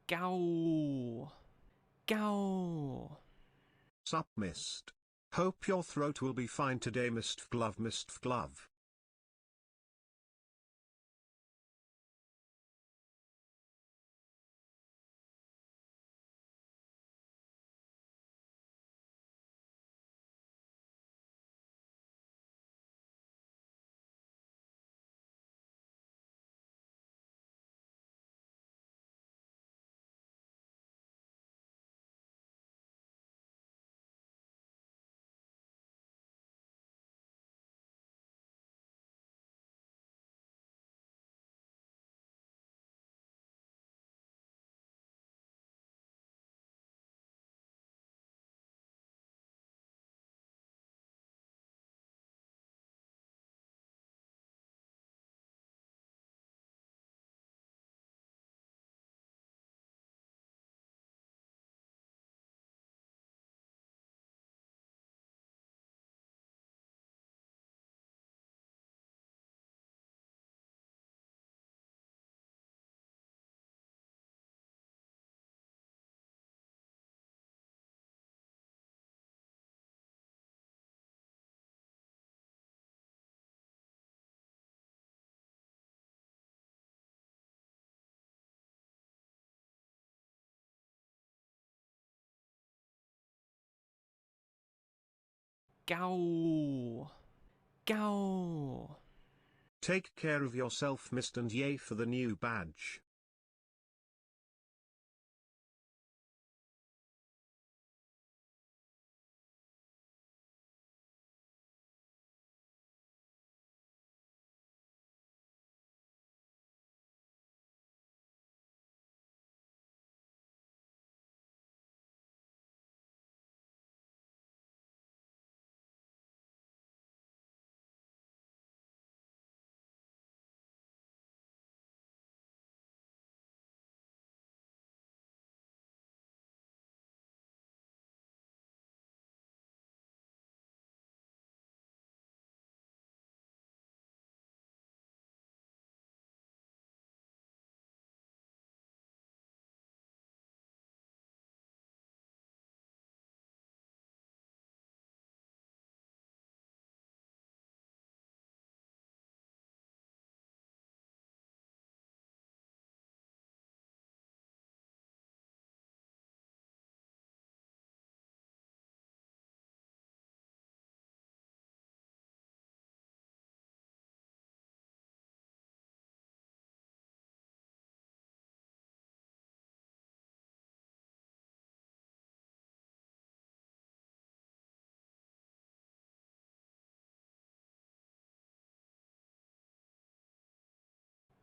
Gow. Gow. Sup Myst. Hope your throat will be fine today Myst Glove Myst Glove. Gow. Gow. Take care of yourself Myst and yay for the new badge.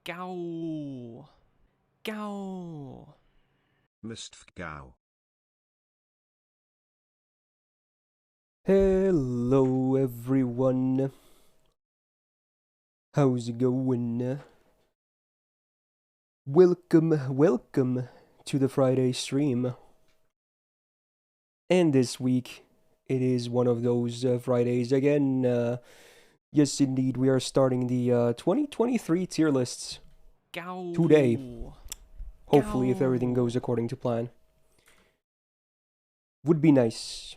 Gow. Gow. Myst Gow. Hello everyone. How's it going? Welcome to the Friday stream. And this week, it is one of those Fridays again. Yes, indeed, we are starting the 2023 tier lists Gow. today. Hopefully, if everything Gow. goes according to plan. Would be nice.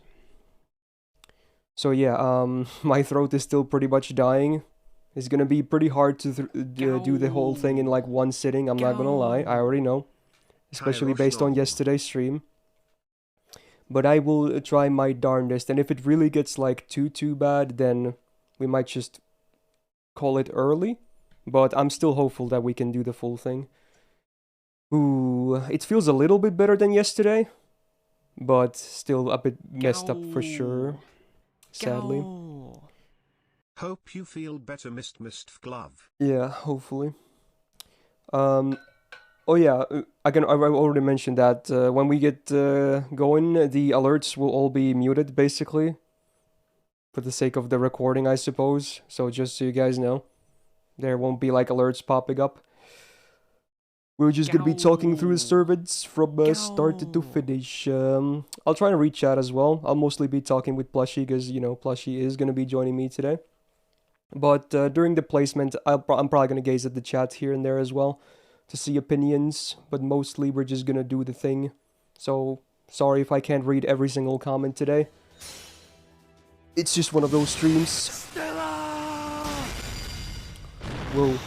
So yeah, my throat is still pretty much dying. It's gonna be pretty hard to do the whole thing in like one sitting, I'm not gonna lie, I already know. Especially based on yesterday's stream. But I will try my darndest, and if it really gets like too bad, then we might just call it early. But I'm still hopeful that we can do the full thing. Ooh, it feels a little bit better than yesterday, but still a bit messed up for sure, sadly. Gow. Hope you feel better Myst Glove. Yeah, hopefully. Oh yeah, I already mentioned that when we get going, the alerts will all be muted, basically. For the sake of the recording, I suppose. So just so you guys know, there won't be like alerts popping up. We're just gonna be talking through the servants from start to finish. I'll try to read chat as well. I'll mostly be talking with Plushie because, you know, Plushie is gonna be joining me today. But during the placement, I'm probably gonna gaze at the chat here and there as well to see opinions, but mostly we're just gonna do the thing. So, sorry if I can't read every single comment today. It's just one of those streams. Whoa.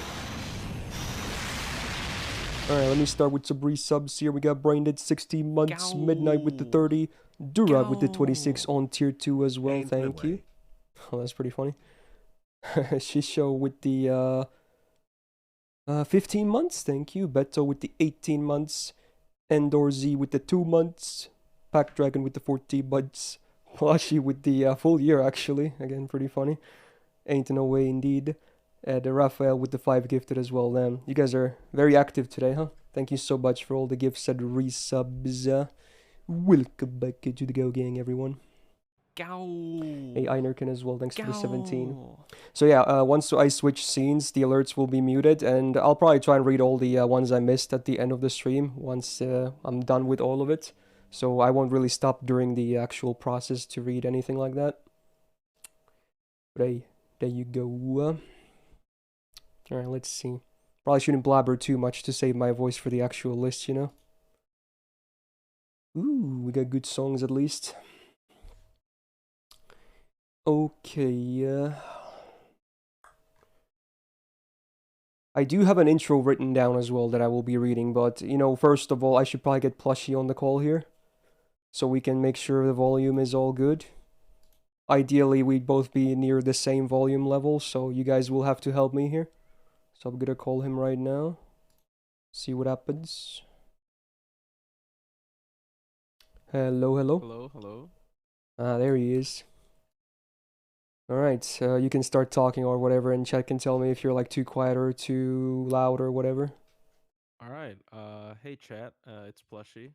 Alright, let me start with some resubs here. We got Braindead 16 months, Midnight with the 30, Durag with the 26 on tier 2 as well, Ain't no thank you. way. Oh, that's pretty funny. Shisho with the 15 months, thank you. Beto with the 18 months, Endor Z with the 2 months, Pack Dragon with the 14 months, Plushie with the full year actually, again pretty funny. Ain't no way indeed. The Raphael with the 5 gifted as well. You guys are very active today, huh? Thank you so much for all the gifts and resubs. Welcome back to the Go Gang, everyone. Hey, Einerkin as well, thanks for the 17. So yeah, once I switch scenes, the alerts will be muted, and I'll probably try and read all the ones I missed at the end of the stream once I'm done with all of it. So I won't really stop during the actual process to read anything like that. But hey, there you go. Alright, let's see. Probably shouldn't blabber too much to save my voice for the actual list, you know? Ooh, we got good songs at least. Okay, I do have an intro written down as well that I will be reading, but, you know, first of all, I should probably get Plushie on the call here, so we can make sure the volume is all good. Ideally, we'd both be near the same volume level, so you guys will have to help me here. So I'm gonna call him right now. See what happens. Hello, hello. Hello, hello. Ah, there he is. Alright, you can start talking or whatever, and chat can tell me if you're like too quiet or too loud or whatever. Alright, hey chat, it's Plushie.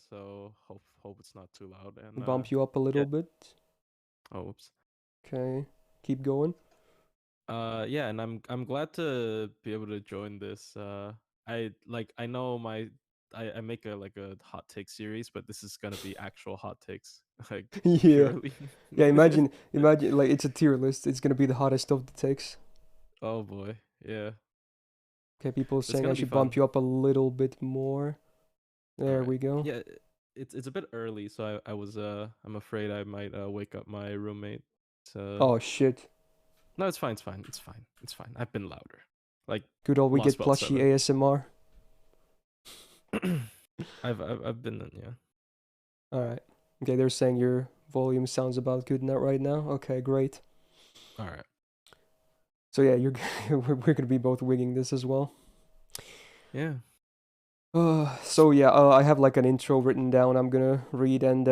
So hope it's not too loud and Bump you up a little yeah. bit. Oh, oops. Okay, keep going. Yeah, and I'm glad to be able to join this. I know I make a hot take series, but this is gonna be actual hot takes, like Yeah. purely. Yeah, imagine like it's a tier list. It's gonna be the hottest of the takes. Oh boy, yeah. Okay, people It's saying I gonna be should bump fun. you up a little bit more. There Alright. we go. Yeah, it's a bit early, so I'm afraid I might wake up my roommate. So Oh shit. no, it's fine, it's fine, it's fine, it's fine. I've been louder. Like Good old we Lost get Belt Plushie 7. ASMR. I've been in, yeah. Alright. Okay, they're saying your volume sounds about good now right now. Okay, great. Alright. So yeah, you're we're gonna be both winging this as well. Yeah. So yeah, I have like an intro written down. I'm gonna read, and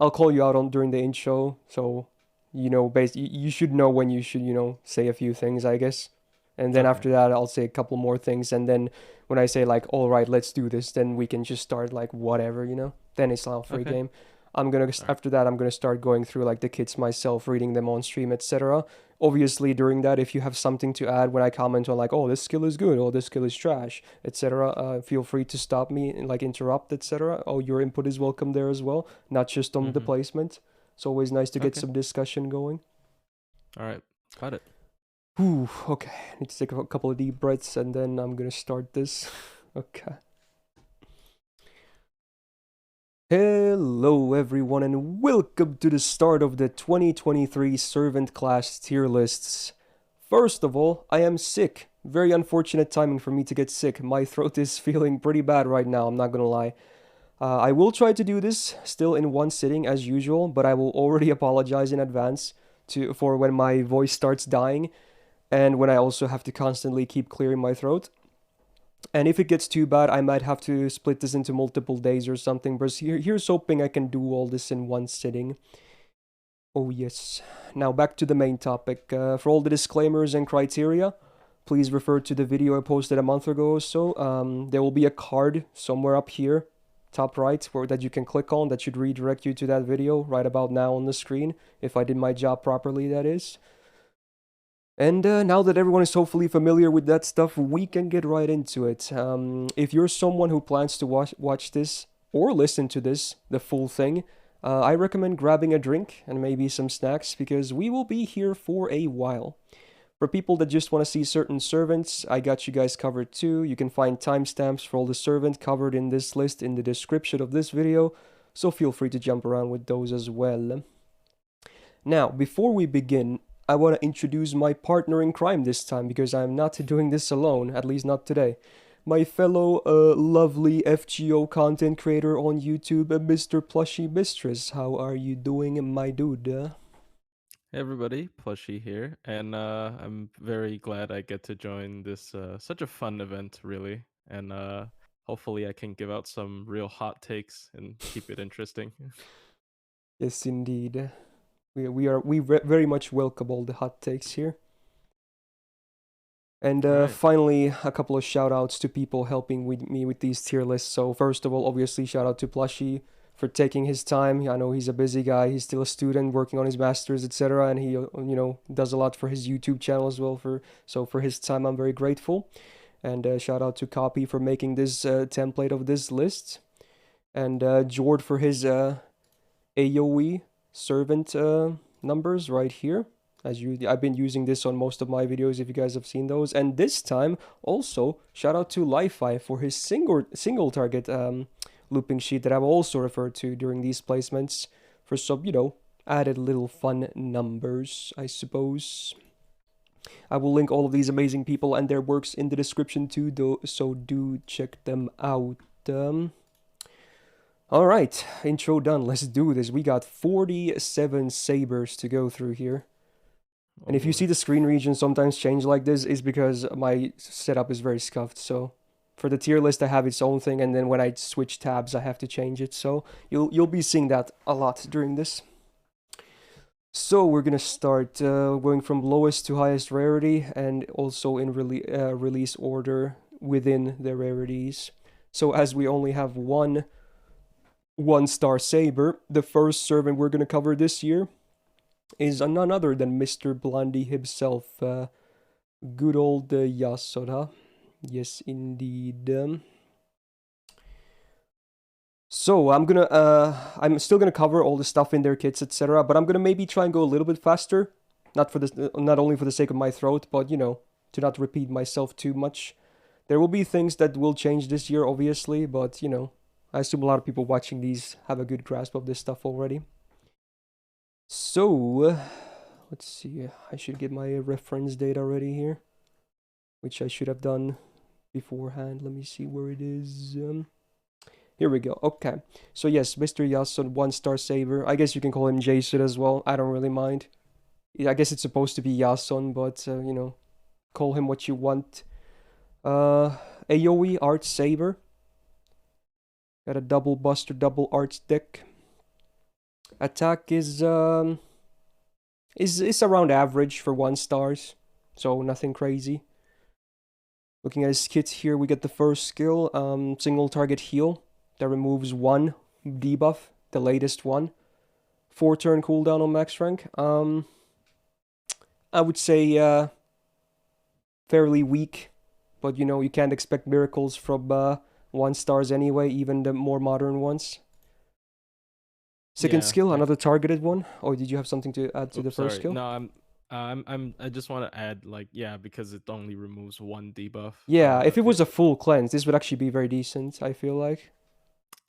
I'll call you out on during the intro. So, you know, you should know when you should, you know, say a few things, I guess. And then Okay. after that, I'll say a couple more things, and then when I say like, all right, let's do this, then we can just start like whatever, you know. Then it's all free Okay. game. I'm gonna Alright. after that, I'm gonna start going through like the kits myself, reading them on stream, etc. Obviously, during that, if you have something to add when I comment on like, oh, this skill is good, or this skill is trash, etc., feel free to stop me and like interrupt, etc. Oh, your input is welcome there as well, not just on the Mhm. placement. It's always nice to get Okay. some discussion going. Alright. Got it. Whew, okay, I need to take a couple of deep breaths and then I'm gonna start this. Okay. Hello everyone and welcome to the start of the 2023 Servant Class tier lists. First of all, I am sick. Very unfortunate timing for me to get sick. My throat is feeling pretty bad right now, I'm not gonna lie. I will try to do this still in one sitting as usual, but I will already apologize in advance for when my voice starts dying and when I also have to constantly keep clearing my throat. And if it gets too bad, I might have to split this into multiple days or something, but here's hoping I can do all this in one sitting. Oh yes. Now back to the main topic. For all the disclaimers and criteria, please refer to the video I posted a month ago or so. There will be a card somewhere up here, top right, that you can click on that should redirect you to that video right about now on the screen, if I did my job properly, that is. And now that everyone is hopefully familiar with that stuff, we can get right into it. If you're someone who plans to watch this or listen to this, the full thing, I recommend grabbing a drink and maybe some snacks because we will be here for a while. For people that just want to see certain servants, I got you guys covered too. You can find timestamps for all the servants covered in this list in the description of this video, so feel free to jump around with those as well. Now, before we begin, I want to introduce my partner in crime this time, because I'm not doing this alone, at least not today. My fellow lovely FGO content creator on YouTube, Mr. Plushie Mistress. How are you doing, my dude? Hey everybody, Plushie here, and I'm very glad I get to join this such a fun event, really, and hopefully I can give out some real hot takes and keep it interesting. Yes, indeed. We very much welcome all the hot takes here. And Right. finally, a couple of shout outs to people helping with me with these tier lists. So first of all, obviously, shout out to Plushie for taking his time. I know he's a busy guy. He's still a student working on his masters, etc. And he, does a lot for his YouTube channel as well. So for his time, I'm very grateful. And shout out to Copy for making this template of this list. And Jord for his AoE servant numbers right here. I've been using this on most of my videos if you guys have seen those. And this time, also, shout out to Li-Fi for his single target looping sheet that I've also referred to during these placements for some, added little fun numbers, I suppose. I will link all of these amazing people and their works in the description too, though, so do check them out. All right, intro done. Let's do this. We got 47 sabers to go through here. And if you see the screen region sometimes change like this, is because my setup is very scuffed. So for the tier list, I have its own thing, and then when I switch tabs, I have to change it. So you'll be seeing that a lot during this. So we're gonna start going from lowest to highest rarity, and also in release order within the rarities. So as we only have one-star Saber, the first servant we're gonna cover this year is none other than Mr. Blondie himself, good old Yasura. Yes, indeed. So I'm still gonna cover all the stuff in their kits, etc. But I'm gonna maybe try and go a little bit faster, not only for the sake of my throat, but to not repeat myself too much. There will be things that will change this year, obviously, but I assume a lot of people watching these have a good grasp of this stuff already. So, let's see, I should get my reference data ready here, which I should have done beforehand. Let me see where it is. Here we go. Okay, so yes, Mr. Yasun, one-star Saber. I guess you can call him Jason as well. I don't really mind. I guess it's supposed to be Yasun, but, call him what you want. AoE Art Saber. Got a double buster, double arts deck. Attack is around average for 1 stars, so nothing crazy. Looking at his kit here, we get the first skill, single target heal that removes 1 debuff, the latest one. 4 turn cooldown on max rank. I would say fairly weak, but you can't expect miracles from 1 stars anyway, even the more modern ones. Second skill, another targeted one. Or did you have something to add to the first skill? No, I just want to add because it only removes 1 debuff. Yeah, if it was a full cleanse, this would actually be very decent, I feel like.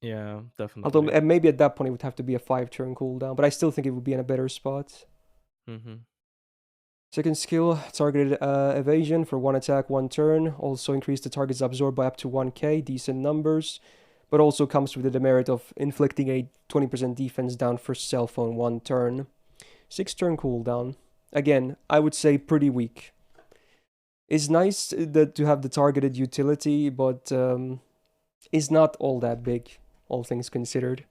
Yeah, definitely. Although maybe at that point it would have to be a 5-turn cooldown, but I still think it would be in a better spot. Second skill, targeted evasion for 1 attack, 1 turn. Also increase the target's absorb by up to 1k, decent numbers. But also comes with the demerit of inflicting a 20% defense down for self on 1 turn. 6-turn cooldown. Again, I would say pretty weak. It's nice to have the targeted utility, but it's not all that big, all things considered.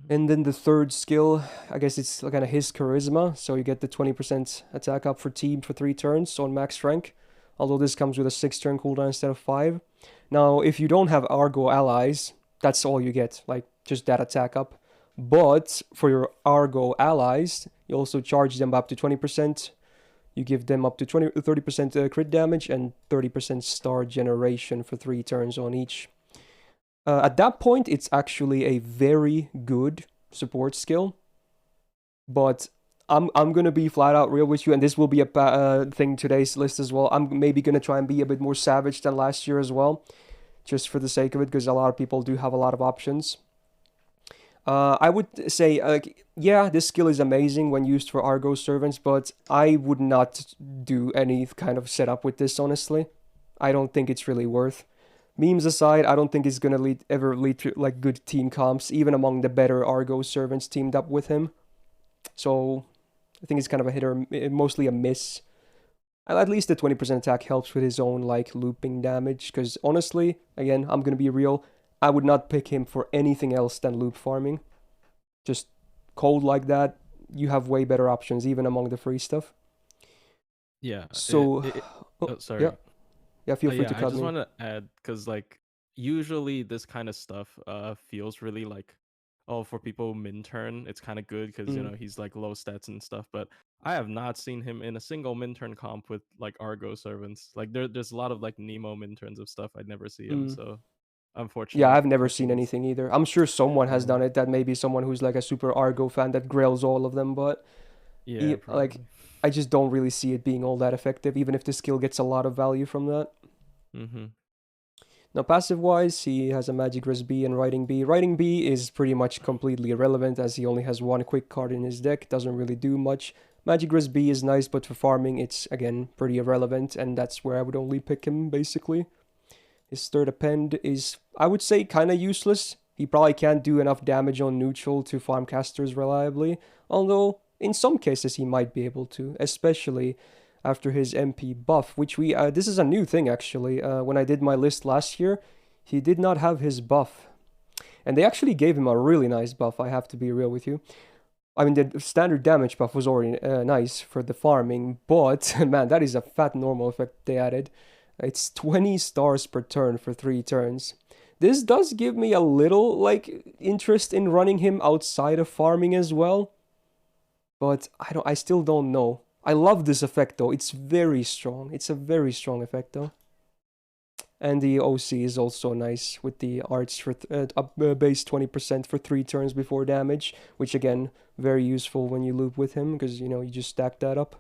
And then the third skill, I guess it's kind of his charisma. So you get the 20% attack up for team for 3 turns on max rank. Although this comes with a 6-turn cooldown instead of 5. Now, if you don't have Argo allies, that's all you get, just that attack up. But for your Argo allies, you also charge them up to 20%. You give them up to 30% crit damage and 30% star generation for 3 turns on each. At that point, it's actually a very good support skill. But I'm gonna be flat out real with you, and this will be a thing today's list as well. I'm maybe gonna try and be a bit more savage than last year as well, just for the sake of it, because a lot of people do have a lot of options. I would say, yeah, this skill is amazing when used for Argo servants, but I would not do any kind of setup with this, honestly. I don't think it's really worth. Memes aside, I don't think it's gonna ever lead to like good team comps, even among the better Argo servants teamed up with him. So I think it's kind of a hit or mostly a miss. At least the 20% attack helps with his own like looping damage, because honestly, again, I'm gonna be real, I would not pick him for anything else than loop farming. Just cold like that, you have way better options, even among the free stuff. Yeah. So, oh, sorry. yeah, yeah, feel free Yeah, to I cut just me. want to add because like usually this kind of stuff feels really like, oh, for people min turn it's kind of good because Mm, he's like low stats and stuff, but I have not seen him in a single min turn comp with like Argo servants. Like there's a lot of like Nemo min turns of stuff I'd never see him, mm. so Yeah, unfortunate. I've never I think seen it's anything either. I'm sure someone has yeah, done it. That may be someone who's like a super Argo fan that grails all of them, but yeah, like, probably. I just don't really see it being all that effective, even if the skill gets a lot of value from that. Mm-hmm. Now, passive-wise, he has a Magic Resist B and Writing B. Writing B is pretty much completely irrelevant as he only has one quick card in his deck, doesn't really do much. Magic Resist B is nice, but for farming, it's, again, pretty irrelevant, and that's where I would only pick him, basically. His third append is, I would say, kind of useless. He probably can't do enough damage on neutral to farm casters reliably, although in some cases he might be able to, especially after his MP buff, which this is a new thing actually. When I did my list last year, he did not have his buff. And they actually gave him a really nice buff, I have to be real with you. I mean, the standard damage buff was already nice for the farming, but man, that is a fat normal effect they added. It's 20 stars per turn for 3 turns. This does give me a little, like, interest in running him outside of farming as well. But I still don't know. I love this effect though. It's very strong. It's a very strong effect though. And the OC is also nice with the arts for base 20% for 3 turns before damage, which again, very useful when you loop with him because you just stack that up.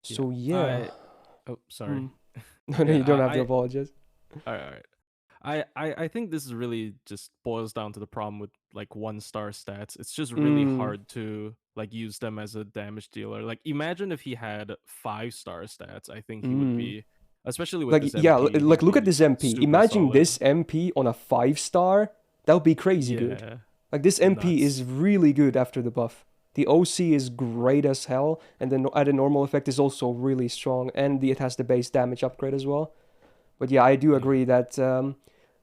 So yeah. Oh, sorry. No, Yeah, you don't have to apologize. all right. I think this is really just boils down to the problem with like 1-star stats. It's just really Mm, hard to like use them as a damage dealer. Like imagine if he had 5-star stats. I think he would mm. be, especially with Like, this yeah, MP, like he'd look at be this MP. super Imagine solid. this MP on a 5-star. That would be crazy good. Yeah, Like, this MP nuts. is really good after the buff. The OC is great as hell, and then added normal effect is also really strong, and it has the base damage upgrade as well. But yeah, I do Yeah. agree that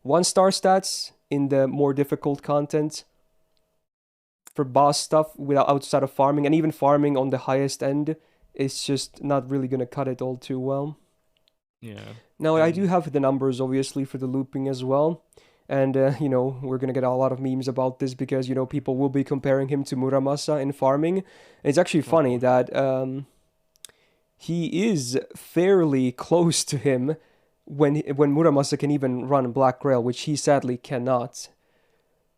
1-star stats in the more difficult content for boss stuff without outside of farming, and even farming on the highest end, is just not really gonna cut it all too well. Yeah. Now, I do And have the numbers, obviously, for the looping as well. And, we're going to get a lot of memes about this because, people will be comparing him to Muramasa in farming. And it's actually funny oh, that he is fairly close to him when Muramasa can even run Black Grail, which he sadly cannot.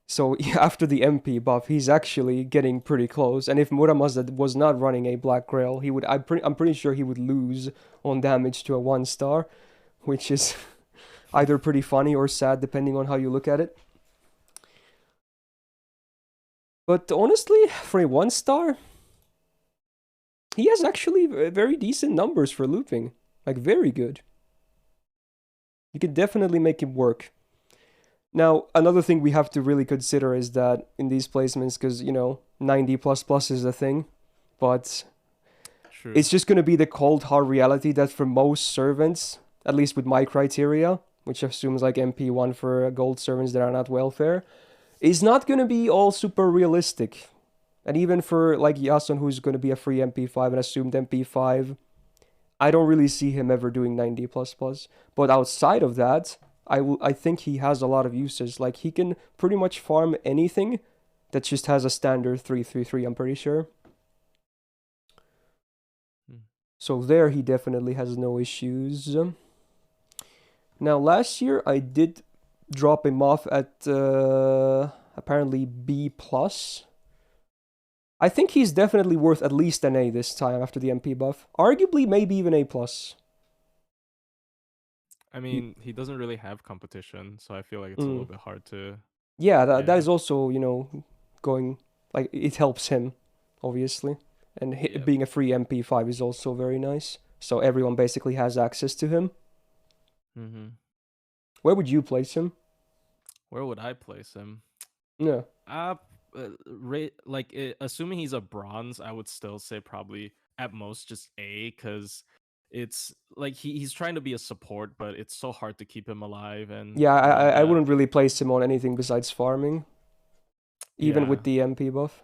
So after the MP buff, he's actually getting pretty close. And if Muramasa was not running a Black Grail, I'm pretty sure he would lose on damage to a 1-star, which is either pretty funny or sad depending on how you look at it. But honestly, for a 1-star, he has actually very decent numbers for looping. Like, very good. You could definitely make him work. Now, another thing we have to really consider is that in these placements, because, 90 plus plus is a thing, but true. it's just going to be the cold hard reality that for most servants, at least with my criteria, which assumes like MP1 for gold servants that are not welfare, is not going to be all super realistic. And even for like Yasun, who's going to be a free MP5 and assumed MP5, I don't really see him ever doing 90 plus plus. But outside of that, I think he has a lot of uses. Like, he can pretty much farm anything that just has a standard 3-3-3, I'm pretty sure. Hmm. So there he definitely has no issues. Now last year I did drop him off at apparently B plus. I think he's definitely worth at least an A this time after the MP buff. Arguably, maybe even A plus. I mean, he doesn't really have competition, so I feel like it's a little bit hard to. Yeah, that Yeah. is also, going, like, it helps him, obviously. And Yeah. being a free MP5 is also very nice. So everyone basically has access to him. Mm-hmm. Where would you place him? Where would I place him? Yeah. Assuming he's a bronze, I would still say probably at most just A, because it's like he's trying to be a support, but it's so hard to keep him alive, and Yeah, you know I that. wouldn't really place him on anything besides farming, even Yeah, with the MP buff.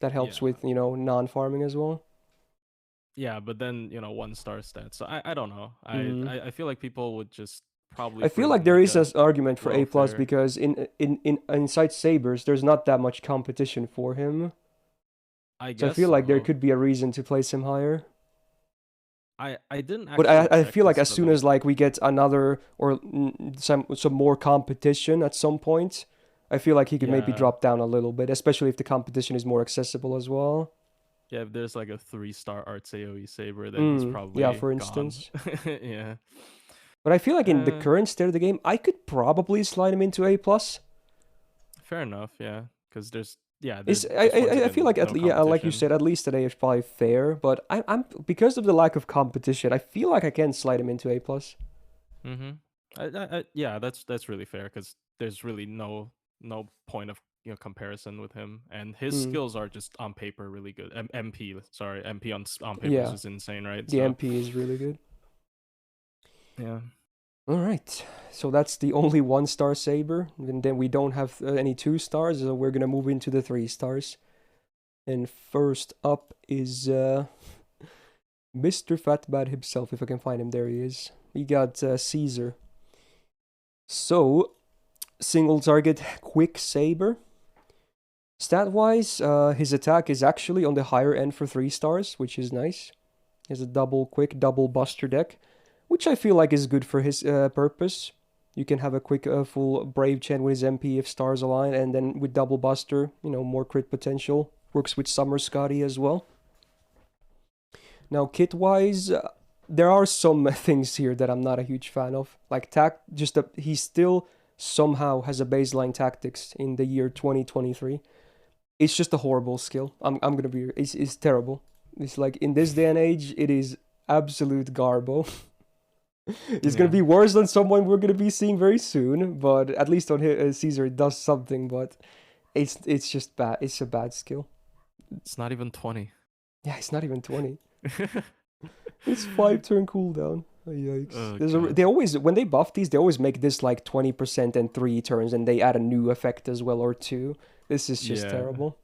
That helps yeah, with, non-farming as well. yeah. But then 1-star stats. So I don't know. Mm. I feel like people would just probably I feel for like there like is a an argument for A plus welfare. because inside Sabers, there's not that much competition for him. I So I guess feel like there so. could be a reason to place him higher. I didn't But actually I check feel like this as for soon the. as like we get another or some more competition at some point, I feel like he could maybe Yeah. drop down a little bit, especially if the competition is more accessible as well. Yeah, if there's like a 3-star Arts AoE Saber, then he's Yeah, probably for gone. instance. Yeah. But I feel like in the Uh, current state of the game, I could probably slide him into A plus. Fair enough. Yeah, because Is this one's I feel been like no yeah, like you competition. said, at least at A is probably fair. But I'm because of the lack of competition, I feel like I can slide him into A plus. Mm-hmm. Yeah, that's really fair because there's really no point of comparison with him, and his Mm, skills are just on paper really good. MP, sorry, MP on paper is yeah, just insane, right? the So MP is really good. yeah. All right, so that's the only 1-star Saber, and then we don't have any 2 stars, so we're gonna move into the 3 stars. And first up is Mr. Fatbad himself, if I can find him. There he is. We got Caesar. So, single target, quick Saber. Stat wise, his attack is actually on the higher end for 3 stars, which is nice. He has a double quick, double buster deck, which I feel like is good for his purpose. You can have a quick full Brave Chain with his MP if stars align, and then with double buster, more crit potential. Works with Summer Scotty as well. Now, kit wise, there are some things here that I'm not a huge fan of. Like he still somehow has a baseline tactics in the year 2023. It's just a horrible skill. I'm gonna be. It's terrible. It's like in this day and age, it is absolute garbo. It's gonna Yeah. be worse than someone we're gonna be seeing very soon. But at least on Caesar, it does something. But it's just bad. It's a bad skill. It's not even 20. Yeah, it's not even 20. It's 5 turn cooldown. Oh, yikes. Oh god. They always when they buff these, they always make this like 20% and 3 turns, and they add a new effect as well or two. This is just Yeah. terrible.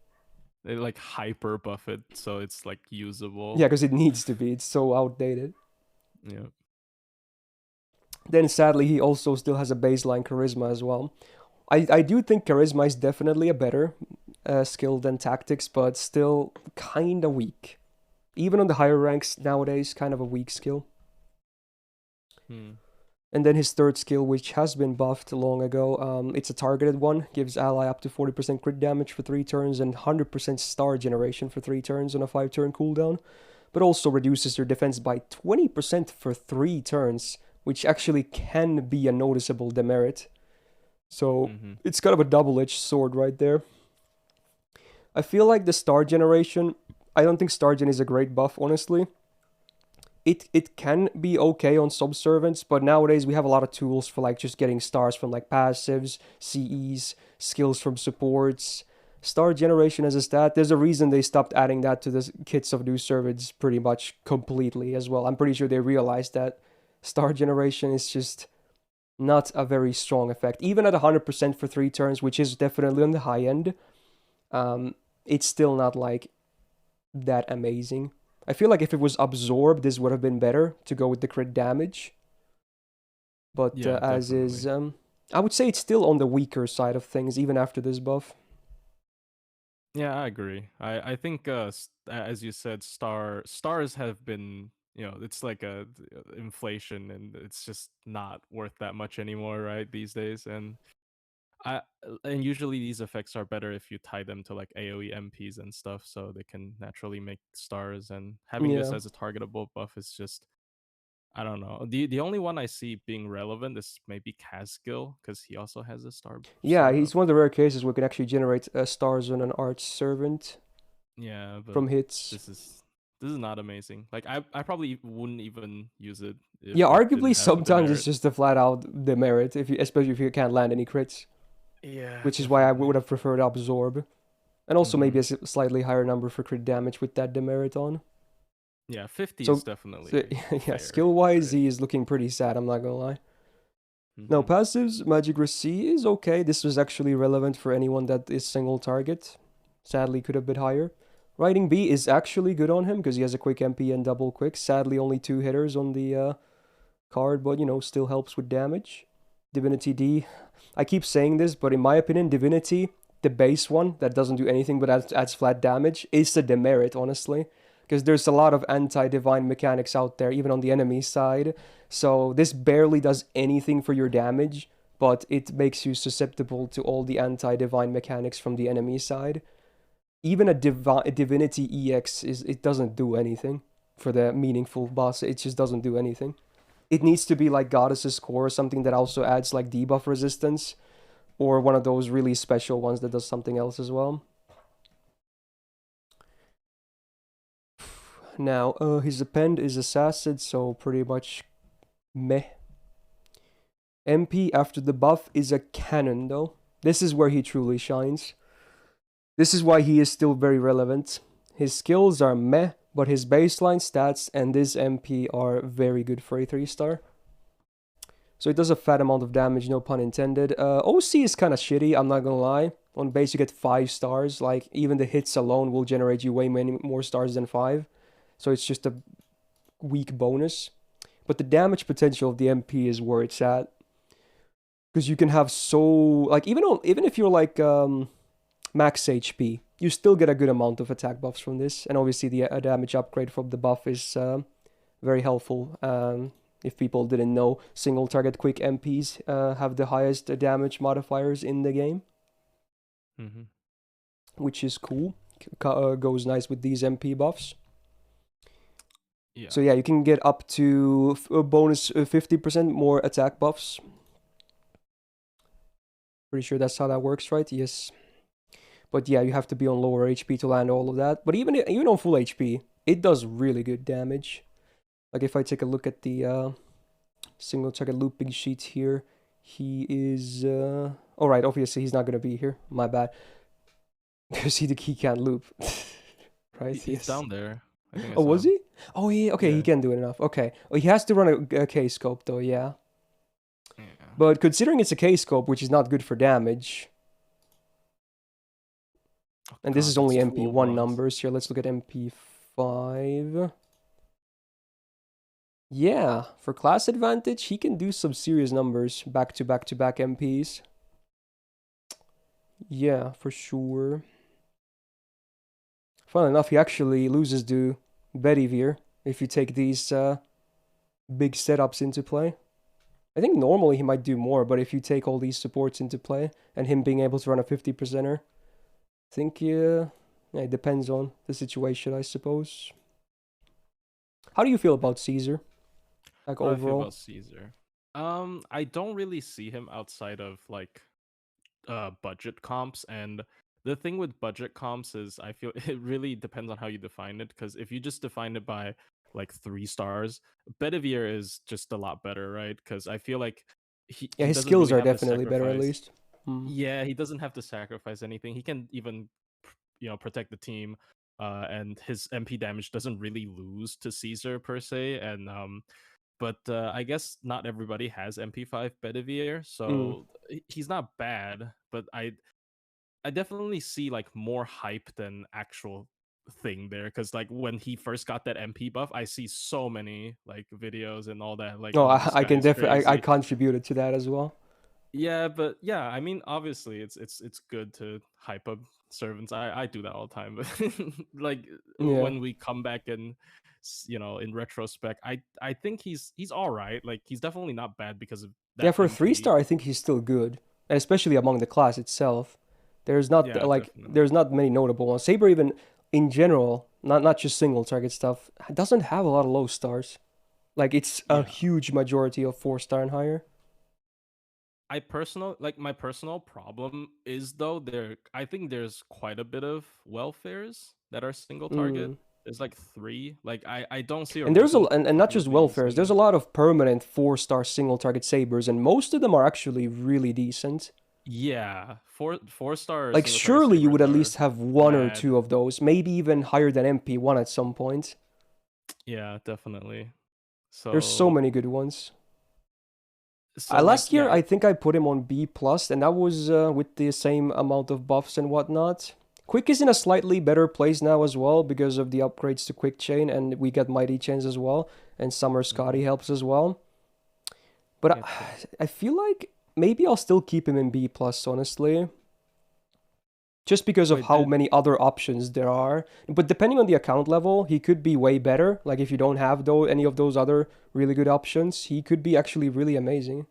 They like hyper buff it so it's like usable. Yeah, because it needs to be. It's so outdated. Yeah. Then sadly, he also still has a baseline charisma as well. I do think charisma is definitely a better skill than tactics, but still kind of weak. Even on the higher ranks nowadays, kind of a weak skill. Hmm. And then his third skill, which has been buffed long ago, it's a targeted one, gives ally up to 40% crit damage for 3 turns and 100% star generation for 3 turns on a 5 turn cooldown, but also reduces your defense by 20% for 3 turns, which actually can be a noticeable demerit. So Mm-hmm. it's kind of a double-edged sword right there. I feel like the star generation, I don't think star gen is a great buff, honestly. It can be okay on subservants, but nowadays we have a lot of tools for like just getting stars from like passives, CEs, skills from supports. Star generation as a stat, there's a reason they stopped adding that to the kits of new servants pretty much completely as well. I'm pretty sure they realized that star generation is just not a very strong effect. Even at 100% for 3 turns, which is definitely on the high end, it's still not like that amazing. I feel like if it was absorbed, this would have been better to go with the crit damage. But Yeah, as is, definitely. I would say it's still on the weaker side of things, even after this buff. Yeah, I agree. I think as you said, stars have been, it's like a inflation, and it's just not worth that much anymore, right, these days. And And usually these effects are better if you tie them to like AoE MPs and stuff, so they can naturally make stars. And having this Yeah. as a targetable buff is just, I don't know. The only one I see being relevant is maybe Caskill, because he also has a Yeah, star. he's one of the rare cases where we can actually generate stars on an arch servant Yeah, but from hits. this is not amazing. Like I probably wouldn't even use it if Yeah, it didn't arguably have sometimes it's demerit. just a flat out demerit, if you, especially if you can't land any crits, Yeah, which is why I would definitely. have preferred absorb, and also Mm-hmm. maybe a slightly higher number for crit damage with that demerit on. Yeah, 50 is So, definitely yeah, fair, skill wise, right? he is looking pretty sad. I'm not gonna lie. Now, Mm-hmm. passives, Magic Receipt is okay. This was actually relevant for anyone that is single target. Sadly, could have been higher. Riding B is actually good on him because he has a quick MP and double quick. Sadly, only 2 hitters on the card, but you know, still helps with damage. Divinity D. I keep saying this, but in my opinion, Divinity, the base one that doesn't do anything but adds flat damage, is the demerit, honestly. Because there's a lot of anti-divine mechanics out there, even on the enemy side. So this barely does anything for your damage, but it makes you susceptible to all the anti-divine mechanics from the enemy side. Even a Divinity EX, it doesn't do anything for the meaningful boss. It just doesn't do anything. It needs to be like Goddess's Core or something that also adds like debuff resistance, or one of those really special ones that does something else as well. Now, his append is Assassin, so pretty much meh. MP after the buff is a cannon though. This is where he truly shines. This is why he is still very relevant. His skills are meh, but his baseline stats and this MP are very good for a 3-star. So it does a fat amount of damage, no pun intended. OC is kind of shitty, I'm not gonna lie. On base you get 5 stars, like even the hits alone will generate you way many more stars than 5. So it's just a weak bonus. But the damage potential of the MP is where it's at. Because you can have so, like even if you're like max HP, you still get a good amount of attack buffs from this. And obviously the damage upgrade from the buff is very helpful. If people didn't know, single target quick MPs have the highest damage modifiers in the game, Mm-hmm. which is cool. Goes nice with these MP buffs. Yeah. So yeah, you can get up to a bonus 50% more attack buffs. Pretty sure that's how that works, right? Yes. But yeah, you have to be on lower HP to land all of that. But even on full HP, it does really good damage. Like if I take a look at the single target looping sheet here, he is all right. Obviously, he's not gonna be here. My bad. Because he can't loop, right? He's Yes. down there. I think I Oh, saw was him. he? Oh, yeah. Okay, he Yeah. can do it enough. Okay. Oh, he has to run a K scope though. Yeah. Yeah. But considering it's a K scope, which is not good for damage, Oh, and this God, is that's only 2 MP1 overruns. numbers here. Let's look at MP5. Yeah, for class advantage, he can do some serious numbers back to back to back MPs. Yeah, for sure. Funnily enough, he actually loses to Bedivere if you take these big setups into play. I think normally he might do more, but if you take all these supports into play and him being able to run a 50%er, I think yeah, it depends on the situation, I suppose. How do you feel about Caesar? Like How do I feel overall? about Caesar? I don't really see him outside of like budget comps, and the thing with budget comps is I feel it really depends on how you define it, because if you just define it by like 3 stars, Bedivere is just a lot better, right? Because I feel like Yeah, he his doesn't skills really are have to definitely better at sacrifice. least. Hmm. Yeah, he doesn't have to sacrifice anything. He can even protect the team, and his MP damage doesn't really lose to Caesar per se. And but I guess not everybody has MP5 Bedivere, Mm. so he's not bad. But I definitely see like more hype than actual thing there, because like when he first got that MP buff, I see so many like videos and all that, like, Oh, oh, this I guy can is definitely I crazy. contributed to that as well. Yeah, but yeah, I mean, obviously it's good to hype up servants. I do that all the time, but like Yeah. when we come back and in retrospect, I think he's all right. Like he's definitely not bad because of Yeah, that for a three MP. star, I think he's still good. and especially among the class itself. There's not Yeah, like definitely. there's not many notable ones. Saber even in general, not just single target stuff, doesn't have a lot of low stars. Like it's a Yeah. huge majority of 4-star and higher. My personal problem is though I think there's quite a bit of welfares that are single target. Mm. There's like 3. Like I don't see a And there's reason and for not people just to be welfares. There's a using. lot of permanent 4-star single target sabers, and most of them are actually really decent. Yeah, four-star Like single target surely you sabers would at are least have one or mad. two of those, maybe even higher than MP1 at some point. Yeah, definitely. There's so So many good ones. like Last year, yeah, I think I put him on B+, and that was with the same amount of buffs and whatnot. Quick is in a slightly better place now as well because of the upgrades to Quick Chain, and we got Mighty Chains as well, and Summer Scotty helps as well. But yeah, true. I feel like maybe I'll still keep him in B+, honestly. Just because of Wait, how many other options there are. But depending on the account level, he could be way better. Like if you don't have any of those other really good options, he could be actually really amazing.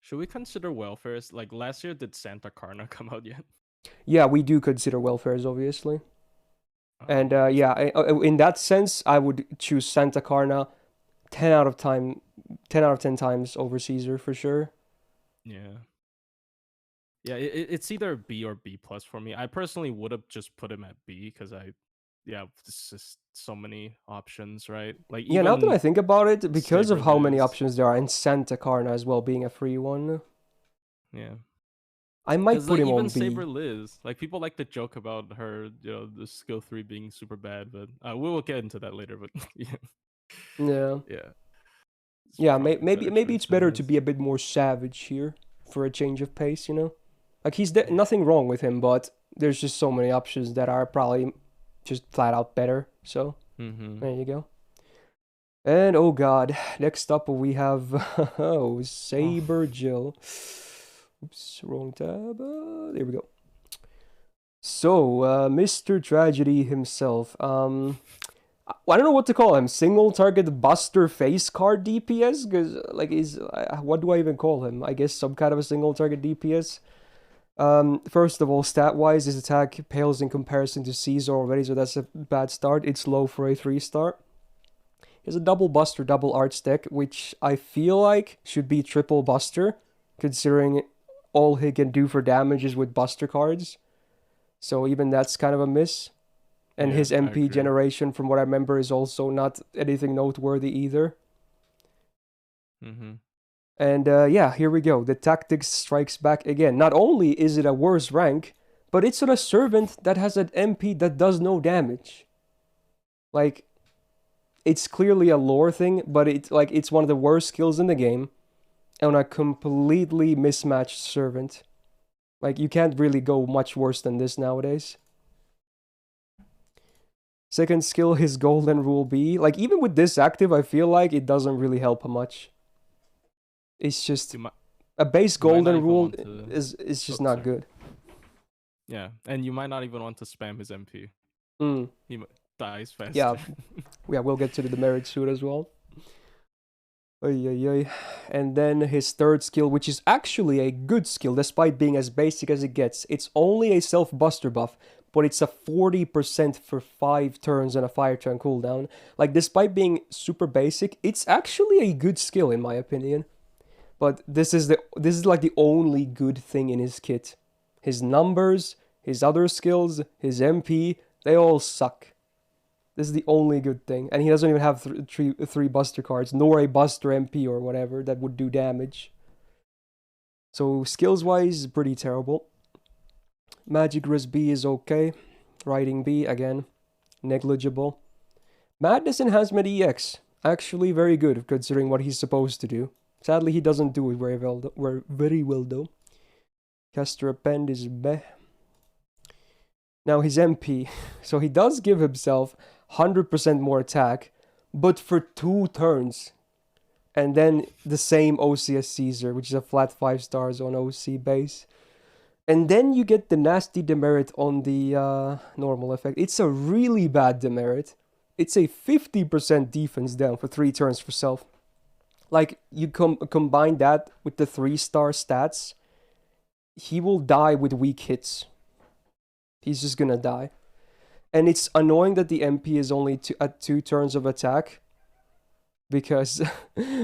Should we consider welfares? Like last year, did Santa Carna come out yet? Yeah, we do consider welfares, obviously. And So yeah, in that sense, I would choose Santa Carna 10 out of 10 times over Caesar for sure. yeah. Yeah, it's either B or B plus for me. I personally would have just put him at B because it's just so many options, right? Like Yeah, now that I even think about it, because Saber of how many Liz, options there are, and Santa Carna as well being a free one, yeah. I might Because put like him even on B. Saber Liz, like people like to joke about her, the skill 3 being super bad, but we will get into that later. But yeah, Yeah. yeah, it's Yeah, probably a better maybe choice it's than better to Liz. be a bit more savage here for a change of pace, you know? Like Yeah. nothing wrong with him, but there's just so many options that are probably just flat out better. So, Mm-hmm. there you go. And oh god, next up we have oh, Oh, Saber Jill. Oops, wrong tab. There we go. So, Mr. Tragedy himself. I don't know what to call him. Single target Buster face card DPS? Because, like, what do I even call him? I guess some kind of a single target DPS. First of all, stat wise, his attack pales in comparison to Caesar already, so that's a bad start. It's low for a 3-star. He has a double Buster, double Arts deck, which I feel like should be triple Buster, considering all he can do for damage is with Buster cards. So even that's kind of a miss. And yeah, his I MP agree. generation, from what I remember, is also not anything noteworthy either. Mm-hmm. And yeah, here we go. The tactics strikes back again. Not only is it a worse rank, but it's on a servant that has an MP that does no damage. Like, it's clearly a lore thing, but it's one of the worst skills in the game on a completely mismatched servant. Like, you can't really go much worse than this nowadays. Second skill, his golden rule B. Like, even with this active, I feel like it doesn't really help him much. It's just You might a base you might not golden even rule want to. is Oh, just not sorry. good. Yeah, and you might not even want to spam his MP. Mm, He dies yeah, faster. yeah, we'll get to the demerit soon as well. Oy, oy, oy. And then his third skill, which is actually a good skill despite being as basic as it gets. It's only a self-buster buff, but it's a 40% for 5 turns and a 5-turn cooldown. Like, despite being super basic, it's actually a good skill in my opinion. But this is like the only good thing in his kit. His numbers, his other skills, his MP, they all suck. This is the only good thing. And he doesn't even have three buster cards, nor a buster MP or whatever that would do damage. So skills-wise, pretty terrible. Magic Resist B is okay. Riding B, again, negligible. Madness Enhancement EX, actually very good considering what he's supposed to do. Sadly, he doesn't do it very well though. Caster Append is meh. Now his MP. So he does give himself 100% more attack, but for 2 turns. And then the same OCS Caesar, which is a flat 5 stars on OC base. And then you get the nasty demerit on the normal effect. It's a really bad demerit. It's a 50% defense down for 3 turns for self. Like, you combine that with the 3-star stats, he will die with weak hits. He's just gonna die. And it's annoying that the MP is only at 2 turns of attack. Because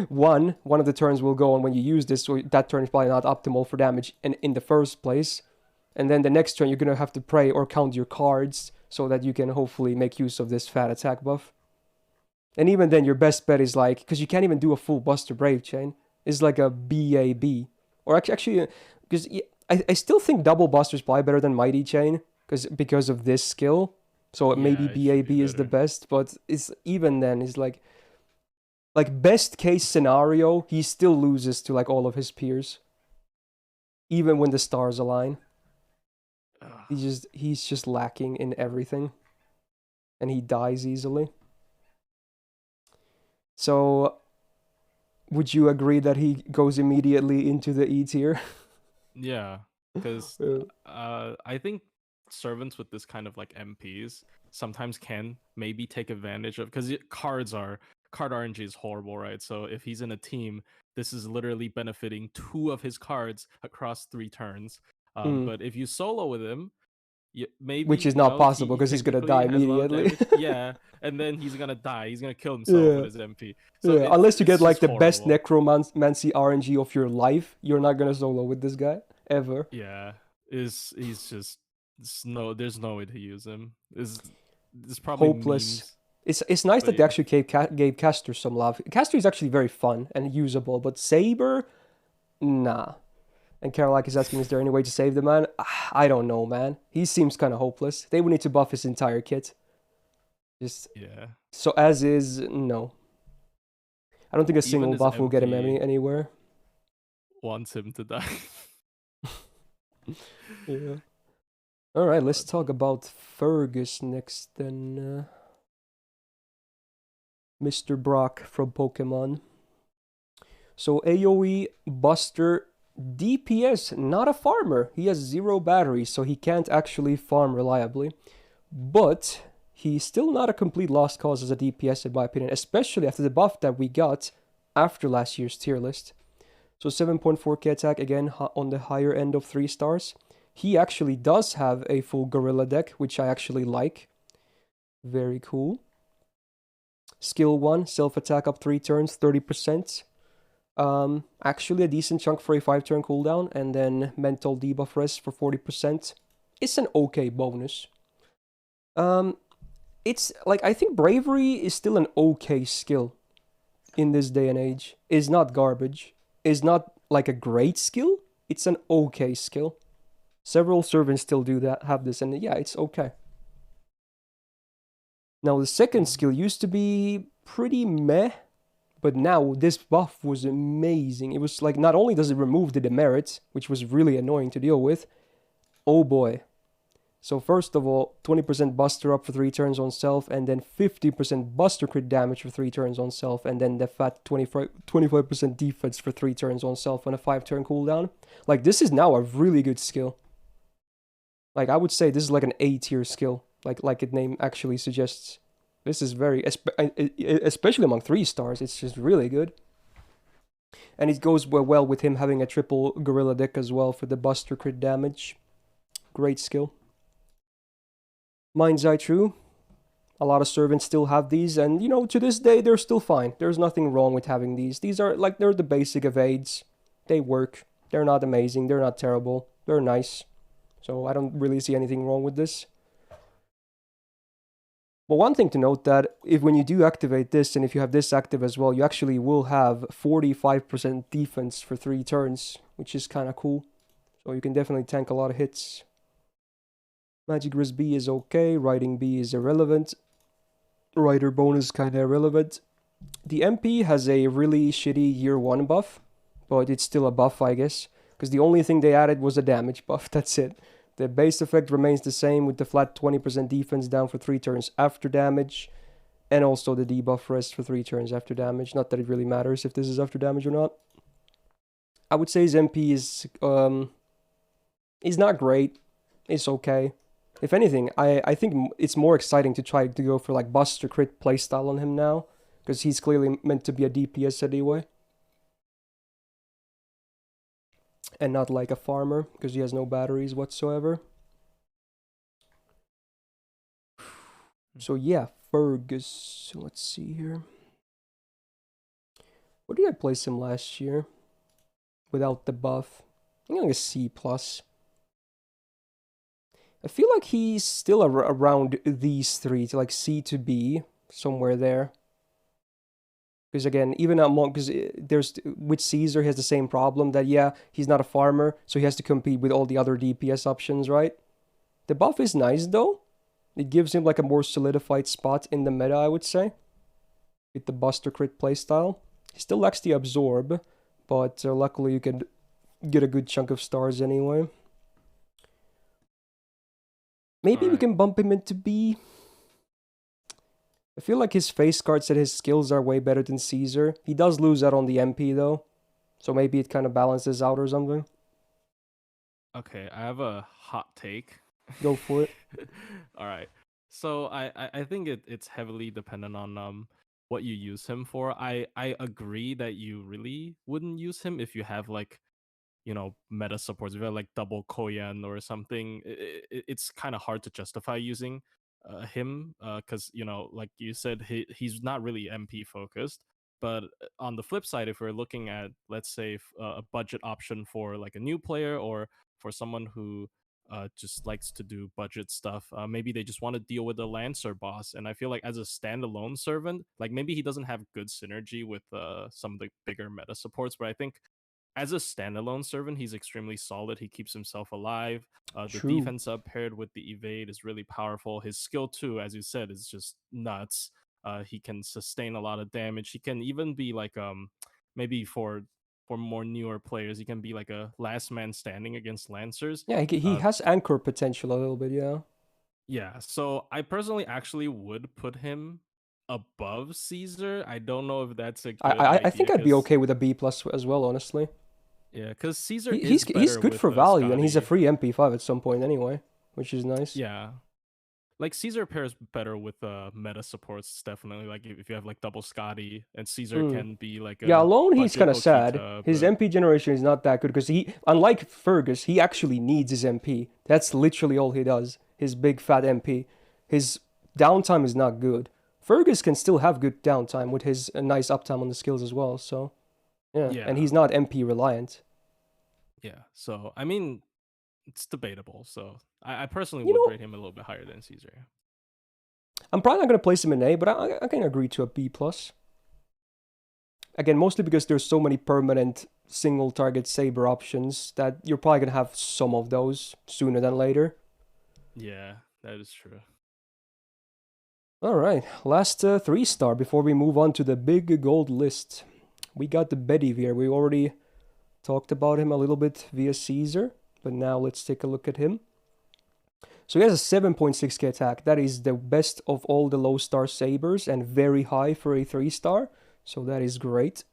one of the turns will go on when you use this, so that turn is probably not optimal for damage in the first place. And then the next turn you're gonna have to pray or count your cards so that you can hopefully make use of this fat attack buff. And even then your best bet is like, because you can't even do a full Buster Brave Chain, is like a BAB. Or actually, because I still think double Buster is probably better than Mighty Chain, because of this skill. So maybe Yeah, it should BAB be is the better. best, but it's even then is like best case scenario, he still loses to like all of his peers. Even when the stars align. Ugh. He's just lacking in everything. And he dies easily. So would you agree that he goes immediately into the E tier? Yeah, because Yeah. I think servants with this kind of like MPs sometimes can maybe take advantage of, because card RNG is horrible, right? So if he's in a team, this is literally benefiting 2 of his cards across 3 turns. Mm. But if you solo with him, Which maybe is not possible he because he's gonna technically die has a lot of immediately. damage. Yeah, and then he's gonna die. He's gonna kill himself with Yeah. his MP. So Yeah. Unless you get it's like just the best horrible. necromancy RNG of your life, you're not gonna solo with this guy. Ever. Yeah, he's just there's no way to use him. Is probably Hopeless. memes, It's nice but that they actually gave Castor some love. Castor is actually very fun and usable, but Saber, nah. And Carolike is asking, is there any way to save the man? I don't know, man. He seems kind of hopeless. They would need to buff his entire kit. Just yeah, so as is, no. I don't think a even single his buff will get him MP anywhere. wants him to die. Yeah. All right, let's But talk about Fergus next then. Mr. Brock from Pokemon. So AoE, Buster, DPS, not a farmer. He has 0 batteries, so he can't actually farm reliably. But he's still not a complete lost cause as a DPS in my opinion, especially after the buff that we got after last year's tier list. So 7.4k attack, again on the higher end of 3 stars. He actually does have a full gorilla deck, which I actually like. Very cool. Skill 1, self-attack up 3 turns, 30%. Actually a decent chunk for a 5-turn cooldown, and then mental debuff rest for 40%. It's an okay bonus. It's like, I think bravery is still an okay skill in this day and age. It's not garbage. It's not like a great skill. It's an okay skill. Several servants still do that, have this, and yeah, it's okay. Now the second skill used to be pretty meh, but now this buff was amazing. It was like, not only does it remove the demerits, which was really annoying to deal with, oh boy. So first of all, 20% Buster up for 3 turns on self, and then 50% Buster crit damage for 3 turns on self, and then the fat 25% defense for 3 turns on self on a 5-turn cooldown. Like, this is now a really good skill. Like, I would say this is like an A-tier skill, like its name actually suggests. This is very, especially among 3 stars, it's just really good. And it goes well with him having a triple gorilla deck as well for the Buster crit damage. Great skill. Mind's Eye True. A lot of servants still have these, and you know, to this day, they're still fine. There's nothing wrong with having these. These are like, they're the basic evades. They work. They're not amazing. They're not terrible. They're nice. So I don't really see anything wrong with this. But one thing to note that if when you do activate this, and if you have this active as well, you actually will have 45% defense for 3 turns, which is kind of cool. So you can definitely tank a lot of hits. Magic Resist B is okay. Riding B is irrelevant. Rider bonus kind of irrelevant. The MP has a really shitty year 1 buff, but it's still a buff, I guess, because the only thing they added was a damage buff. That's it. The base effect remains the same with the flat 20% defense down for 3 turns after damage, and also the debuff rest for 3 turns after damage. Not that it really matters if this is after damage or not. I would say his MP is not great. It's okay. If anything, I think it's more exciting to try to go for like Buster crit playstyle on him now, because he's clearly meant to be a DPS anyway. and not like a farmer, because he has no batteries whatsoever. So yeah, Fergus. Let's see here. What did I place him last year? Without the buff. I think like a C+. I feel like he's still around these three, to like C to B, somewhere there. Because again, even among, because there's, with Caesar, he has the same problem that, yeah, he's not a farmer, so he has to compete with all the other DPS options, right? The buff is nice, though. It gives him like a more solidified spot in the meta, I would say. With the Buster Crit playstyle. He still lacks the Absorb, but luckily you can get a good chunk of stars anyway. Maybe we can bump him into B. I feel like his face card said his skills are way better than Caesar. He does lose out on the MP though. So maybe it kind of balances out or something. Okay, I have a hot take. Go for it. All right. So I think it's heavily dependent on what you use him for. I agree that you really wouldn't use him if you have like, you know, meta supports. If you have like double Koyan or something, it's kind of hard to justify using him because you know, like you said, he's not really MP focused. But on the flip side, if we're looking at, let's say, a budget option for like a new player or for someone who just likes to do budget stuff, maybe they just want to deal with the Lancer boss. And I feel like as a standalone servant, like maybe he doesn't have good synergy with some of the bigger meta supports, but I think as a standalone servant, he's extremely solid. He keeps himself alive. The True. defense up paired with the evade is really powerful. His skill too, as you said, is just nuts. He can sustain a lot of damage. He can even be like maybe for more newer players, he can be like a last man standing against Lancers. Yeah, he has anchor potential a little bit, yeah. Yeah, so I personally actually would put him above Caesar. I don't know if that's a good idea. I think I'd be okay with a B+ as well, honestly. Yeah, because Caesar he's good for value, and he's a free MP5 at some point anyway, which is nice. Yeah, like Caesar pairs better with meta supports, definitely. Like if you have like double Scotty, and Caesar can be like yeah, alone he's kind of Okita, sad. His MP generation is not that good because he, unlike Fergus, he actually needs his MP. That's literally all he does. His big fat MP. His downtime is not good. Fergus can still have good downtime with his nice uptime on the skills as well. So yeah, and he's not MP reliant. Yeah, so I mean, it's debatable. So I personally would rate him a little bit higher than Caesar. I'm probably not going to place him in A, but I can agree to a B+. Again, mostly because there's so many permanent single target Saber options that you're probably going to have some of those sooner than later. Yeah, that is true. Alright, last 3-star before we move on to the big gold list. We got the Bedivere. We already talked about him a little bit via Caesar, but now let's take a look at him. So he has a 7.6k attack. That is the best of all the low star Sabers and very high for a 3-star. So that is great.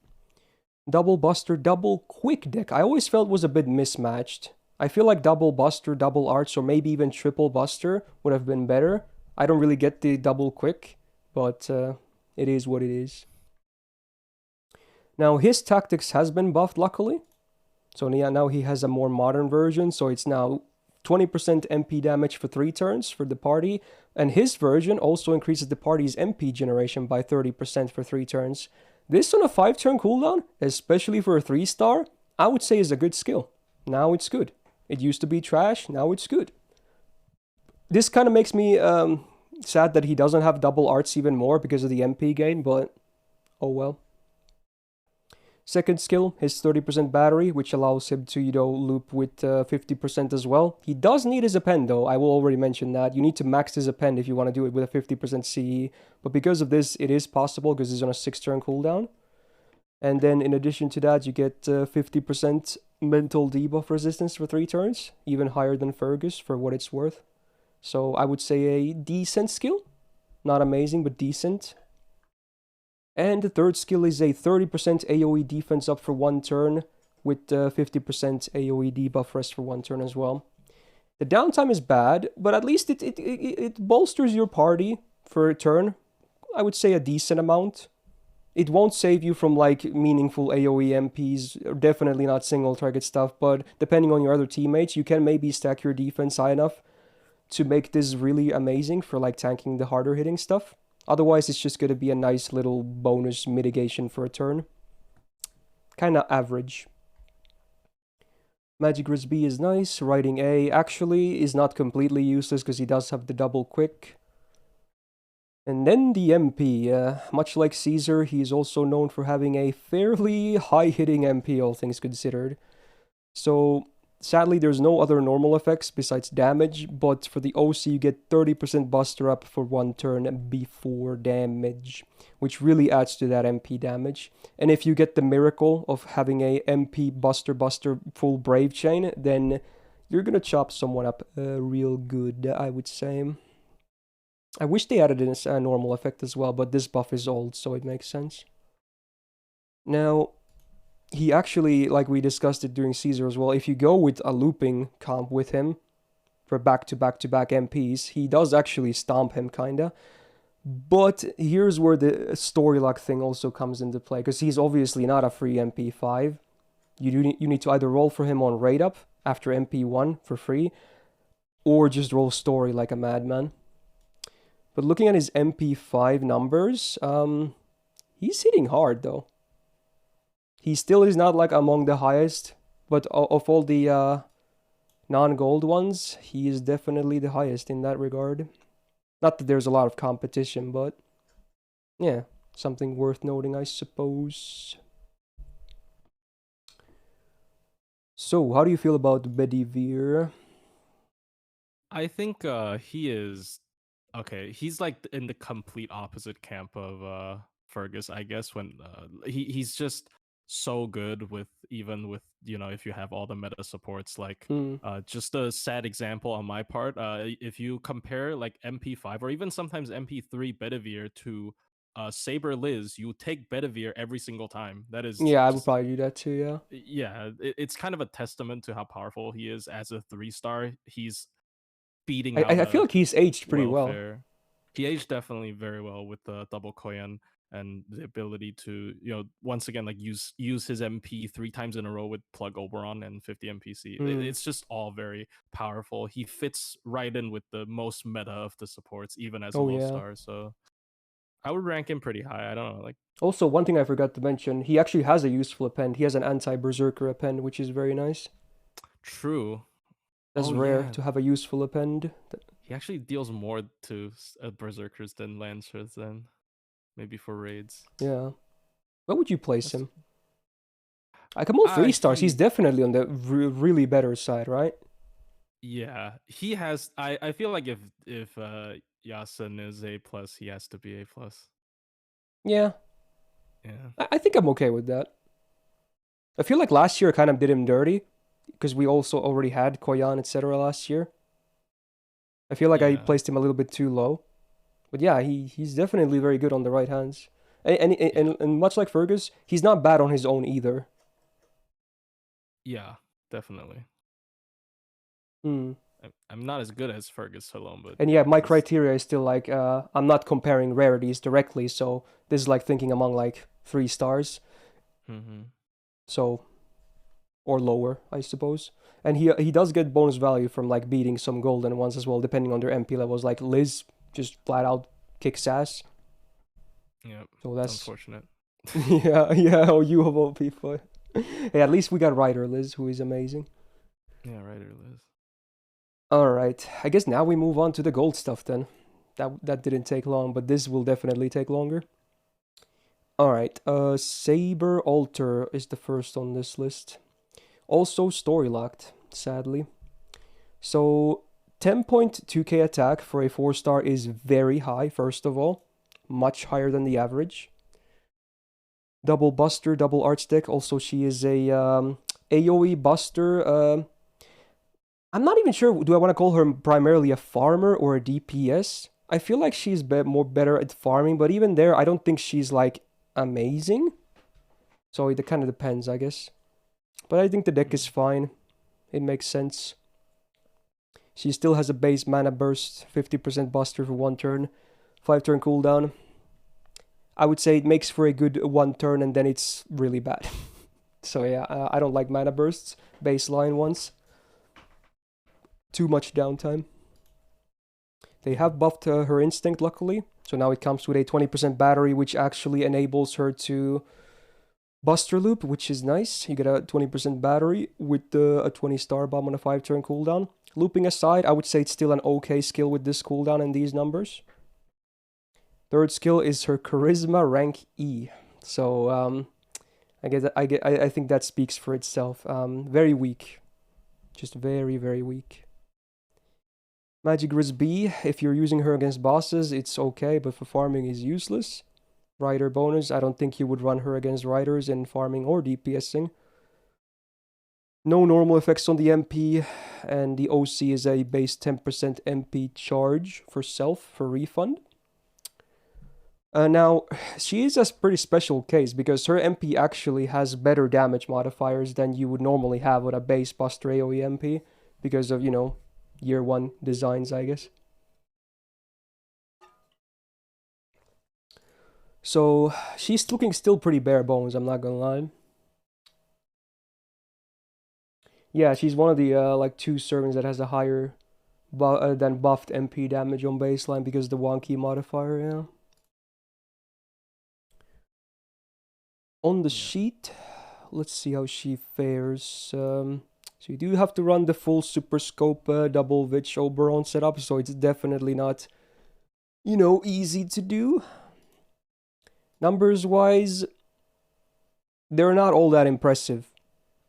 Double Buster, double Quick deck. I always felt was a bit mismatched. I feel like double Buster, double Arts, or maybe even triple Buster would have been better. I don't really get the double Quick, but it is what it is. Now his tactics has been buffed, luckily. So now he has a more modern version, so it's now 20% MP damage for 3 turns for the party, and his version also increases the party's MP generation by 30% for 3 turns. This on a 5-turn cooldown, especially for a 3-star, I would say is a good skill. Now it's good. It used to be trash, now it's good. This kind of makes me sad that he doesn't have double arts even more because of the MP gain, but oh well. Second skill, his 30% battery, which allows him to, loop with 50% as well. He does need his append though, I will already mention that. You need to max his append if you want to do it with a 50% CE. But because of this, it is possible because he's on a 6-turn cooldown. And then in addition to that, you get 50% mental debuff resistance for 3 turns. Even higher than Fergus for what it's worth. So I would say a decent skill. Not amazing, but decent. And the third skill is a 30% AoE defense up for 1 turn with 50% AoE debuff rest for 1 turn as well. The downtime is bad, but at least it bolsters your party for a turn. I would say a decent amount. It won't save you from like meaningful AoE MPs, or definitely not single target stuff, but depending on your other teammates, you can maybe stack your defense high enough to make this really amazing for like tanking the harder hitting stuff. Otherwise, it's just going to be a nice little bonus mitigation for a turn. Kind of average. Magic Resp B is nice. Riding A actually is not completely useless because he does have the double quick. And then the MP. Much like Caesar, he is also known for having a fairly high-hitting MP, all things considered. So, sadly, there's no other normal effects besides damage, but for the OC, you get 30% buster up for one turn before damage, which really adds to that MP damage. And if you get the miracle of having a MP Buster full Brave Chain, then you're gonna chop someone up real good, I would say. I wish they added in a normal effect as well, but this buff is old, so it makes sense. Now, he actually, like we discussed it during Caesar as well, if you go with a looping comp with him for back-to-back-to-back MPs, he does actually stomp him, kinda. But here's where the story luck thing also comes into play, because he's obviously not a free MP5. You need to either roll for him on raid up after MP1 for free, or just roll story like a madman. But looking at his MP5 numbers, he's hitting hard though. He still is not like among the highest, but of all the non-gold ones, he is definitely the highest in that regard. Not that there's a lot of competition, but yeah, something worth noting, I suppose. So, how do you feel about Bedivere? I think he is okay. He's like in the complete opposite camp of Fergus, I guess. When he's just so good with even with if you have all the meta supports like just a sad example on my part, if you compare like MP5 or even sometimes MP3 Bedivere to Saber Liz, you take Bedivere every single time. That is Yeah, I would probably do that too, yeah. Yeah, it's kind of a testament to how powerful he is as a 3-star. He's beating out I feel like he's aged pretty well. welfare. He aged definitely very well with the double Koyan and the ability to, once again, like use his MP 3 times in a row with plug Oberon and 50 MPC. It's just all very powerful. He fits right in with the most meta of the supports, even as a low star. So I would rank him pretty high. I don't know, like. Also, one thing I forgot to mention, he actually has a useful append. He has an anti-berserker append, which is very nice. True. That's rare to have a useful append. He actually deals more to berserkers than lancers then. Maybe for raids. Yeah. Where would you place him? Like, I'm all 3 stars. He's definitely on the really better side, right? Yeah. He has... I feel like if Yasin is A+, he has to be A+. Yeah. Yeah. I think I'm okay with that. I feel like last year I kind of did him dirty, because we also already had Koyan, etc. last year. I feel like I placed him a little bit too low. But yeah, he's definitely very good on the right hands. And much like Fergus, he's not bad on his own either. Yeah, definitely. I'm not as good as Fergus alone, but... And yeah, my criteria is still like, I'm not comparing rarities directly, so this is like thinking among like 3 stars. So, or lower, I suppose. And he does get bonus value from like beating some golden ones as well, depending on their MP levels. Like Liz just flat out kicks ass. Yeah, so that's unfortunate. yeah, oh, you of all people. Hey, at least we got Ryder Liz, who is amazing. Yeah, Ryder Liz. Alright, I guess now we move on to the gold stuff then. That didn't take long, but this will definitely take longer. Alright, Saber Altar is the first on this list. Also story locked, sadly. So 10.2k attack for a 4-star is very high, first of all. Much higher than the average. Double Buster, double Art Stick. Also, she is a AoE Buster. I'm not even sure, do I want to call her primarily a farmer or a DPS? I feel like she's better at farming, but even there, I don't think she's like amazing. So it kind of depends, I guess. But I think the deck is fine. It makes sense. She still has a base mana burst, 50% buster for 1 turn, 5 turn cooldown. I would say it makes for a good one turn and then it's really bad. So yeah, I don't like mana bursts, baseline ones. Too much downtime. They have buffed her instinct, luckily. So now it comes with a 20% battery, which actually enables her to Buster Loop, which is nice. You get a 20% battery with a 20-star bomb on a 5-turn cooldown. Looping aside, I would say it's still an okay skill with this cooldown and these numbers. Third skill is her Charisma rank E. So I think that speaks for itself. Very weak. Just very, very weak. Magic Grizz B, if you're using her against bosses, it's okay, but for farming is useless. Rider bonus, I don't think you would run her against riders in farming or DPSing. No normal effects on the MP, and the OC is a base 10% MP charge for self, for refund. Now, she is a pretty special case, because her MP actually has better damage modifiers than you would normally have with a base Buster AoE MP, because of, year 1 designs, I guess. So, she's looking still pretty bare bones, I'm not gonna lie. Yeah, she's one of the, 2 servants that has a higher than buffed MP damage on baseline because the wonky modifier, yeah. On the sheet, let's see how she fares. So you do have to run the full Super Scope double Witch Oberon setup, so it's definitely not, easy to do. Numbers-wise, they're not all that impressive,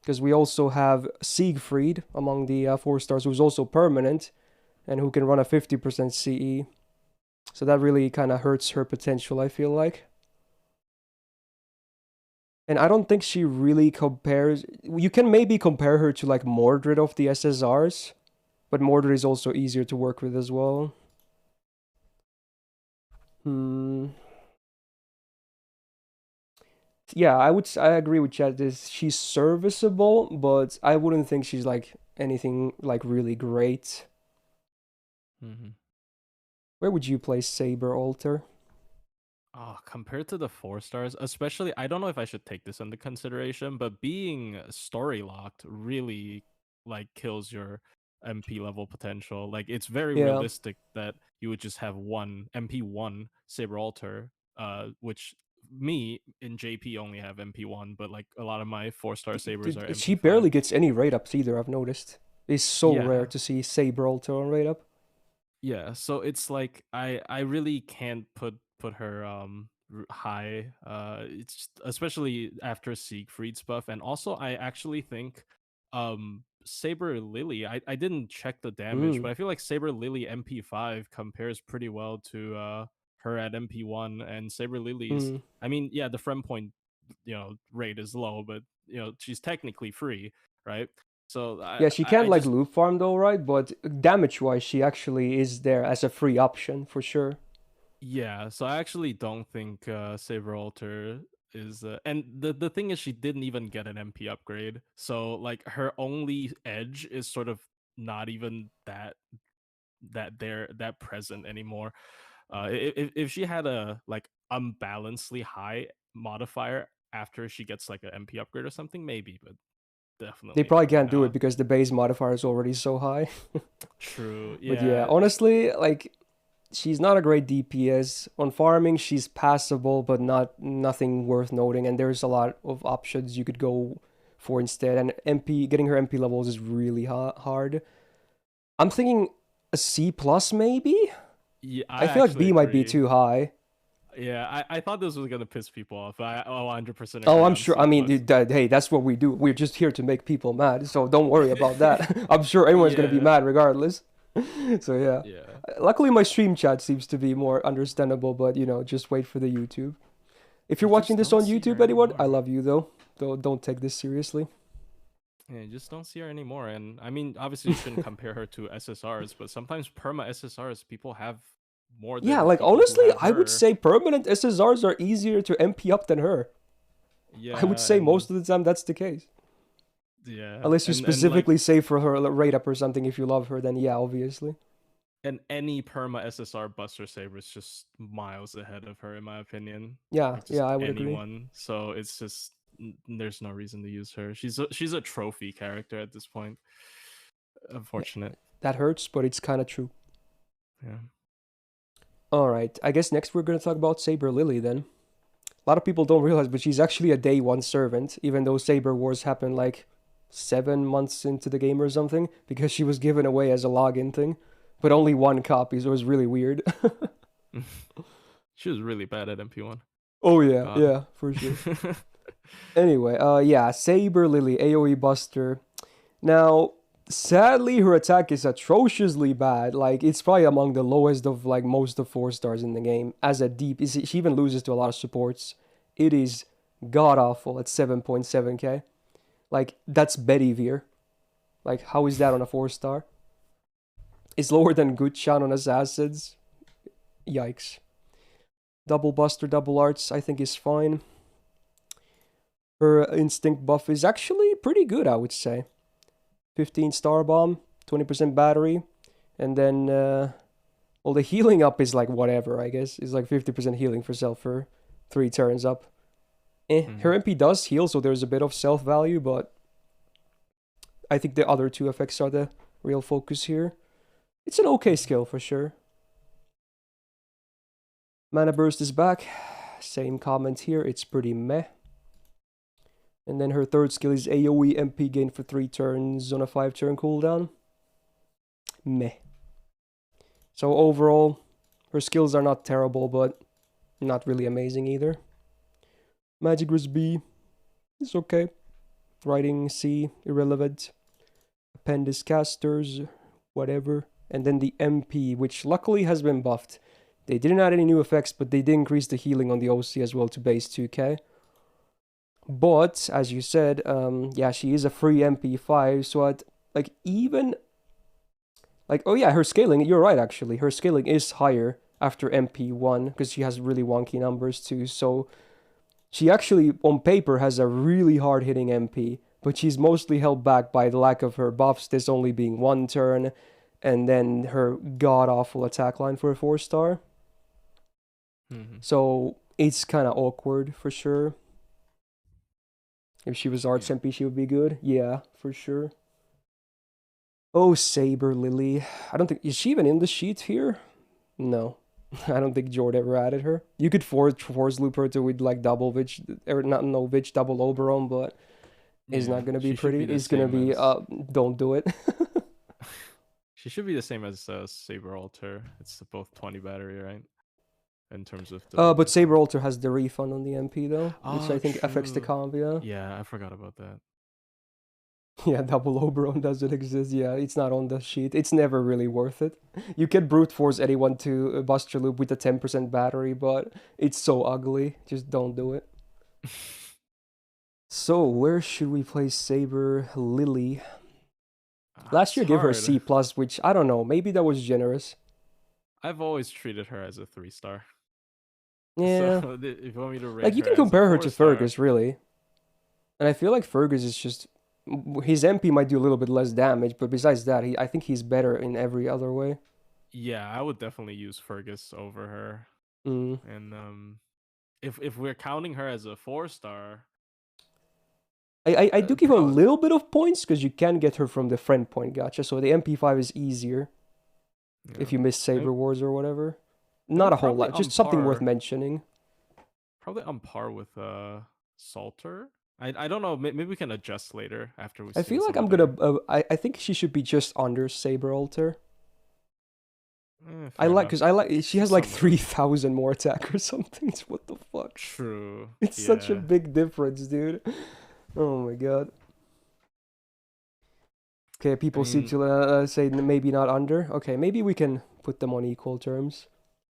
because we also have Siegfried among the 4 stars, who's also permanent, and who can run a 50% CE. So that really kind of hurts her potential, I feel like. And I don't think she really compares... You can maybe compare her to, like, Mordred of the SSRs, but Mordred is also easier to work with as well. Yeah, I agree with Chad. She's serviceable, but I wouldn't think she's, like, anything, like, really great. Where would you place Saber, Alter? Compared to the 4 stars, especially, I don't know if I should take this into consideration, but being story locked really like kills your MP level potential. Like it's very realistic that you would just have one MP1 Saber Alter, which me in JP only have MP1, but like a lot of my 4-star Sabers are MP5. She barely gets any raid ups either, I've noticed. It's so rare to see Saber Alter on raid up. Yeah, so it's like I really can't put her high, it's just, especially after Siegfried's buff. And also I actually think Saber Lily, I didn't check the damage, but I feel like Saber Lily MP5 compares pretty well to her at MP1. And Saber Lily's, I mean, yeah, the friend point rate is low, but she's technically free, right? So yeah, she can't like loop farm though, right? But damage wise, she actually is there as a free option for sure. Yeah, so I actually don't think Saber Alter is, and the thing is, she didn't even get an MP upgrade, so like her only edge is sort of not even that present anymore. If she had a like unbalancedly high modifier after she gets like an MP upgrade or something, maybe, but definitely they probably can't do it because the base modifier is already so high. True. Yeah. But yeah, honestly, like she's not a great DPS. On farming, she's passable, but nothing worth noting. And there's a lot of options you could go for instead. And getting her MP levels is really hard. I'm thinking a C plus maybe. Yeah, I feel like B might be too high. Yeah, I thought this was gonna piss people off. I 100%. Oh, I'm sure. I mean, hey, that's what we do. We're just here to make people mad, so don't worry about that. I'm sure everyone's gonna be mad regardless. So yeah. Luckily, my stream chat seems to be more understandable, but just wait for the YouTube. If you're watching this on YouTube, anyone, I love you though. Don't take this seriously. Yeah, you just don't see her anymore. And I mean, obviously, you shouldn't compare her to SSRs, but sometimes perma SSRs people have more than like honestly, I would say permanent SSRs are easier to MP up than her. Yeah, I would say most of the time that's the case. Yeah. Unless you specifically say for her rate up or something, if you love her, then yeah, obviously. And any perma SSR Buster Saber is just miles ahead of her, in my opinion. Yeah, Like yeah, just I would agree. anyone. So it's just there's no reason to use her. She's a trophy character at this point. Unfortunate. That hurts, but it's kind of true. Yeah. All right, I guess next we're gonna talk about Saber Lily then. A lot of people don't realize, but she's actually a day one servant, even though Saber Wars happened like 7 months into the game or something, because she was given away as a login thing, but only one copy, so it was really weird. She was really bad at MP1. Oh yeah, God. yeah, for sure. Anyway, yeah, Saber Lily, AoE Buster. Now, sadly, her attack is atrociously bad. Like, it's probably among the lowest of like most of 4 stars in the game. As a deep, she even loses to a lot of supports. It is god awful at 7.7k. Like, that's Betty Veer. Like, how is that on a 4 star? It's lower than Good Shot on Assassins. Yikes. Double Buster, double arts, I think is fine. Her instinct buff is actually pretty good, I would say. 15 star bomb, 20% battery, and then well, the healing up is like whatever, I guess. It's like 50% healing for self for 3 turns up. Her MP does heal, so there's a bit of self value, but I think the other 2 effects are the real focus here. It's an okay skill for sure. Mana Burst is back. Same comment here, it's pretty meh. And then her third skill is AoE MP gain for 3 turns on a 5-turn cooldown. Meh. So overall, her skills are not terrible, but not really amazing either. Magic Resist B is okay. Writing C, irrelevant. Appendix Casters, whatever. And then the MP, which luckily has been buffed. They didn't add any new effects, but they did increase the healing on the OC as well to base 2k. But, as you said, yeah, she is a free MP5, so at, like, even... Like, oh yeah, her scaling, you're right, actually. Her scaling is higher after MP1, because she has really wonky numbers, too. So, she actually, on paper, has a really hard-hitting MP, but she's mostly held back by the lack of her buffs, this only being 1 turn, and then her god-awful attack line for a 4-star. So, it's kind of awkward, for sure. If she was Arts MP, she would be good. Yeah, for sure. Oh, Saber Lily. I don't think... Is she even in the sheet here? No. I don't think Jord ever added her. You could force loop her to with like double Vich... Or not no Vich, double Oberon, but... It's not gonna be pretty. It's gonna be... don't do it. She should be the same as Saber Alter. It's both 20 battery, right? In terms of the but Saber Alter has the refund on the MP though, which I think true. affects the comp, yeah. Yeah, I forgot about that. Yeah, double Oberon doesn't exist. Yeah, it's not on the sheet. It's never really worth it. You can brute force anyone to Buster Loop with a 10% battery, but it's so ugly. Just don't do it. So, where should we place Saber Lily? Last year, give her a C+, which, I don't know, maybe that was generous. I've always treated her as a 3-star. Yeah. So, if you want me to rate like, you can compare her to Fergus, really. And I feel like Fergus is just... His MP might do a little bit less damage, but besides that, I think he's better in every other way. Yeah, I would definitely use Fergus over her. Mm. And if we're counting her as a 4-star... I do give her a little bit of points, because you can get her from the friend point gacha, so the MP5 is easier. Yeah. If you miss Saber Wars or whatever. Not a whole lot, just something worth mentioning. Probably on par with Salter. I don't know, maybe we can adjust later after we I feel like I'm gonna... I think she should be just under Saber Alter. Because she has like 3,000 more attack or something. What the fuck? True. It's such a big difference, dude. Oh my god. Okay, people seem to say maybe not under. Okay, maybe we can put them on equal terms.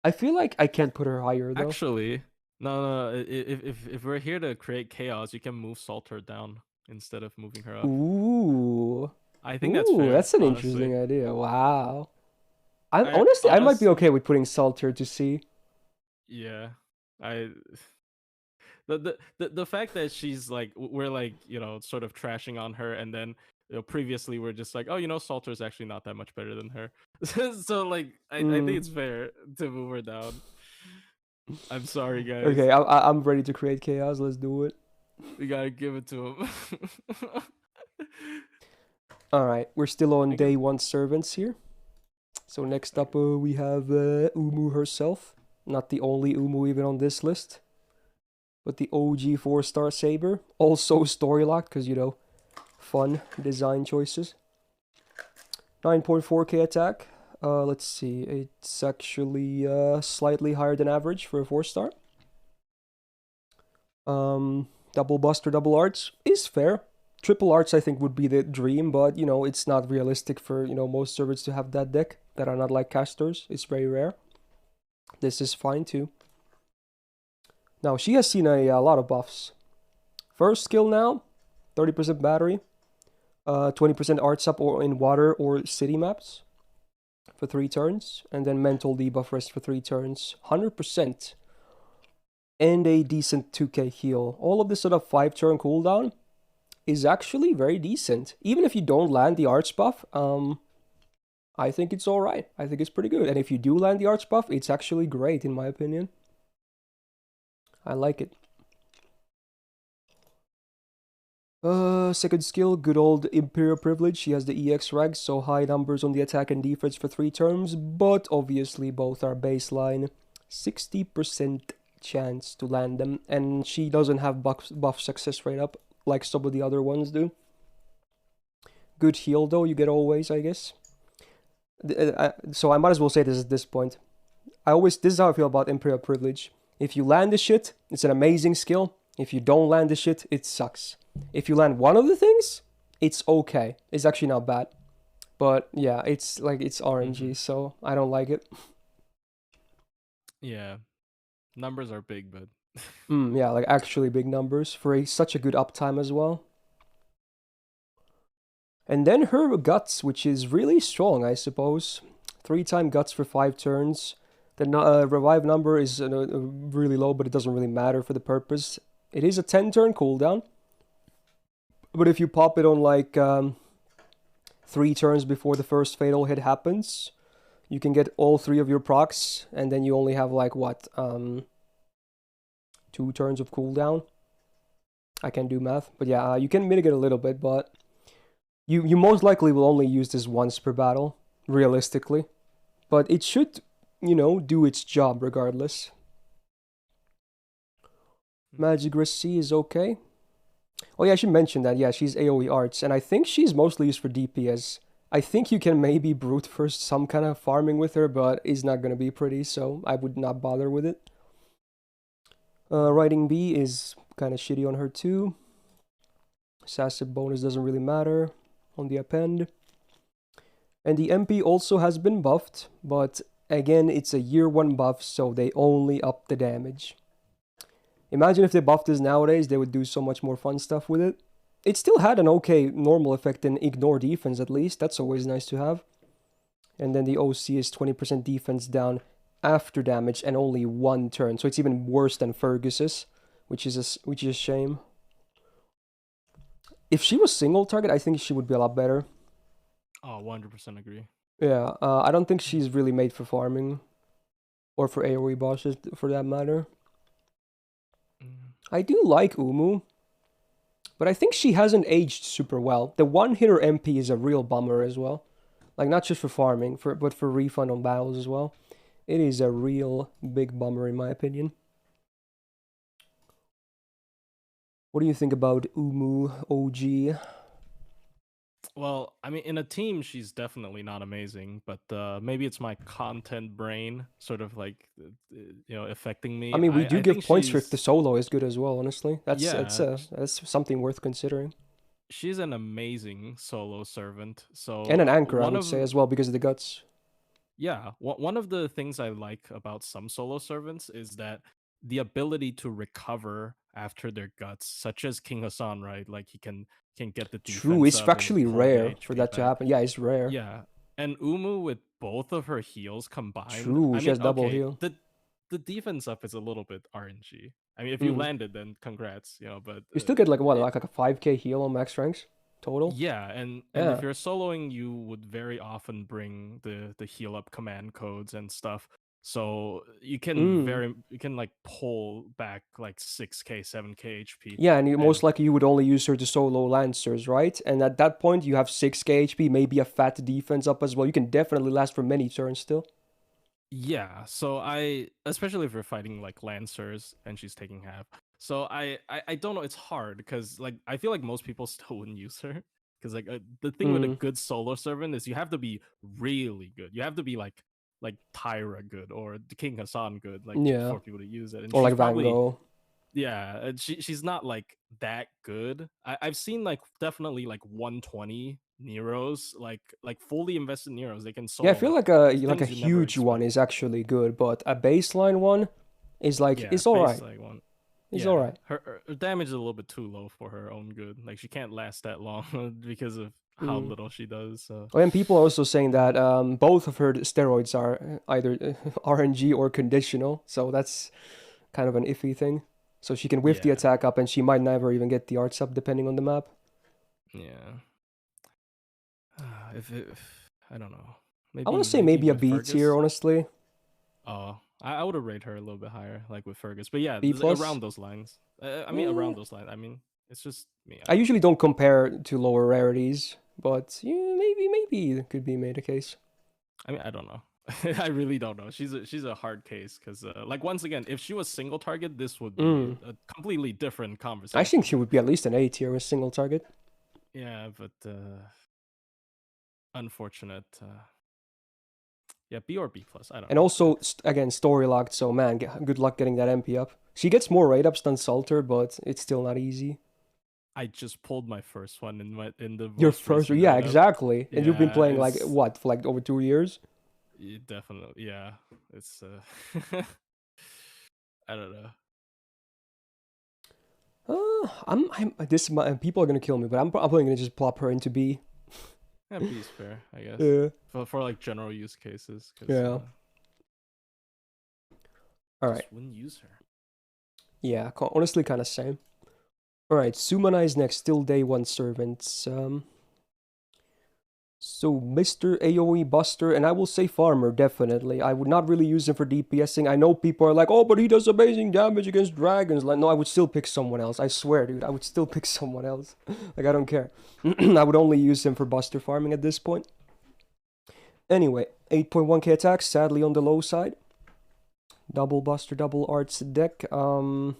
I feel like I can't put her higher though. Actually, no. If we're here to create chaos, you can move Salter down instead of moving her up. Ooh. I think that's fair. That's an interesting idea. Wow. Honestly, I might be okay with putting Salter to C. Yeah. The fact that she's like, we're like, sort of trashing on her, and then previously we're just like, oh, Salter is actually not that much better than her. So like, I think it's fair to move her down. I'm sorry, guys. Okay, I'm ready to create chaos. Let's do it. We gotta give it to him. All right, we're still on day 1 servants here. So next up, we have Umu herself. Not the only Umu even on this list, but the OG 4-star Saber. Also story locked, because, fun design choices. 9.4k attack. Let's see, it's actually slightly higher than average for a 4-star. Double Buster, double Arts is fair. Triple Arts, I think, would be the dream, but, it's not realistic for, most servers to have that deck that are not like casters. It's very rare. This is fine, too. Now, she has seen a lot of buffs. First skill now, 30% battery, 20% arts up or in water or city maps for 3 turns, and then mental debuff rest for 3 turns, 100%, and a decent 2k heal. All of this on a 5-turn cooldown is actually very decent. Even if you don't land the arts buff, I think it's alright. I think it's pretty good. And if you do land the arts buff, it's actually great in my opinion. I like it. Second skill, good old Imperial Privilege. She has the EX reg, so high numbers on the attack and defense for 3 turns, but obviously both are baseline. 60% chance to land them, and she doesn't have buff success rate up like some of the other ones do. Good heal though, you get always, I guess. So I might as well say this at this point. This is how I feel about Imperial Privilege. If you land the shit, it's an amazing skill. If you don't land the shit, it sucks. If you land one of the things, it's okay. It's actually not bad. But yeah, it's RNG, so I don't like it. Yeah. Numbers are big, but yeah, like actually big numbers for such a good uptime as well. And then her guts, which is really strong, I suppose. 3-time guts for 5 turns. The revive number is really low, but it doesn't really matter for the purpose. It is a 10-turn cooldown. But if you pop it on like 3 turns before the first fatal hit happens, you can get all 3 of your procs, and then you only have like what, 2 turns of cooldown. I can't do math, but yeah, you can mitigate a little bit, but you most likely will only use this once per battle, realistically. But it should, do its job regardless. Magic Resist is okay. Oh yeah, I should mention that, yeah, she's AoE arts, and I think she's mostly used for DPS. I think you can maybe brute force some kind of farming with her, but it's not gonna be pretty, so I would not bother with it. Riding B is kind of shitty on her too. Sassy bonus doesn't really matter on the append. And the MP also has been buffed, but again, it's a year 1 buff, so they only up the damage. Imagine if they buffed this nowadays, they would do so much more fun stuff with it. It still had an okay normal effect in ignore defense at least, that's always nice to have. And then the OC is 20% defense down after damage and only 1 turn, so it's even worse than Fergus's, which is a shame. If she was single target, I think she would be a lot better. Oh, 100% agree. Yeah, I don't think she's really made for farming, or for AoE bosses for that matter. I do like Umu, but I think she hasn't aged super well. The one-hitter MP is a real bummer as well. Like, not just for farming, but for refund on battles as well. It is a real big bummer in my opinion. What do you think about Umu OG? Well, I mean, in a team, she's definitely not amazing, but maybe it's my content brain sort of like, affecting me. I mean, we do give points for if the she's solo is good as well, honestly. That's yeah, that's something worth considering. she's an amazing solo servant. So And an anchor, I one would of say, as well, because of the guts. yeah, one of the things I like about some solo servants is that the ability to recover after their guts, such as King Hassan, right? Like he can get the True, defense it's up and actually pull the rare for HP that to back. happen. Yeah, it's rare. Yeah, and Umu with both of her heals combined. True, I she mean, has double okay, heal. the defense up is a little bit RNG. I mean, if you Mm. landed, then congrats, but You still get like what, it, like a 5k heal on max ranks total. Yeah, and Yeah. if you're soloing, you would very often bring the heal up command codes and stuff. So you can like pull back like 6k, 7k HP. Yeah, and most And likely you would only use her to solo Lancers, right? And at that point, you have 6k HP, maybe a fat defense up as well. You can definitely last for many turns still. yeah, so I, especially if you're fighting like Lancers and she's taking half. So I don't know, it's hard because like I feel like most people still wouldn't use her because like the thing with a Mm, good solo servant is you have to be really good. You have to be like Tyra good or the King Hassan good like yeah. for people to use it. And Or she's like Van probably, Gogh. yeah, she's not like that good. I've seen like definitely like 120 Neros, like fully invested Neros. They can Yeah, I solo feel like like a things you never huge one expect. is actually good, but a baseline one is like Yeah, it's all base right. like one. It's all Yeah, right. her damage is a little bit too low for her own good. Like she can't last that long because of how Mm. little she does. So Oh, and people are also saying that both of her steroids are either RNG or conditional, so that's kind of an iffy thing. So she can whiff the yeah, attack up, and she might never even get the arts up, depending on the map. yeah. If I don't know, I want maybe to say maybe a with B tier, Fergus. honestly. Oh, I would have rated her a little bit higher, like with Fergus. But yeah, B plus. around those lines. I mean, Eh, around those lines. I mean, it's just me. I I don't know. usually don't compare to lower rarities, but yeah, maybe it could be made a case. I mean, I don't know. I really don't know. She's a hard case because like once again, if she was single target, this would be Mm. a completely different I think conversation. she would be at least an A tier with single target. Yeah, but unfortunate. Yeah, B or B plus. I don't And know. also, again, story locked, so man, good luck getting that MP up. She gets more rate ups than Salter, but it's still not easy. I just pulled my first one in the Your most first, recent yeah, rate up. exactly. And you've been Yeah, playing like it's what for like over 2 years? definitely, yeah. It's I don't know. I'm this people are gonna kill me, but I'm probably gonna just plop her into B. Yeah, B is fair, I guess. Yeah, For like general use cases, because yeah. All right. just wouldn't use her. Yeah, honestly, kind of same. All right, Sumana is next. Still day one servants. So Mr. AoE Buster, and I will say Farmer, definitely. I would not really use him for DPSing. I know people are like, oh, but he does amazing damage against dragons. Like, no, I would still pick someone else. I swear, dude, I would still pick someone else. Like, I don't care. I would only use him for Buster farming at this point. Anyway, 8.1k attack, sadly on the low side. Double Buster, double Arts deck. I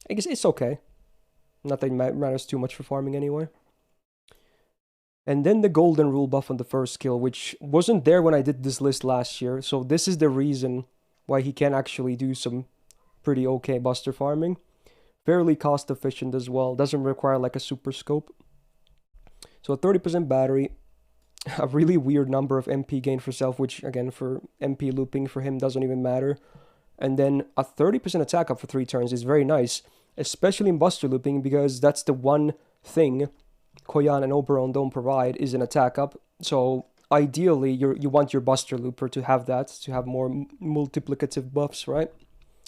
guess it's okay. Nothing matters too much for farming anyway. And then the golden rule buff on the first skill, which wasn't there when I did this list last year. So this is the reason why he can actually do some pretty okay buster farming. Fairly cost efficient as well. Doesn't require like a super scope. So a 30% battery. A really weird number of MP gain for self, which again for MP looping for him doesn't even matter. And then a 30% attack up for 3 turns is very nice. Especially in buster looping because that's the one thing Koyan and Oberon don't provide is an attack up. So ideally, you want your Buster Looper to have that, to have more multiplicative buffs, right?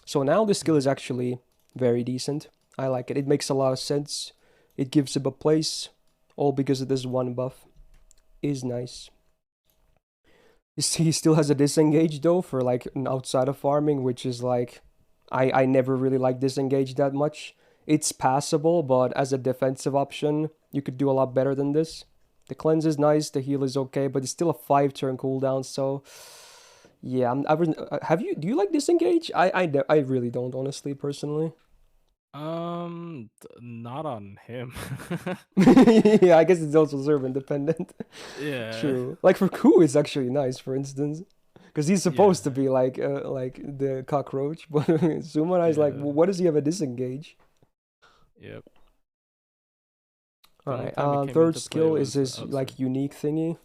So now this skill is actually very decent. I like it. It makes a lot of sense. It gives him a place, all because of this one buff. Is nice. He still has a disengage though for like an outside of farming, which is like I never really like disengage that much. It's passable, but as a defensive option, you could do a lot better than this. The cleanse is nice, the heal is okay, but it's still a 5-turn cooldown, so yeah. Do you like disengage? I really don't, honestly, personally. Not on him. Yeah, I guess it's also servant dependent. Yeah. True. Like for Ku, it's actually nice, for instance, because he's supposed to Yeah. be like the cockroach, but Sumana is like, Yeah. well, what does he have a disengage? Yep. The All only right. time he came Third into play skill is was his outside. like unique thingy.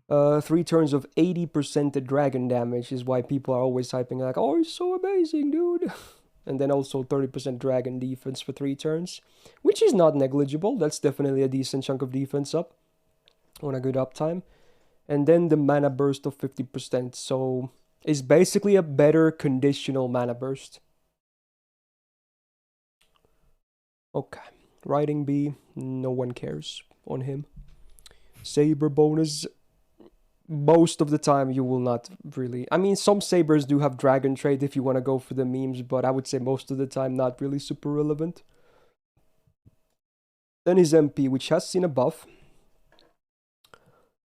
Yeah. 3 turns of 80% dragon damage is why people are always hyping like, oh, it's so amazing, dude. And then also 30% dragon defense for 3 turns, which is not negligible. That's definitely a decent chunk of defense up on a good uptime. And then the mana burst of 50%. So it's basically a better conditional mana burst. Okay. Riding B, no one cares on him. Saber bonus, most of the time you will not really. I mean, some Sabers do have dragon trait if you want to go for the memes, but I would say most of the time not really super relevant. Then his MP, which has seen a buff.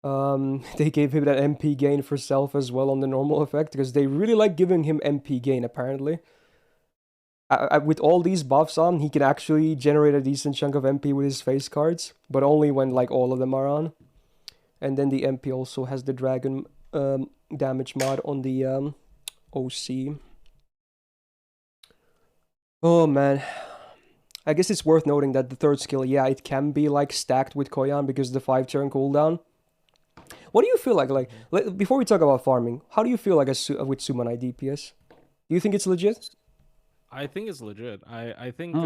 They gave him that MP gain for self as well on the normal effect, because they really like giving him MP gain, apparently. With all these buffs on, he can actually generate a decent chunk of MP with his face cards, but only when like all of them are on. And then the MP also has the dragon damage mod on the OC. Oh man. I guess it's worth noting that the third skill, yeah, it can be like stacked with Koyan because of the 5-turn cooldown. What do you feel like before we talk about farming, how do you feel like with Sumanai DPS? Do you think it's legit? I think it's legit. I think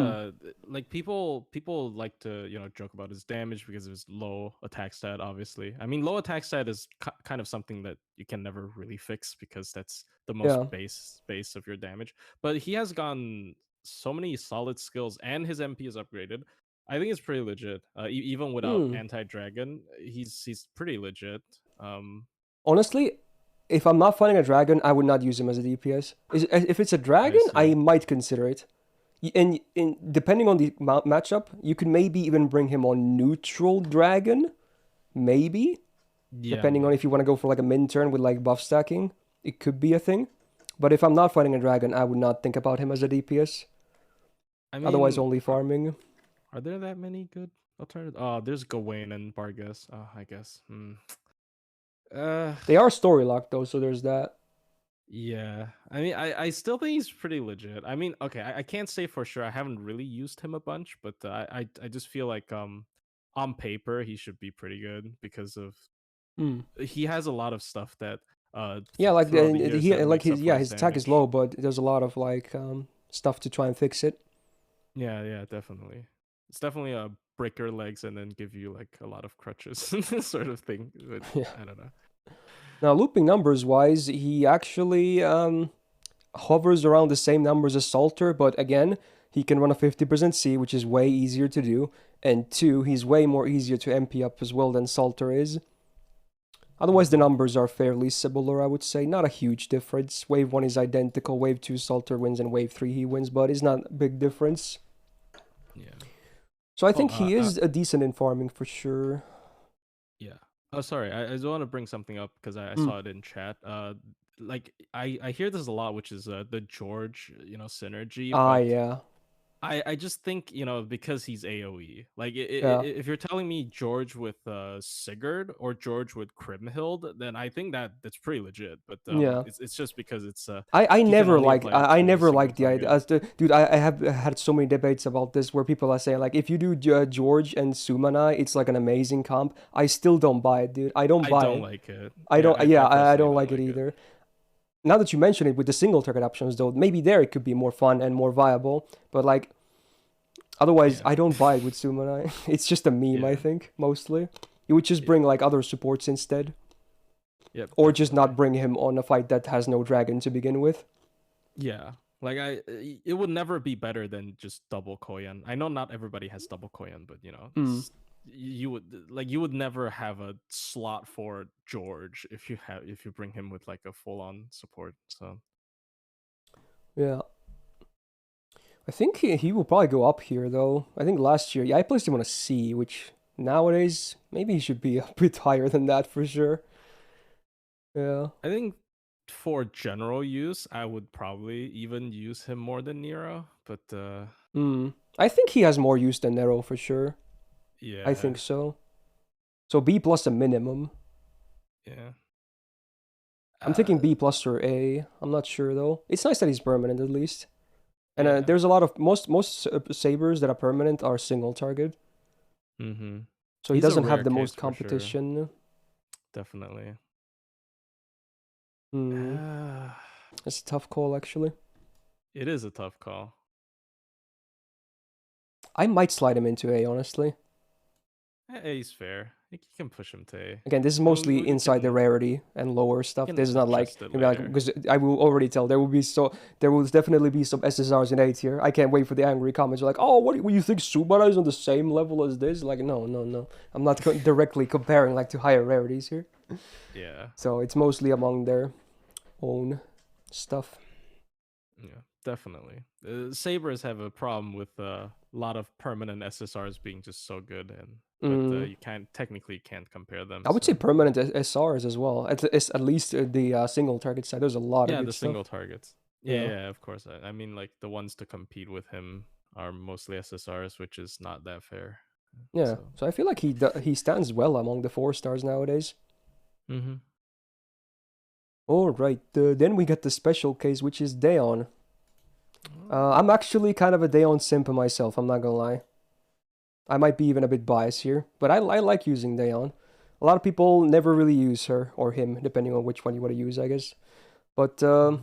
like people like to joke about his damage because of his low attack stat. Obviously, I mean low attack stat is kind of something that you can never really fix because that's the most base of your damage. But he has gotten so many solid skills and his MP is upgraded. I think it's pretty legit. Even without anti-dragon, he's pretty legit. Honestly, if I'm not fighting a dragon, I would not use him as a DPS. If it's a dragon, I might consider it. And depending on the matchup, you could maybe even bring him on neutral dragon, maybe. Yeah, depending on if you want to go for like a min turn with like buff stacking, it could be a thing. But if I'm not fighting a dragon, I would not think about him as a DPS. I mean, otherwise, only farming. Are there that many good alternatives? Oh, there's Gawain and Vargas. Oh, I guess. They are story locked though, so there's that. Yeah, I mean, I still think he's pretty legit. I mean, okay, I can't say for sure. I haven't really used him a bunch, but I just feel like on paper he should be pretty good because of he has a lot of stuff that yeah, like his attack is low, but there's a lot of like stuff to try and fix it. Yeah, definitely. It's definitely a break your legs and then give you like a lot of crutches sort of thing. But, yeah. I don't know. Now, looping numbers wise, he actually hovers around the same numbers as Salter, but again, he can run a 50% C, which is way easier to do. And 2, he's way more easier to MP up as well than Salter is. Otherwise, the numbers are fairly similar, I would say. Not a huge difference. Wave 1 is identical. Wave 2, Salter wins, and Wave 3, he wins, but it's not a big difference. Yeah. So I think he is a decent in farming for sure. Yeah. Oh, sorry. I just want to bring something up because I saw it in chat. Like I hear this a lot, which is the George, synergy. Yeah. I just think, because he's AoE. Like if you're telling me George with Sigurd or George with Kriemhild, then I think that's pretty legit. But it's just because it's I never liked the idea. Dude, I have had so many debates about this where people are saying like if you do George and Sumanai, it's like an amazing comp. I still don't buy it, dude. I don't like it. I don't like it either. Now that you mention it with the single target options, though, maybe there it could be more fun and more viable. But like, otherwise, I don't buy it with Sumanai. It's just a meme, I think, mostly. You would just bring like other supports instead. Yep. Or just not bring him on a fight that has no dragon to begin with. Yeah. Like it would never be better than just double Koyan. I know not everybody has double Koyan, but you would never have a slot for George if you bring him with like a full-on support. So yeah, I think he will probably go up here though. I think last year, I placed him on a C, which nowadays maybe he should be a bit higher than that for sure. Yeah, I think for general use, I would probably even use him more than Nero, but I think he has more use than Nero for sure. Yeah, I think so. So B plus a minimum. Yeah. I'm thinking B plus or A. I'm not sure though. It's nice that he's permanent at least. And there's a lot of most Sabers that are permanent are single target. So he doesn't have the most competition. Sure. Definitely. That's a tough call actually. It is a tough call. I might slide him into A, honestly. A is fair. You can push him to A. Again, this is We mostly inside the can rarity and lower stuff. This is not like, adjust it later. because I will already tell there will definitely be some SSRs in A tier. I can't wait for the angry comments like, oh, what do you think Subara is on the same level as this? Like, no. I'm not directly comparing like to higher rarities here. Yeah. So it's mostly among their own stuff. Yeah, definitely. Sabers have a problem with a lot of permanent SSRs being just so good, but you technically can't compare them. I would say permanent SRs as well. At least the single target side. There's a lot of yeah, good the stuff. single targets. Yeah, of course. I mean, like the ones to compete with him are mostly SSRs, which is not that fair. Yeah, so I feel like he stands well among the 4-stars nowadays. Mm-hmm. All right, then we got the special case, which is Daeon. I'm actually kind of a Daeon simp myself, I'm not gonna lie. I might be even a bit biased here, but I like using Daeon. A lot of people never really use her or him, depending on which one you want to use, I guess. But I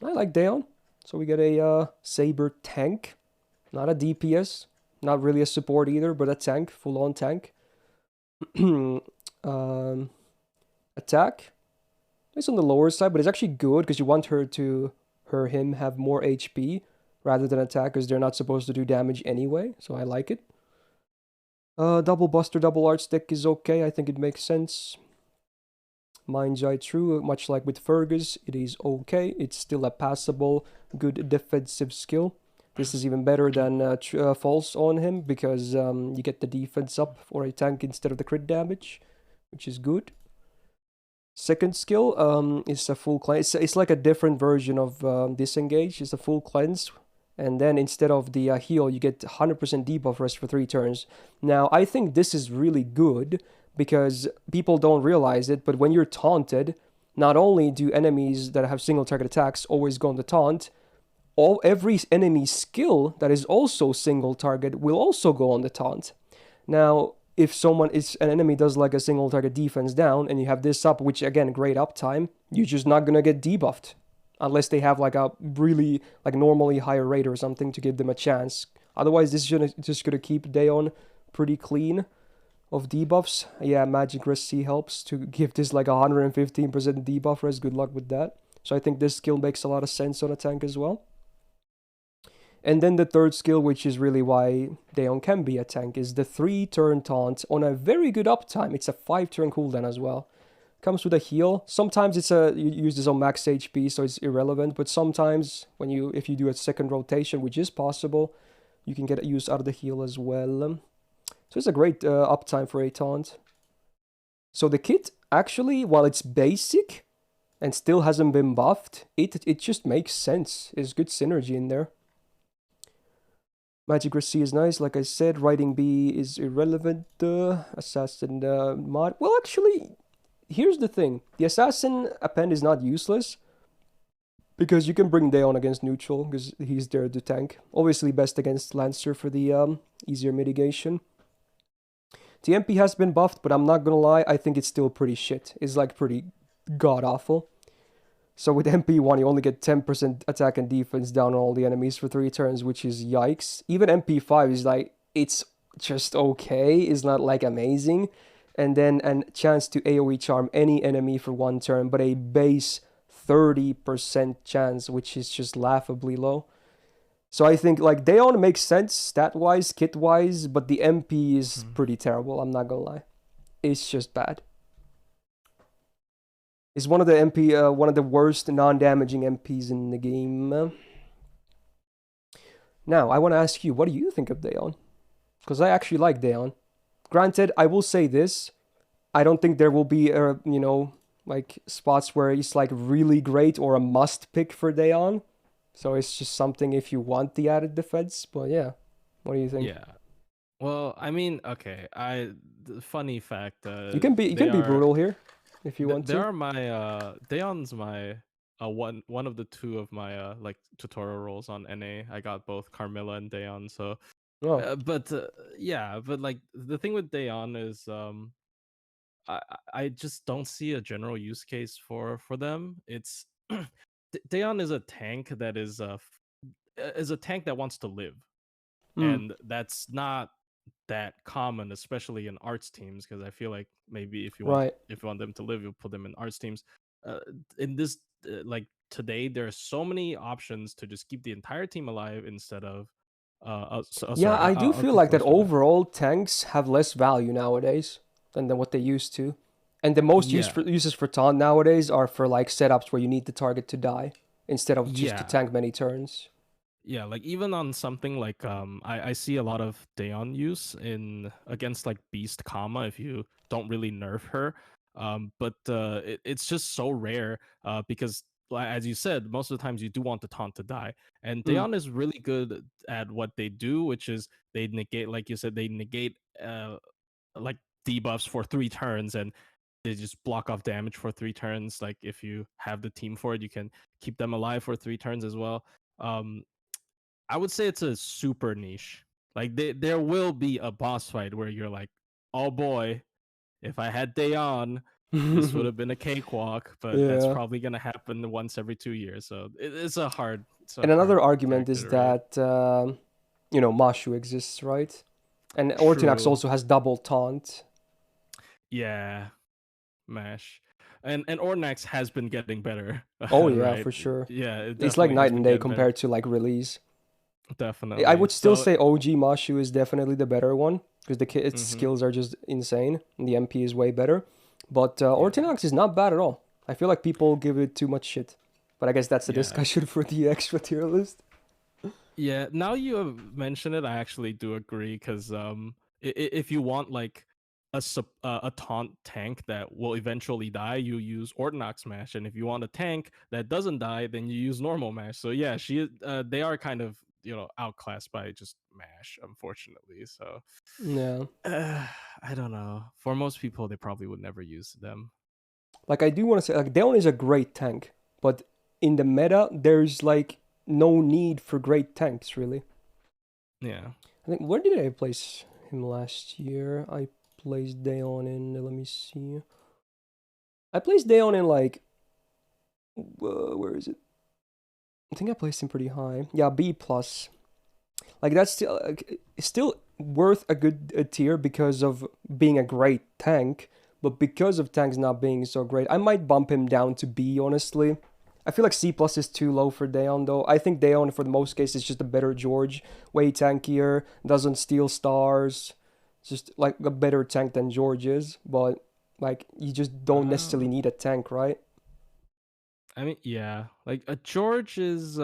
like Daeon. So we get a Saber tank, not a DPS, not really a support either, but a tank, full-on tank. Attack. It's on the lower side, but it's actually good because you want him have more HP rather than attack, because they're not supposed to do damage anyway. So I like it. Double Buster, double Art Stick is okay. I think it makes sense. Mind's Eye True, much like with Fergus, it is okay. It's still a passable, good defensive skill. This is even better than False on him, because you get the defense up for a tank instead of the crit damage, which is good. Second skill is a full cleanse. It's like a different version of Disengage. It's a full cleanse. And then instead of the heal, you get 100% debuff rest for 3 turns. Now, I think this is really good because people don't realize it, but when you're taunted, not only do enemies that have single target attacks always go on the taunt, every enemy skill that is also single target will also go on the taunt. Now, if an enemy does like a single target defense down and you have this up, which again, great uptime, you're just not gonna get debuffed. Unless they have like a really like normally higher rate or something to give them a chance. Otherwise, this is just gonna keep Daeon pretty clean of debuffs. Yeah, Magic Rest C helps to give this like 115% debuff rest. Good luck with that. So I think this skill makes a lot of sense on a tank as well. And then the third skill, which is really why Daeon can be a tank, is the 3-turn taunt on a very good uptime. It's a 5-turn cooldown as well. Comes with a heal. Sometimes you use this on max HP, so it's irrelevant. But sometimes if you do a second rotation, which is possible, you can get use out of the heal as well. So it's a great uptime for a taunt. So the kit actually, while it's basic and still hasn't been buffed, it just makes sense. There's good synergy in there. Magic Rest C is nice, like I said. Riding B is irrelevant. Assassin mod. Well, actually, here's the thing. The Assassin append is not useless, because you can bring Daeon against neutral, because he's there to tank. Obviously best against Lancer for the easier mitigation. TMP has been buffed, but I'm not gonna lie, I think it's still pretty shit. It's like pretty god-awful. So with MP1, you only get 10% attack and defense down on all the enemies for 3 turns, which is yikes. Even MP5 is like, it's just okay. It's not like amazing. And then a chance to AoE charm any enemy for 1 turn, but a base 30% chance, which is just laughably low. So I think like Daeon makes sense stat-wise, kit-wise, but the MP is pretty terrible, I'm not gonna lie. It's just bad. It's one of the worst non-damaging MPs in the game. Now, I want to ask you, what do you think of Daeon? Because I actually like Daeon. Granted, I will say this, I don't think there will be, like spots where he's like really great or a must pick for Daeon. So it's just something if you want the added defense. But yeah, what do you think? Yeah. Well, I mean, okay. Funny fact. You can be brutal here if you want to. There are my Daeon's my one of the 2 of my like tutorial roles on NA. I got both Carmilla and Daeon. So, but like the thing with Daeon is I just don't see a general use case for them. It's Daeon is a tank that is a tank that wants to live, and that's not that common, especially in arts teams, because I feel like maybe if you Right. want them to live, you'll put them in arts teams. In this like today, there are so many options to just keep the entire team alive instead of Yeah, I do I'll feel like that close with that. overall tanks have less value nowadays than what they used to. And the most Yeah, uses for taunt nowadays are for like setups where you need the target to die instead of just to yeah, tank many turns. yeah. Like even on something like I see a lot of Daeon use in against like Beast Kama if you don't really nerf her. But it's just so rare because as you said, most of the times you do want the taunt to die, and Mm. Daeon is really good at what they do, which is they negate, like you said, they negate like debuffs for 3 turns, and they just block off damage for 3 turns. Like if you have the team for it, you can keep them alive for 3 turns as well. Um, I would say it's a super niche. Like there will be a boss fight where you're like, oh boy, if I had Daeon, this would have been a cakewalk. But that's Yeah. probably gonna happen once every 2 years. So it's a hard, And another argument character is to rate. that Mashu exists, right? And Ortinax True. also has double taunt. Yeah. Mash. And Ornax has been getting better, Oh yeah, right? for sure. Yeah, it It's like definitely night has and been day getting better. compared to like release. I Definitely. would still So, say OG Mashu is definitely the better one because its hmm skills are just insane and the MP is way better. But yeah, Ortinax is not bad at all. I feel like people give it too much shit. But I guess that's a yeah, discussion for the extra tier list. yeah. Now you have mentioned it, I actually do agree because if you want like a taunt tank that will eventually die, you use Orthodox Mash, and if you want a tank that doesn't die, then you use normal Mash. So yeah, they are kind of outclassed by just Mash, unfortunately. So Yeah. I don't know. For most people, they probably would never use them. Like I do want to say like Deon is a great tank, but in the meta there's like no need for great tanks really. Yeah. I think where did I place him last year? I placed Deon in let me see. I placed Deon in like where is it? I think I placed him pretty high. Yeah, B plus. Like that's still worth a good tier because of being a great tank, but because of tanks not being so great, I might bump him down to B. Honestly, I feel like C plus is too low for Daeon though. I think Daeon for the most cases is just a better George, way tankier, doesn't steal stars, just like a better tank than George is. But like you just don't necessarily Uh, need a tank, right? I mean, yeah. Like George has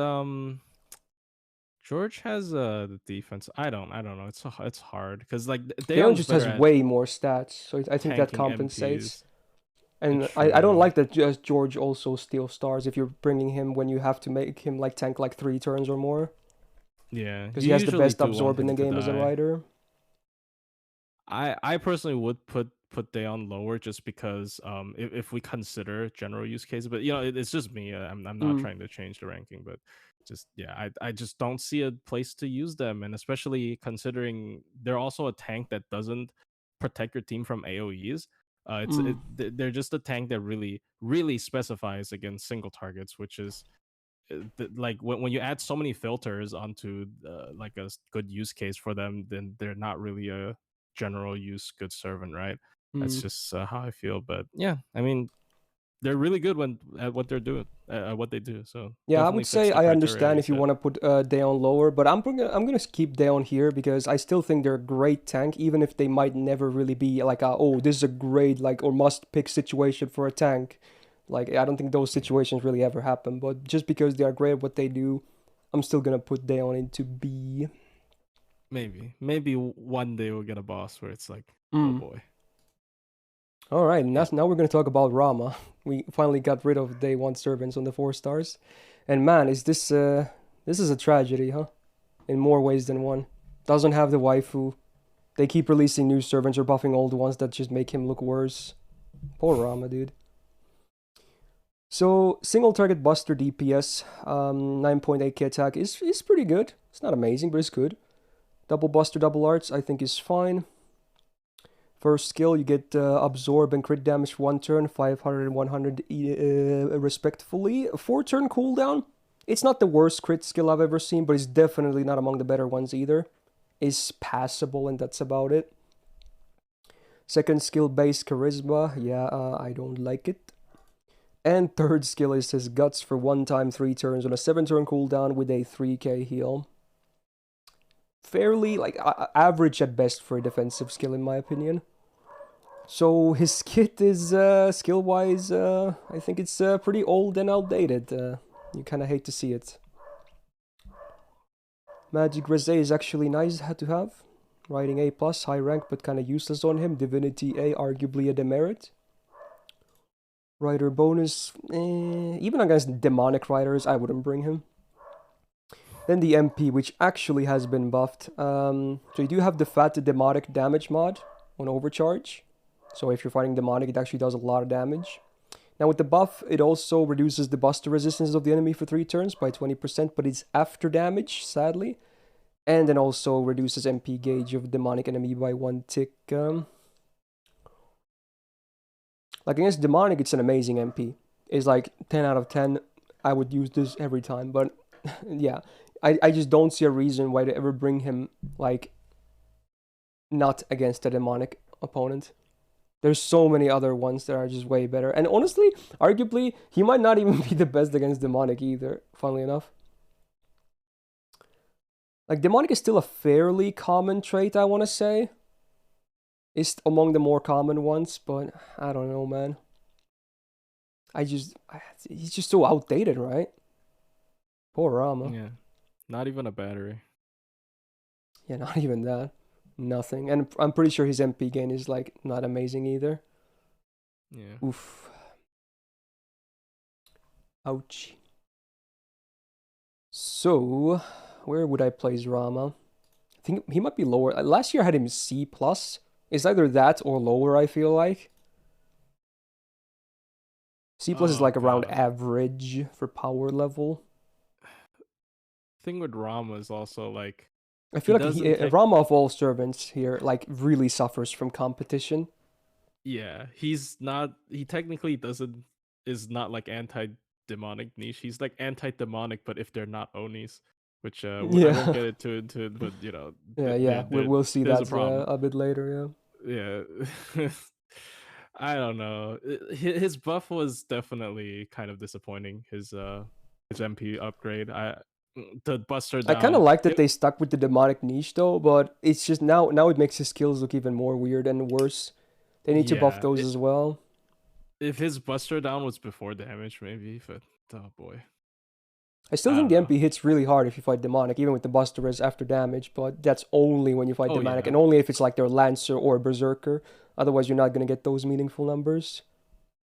the defense. I don't know. It's hard because like Daeon Daeon's just better has at way more stats, so I think that tanking compensates. MPs. And I don't True. like that just George also steals stars if you're bringing him when you have to make him like tank like 3 turns or more. Yeah, Because you he has the usually best do want absorb in him the to game as a die. rider. I personally would put Daeon lower just because if we consider general use cases, but it's just me. I'm not Mm. trying to change the ranking, but just yeah, I just don't see a place to use them, and especially considering they're also a tank that doesn't protect your team from AOE's. Mm. They're just a tank that really specifies against single targets, which is like when you add so many filters onto like good use case for them, then they're not really a general use good servant, right? That's Mm. just how I feel. But yeah, I mean, they're really good when at what they're doing, what they do. So Yeah, I definitely would fits say the I criteria understand you if you said. want to put Daeon lower, but I'm gonna keep Daeon here because I still think they're a great tank, even if they might never really be like this is a great like or must pick situation for a tank. Like I don't think those Yeah. situations really ever happen, but just because they are great at what they do, I'm still gonna put Daeon into B. Maybe one day we'll get a boss where it's like, oh Mm. boy. All right, and Yeah. now we're going to talk about Rama. We finally got rid of day one servants on the 4 stars, and man, this is a tragedy, huh? In more ways than one. Doesn't have the waifu. They keep releasing new servants or buffing old ones that just make him look worse. Poor Rama, dude. So single target buster DPS, 9.8k attack is pretty good. It's not amazing, but it's good. Double buster, double arts, I think is fine. First skill, you get absorb and crit damage for 1 turn, 500 and 100 respectively. 4 turn cooldown. It's not the worst crit skill I've ever seen, but it's definitely not among the better ones either. is passable, and that's about it. Second skill base charisma, yeah, I don't like it. And third skill is his guts for 1 time 3 turns on a 7-turn cooldown with a 3k heal. Fairly, like, average at best for a defensive skill in my opinion. So his kit is, skill-wise, I think it's pretty old and outdated. You kind of hate to see it. Magic Rosé is actually nice to have. Riding A+, high rank but kind of useless on him. Divinity A, arguably a demerit. Rider bonus, even against demonic riders, I wouldn't bring him. Then the MP, which actually has been buffed. So you do have the fat demonic damage mod on overcharge. So if you're fighting demonic, it actually does a lot of damage. Now with the buff, it also reduces the buster resistance of the enemy for 3 turns by 20%, but it's after damage, sadly. And then also reduces MP gauge of demonic enemy by 1 tick. Like against demonic, it's an amazing MP. It's like 10 out of 10. I would use this every time, but yeah. I just don't see a reason why to ever bring him, like, not against a demonic opponent. There's so many other ones that are just way better. And honestly, arguably, he might not even be the best against demonic either, funnily enough. Like, demonic is still a fairly common trait, I want to say. It's among the more common ones, but I don't know, man. He's just so outdated, right? Poor Rama. Yeah. Not even a battery. Yeah, not even that. Nothing. And I'm pretty sure his MP gain is, like, not amazing either. Yeah. Oof. Ouch. So, where would I place Rama? I think he might be lower. Last year I had him C+. It's either that or lower, I feel like. C+ is like around average for power level. Thing with Rama is also like I feel like Rama of all servants here like really suffers from competition. Yeah, he technically is not like anti-demonic niche. He's like anti-demonic, but if they're not Onis, which I won't get into it, but you know. We'll see that a bit later. Yeah. I don't know. His buff was definitely kind of disappointing. His MP upgrade. The Buster down. I kind of like that they stuck with the demonic niche though, but it's just now it makes his skills look even more weird and worse. They need to buff those as well. If his Buster down was before damage, maybe, but oh boy. I still think the MP hits really hard if you fight demonic, even with the Buster res after damage, but that's only when you fight demonic, and only if it's like their Lancer or Berserker. Otherwise, you're not going to get those meaningful numbers.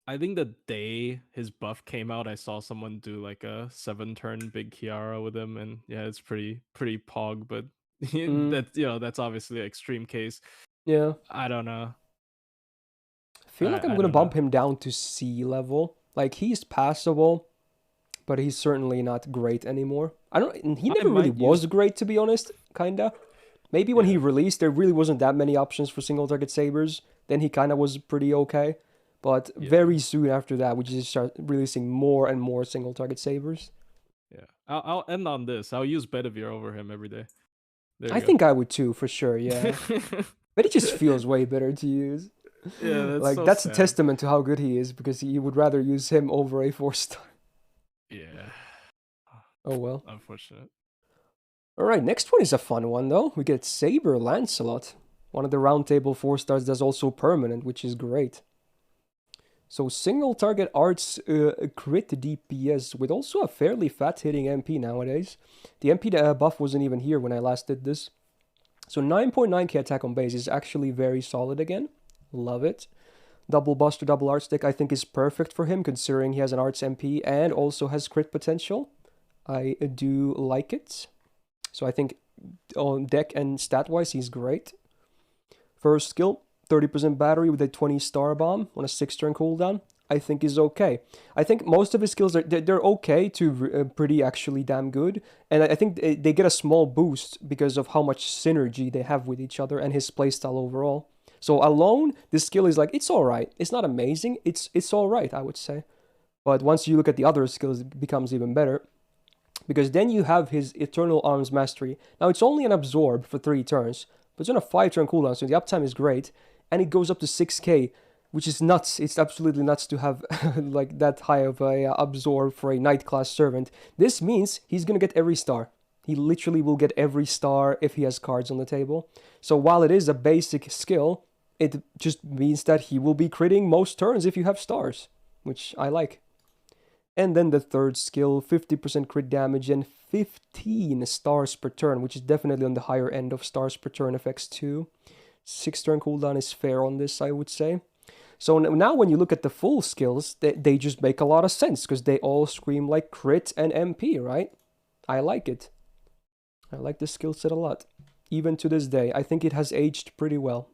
I think the day his buff came out, I saw someone do like a 7-turn big Kiara with him, and yeah, it's pretty pog, but that's obviously an extreme case. Yeah. I don't know. I feel like I'm gonna bump him down to C level. Like, he's passable, but he's certainly not great anymore. He never really was great, to be honest, kinda. Maybe when he released, there really wasn't that many options for single target sabers. Then he kinda was pretty okay. But very soon after that, we just start releasing more and more single target sabers. Yeah, I'll end on this. I'll use Bedivere over him every day. I think I would too, for sure. Yeah, but it just feels way better to use. Yeah, that's a testament to how good he is, because you would rather use him over a 4-star. Yeah. Oh well. Unfortunate. All right, next one is a fun one though. We get Saber Lancelot. One of the roundtable 4-stars that's also permanent, which is great. So single target arts crit DPS with also a fairly fat hitting MP nowadays. The MP buff wasn't even here when I last did this. So 9.9k attack on base is actually very solid again. Love it. Double Buster, double Art Stick I think is perfect for him, considering he has an Arts MP and also has crit potential. I do like it. So I think on deck and stat-wise he's great. First skill, 30% battery with a 20 star bomb on a 6-turn cooldown, I think is okay. I think most of his skills they're okay to pretty actually damn good, and I think they get a small boost because of how much synergy they have with each other and his playstyle overall. So alone, this skill is like, it's alright. It's not amazing, it's alright, I would say. But once you look at the other skills, it becomes even better. because then you have his Eternal Arms Mastery. Now it's only an absorb for 3 turns, but it's on a 5-turn cooldown, so the uptime is great, and it goes up to 6k, which is nuts. It's absolutely nuts to have like that high of a absorb for a Knight class servant. This means he's gonna get every star. He literally will get every star if he has cards on the table. So while it is a basic skill, it just means that he will be critting most turns if you have stars, which I like. And then the third skill, 50% crit damage and 15 stars per turn, which is definitely on the higher end of stars per turn effects too. 6-turn cooldown is fair on this, I would say. So now when you look at the full skills, they just make a lot of sense, because they all scream like crit and MP, right? I like it. I like the skill set a lot. Even to this day, I think it has aged pretty well.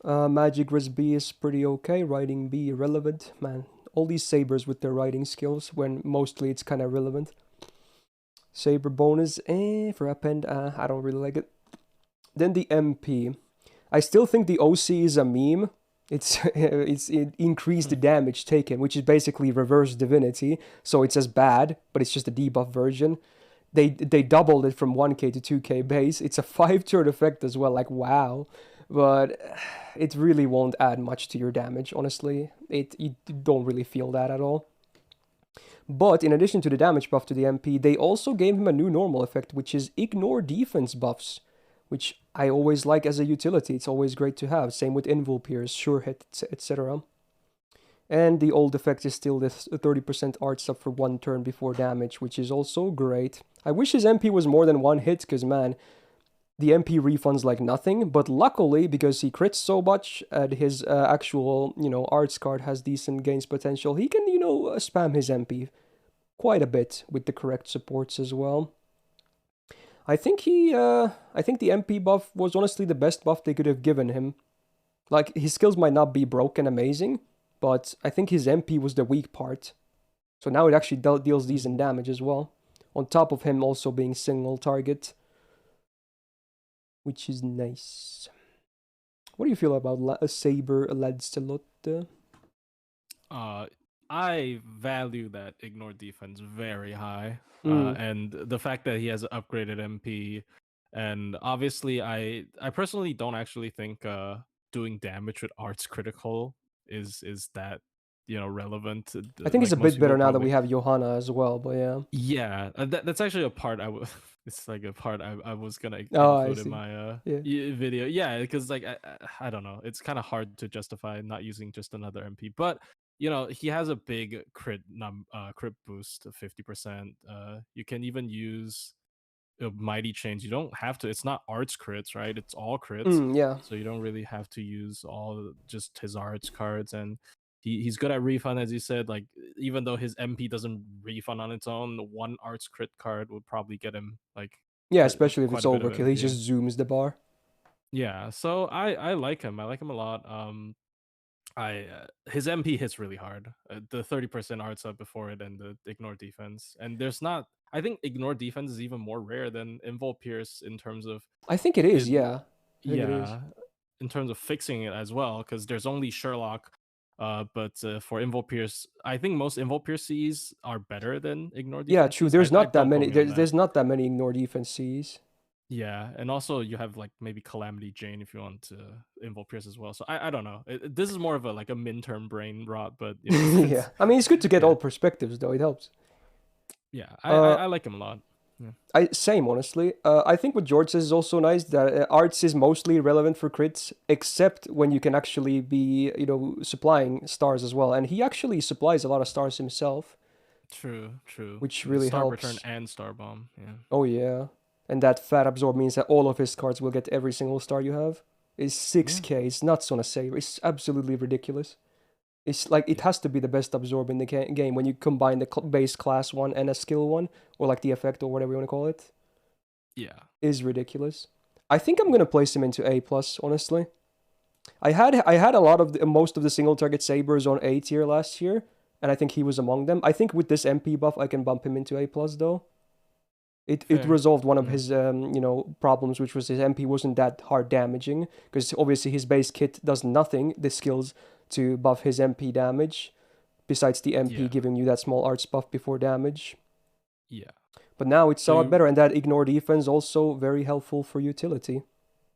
Magic Res B is pretty okay. Riding B irrelevant. Man, all these Sabers with their riding skills, when mostly it's kind of relevant. Saber bonus, for append, I don't really like it. Then the MP. I still think the OC is a meme. It increased damage taken, which is basically reverse divinity. So it's as bad, but it's just a debuff version. They doubled it from 1k to 2k base. It's a 5-turn effect as well, like wow. But it really won't add much to your damage, honestly. You don't really feel that at all. But in addition to the damage buff to the MP, they also gave him a new normal effect, which is ignore defense buffs, which I always like as a utility. It's always great to have. Same with Invul Pierce, Sure Hit, etc. And the old effect is still this 30% art sub for 1 turn before damage, which is also great. I wish his MP was more than 1 hit, because man, the MP refunds like nothing. But luckily, because he crits so much and his actual, arts card has decent gains potential, he can, spam his MP quite a bit with the correct supports as well. I think the MP buff was honestly the best buff they could have given him. Like, his skills might not be broken amazing, but I think his MP was the weak part. So now it actually deals decent damage as well, on top of him also being single target, which is nice. What do you feel about Saber Lancelot? I value that ignore defense very high, Mm. and the fact that he has upgraded MP, and obviously I personally don't actually think doing damage with arts critical is that relevant. I think it's a Like most bit people better now that probably we have Johanna as well, but yeah. yeah, that's actually a part I was. It's like a part I was gonna Oh, I include in see. my Yeah. video. Yeah, because like I don't know, it's kind of hard to justify not using just another MP, but he has a big crit boost of 50%. You can even use mighty chains. You don't have to. It's not arts crits, right? It's all crits, Yeah. so you don't really have to use just his arts cards. And he's good at refund, as you said. Like, even though his MP doesn't refund on its own, 1 arts crit card would probably get him like Yeah, especially if it's quite a bit of overkill. He MP. just zooms the bar. Yeah, so I like him. I like him a lot. His MP hits really hard. The 30% art sub before it, and the ignore defense. And there's not. I think ignore defense is even more rare than Invul Pierce in terms of I think it is, it. yeah. I think it is. Yeah, in terms of fixing it as well, because there's only Sherlock. But for Invul Pierce, I think most Invul Pierce Cs are better than ignore defense. Yeah, true. Cs. There's not that don't quote many. me on that. There's not that many ignore defense Cs. Yeah, and also you have like maybe Calamity Jane if you want to Invul Pierce as well. So I don't know. This is more of a like a midterm brain rot, but Yeah, I mean, it's good to get yeah. all perspectives though. It helps. Yeah, I like him a lot. Yeah. Same, honestly. I think what George says is also nice, that arts is mostly relevant for crits, except when you can actually be, supplying stars as well. And he actually supplies a lot of stars himself. True. Which really Star helps. Return and Star Bomb. Yeah. Oh yeah, and that fat absorb means that all of his cards will get every single star you have. It's 6k. It's nuts on a Saber. It's absolutely ridiculous. It's like it has to be the best absorb in the game when you combine the base class one and a skill one, or like the effect or whatever you want to call it. Yeah, is ridiculous. I think I'm gonna place him into A plus. Honestly, I had a lot of most of the single target Sabers on A tier last year, and I think he was among them. I think with this MP buff, I can bump him into A plus though. It resolved one of his problems, which was his MP wasn't that hard damaging, because obviously his base kit does nothing, the skills, to buff his MP damage, besides the MP giving you that small arts buff before damage. Yeah. But now it's a So lot better, and that ignore defense also very helpful for utility.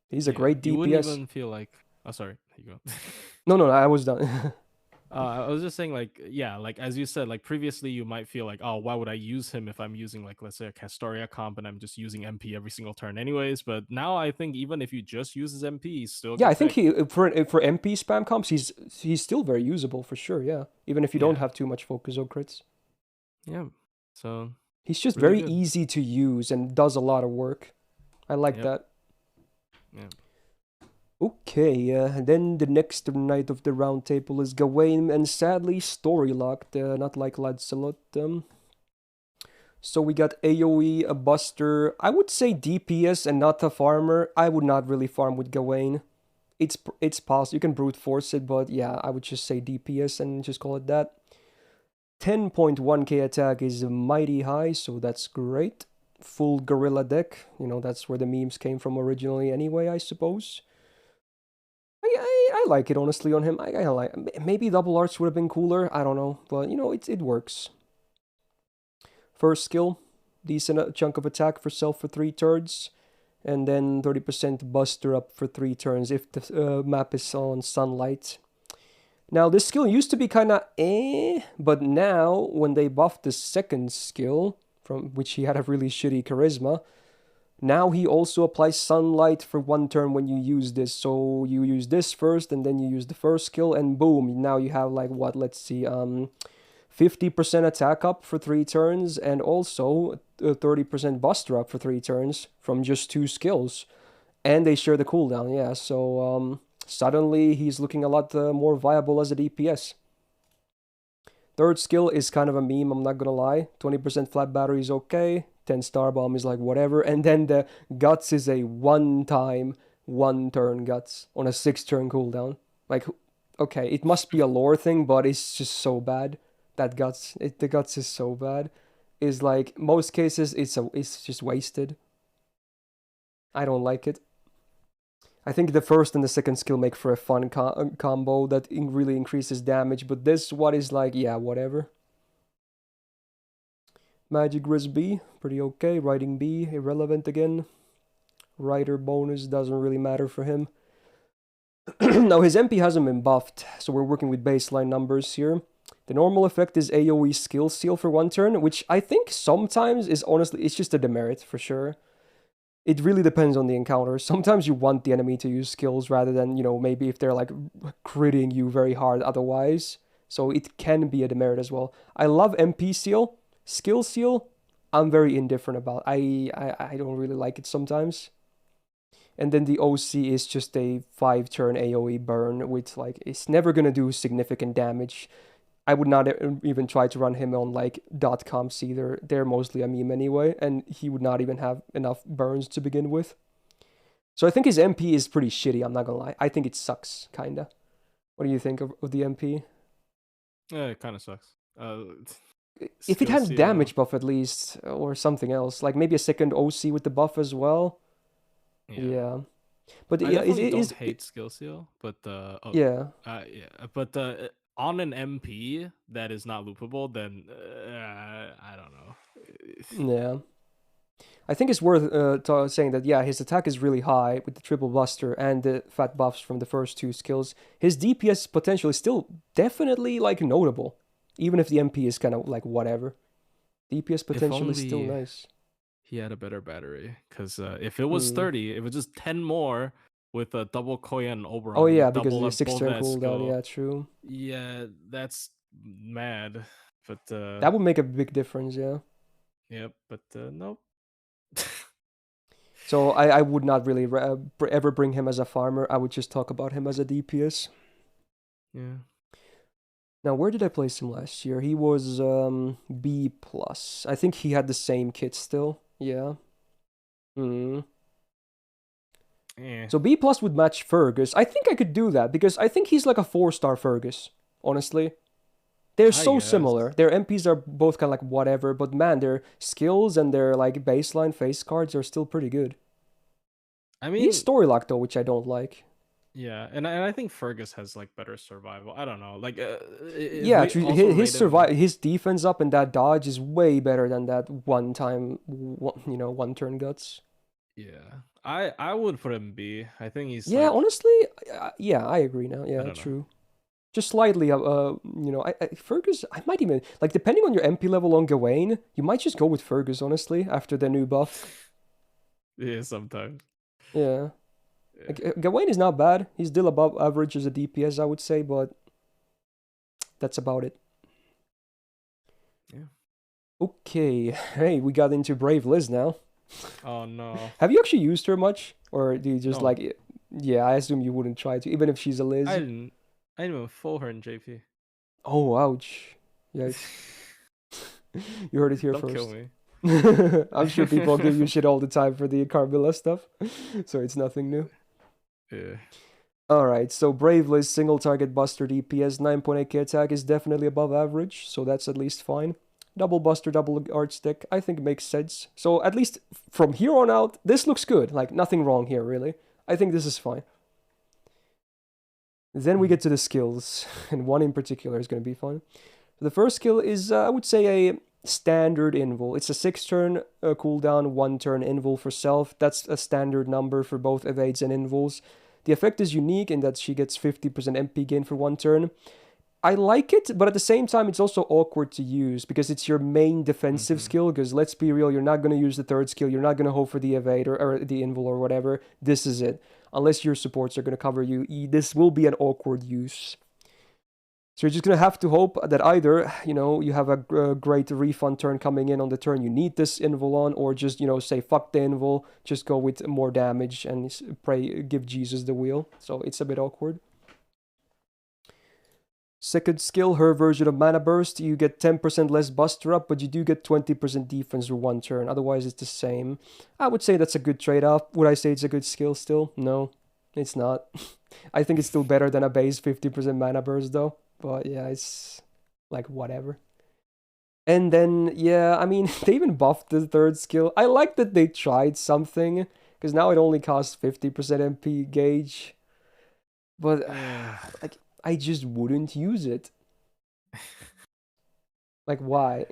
He's a great you wouldn't DPS. even feel like. Oh, sorry. You go. No, no, I was done. I was just saying, like, yeah, like as you said, like previously you might feel like, oh, why would I use him if I'm using, like, let's say a Castoria comp and I'm just using MP every single turn anyways. But now I think even if you just use his MP, he's still a Yeah, I good think pick. he for MP spam comps, he's still very usable for sure. Yeah, even if you don't Yeah, have too much focus or crits, yeah. So he's just really very good. easy to use and does a lot of work. I like Yep. that. Yeah. Okay, then the next knight of the round table is Gawain, and sadly story locked, not like Lancelot. So we got AoE, a Buster. I would say DPS and not a farmer. I would not really farm with Gawain. It's possible you can brute force it, but yeah, I would just say DPS and just call it that. 10.1k attack is mighty high, so that's great. Full gorilla deck, that's where the memes came from originally anyway, I suppose. I like it honestly on him. I like, maybe double arts would have been cooler. I don't know, but it works. First skill, decent chunk of attack for self for 3 turns, and then 30% buster up for 3 turns if the map is on sunlight. Now this skill used to be kinda but now when they buffed the second skill, from which he had a really shitty charisma, now he also applies sunlight for 1 turn when you use this. So you use this first and then you use the first skill and boom, now you have like what, let's see, 50% attack up for 3 turns and also 30% buster up for 3 turns from just 2 skills. And they share the cooldown, yeah, so suddenly he's looking a lot more viable as a DPS. Third skill is kind of a meme, I'm not gonna lie. 20% flat battery is okay. 10 star bomb is like whatever. And then the guts is a 1-time, 1-turn guts on a 6-turn cooldown. Like, okay, it must be a lore thing, but it's just so bad. That guts, the guts is so bad. Is like most cases it's just wasted. I don't like it. I think the first and the second skill make for a fun combo that really increases damage, but this one is like, yeah, whatever. Magic Riz B, pretty okay. Riding B, irrelevant again. Rider bonus doesn't really matter for him. Now his MP hasn't been buffed, so we're working with baseline numbers here. The normal effect is AoE skill seal for 1 turn, which I think sometimes is honestly, it's just a demerit for sure. It really depends on the encounter. Sometimes you want the enemy to use skills rather than, maybe if they're like critting you very hard otherwise. So it can be a demerit as well. I love MP seal. Skill seal, I'm very indifferent about. I don't really like it sometimes. And then the OC is just a 5-turn AoE burn with like, it's never gonna do significant damage. I would not even try to run him on like dot comps either. They're mostly a meme anyway, and he would not even have enough burns to begin with. So I think his MP is pretty shitty, I'm not gonna lie. I think it sucks, kinda. What do you think of the MP? Yeah, it kind of sucks. If it Skill had seal. damage buff at least, or something else, like maybe a second OC with the buff as well. Yeah. But I yeah, definitely don't hate skill seal, but yeah. But on an MP that is not loopable, then I don't know. Yeah. I think it's worth saying that, yeah, his attack is really high with the triple buster and the fat buffs from the first 2 skills. His DPS potential is still definitely, like, notable, even if the MP is kind of, like, whatever. DPS potential is still nice. He had a better battery, because if it was 30, it was just 10 more with a double Koya and Oberon. Oh, yeah, because of the 6-turn cooldown, yeah, true. Yeah, that's mad, but... that would make a big difference, yeah. Yep, but nope. So I would not really ever bring him as a farmer. I would just talk about him as a DPS. Yeah. Now, where did I place him last year? He was B+. I think he had the same kit still. Yeah. So B+ would match Fergus. I think I could do that, because I think he's like a 4-star Fergus, honestly. They're so similar. Their MPs are both kind of like whatever, but man, their skills and their like baseline face cards are still pretty good. I mean, he's story locked though, which I don't like. Yeah, and I think Fergus has like better survival. I don't know. Like if Yeah, we true. also His rate him, his defense up and that dodge is way better than that one turn guts. yeah, I would put him B. I think he's Yeah, like honestly, yeah, I agree now. I Yeah, don't know. true. Just slightly, Fergus, I might even, like, depending on your MP level on Gawain, you might just go with Fergus, honestly, after the new buff. Yeah, sometimes. Yeah. Yeah, Like, Gawain is not bad. He's still above average as a DPS, I would say, but that's about it. yeah. Okay, hey, we got into Brave Liz now. Oh no, Have you actually used her much? Or do you just no, like, yeah, I assume you wouldn't try to, even if she's a I Liz. didn't. I didn't even full her in JP. Oh, ouch. Yikes. You heard it here Don't kill first. me. I'm sure people give you shit all the time for the Carmilla stuff, so it's nothing new. Yeah. Alright, so Brave Liz single target buster DPS 9.8k attack is definitely above average, so that's at least fine. Double buster, double art stick, I think makes sense. So at least from here on out, this looks good. Like, nothing wrong here, really. I think this is fine. Then we get to the skills, and one in particular is going to be fun. The first skill is, I would say, a standard invul. It's a 6-turn cooldown, 1-turn invul for self. That's a standard number for both evades and invuls. The effect is unique in that she gets 50% MP gain for 1 turn. I like it, but at the same time, it's also awkward to use because it's your main defensive skill. Because let's be real, you're not going to use the third skill. You're not going to hope for the evade or the invul or whatever. This is it. Unless your supports are going to cover you, this will be an awkward use. So you're just going to have to hope that either, you have a great refund turn coming in on the turn you need this invul on, or just, say, fuck the invul, just go with more damage and pray, give Jesus the wheel. So it's a bit awkward. Second skill, her version of Mana Burst, you get 10% less buster up, but you do get 20% defense for 1 turn. Otherwise, it's the same. I would say that's a good trade-off. Would I say it's a good skill still? No, it's not. I think it's still better than a base 50% Mana Burst, though. But yeah, it's like whatever. And then, yeah, I mean, they even buffed the third skill. I like that they tried something, because now it only costs 50% MP gauge. But, like, I just wouldn't use it. Like, why?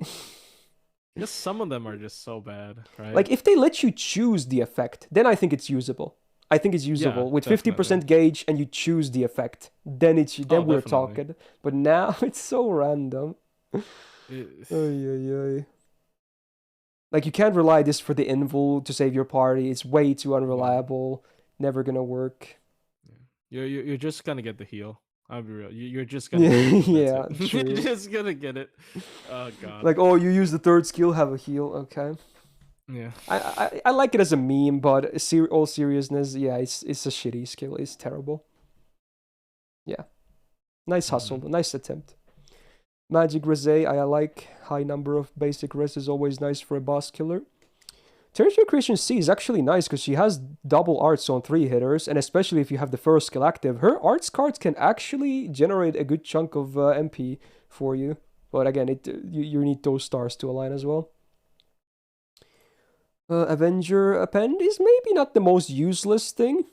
Because some of them are just so bad, right? Like, if they let you choose the effect, then I think it's usable. I think it's usable. Yeah, With definitely. 50% gauge and you choose the effect, then Oh, we're definitely. talking. But now it's so random. It- Ay, ay, ay. Like, you can't rely this for the invul to save your party. It's way too unreliable. Never gonna work. You're just gonna get the heal. I'll be real. You're just gonna Yeah, get it. yeah, That's it. true. You're just gonna get it. Oh god. Like, oh, you use the third skill, have a heal. Okay. Yeah. I like it as a meme, but all seriousness, yeah, it's a shitty skill. It's terrible. Yeah. Nice hustle, nice attempt. Magic Rosé, I like. High number of basic res is always nice for a boss killer. Territory Creation C is actually nice because she has double arts on 3 hitters, and especially if you have the first skill active, her arts cards can actually generate a good chunk of MP for you. But again, you need those stars to align as well. Avenger Append is maybe not the most useless thing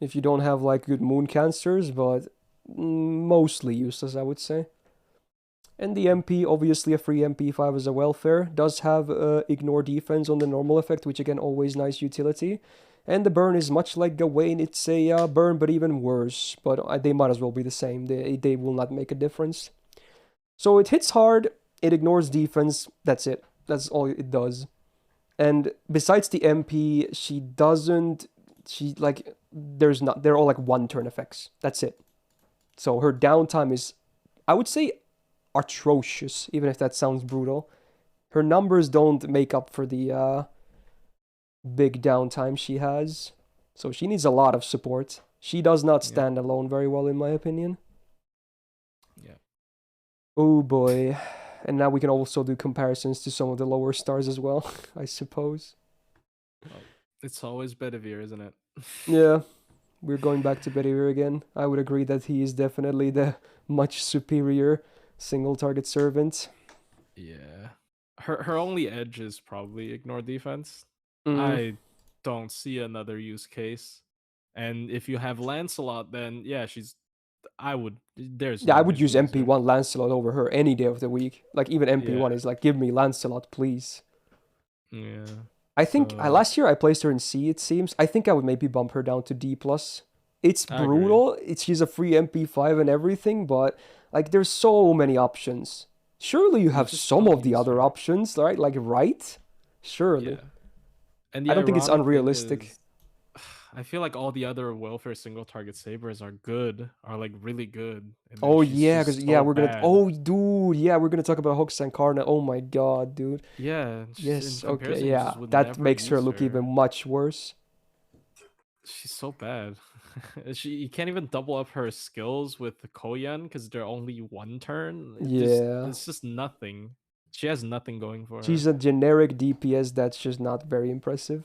if you don't have like good moon cancers, but mostly useless, I would say. And the MP, obviously a free MP5 as a welfare, does have ignore defense on the normal effect, which again, always nice utility. And the burn is much like Gawain, it's a burn, but even worse. But they might as well be the same, they will not make a difference. So it hits hard, it ignores defense, that's it. That's all it does. And besides the MP, they're all like 1-turn effects. That's it. So her downtime is, I would say, atrocious, even if that sounds brutal. Her numbers don't make up for the big downtime she has. So she needs a lot of support. She does not stand alone very well, in my opinion. Yeah. Oh boy. And now we can also do comparisons to some of the lower stars as well, I suppose. Well, it's always Bedivere, isn't it? Yeah, we're going back to Bedivere again. I would agree that he is definitely the much superior single target servant. Yeah. Her only edge is probably ignore defense. Mm. I don't see another use case. And if you have Lancelot, then yeah, I would. There's Yeah, no I would use reason to use her. MP1 Lancelot over her any day of the week. Like even Yeah, MP1 is like, give me Lancelot, please. yeah. I think So last year I placed her in C, it seems. I think I would maybe bump her down to D plus. It's I agree. brutal. She's a free MP5 and everything, but like there's so many options. Surely you You have just some don't of the use other her. options, right? Like right? Surely. Yeah. And the I don't think it's ironic thing unrealistic. is, I feel like all the other welfare single target sabers are good, are like really good, and then Oh she's yeah, because just yeah, so we're gonna. bad. Oh dude, yeah, we're gonna talk about Hooks and Karna. Oh my god, dude. Yeah, in Yes, okay, comparison, you yeah. just would That never makes her use look even her. much worse. She's so bad. You can't even double up her skills with the Koyan because they're only one turn. Yeah. It's just nothing. She has nothing going for She's her. a generic DPS that's just not very impressive.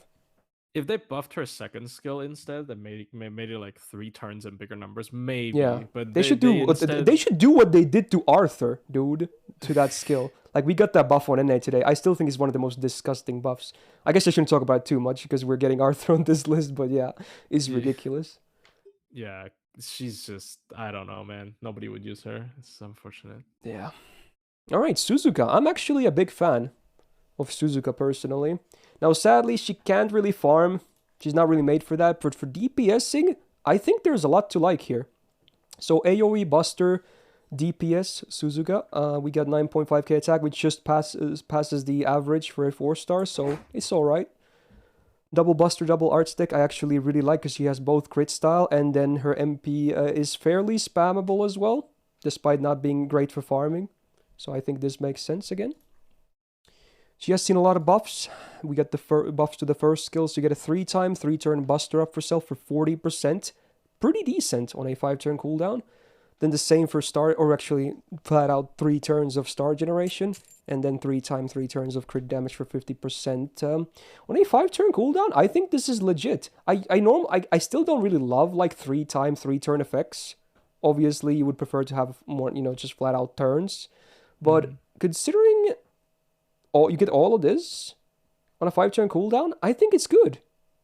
If they buffed her second skill instead, that made it like 3 turns and bigger numbers, Yeah. maybe. But They should they do instead, they should do what they did to Arthur, dude, to that skill. Like we got that buff on NA today. I still think it's one of the most disgusting buffs. I guess I shouldn't talk about it too much because we're getting Arthur on this list, but yeah, it's yeah, ridiculous. yeah, she's just I don't know, man. Nobody would use her. It's unfortunate. Yeah. All right, Suzuka. I'm actually a big fan of Suzuka personally. Now, sadly, she can't really farm. She's not really made for that. But for DPSing, I think there's a lot to like here. So AoE Buster, DPS Suzuka. We got 9.5k attack, which just passes the average for a 4-star, so it's all right. Double Buster, double Art Stick, I actually really like because she has both crit style, and then her MP is fairly spammable as well, despite not being great for farming. So I think this makes sense again. She has seen a lot of buffs. We got the buffs to the first skill, so you get a 3-turn Buster up for self for 40%. Pretty decent on a 5-turn cooldown. Then the same for star, or actually flat out 3 turns of star generation, and then 3 turns of crit damage for 50%. On a 5-turn cooldown, I think this is legit. I still don't really love like 3-turn effects. Obviously, you would prefer to have more, just flat out turns. But considering you get all of this on a 5-turn cooldown, I think it's good.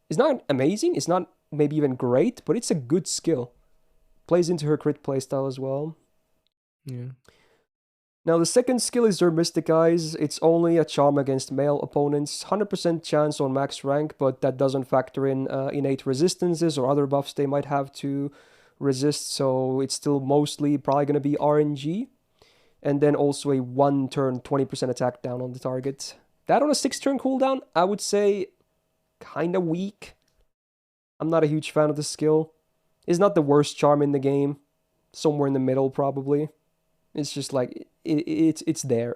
It's not amazing, it's not maybe even great, but it's a good skill. Plays into her crit playstyle as well. Yeah. Now the second skill is her Mystic Eyes. It's only a charm against male opponents. 100% chance on max rank, but that doesn't factor in innate resistances or other buffs they might have to resist, so it's still mostly probably going to be RNG. And then also a 1-turn 20% attack down on the target. That on a 6-turn cooldown, I would say kind of weak. I'm not a huge fan of the skill. It's not the worst charm in the game. Somewhere in the middle, probably. It's just like, it's there.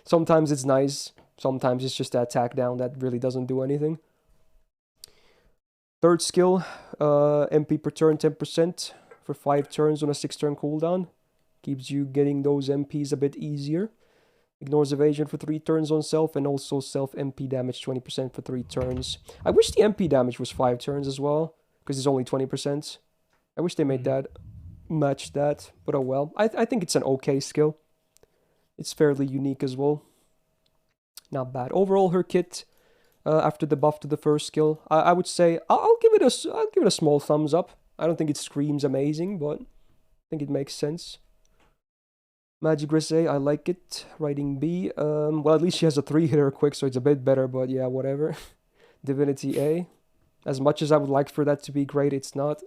Sometimes it's nice. Sometimes it's just that attack down that really doesn't do anything. Third skill, MP per turn 10% for 5 turns on a 6-turn cooldown. Keeps you getting those MPs a bit easier. Ignores evasion for 3 turns on self, and also self MP damage 20% for 3 turns. I wish the MP damage was 5 turns as well, because it's only 20%. I wish they made that match that, but oh well. I think it's an okay skill. It's fairly unique as well. Not bad. Overall, her kit, after the buff to the first skill, I would say I'll give it a small thumbs up. I don't think it screams amazing, but I think it makes sense. Magic Grisey, I like it. Writing B. Well, at least she has a 3-hitter quick, so it's a bit better, but yeah, whatever. Divinity A. As much as I would like for that to be great, it's not.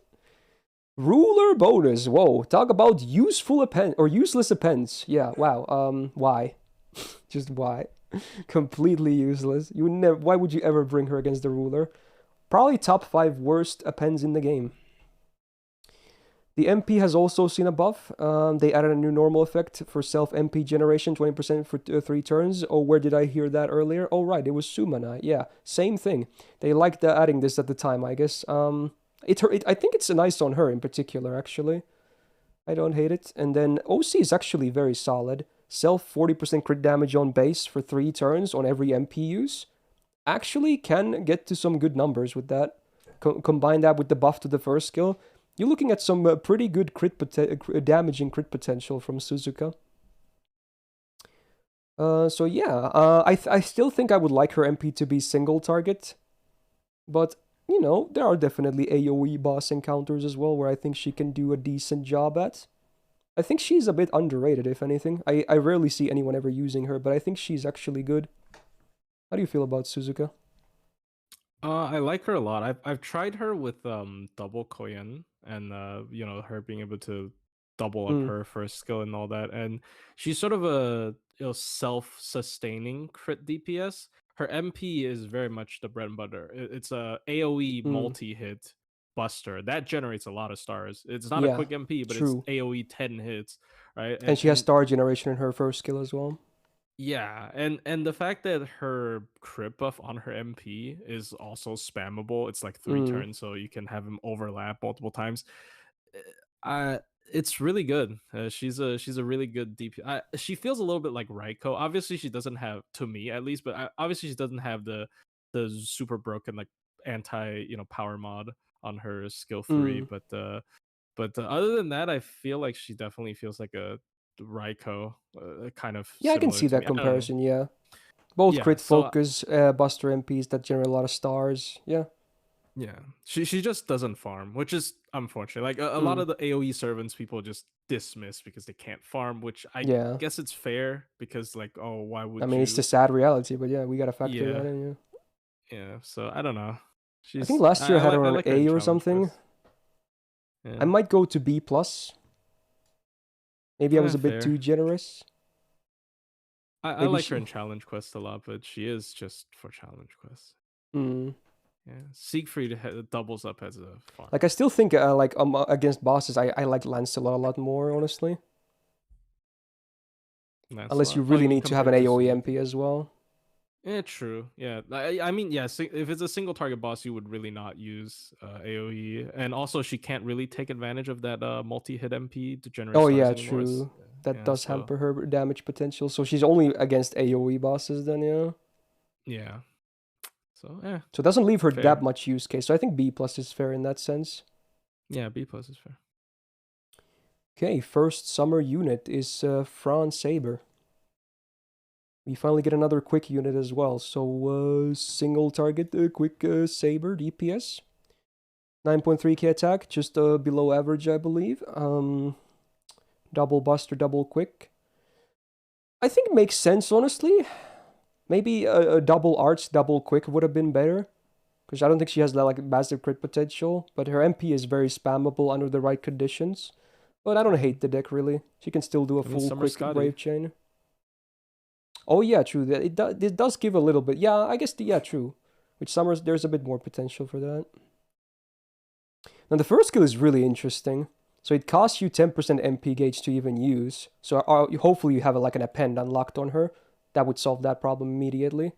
Ruler bonus. Whoa, talk about useful append or useless appends. Yeah, wow. Why? Just why? Completely useless. You would never. Why would you ever bring her against the ruler? Probably top 5 worst appends in the game. The MP has also seen a buff. They added a new normal effect for self-MP generation, 20% for 3 turns. Oh, where did I hear that earlier? Oh, right, it was Sumana. Yeah, same thing. They liked adding this at the time, I guess. I think it's nice on her in particular, actually. I don't hate it. And then OC is actually very solid. Self 40% crit damage on base for 3 turns on every MP use. Actually can get to some good numbers with that. Combine that with the buff to the first skill. You're looking at some pretty good damage and crit potential from Suzuka. So yeah, I still think I would like her MP to be single target, but you know, there are definitely AoE boss encounters as well where I think she can do a decent job at. I think she's a bit underrated, if anything. I rarely see anyone ever using her, but I think she's actually good. How do you feel about Suzuka? I like her a lot. I've tried her with double Koyan and you know, her being able to double up Mm, her first skill and all that. And she's sort of a, you know, self-sustaining crit DPS. Her MP is very much the bread and butter. It's a AoE mm. multi-hit buster that generates a lot of stars. It's not a Yeah, quick MP, but it's true. AoE 10 hits, right? And she has star generation in her first skill as well. Yeah, and the fact that her crit buff on her MP is also spammable. It's like 3 Mm, turns, so you can have him overlap multiple times. Uh, it's really good. She's a really good DP. She feels a little bit like Raiko. Obviously, she doesn't have, to me at least, but obviously she doesn't have the super broken like anti, you know, power mod on her skill 3. mm. But other than that, I feel like she definitely feels like a Raiko, kind of Yeah, I can similar see to that me. I don't know. comparison, yeah. Both Yeah, crit so focus, buster MPs that generate a lot of stars. Yeah. yeah, she just doesn't farm, which is unfortunate. Like a lot Mm. of the AoE servants people just dismiss because they can't farm, which I Yeah. guess it's fair because like, oh, why I would mean, it's the you? sad reality, but yeah, we gotta factor that Yeah, in, yeah. yeah. So I don't know. I think She's last year I I had her like I on like her in A or challenge something. quests. I Yeah, might go to B plus. Maybe I was a bit too fair. generous. I Maybe like her she. in challenge quests a lot, but she is just for challenge quests. Mm. Yeah, Siegfried doubles up as a farm. Like I still think like against bosses, I like Lancelot a lot more, honestly. Unless you Lancelot. Oh, you really mean need to have an compared to AoE Siege? MP as well. Yeah, true. Yeah, I mean, yeah. If it's a single target boss, you would really not use AOE, and also she can't really take advantage of that multi-hit MP to generate Oh stars yeah, anymore. It's, true. That yeah, does so hamper her damage potential. So she's only against AoE bosses then, yeah. yeah, so yeah, So it doesn't leave her that fair. much use case. So I think B plus is fair in that sense. Yeah, B plus is fair. Okay, first summer unit is Franz Saber. We finally get another quick unit as well. So single target quick Saber DPS. 9.3k attack, just below average, I believe. Double buster, double quick. I think it makes sense, honestly. Maybe a double arts, double quick would have been better. Because I don't think she has that like massive crit potential. But her MP is very spammable under the right conditions. But I don't hate the deck, really. She can still do a I mean, full Summer quick Scotty. Brave Chain. Oh yeah, true. It does give a little bit. Yeah, I guess, yeah, true. With Summers, there's a bit more potential for that. Now the first skill is really interesting. So it costs you 10% MP gauge to even use. So hopefully you have like an append unlocked on her. That would solve that problem immediately.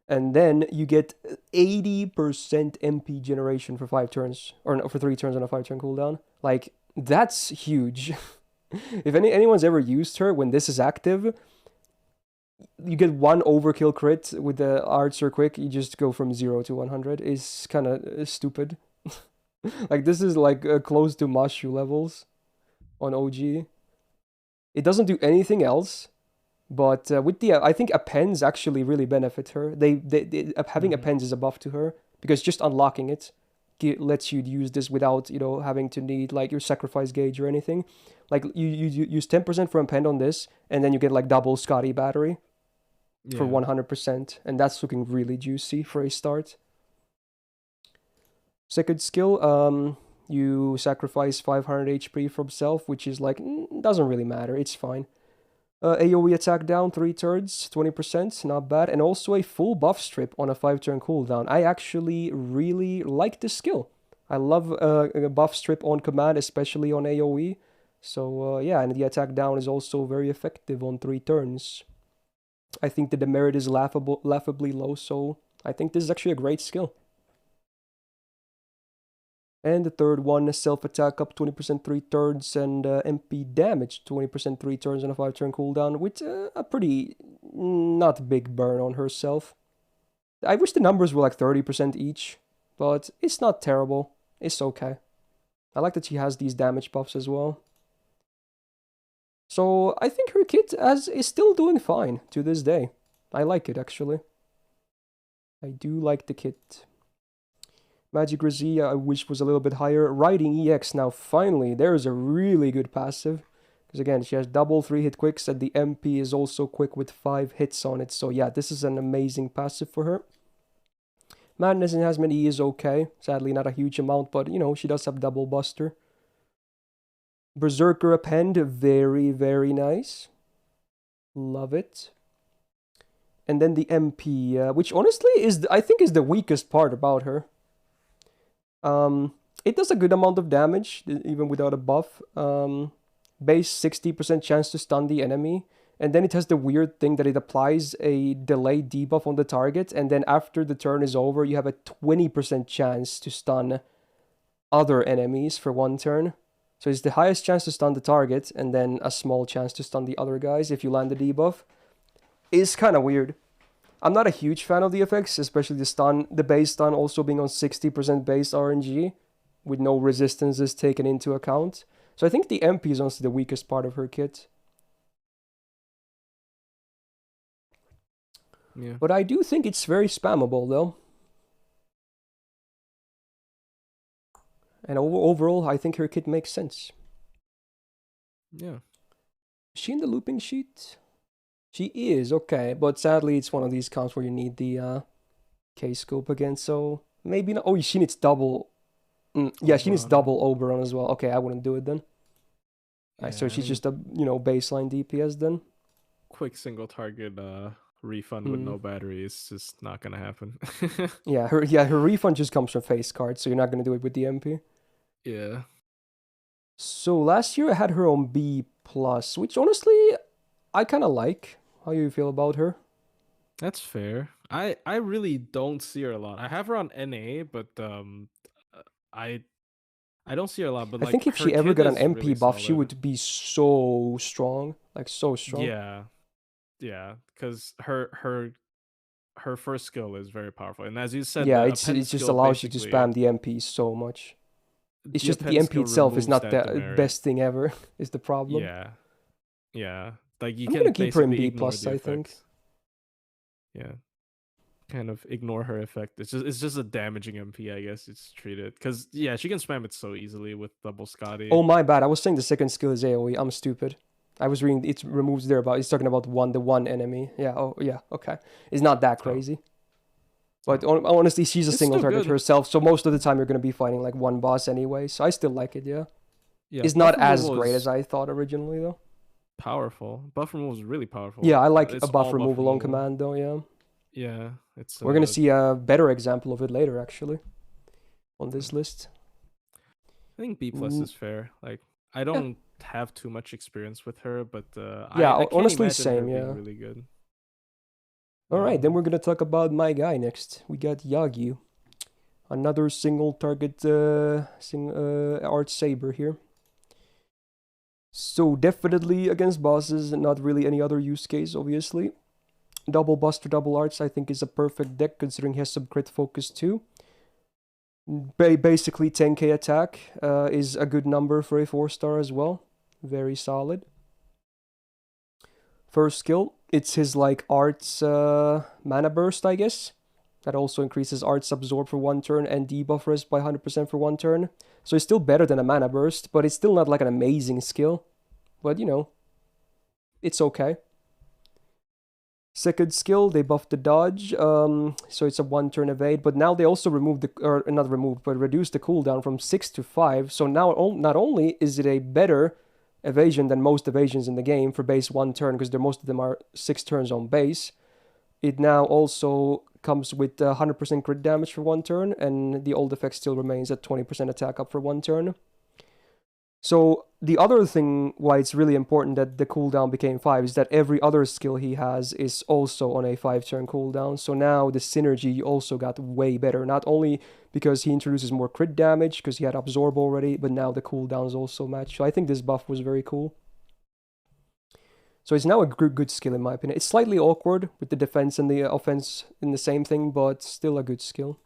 And then you get 80% MP generation for 5 turns. Or no, for 3 turns on a 5 turn cooldown. Like, that's huge. If anyone's ever used her, when this is active, you get 1 overkill crit with the arts or quick. You just go from 0 to 100. It's kind of stupid. Like this is like close to Mashu levels on OG. It doesn't do anything else, but with the I think appends actually really benefit her. Having Mm-hmm. appends is a buff to her because just unlocking it lets you use this without having to need like your sacrifice gauge or anything. Like you use 10% for append on this, and then you get like double Scotty battery for Yeah. 100%, and that's looking really juicy for a start. Second skill, you sacrifice 500 HP from self, which is like, doesn't really matter, it's fine. AoE attack down 3 turns, 20%, not bad. And also a full buff strip on a 5-turn cooldown. I actually really like this skill. I love a buff strip on command, especially on AoE. So yeah, and the attack down is also very effective on 3 turns. I think the demerit is laughably low, so I think this is actually a great skill. And the third one, self-attack up 20% 3 turns and MP damage 20% 3 turns on a 5-turn cooldown with a pretty not big burn on herself. I wish the numbers were like 30% each, but it's not terrible. It's okay. I like that she has these damage buffs as well. So I think her kit is still doing fine to this day. I like it actually. I do like the kit. Magic Grazia, I wish was a little bit higher. Riding EX, now finally, there's a really good passive. Because again, she has double 3-hit quicks, and the MP is also quick with 5 hits on it. So yeah, this is an amazing passive for her. Madness and Hazmat E is okay. Sadly, not a huge amount, but you know, she does have double buster. Berserker Append, very, very nice. Love it. And then the MP, which honestly is, I think, is the weakest part about her. It does a good amount of damage, even without a buff. Base 60% chance to stun the enemy. And then it has the weird thing that it applies a delayed debuff on the target. And then after the turn is over, you have a 20% chance to stun other enemies for 1 turn. So it's the highest chance to stun the target, and then a small chance to stun the other guys if you land the debuff. It's kind of weird. I'm not a huge fan of the effects, especially the base stun also being on 60% base RNG, with no resistances taken into account. So I think the MP is honestly the weakest part of her kit. Yeah. But I do think it's very spammable, though. And overall, I think her kit makes sense. Yeah. Is she in the looping sheet? She is, okay. But sadly, it's one of these counts where you need the K-scope again, so maybe not. Oh, she needs double. Yeah, she needs double Oberon as well. Okay, I wouldn't do it then. Yeah, so she's just a, baseline DPS then. Quick single target refund with no battery is just not gonna happen. Yeah, her refund just comes from face cards, so you're not gonna do it with the MP. Yeah. So last year I had her on B+, which honestly I kind of like. How you feel about her? That's fair. I really don't see her a lot. I have her on NA, but I don't see her a lot. But I think if she ever got an MP buff, she would be so strong, like so strong. Yeah, because her first skill is very powerful, and as you said, yeah, it just allows you to spam the MP so much. It's just the MP itself is not the best thing ever. Is the problem? Yeah. Like I'm gonna keep her in B+, I think. Yeah. Kind of ignore her effect. It's just a damaging MP, I guess. It's treated because yeah, she can spam it so easily with double Scotty. Oh my bad. I was saying the second skill is AoE. I'm stupid. I was reading it removes there, but it's talking about the one enemy. Yeah. Oh yeah. Okay. It's not that crazy. But honestly, she's a single target herself, so most of the time you're gonna be fighting like one boss anyway. So I still like it. Yeah. It's not as great as I thought originally though. Powerful. Buff removal is really powerful. Yeah, I like a buff removal on command though. Yeah. Yeah, we're gonna see a better example of it later, actually, on this list. I think B+ is fair. Like, I don't have too much experience with her, but yeah, I honestly, same. Yeah, really good. All right, then we're gonna talk about my guy next. We got Yagyu, another single target art Saber here. So definitely against bosses, and not really any other use case, obviously. Double Buster, Double Arts, I think is a perfect deck considering he has some crit focus too. Basically 10k attack is a good number for a 4-star as well. Very solid. First skill, it's his like Arts mana burst, I guess. That also increases Arts absorb for 1 turn and debuff rest by 100% for 1 turn. So it's still better than a mana burst, but it's still not like an amazing skill. But it's okay. Second skill, they buffed the dodge, so it's a 1-turn evade, but now they also removed reduced the cooldown from 6 to 5, so now not only is it a better evasion than most evasions in the game for base 1 turn, because most of them are 6 turns on base, it now also comes with 100% crit damage for 1 turn, and the old effect still remains at 20% attack up for 1 turn. So the other thing why it's really important that the cooldown became 5 is that every other skill he has is also on a 5-turn cooldown. So now the synergy also got way better. Not only because he introduces more crit damage, because he had absorb already, but now the cooldowns also match. So I think this buff was very cool. So it's now a good skill in my opinion. It's slightly awkward with the defense and the offense in the same thing, but still a good skill.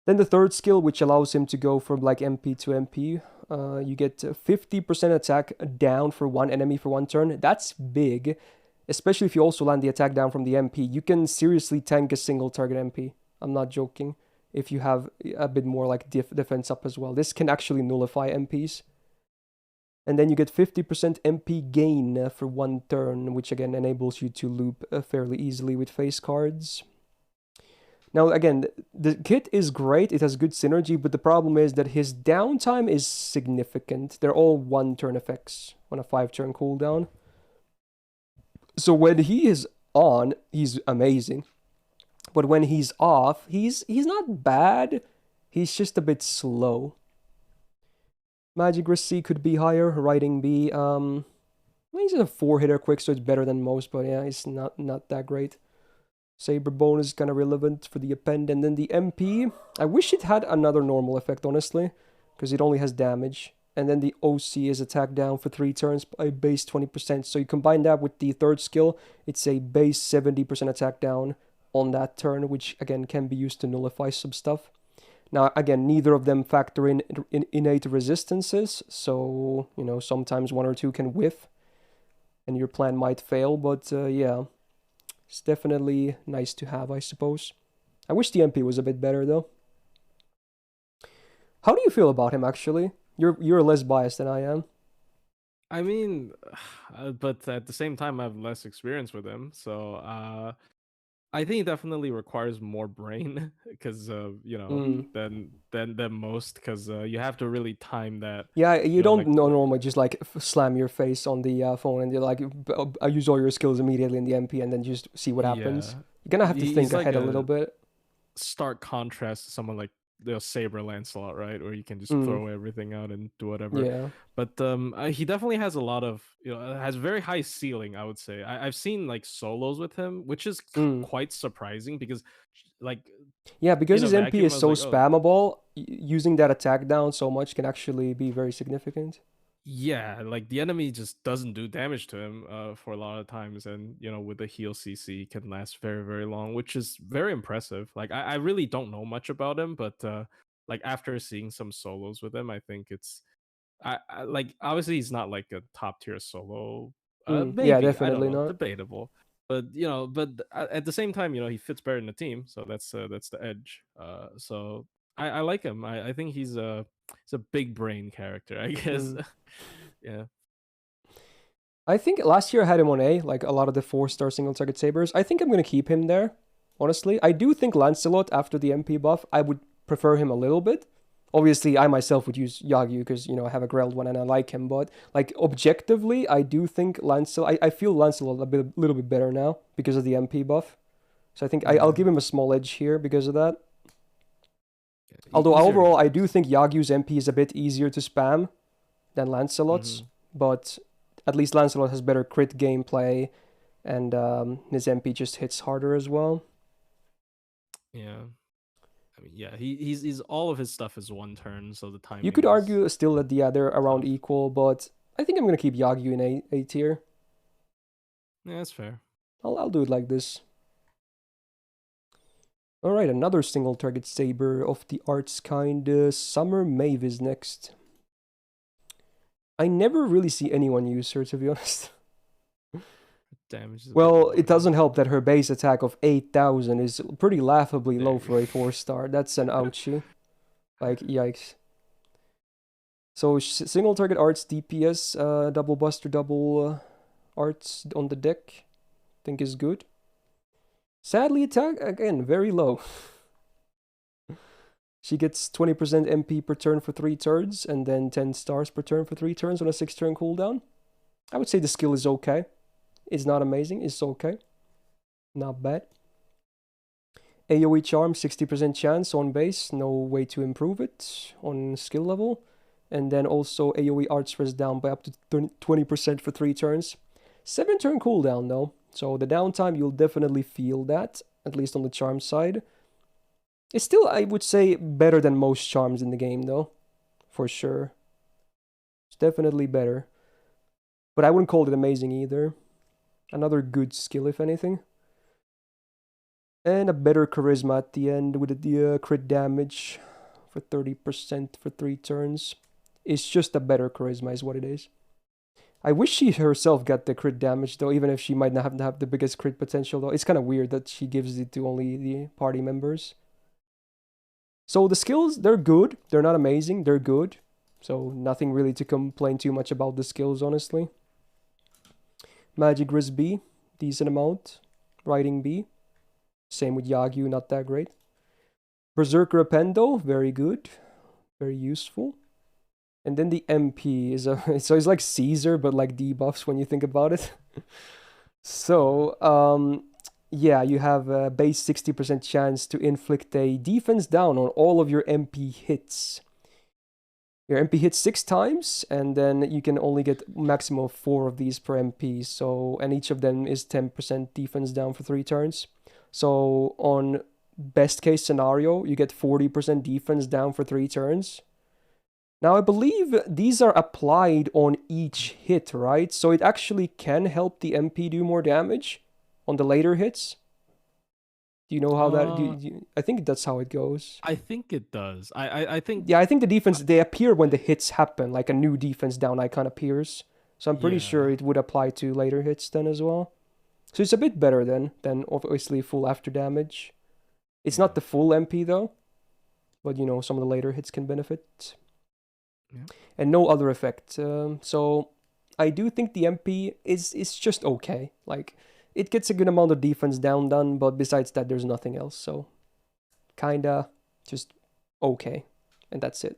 Then the third skill, which allows him to go from like MP to MP. You get 50% attack down for 1 enemy for 1 turn. That's big, especially if you also land the attack down from the MP. You can seriously tank a single target MP. I'm not joking. if you have a bit more like defense up as well. This can actually nullify MPs. And then you get 50% MP gain for 1 turn, which again enables you to loop fairly easily with face cards. Now again, the kit is great, it has good synergy, but the problem is that his downtime is significant. They're all 1 turn effects on a 5 turn cooldown. So when he is on, he's amazing. But when he's off, he's not bad. He's just a bit slow. Magic Resist C could be higher. Writing B, he's a 4-hitter quick, so it's better than most, but yeah, it's not that great. Saber bonus is kind of relevant for the append, and then the MP. I wish it had another normal effect, honestly, because it only has damage. And then the OC is attack down for 3 turns by base 20%. So you combine that with the third skill, it's a base 70% attack down on that turn, which again can be used to nullify some stuff. Now, again, neither of them factor in innate resistances, so, you know, sometimes 1 or 2 can whiff, and your plan might fail, but yeah, it's definitely nice to have, I suppose. I wish the MP was a bit better, though. How do you feel about him, actually? You're less biased than I am. I mean, but at the same time, I have less experience with him, so I think it definitely requires more brain because you know, than most, because you have to really time that. Yeah, you know, don't like, normally just like slam your face on the phone and you're like, I use all your skills immediately in the MP and then just see what happens. Yeah, You're gonna have to think he's like ahead a little bit. stark contrast to someone like the Saber Lancelot, right? Where you can just Mm, throw everything out and do whatever. yeah. But he definitely has a lot of, you know, has very high ceiling, I would say. I've seen like solos with him, which is Mm. quite surprising because, like, Yeah, because in a his MP vacuum, is I was so like, oh, spammable, using that attack down so much can actually be very significant. yeah, like the enemy just doesn't do damage to him for a lot of times, and you know, with the heal CC can last very, very long, which is very impressive. Like I really don't know much about him, but like after seeing some solos with him, I think it's I like, obviously he's not like a top tier solo. Yeah, Maybe, I don't definitely know, not. debatable. But you know, but at the same time, you know, he fits better in the team, so that's the edge. So I like him. I think he's a big brain character, I guess. Mm. Yeah. I think last year I had him on A, like a lot of the 4-star single target sabers. I think I'm gonna keep him there, honestly. I do think Lancelot, after the MP buff, I would prefer him a little bit. Obviously, I myself would use Yagyu because, you know, I have a Grelled one and I like him, but like objectively, I do think Lancelot, I feel Lancelot a little bit better now because of the MP buff. So I think I'll Yeah. give him a small edge here because of that. Yeah, Although easier to overall, I do use. think Yagyu's MP is a bit easier to spam than Lancelot's, Hmm. but at least Lancelot has better crit gameplay, and his MP just hits harder as well. Yeah. I mean, yeah, he's all of his stuff is 1 turn, so the You timing could is argue still that they're around tough. equal, but I think I'm gonna keep Yagyu in A tier. Yeah, that's fair. I'll do it like this. All right, another single target saber of the arts kind. Summer Maeve is next. I never really see anyone use her, to be honest. Damage is a bit Well, lower it though. doesn't help that her base attack of 8,000 is pretty laughably There low you for a 4-star. That's an ouchie. Like, yikes. So, single target arts DPS, double buster, double arts on the deck. Think is good. Sadly, attack, again, very low. She gets 20% MP per turn for 3 turns, and then 10 stars per turn for 3 turns on a 6-turn cooldown. I would say the skill is okay. It's not amazing, it's okay. Not bad. AoE charm, 60% chance on base, no way to improve it on skill level. And then also AoE arts rest down by up to 20% for 3 turns. 7-turn cooldown though, so the downtime you'll definitely feel that, at least on the charm side. It's still, I would say, better than most charms in the game though, for sure. It's definitely better. But I wouldn't call it amazing either. Another good skill, if anything. And a better charisma at the end with the crit damage for 30% for 3 turns. It's just a better charisma is what it is. I wish she herself got the crit damage though, even if she might not have the biggest crit potential though. It's kind of weird that she gives it to only the party members. So the skills, they're good. They're not amazing. They're good. So nothing really to complain too much about the skills, honestly. Magic Resist B, decent amount. Riding B. Same with Yagyu, not that great. Berserker Appendo, very good. Very useful. And then the MP is a... So it's like Caesar, but like debuffs when you think about it. So, yeah, you have a base 60% chance to inflict a defense down on all of your MP hits. Your MP hits 6 times, and then you can only get maximum of 4 of these per MP. So, and each of them is 10% defense down for 3 turns. So, on best case scenario, you get 40% defense down for 3 turns. Now, I believe these are applied on each hit, right? So it actually can help the MP do more damage on the later hits. Do you know how that... I think that's how it goes. I think it does. I think... Yeah, I think the defense, they appear when the hits happen, like a new defense down icon appears. So I'm pretty sure it would apply to later hits then as well. So it's a bit better then than obviously full after damage. It's not the full MP though. But, you know, some of the later hits can benefit. Yeah. And no other effect. So I do think the MP is just okay. Like, it gets a good amount of defense down done, but besides that, there's nothing else. So kinda just okay. And that's it.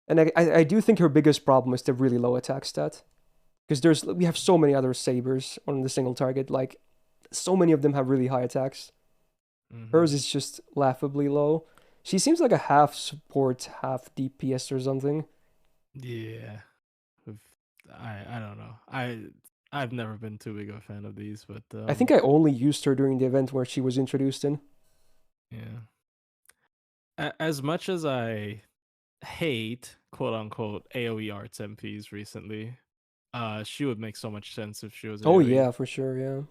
And I do think her biggest problem is the really low attack stat. Because we have so many other Sabers on the single target. Like, so many of them have really high attacks. Hers is just laughably low. She seems like a half support, half DPS or something. Yeah. I don't know. I've never been too big of a fan of these, but I think I only used her during the event where she was introduced in. Yeah. As much as I hate quote unquote AoE arts MPs recently, she would make so much sense if she was AoE. Oh yeah, for sure, yeah.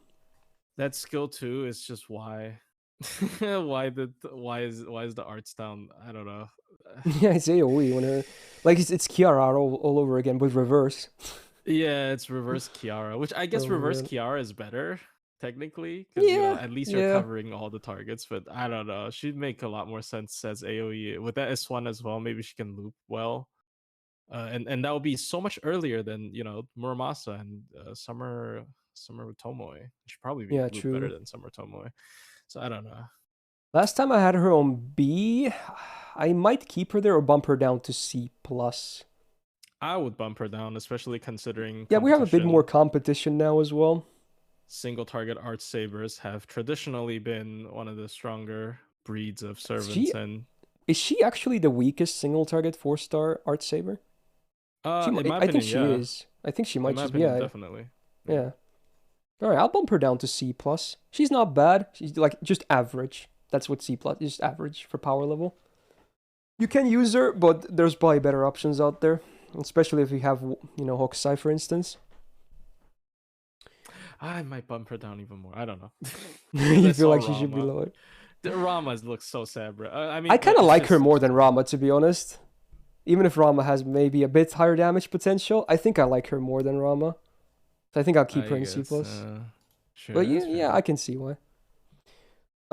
That skill too is just why why is the arts down? I don't know. Yeah, it's AoE when her like it's Kiara all over again with reverse. Yeah, it's reverse Kiara, which I guess Oh, reverse man. Kiara is better technically because you know at least you're covering all the targets. But I don't know, she'd make a lot more sense as AoE with that S1 as well. Maybe she can loop well, and that would be so much earlier than you know Muramasa and Summer Tomoe. She'd probably be loop better than Summer Tomoe. So I don't know. Last time I had her on B, I might keep her there or bump her down to C+. I would bump her down, especially considering we have a bit more competition now as well. Single target art sabers have traditionally been one of the stronger breeds of servants. Is she actually the weakest single target 4-star art saber? I think she is. I think she might just be. Yeah, definitely. Yeah. All right, I'll bump her down to C+. She's not bad. She's like just average. That's what C+ is, just average for power level. You can use her, but there's probably better options out there, especially if you have, you know, Hokusai, for instance. I might bump her down even more. I don't know. You feel like she should be lower. Rama looks so sad, bro. I mean, I kind of like her more than Rama, to be honest. Even if Rama has maybe a bit higher damage potential, I think I like her more than Rama. So I think I'll keep her in C+. Sure, but yeah, I can see why.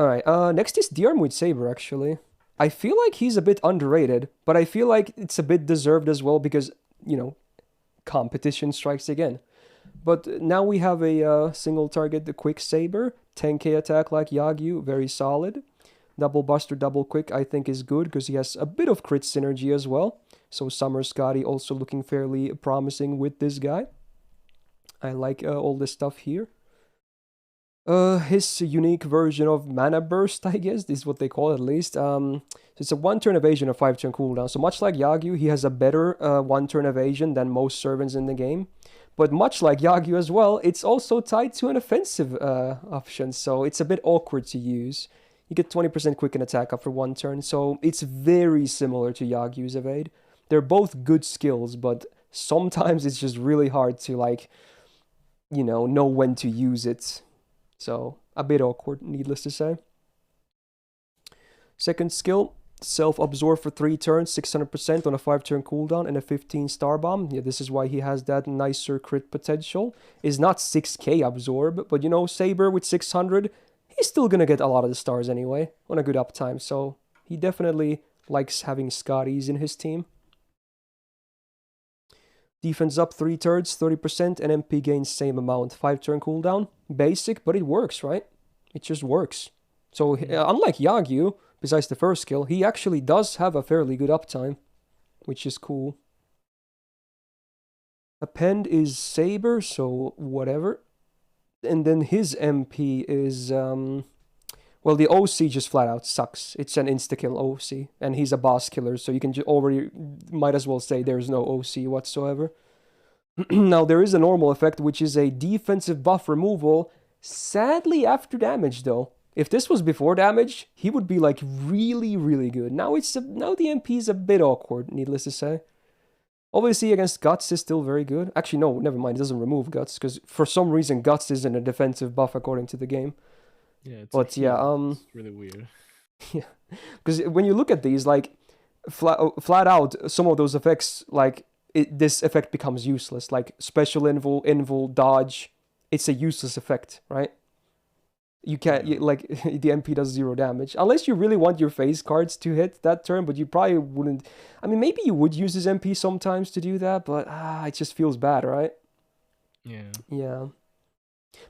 Alright, next is Diarmuid Saber, actually. I feel like he's a bit underrated, but I feel like it's a bit deserved as well because, you know, competition strikes again. But now we have a single target, the Quick Saber, 10k attack like Yagyu, very solid. Double Buster, double Quick, I think is good because he has a bit of crit synergy as well. So Summer Scotty also looking fairly promising with this guy. I like all this stuff here. His unique version of Mana Burst, I guess, this is what they call it at least. So it's a 1-turn evasion of 5-turn cooldown. So much like Yagyu, he has a better 1-turn evasion than most servants in the game. But much like Yagyu as well, it's also tied to an offensive option, so it's a bit awkward to use. You get 20% quicken attack after 1 turn, so it's very similar to Yagyu's evade. They're both good skills, but sometimes it's just really hard to, like, you know when to use it. So, a bit awkward, needless to say. Second skill, self-absorb for 3 turns, 600% on a 5-turn cooldown and a 15-star bomb. Yeah, this is why he has that nicer crit potential. Is not 6k absorb, but you know, Saber with 600, he's still gonna get a lot of the stars anyway, on a good uptime, so He definitely likes having Scotties in his team. Defense up 3 turns, 30%, and MP gains same amount. 5-turn cooldown. Basic, but it works, right? It just works. So unlike Yagyu, besides the first skill, he actually does have a fairly good uptime, which is cool. Append is Saber, so whatever. And then his MP is, well, the OC just flat out sucks. It's an insta-kill OC, and he's a boss killer, so you can already, might as well say there's no OC whatsoever. Now, there is a normal effect, which is a defensive buff removal, sadly after damage, though. If this was before damage, he would be, like, really, really good. Now now the MP is a bit awkward, needless to say. Obviously, against Guts is still very good. Actually, no, never mind. It doesn't remove Guts, because for some reason, Guts isn't a defensive buff according to the game. Yeah, but yeah, it's really weird. Yeah, because when you look at these, like, flat out, some of those effects, like, this effect becomes useless. Like, special invul, dodge, it's a useless effect, right? You can't, like, the MP does 0 damage. Unless you really want your face cards to hit that turn, but you probably wouldn't. I mean, maybe you would use his MP sometimes to do that, but it just feels bad, right? Yeah. Yeah.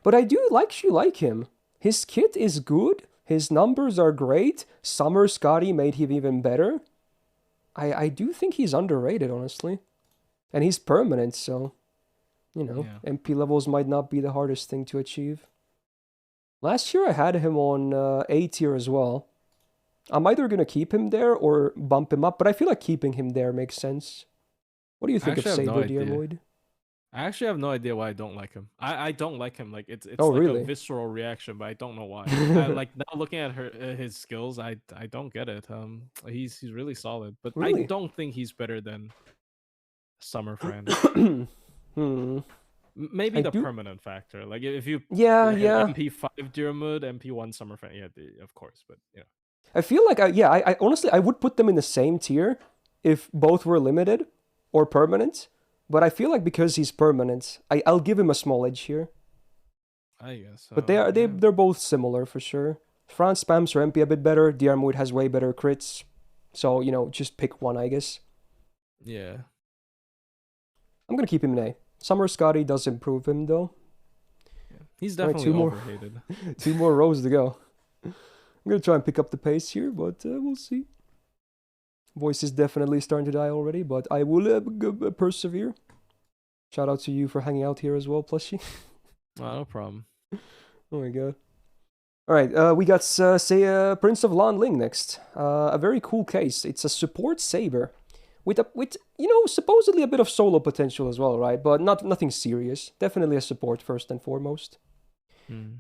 But I do actually like him. His kit is good. His numbers are great. Summer Scotty made him even better. I do think he's underrated, honestly. And he's permanent, so, you know, MP levels might not be the hardest thing to achieve. Last year I had him on A tier as well. I'm either going to keep him there or bump him up, but I feel like keeping him there makes sense. What do you think of Saber, dear Void? I actually have no idea why I don't like him. I don't like him. Like it's oh, like really? a visceral reaction, but I don't know why. Like now looking at his skills, I don't get it. He's really solid, but really? I don't think he's better than Summer Friend. Maybe the permanent factor. Like if you MP5 Diarmid, MP1 Summer Friend, of course, but yeah. I feel like I honestly I would put them in the same tier if both were limited or permanent. But I feel like because he's permanent, I'll give him a small edge here. I guess so. But they're both similar for sure. France spams her MP a bit better. Diarmid has way better crits. So, you know, just pick one, I guess. Yeah. I'm gonna keep him in A. Summer Scotty does improve him though. Yeah. He's definitely overrated. 2 more rows to go. I'm gonna try and pick up the pace here, but we'll see. Voice is definitely starting to die already, but I will persevere. Shout out to you for hanging out here as well, Plushie. No problem. Oh my god. Alright, we got, Prince of Lan Ling next. A very cool case. It's a support Saber. With you know, supposedly a bit of solo potential as well, right? But nothing serious. Definitely a support first and foremost.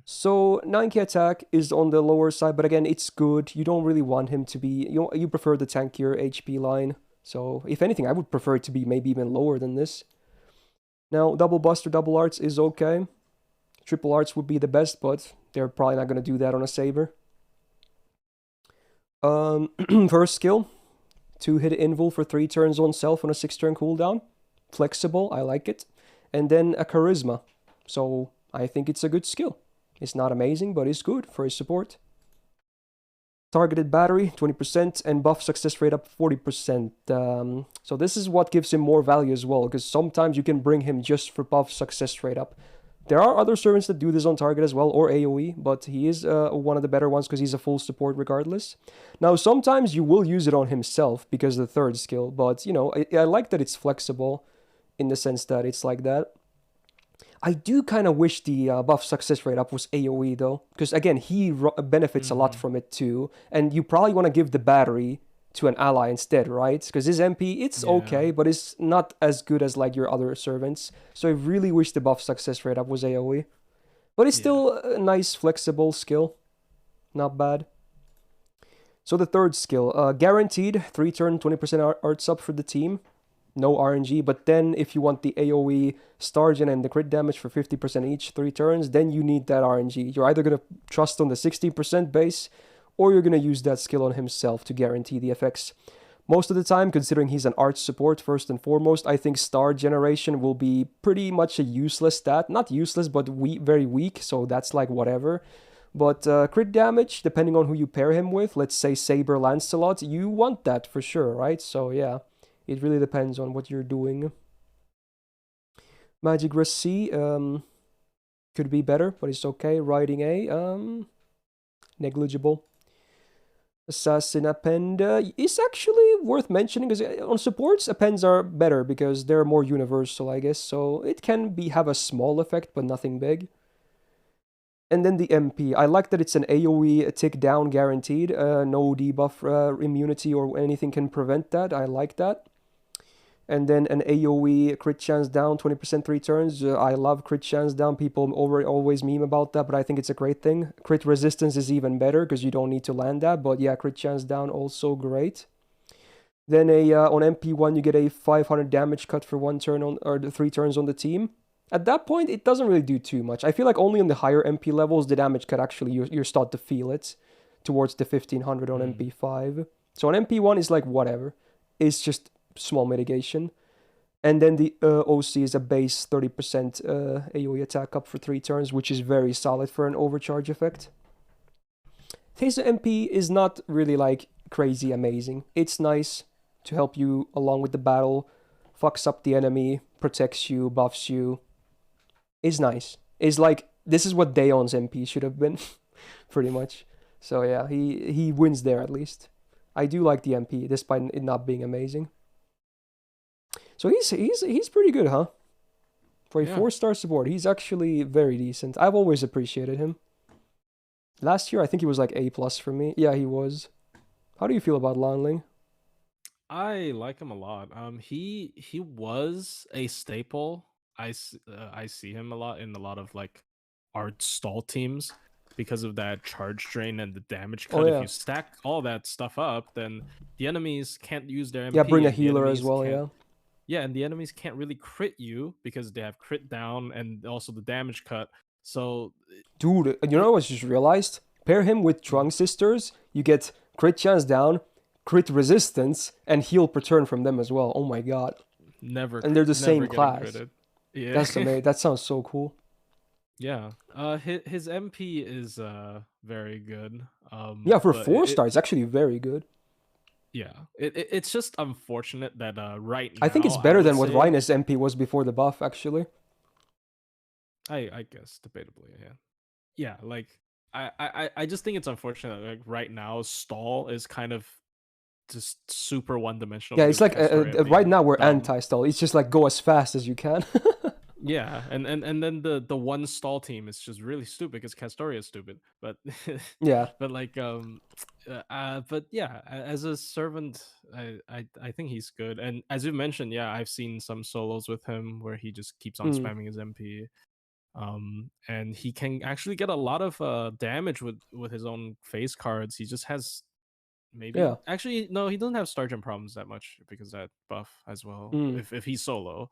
So 9k attack is on the lower side, but again, it's good. You don't really want him to be... You prefer the tankier HP line. So if anything, I would prefer it to be maybe even lower than this. Now, double buster, double arts is okay. Triple arts would be the best, but they're probably not going to do that on a Saber. First skill. 2-hit invul for 3 turns on self on a 6-turn cooldown. Flexible, I like it. And then a charisma. So I think it's a good skill. It's not amazing, but it's good for his support. Targeted battery, 20%, and buff success rate up 40%. So this is what gives him more value as well, because sometimes you can bring him just for buff success rate up. There are other servants that do this on target as well, or AoE, but he is one of the better ones because he's a full support regardless. Now, sometimes you will use it on himself because of the third skill, but, you know, I like that it's flexible in the sense that it's like that. I do kind of wish the buff success rate up was AoE though, because again, he benefits a lot from it too, and you probably want to give the battery to an ally instead, right? Because his MP, it's okay, but it's not as good as like your other servants. So I really wish the buff success rate up was AoE. But it's still a nice, flexible skill. Not bad. So the third skill, guaranteed 3-turn 20% arts up for the team. No RNG, but then if you want the AoE star gen and the crit damage for 50% each 3 turns, then you need that RNG. You're either going to trust on the 60% base, or you're going to use that skill on himself to guarantee the effects. Most of the time, considering he's an arch support first and foremost, I think star generation will be pretty much a useless stat. Not useless, but very weak, so that's like whatever. But crit damage, depending on who you pair him with, let's say Saber Lancelot, you want that for sure, right? So yeah, it really depends on what you're doing. Magic Resist C could be better, but it's okay. Riding A, negligible. Assassin Append is actually worth mentioning because on supports, Appends are better because they're more universal, I guess. So it can have a small effect, but nothing big. And then the MP. I like that it's an AoE tick down guaranteed. No debuff immunity or anything can prevent that. I like that. And then an AoE crit chance down, 20% 3 turns. I love crit chance down. People always meme about that, but I think it's a great thing. Crit resistance is even better because you don't need to land that. But yeah, crit chance down also great. Then on MP1 you get a 500 damage cut for 1 turn on or 3 turns on the team. At that point, it doesn't really do too much. I feel like only on the higher MP levels, the damage cut actually, you start to feel it towards the 1500 on MP5. So on MP1 is like whatever. It's just small mitigation. And then the OC is a base 30% AoE attack up for 3 turns, which is very solid for an overcharge effect. Taser MP is not really like crazy amazing. It's nice to help you along with the battle, fucks up the enemy, protects you, buffs you. Is nice. Is like this is what Daeon's MP should have been, pretty much. So yeah, he wins there at least. I do like the MP despite it not being amazing. So he's pretty good, huh? For a 4-star support, he's actually very decent. I've always appreciated him. Last year I think he was like A+ for me. Yeah, he was. How do you feel about Lanling? I like him a lot. He was a staple. I see him a lot in a lot of like art stall teams because of that charge drain and the damage cut. If you stack all that stuff up, then the enemies can't use their MP. Yeah, bring a healer as well, yeah. Yeah, and the enemies can't really crit you because they have crit down and also the damage cut. So, dude, you know what I just realized? Pair him with Trunk Sisters, you get crit chance down, crit resistance, and heal per turn from them as well. Oh my god. And they're the same class. Critted. Yeah. That's amazing. That sounds so cool. Yeah. His MP is very good. Yeah, for 4-star, it's actually very good. Yeah. It's just unfortunate that right now I think it's better than what Rhino's MP was before the buff, actually. I guess debatably, yeah. Yeah, like I just think it's unfortunate that like right now stall is kind of just super one-dimensional. Yeah, it's like right now we're anti-stall. It's just like go as fast as you can. Yeah, and then the one stall team is just really stupid because Castoria is stupid. But yeah, but like but yeah, as a servant, I think he's good. And as you mentioned, yeah, I've seen some solos with him where he just keeps on spamming his MP. And he can actually get a lot of damage with his own face cards. He just has actually no, he doesn't have Stargent problems that much because that buff as well. If he's solo,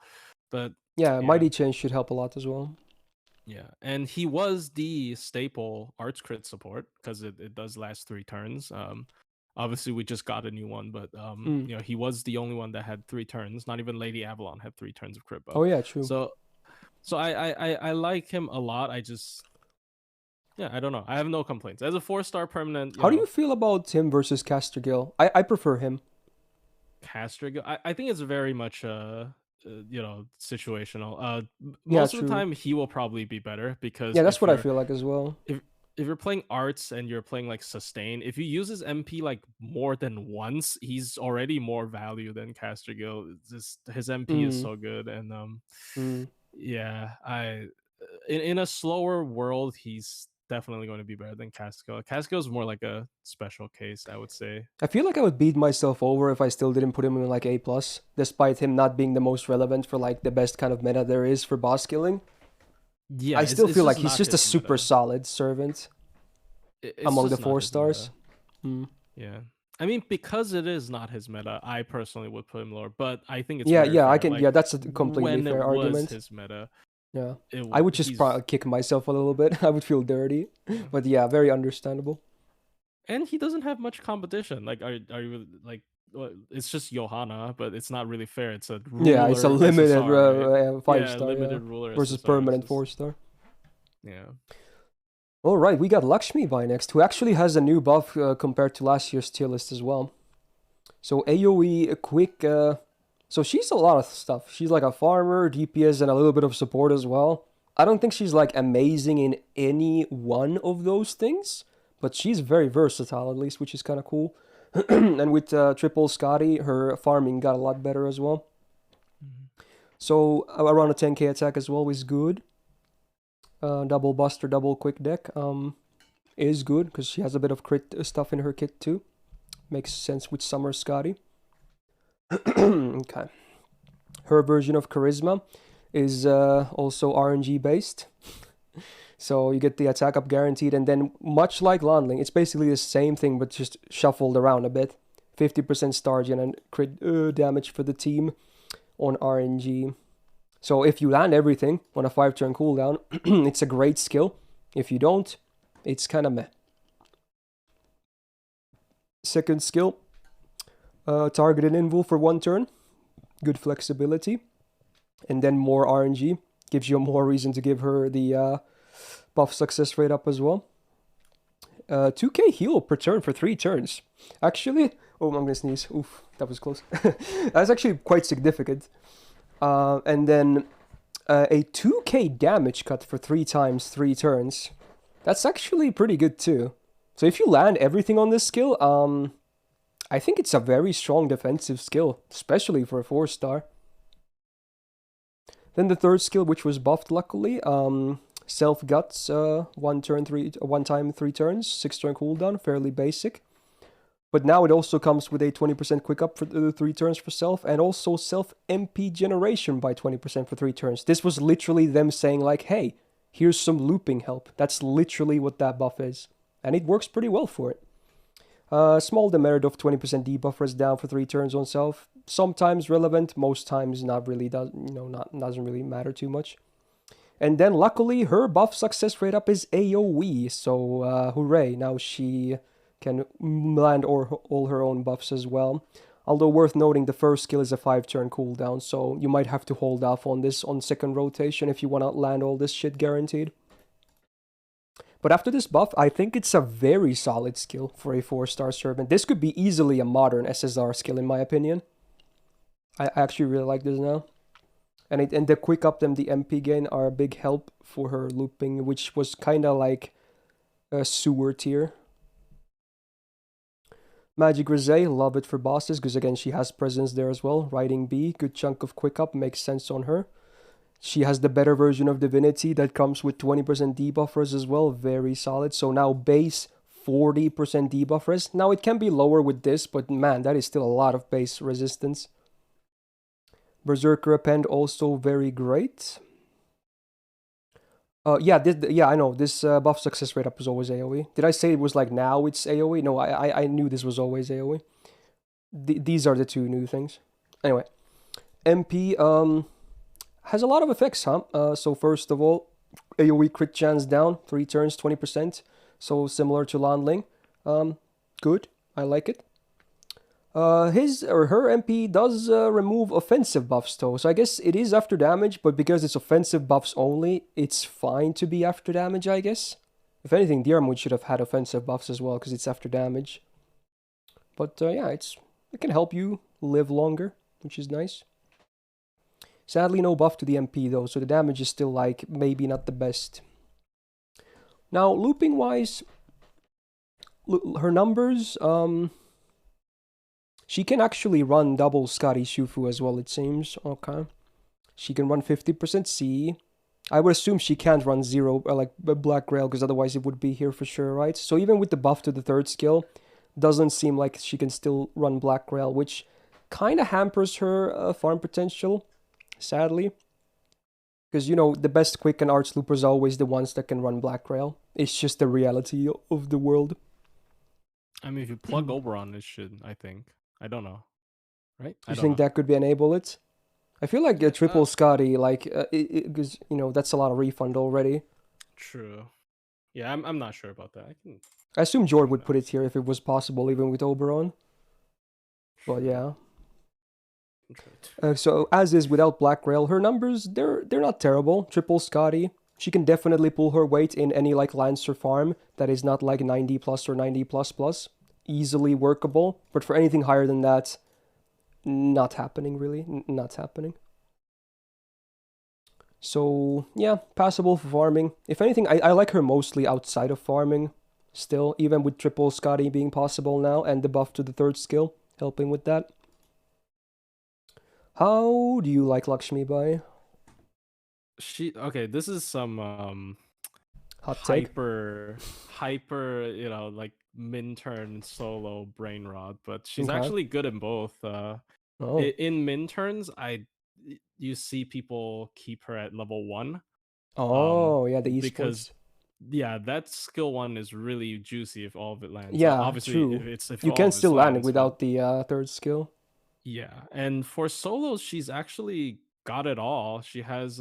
but yeah, Mighty Chain should help a lot as well. Yeah, and he was the staple arts crit support because it does last 3 turns. Obviously we just got a new one, but you know, he was the only one that had 3 turns. Not even Lady Avalon had 3 turns of crit buff. Oh yeah, true. So I like him a lot. I just I don't know. I have no complaints. As a 4-star permanent. How do you feel about him versus Castergill? I prefer him. Castergill? I think it's very much situational. Most of the time he will probably be better because that's what I feel like as well. If you're playing arts and you're playing like sustain, if you use his MP like more than once, he's already more value than Castergill. His MP is so good, and yeah, in a slower world, he's definitely going to be better than Castergill. Castergill is more like a special case, I would say. I feel like I would beat myself over if I still didn't put him in like A+, despite him not being the most relevant for like the best kind of meta there is for boss killing. Yeah, I still feel like he's just a super solid servant among the 4-stars. Yeah. I mean, because it is not his meta, I personally would put him lower, but I think it's fair. I can. Like, that's a completely fair argument. When it was his meta, yeah, I would just probably kick myself a little bit. I would feel dirty, but yeah, very understandable. And he doesn't have much competition. Like, are you like? It's just Johanna, but it's not really fair. It's a ruler it's a limited SSR, 5-star limited ruler versus SSR permanent 4-star. Yeah. Alright, we got Lakshmi by next, who actually has a new buff compared to last year's tier list as well. So AoE, a quick... So she's a lot of stuff. She's like a farmer, DPS, and a little bit of support as well. I don't think she's like amazing in any one of those things, but she's very versatile at least, which is kind of cool. And with triple Scotty, her farming got a lot better as well. So around a 10k attack as well is good. Double buster, double quick deck is good because she has a bit of crit stuff in her kit too. Makes sense with Summer Scotty. Okay. Her version of Charisma is also RNG based. So you get the attack up guaranteed, and then much like Landling, it's basically the same thing but just shuffled around a bit. 50% star gen and crit damage for the team on RNG. So if you land everything on a 5-turn cooldown, it's a great skill. If you don't, it's kind of meh. Second skill, targeted invul for 1 turn. Good flexibility. And then more RNG. Gives you more reason to give her the buff success rate up as well. 2k heal per turn for 3 turns. Actually, oh, I'm gonna sneeze. Oof, that was close. That's actually quite significant. And then a 2k damage cut for 3 times 3 turns. That's actually pretty good too. So if you land everything on this skill, I think it's a very strong defensive skill, especially for a 4-star. Then the third skill, which was buffed luckily, Self Guts, 1 time 3 turns, 6-turn cooldown, fairly basic. But now it also comes with a 20% quick up for the 3 turns for Self, and also Self MP generation by 20% for 3 turns. This was literally them saying like, hey, here's some looping help. That's literally what that buff is. And it works pretty well for it. Small demerit of 20% debuff rest down for 3 turns on Self. Sometimes relevant, most times not really, doesn't really matter too much. And then luckily her buff success rate up is AoE, so hooray, now she can land all her own buffs as well. Although worth noting, the first skill is a 5-turn cooldown, so you might have to hold off on this on second rotation if you want to land all this shit guaranteed. But after this buff, I think it's a very solid skill for a 4-star servant. This could be easily a modern SSR skill in my opinion. I actually really like this now. And the quick up and the MP gain are a big help for her looping, which was kind of like a sewer tier. Magic Rose, love it for bosses, because again, she has presence there as well. Riding B, good chunk of quick up, makes sense on her. She has the better version of Divinity that comes with 20% debuffers as well, very solid. So now base 40% debuffers. Now it can be lower with this, but man, that is still a lot of base resistance. Berserker Append also very great. Yeah, I know, this buff success rate up is always AoE. Did I say it was like now it's AoE? No, I knew this was always AoE. These are the 2 new things. Anyway, MP has a lot of effects, huh? So first of all, AoE crit chance down, 3 turns, 20%. So similar to Lanling. Good, I like it. His or her MP does remove offensive buffs though, so I guess it is after damage, but because it's offensive buffs only, it's fine to be after damage, I guess. If anything, Diarmuid should have had offensive buffs as well, because it's after damage. But yeah, it can help you live longer, which is nice. Sadly, no buff to the MP though, so the damage is still like maybe not the best. Now, looping wise, her numbers, she can actually run double Scotty Shufu as well, it seems. Okay. She can run 50% C. I would assume she can't run 0, like Black Grail, because otherwise it would be here for sure, right? So even with the buff to the 3rd skill, doesn't seem like she can still run Black Grail, which kind of hampers her farm potential, sadly. Because, you know, the best quick and arch loopers are always the ones that can run Black Grail. It's just the reality of the world. I mean, if you plug Oberon, it should, I think. I don't know. Right? You think that could be enable it? I feel like a triple Scotty, like, because, you know, that's a lot of refund already. True. Yeah, I'm not sure about that. I assume Jord would put it here if it was possible, even with Oberon. But yeah. So as is without Black Grail, her numbers, they're not terrible. Triple Scotty, She can definitely pull her weight in any like Lancer farm that is not like 90 plus or 90 plus plus. Easily workable, but for anything higher than that, not happening really. Not happening. So yeah, passable for farming. If anything, I like her mostly outside of farming. Still, even with triple Scotty being possible now and the buff to the third skill helping with that. How do you like Lakshmi Bai? Okay, this is some Hot take. hyper, you know, like min-turn solo brain rot, but she's Okay. actually good in both. Oh. In min-turns, you see people keep her at level 1. Oh, yeah, the Because esports. yeah, that skill 1 is really juicy if all of it lands. Yeah, Obviously, true. if You all can of it still land it lands, but without the third skill. yeah, and for solos, she's actually got it all. She has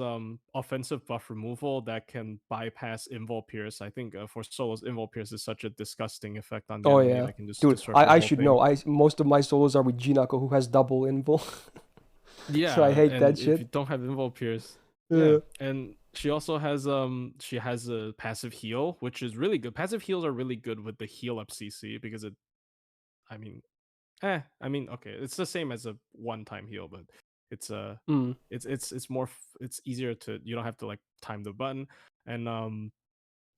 offensive buff removal that can bypass Invul Pierce. I think for solos, Invul Pierce is such a disgusting effect on the Oh enemy yeah. that can just Dude, disrupt your I whole should thing. know. Most of my solos are with Jinako who has double invul. So I Yeah, hate that and if you shit. don't have Invul Pierce, yeah, Yeah. and she also has a passive heal, which is really good. Passive heals are really good with the heal up CC because it, I mean, okay, it's the same as a one-time heal, but it's Mm. it's more it's easier to, you don't have to like time the button, and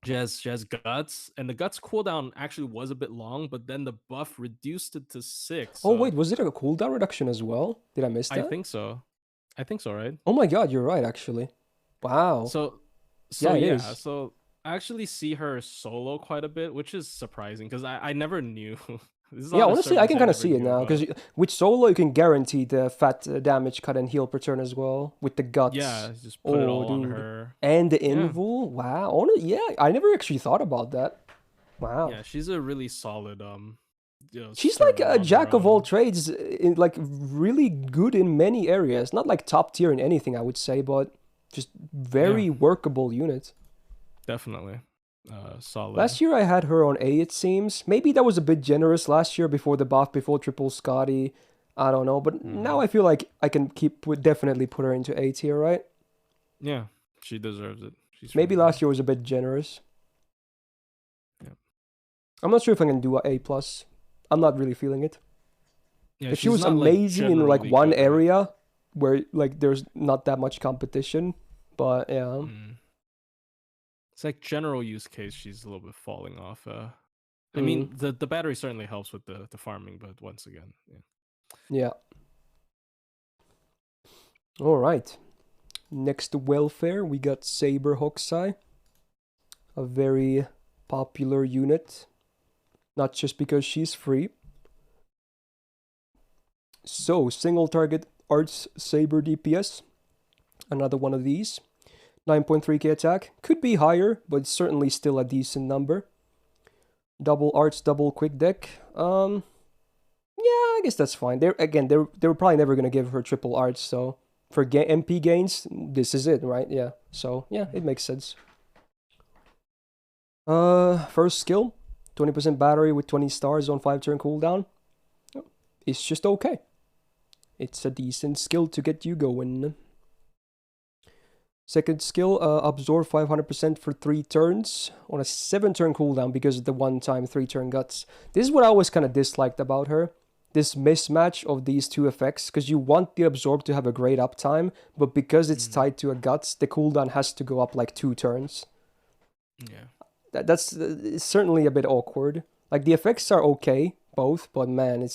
she has guts, and the guts cooldown actually was a bit long, but then the buff reduced it to 6. Oh So wait, was it a cooldown reduction as well? Did I miss I that? think so. I think so, right? Oh my god, you're right actually. Wow. So Yeah, it yeah, is. so I actually see her solo quite a bit, which is surprising because I never knew. This is Yeah, on a honestly, I server can I kind of never see it knew now about. because with solo you can guarantee the fat damage cut and heal per turn as well with the guts. Yeah, just put it Oh, all on dude. her. And the Yeah. invul. Wow. Yeah, I never actually thought about that. Wow. Yeah, she's a really solid She's like server a on her jack of all own. trades, in like really good in many areas. Not like top tier in anything, I would say, but just Yeah, very workable unit. definitely. Solid. Last year I had her on A, it seems. Maybe that was a bit generous last year before the buff, before triple Scotty. I don't know, but now Mhm. I feel like I can definitely put her into A tier, right? Yeah, she deserves it. She's Maybe really last good. year was a bit generous. Yeah. I'm not sure if I can do a A plus. I'm not really feeling it. Yeah, If she she's was not like amazing in like generally one good, right? area where like there's not that much competition, but yeah. Mm. It's like general use case, she's a little bit falling off. I Mm, mean, the battery certainly helps with the farming, but once again, yeah. yeah. All right. Next to welfare, we got Saber Hokusai, a very popular unit, not just because she's free. So, single target Arts Saber DPS, another one of these. 9.3k attack, could be higher, but certainly still a decent number. Double Arts, double quick deck. Yeah, I guess that's fine. They were probably never gonna give her triple Arts, so for MP gains, this is it, right? Yeah. So yeah, it makes sense. First skill, 20% battery with 20 stars on 5-turn cooldown. It's just okay. It's a decent skill to get you going. Second skill, absorb 500% for 3 turns on a 7-turn cooldown because of the one-time 3-turn guts. This is what I always kind of disliked about her. This mismatch of these two effects, because you want the absorb to have a great uptime, but because it's tied to a guts, the cooldown has to go up like 2 turns. Yeah. That's it's certainly a bit awkward. Like the effects are okay, both, but man,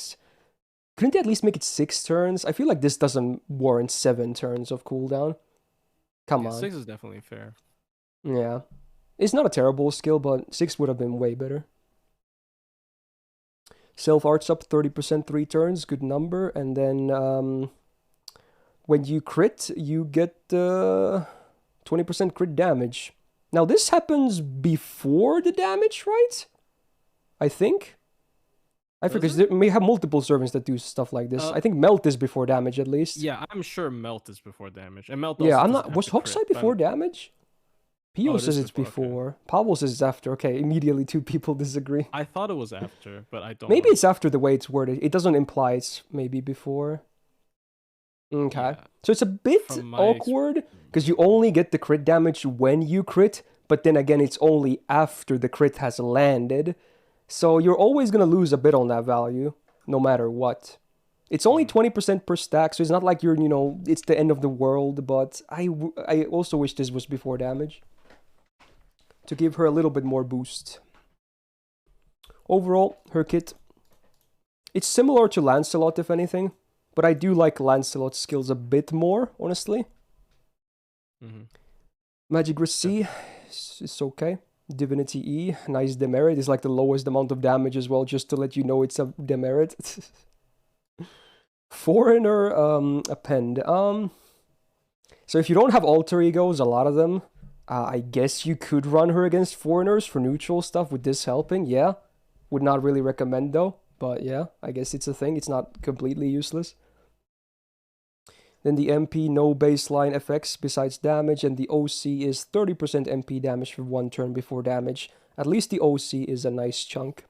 couldn't they at least make it 6 turns? I feel like this doesn't warrant 7 turns of cooldown. Come Yeah, on. 6 is definitely fair. Yeah. It's not a terrible skill, but 6 would have been way better. Self arts up 30% 3 turns, good number. And then when you crit, you get 20% crit damage. Now this happens before the damage, right? I think. I forget, because we have multiple servants that do stuff like this. I think Melt is before damage at least. Yeah, I'm sure Melt is before damage. And Melt Yeah, also I'm doesn't not. have Was to crit. Hokusai before damage? Pio it says is it's before, okay. before. Pavel says it's after. Okay, immediately 2 people disagree. I thought it was after, but I don't Maybe know. it's after the way it's worded. It doesn't imply it's maybe before. Okay. Yeah. So it's a bit awkward, Because you only get the crit damage when you crit, but then again, it's only after the crit has landed. So you're always going to lose a bit on that value, no matter what. It's only 20% per stack, so it's not like you're, it's the end of the world, but I also wish this was before damage. To give her a little bit more boost. Overall, her kit, it's similar to Lancelot, if anything, but I do like Lancelot's skills a bit more, honestly. Magic Receipt is okay. Divinity E, nice demerit, is like the lowest amount of damage as well, just to let you know it's a demerit. Foreigner, append. So if you don't have alter egos, a lot of them, I guess you could run her against foreigners for neutral stuff with this helping, yeah. Would not really recommend though, but yeah, I guess it's a thing, it's not completely useless. Then the MP, no baseline effects besides damage, and the OC is 30% MP damage for 1 turn before damage. At least the OC is a nice chunk.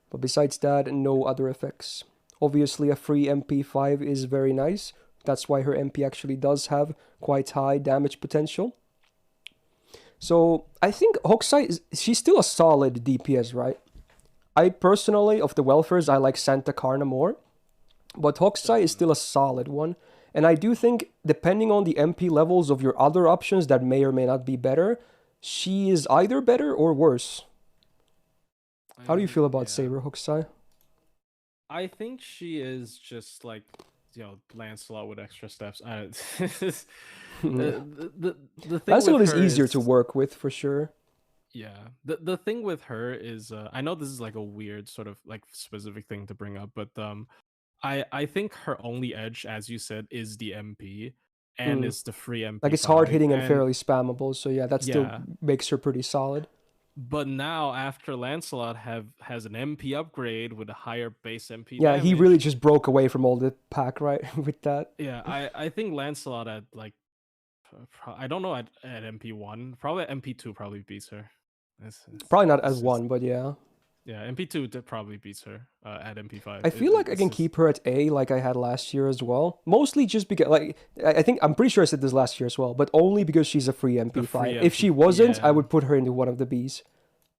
But besides that, no other effects. Obviously, a free MP5 is very nice. That's why her MP actually does have quite high damage potential. So, I think Hokusai, she's still a solid DPS, right? I personally, of the welfares, I like Santa Carna more. But Hokusai is still a solid one. And I do think, depending on the MP levels of your other options that may or may not be better, she is either better or worse. How do you feel about Saber, Hokusai? I think she is just like, Lancelot with extra steps. The thing Lancelot with is her easier to work with, for sure. Yeah. The thing with her is, I know this is like a weird sort of like specific thing to bring up, but I think her only edge, as you said, is the MP and is the free MP5. Like, it's hard hitting and fairly spammable, so yeah, that still makes her pretty solid. But now, after Lancelot has an MP upgrade with a higher base MP damage, he really just broke away from all the pack, right, with that. Yeah, I think Lancelot at, like, I don't know, at MP1, probably at MP2 probably beats her. Probably not as 1, but yeah. Yeah, MP2 probably beats her at MP5. I feel like I can keep her at A like I had last year as well. Mostly just because, like, I'm pretty sure I said this last year as well, but only because she's a free MP5. If she wasn't, I would put her into one of the Bs.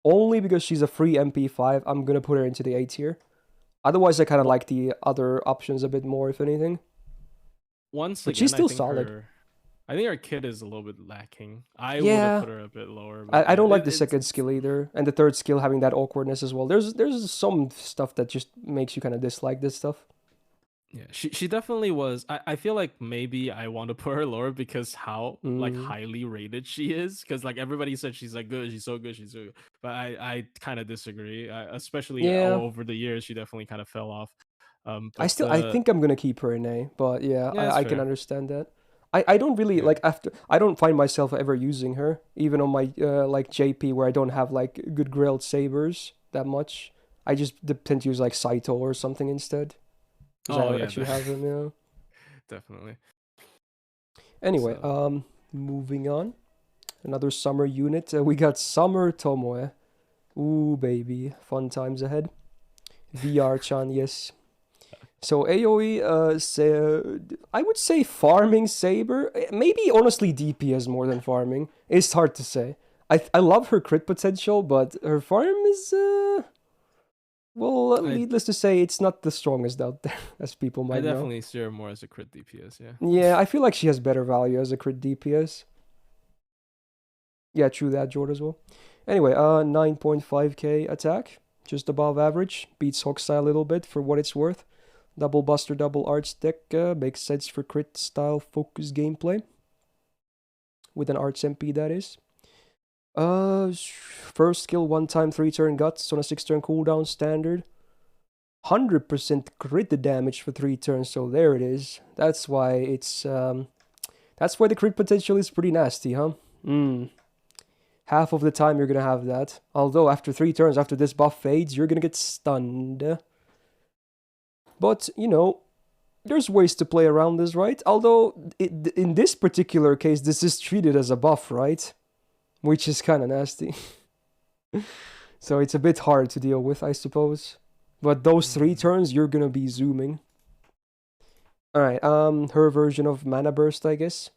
Only because she's a free MP5, I'm going to put her into the A tier. Otherwise, I kind of like the other options a bit more, if anything. But she's still solid. I think her kit is a little bit lacking. I would have put her a bit lower. I don't like the second skill either, and the third skill having that awkwardness as well. There's some stuff that just makes you kind of dislike this stuff. Yeah, she definitely was. I feel like maybe I want to put her lower because how like highly rated she is. Because like everybody said she's like good, she's so good, she's so good. But I kind of disagree. Especially over the years, she definitely kind of fell off. I think I'm gonna keep her in A, but I can understand that. I don't really I don't find myself ever using her, even on my like JP where I don't have like good grilled sabers that much. I just tend to use like Saito or something instead. I actually have him, Definitely. Anyway, moving on. Another summer unit. We got Summer Tomoe. Ooh, baby. Fun times ahead. VR-chan, yes. So AoE, I would say farming Saber. Maybe honestly DPS more than farming. It's hard to say. I love her crit potential, but her farm is, well, needless to say, it's not the strongest out there, as people might know. I definitely see her more as a crit DPS, yeah. Yeah, I feel like she has better value as a crit DPS. Yeah, true that, Jord, as well. Anyway, 9.5k attack. Just above average. Beats Hokusai a little bit for what it's worth. Double Buster, double Arts deck makes sense for crit style focus gameplay. With an Arts MP, that is. First skill, 1-time 3-turn guts on a 6-turn cooldown standard. 100% crit damage for 3 turns, so there it is. That's why it's, that's why the crit potential is pretty nasty, huh? Half of the time you're gonna have that. Although after 3 turns, after this buff fades, you're gonna get stunned. But, there's ways to play around this, right? Although, in this particular case, this is treated as a buff, right? Which is kind of nasty. So it's a bit hard to deal with, I suppose. But those 3 turns, you're gonna be zooming. Alright, her version of Mana Burst, I guess.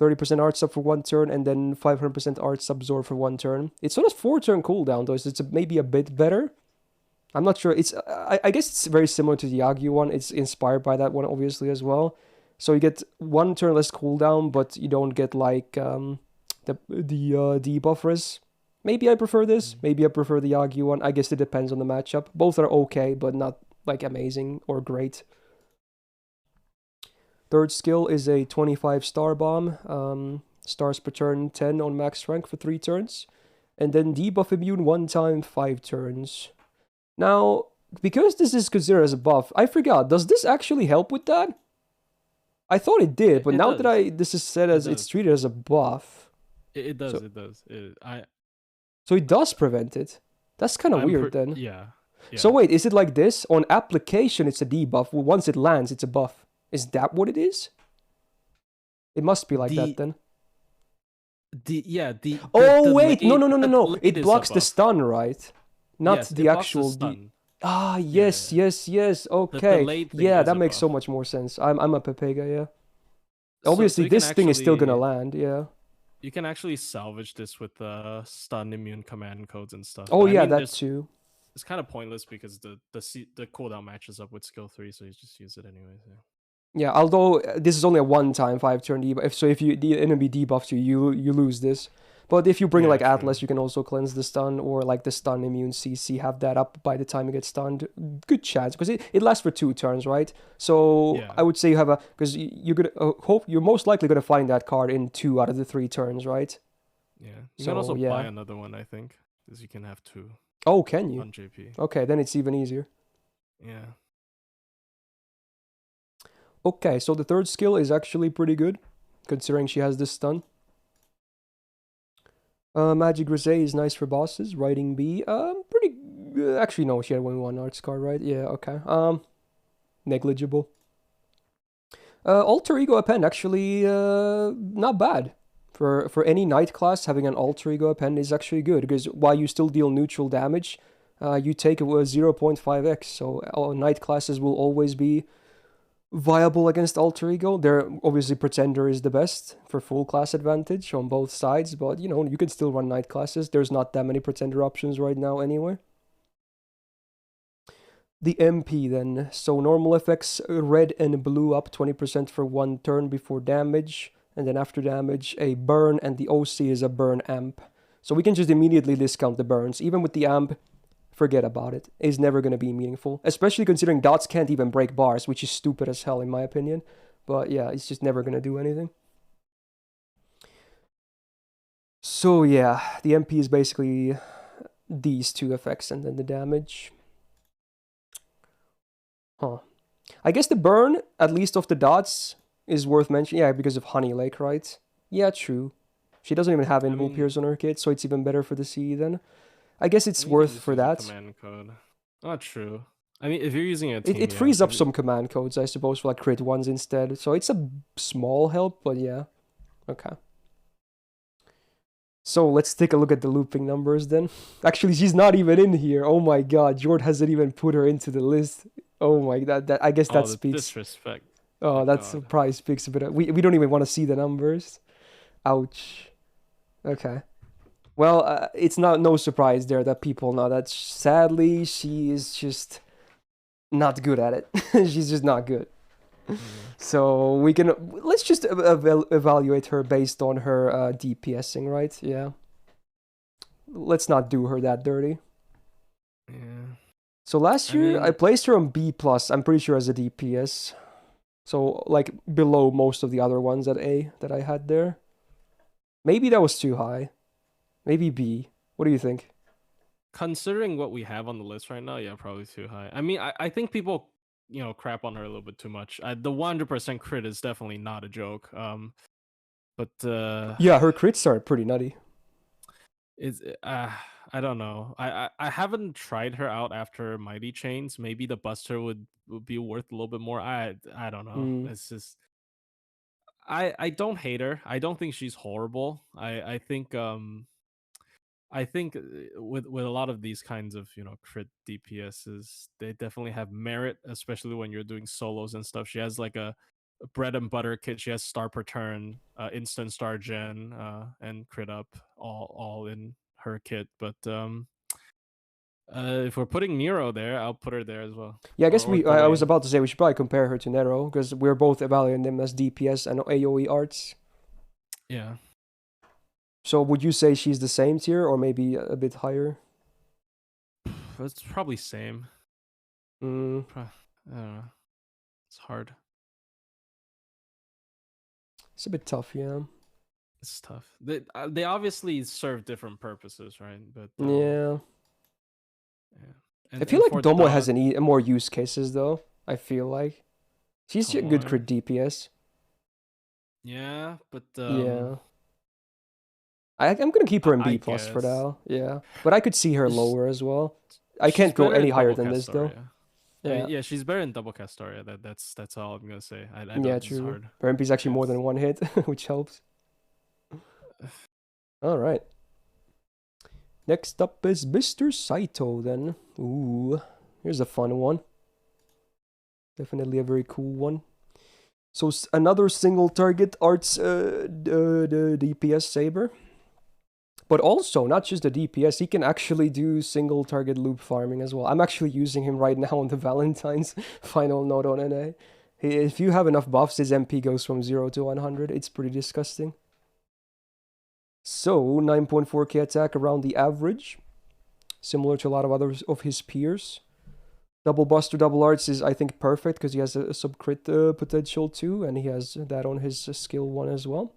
30% art sub for 1 turn, and then 500% art absorb for 1 turn. It's on a 4-turn cooldown though, so it's maybe a bit better. I'm not sure. I guess it's very similar to the Yagyu one. It's inspired by that one obviously as well. So you get 1 turn less cooldown, but you don't get like the debuffers. Maybe I prefer this. Maybe I prefer the Yagyu one. I guess it depends on the matchup. Both are okay, but not like amazing or great. Third skill is a 25 star bomb. Stars per turn 10 on max rank for 3 turns. And then debuff immune 1 time 5 turns. Now, because this is considered as a buff, I forgot, does this actually help with that? I thought it did, but now that this is said as it's treated as a buff. It does, so, it does. So it does prevent it. That's kind of weird then. Yeah. So wait, is it like this? On application, it's a debuff. Once it lands, it's a buff. Is that what it is? It must be like that then. Wait, no. It blocks the stun, right? Not yes, the actual stun. Yes. Okay. Yeah, that makes so much more sense. I'm a Pepega, yeah. Obviously, this thing is still gonna land, yeah. You can actually salvage this with stun immune command codes and stuff. Oh, yeah, that too. It's kind of pointless because the cooldown matches up with skill 3, so you just use it anyways. Yeah, although this is only a 1-time 5-turn debuff, so if the enemy debuffs you lose this. But if you bring like Atlas, you can also cleanse the stun, or like the stun immune CC, have that up by the time you get stunned. Good chance, because it lasts for 2 turns, right? So I would say you have because you're gonna you're most likely gonna find that card in 2 out of the 3 turns, right? Yeah. You can also buy another one, I think, because you can have 2. Oh, can you? On JP. Okay, then it's even easier. Yeah. Okay, so the third skill is actually pretty good, considering she has this stun. Magic Grise is nice for bosses. Writing B, pretty. Actually, no, she had only 1 arts card, right? Yeah, okay. Negligible. Alter Ego Append actually not bad. For any Knight class, having an Alter Ego Append is actually good, because while you still deal neutral damage, you take a 0.5x. So Knight classes will always be viable against Alter Ego. They're obviously Pretender is the best for full class advantage on both sides, but you know, you can still run Knight classes. There's not that many Pretender options right now anyway. The MP then. So normal effects, red and blue up 20% for 1 turn before damage, and then after damage a burn, and the OC is a burn amp. So we can just immediately discount the burns. Even with the amp, forget about it. It's never going to be meaningful. Especially considering dots can't even break bars, which is stupid as hell in my opinion. But yeah, it's just never going to do anything. So yeah, the MP is basically these 2 effects and then the damage. Huh. I guess the burn, at least of the dots, is worth mentioning. Yeah, because of Honey Lake, right? Yeah, true. She doesn't even have Invul Pierce on her kit, so it's even better for the CE then. I guess it's worth for that. Command code. Not true. I mean, if you're using a team, it frees up some command codes, I suppose, for like crit ones instead. So it's a small help, but yeah. Okay. So let's take a look at the looping numbers then. Actually, she's not even in here. Oh my god, Jord hasn't even put her into the list. Oh my god, I guess that speaks. Disrespect. Oh, that probably speaks a bit. We don't even want to see the numbers. Ouch. Okay. Well, it's no surprise there that people know that sadly she is just not good at it. She's just not good. So let's just evaluate her based on her DPSing, right? Yeah. Let's not do her that dirty. Yeah. So last year I placed her on B+, I'm pretty sure, as a DPS. So like below most of the other ones at A that I had there. Maybe that was too high. Maybe B. What do you think? Considering what we have on the list right now, yeah, probably too high. I mean, I think people, crap on her a little bit too much. The 100% crit is definitely not a joke. But yeah, her crits are pretty nutty. I don't know. I haven't tried her out after Mighty Chains. Maybe the Buster would be worth a little bit more. I don't know. It's just I don't hate her. I don't think she's horrible. I think with a lot of these kinds of crit DPSs, they definitely have merit, especially when you're doing solos and stuff. She has like a bread and butter kit. She has star per turn, instant star gen, and crit up all in her kit. But if we're putting Nero there, I'll put her there as well. Yeah, I guess Or I was Dwayne. about to say we should probably compare her to Nero because we're both evaluating them as DPS and AoE arts. Yeah. So would you say she's the same tier or maybe a bit higher? It's probably same. Mm. I don't know. It's hard. It's a bit tough, yeah. It's tough. They obviously serve different purposes, right? But Yeah. yeah. I feel And like for Domo Dot, has more use cases though. I feel like she's a good Tomoe, crit DPS. yeah, but Yeah. I'm gonna keep her in I B plus for guess now. Yeah, but I could see her lower as well. I she's can't go better any in higher double than this though. Castoria. I Yeah. mean, yeah, she's better in double Castoria. That's all I'm gonna say. I Yeah, don't. This is true. hard. Her MP is actually more It's- than one hit, which helps. All right. Next up is Mr. Saito then. Ooh, here's a fun one. Definitely a very cool one. So another single target arts the DPS Saber. But also, not just the DPS, he can actually do single target loop farming as well. I'm actually using him right now on the Valentine's final node on NA. If you have enough buffs, his MP goes from 0 to 100. It's pretty disgusting. So, 9.4k attack around the average. Similar to a lot of others of his peers. Double Buster, Double Arts is, I think, perfect because he has a sub-crit potential too. And he has that on his skill 1 as well.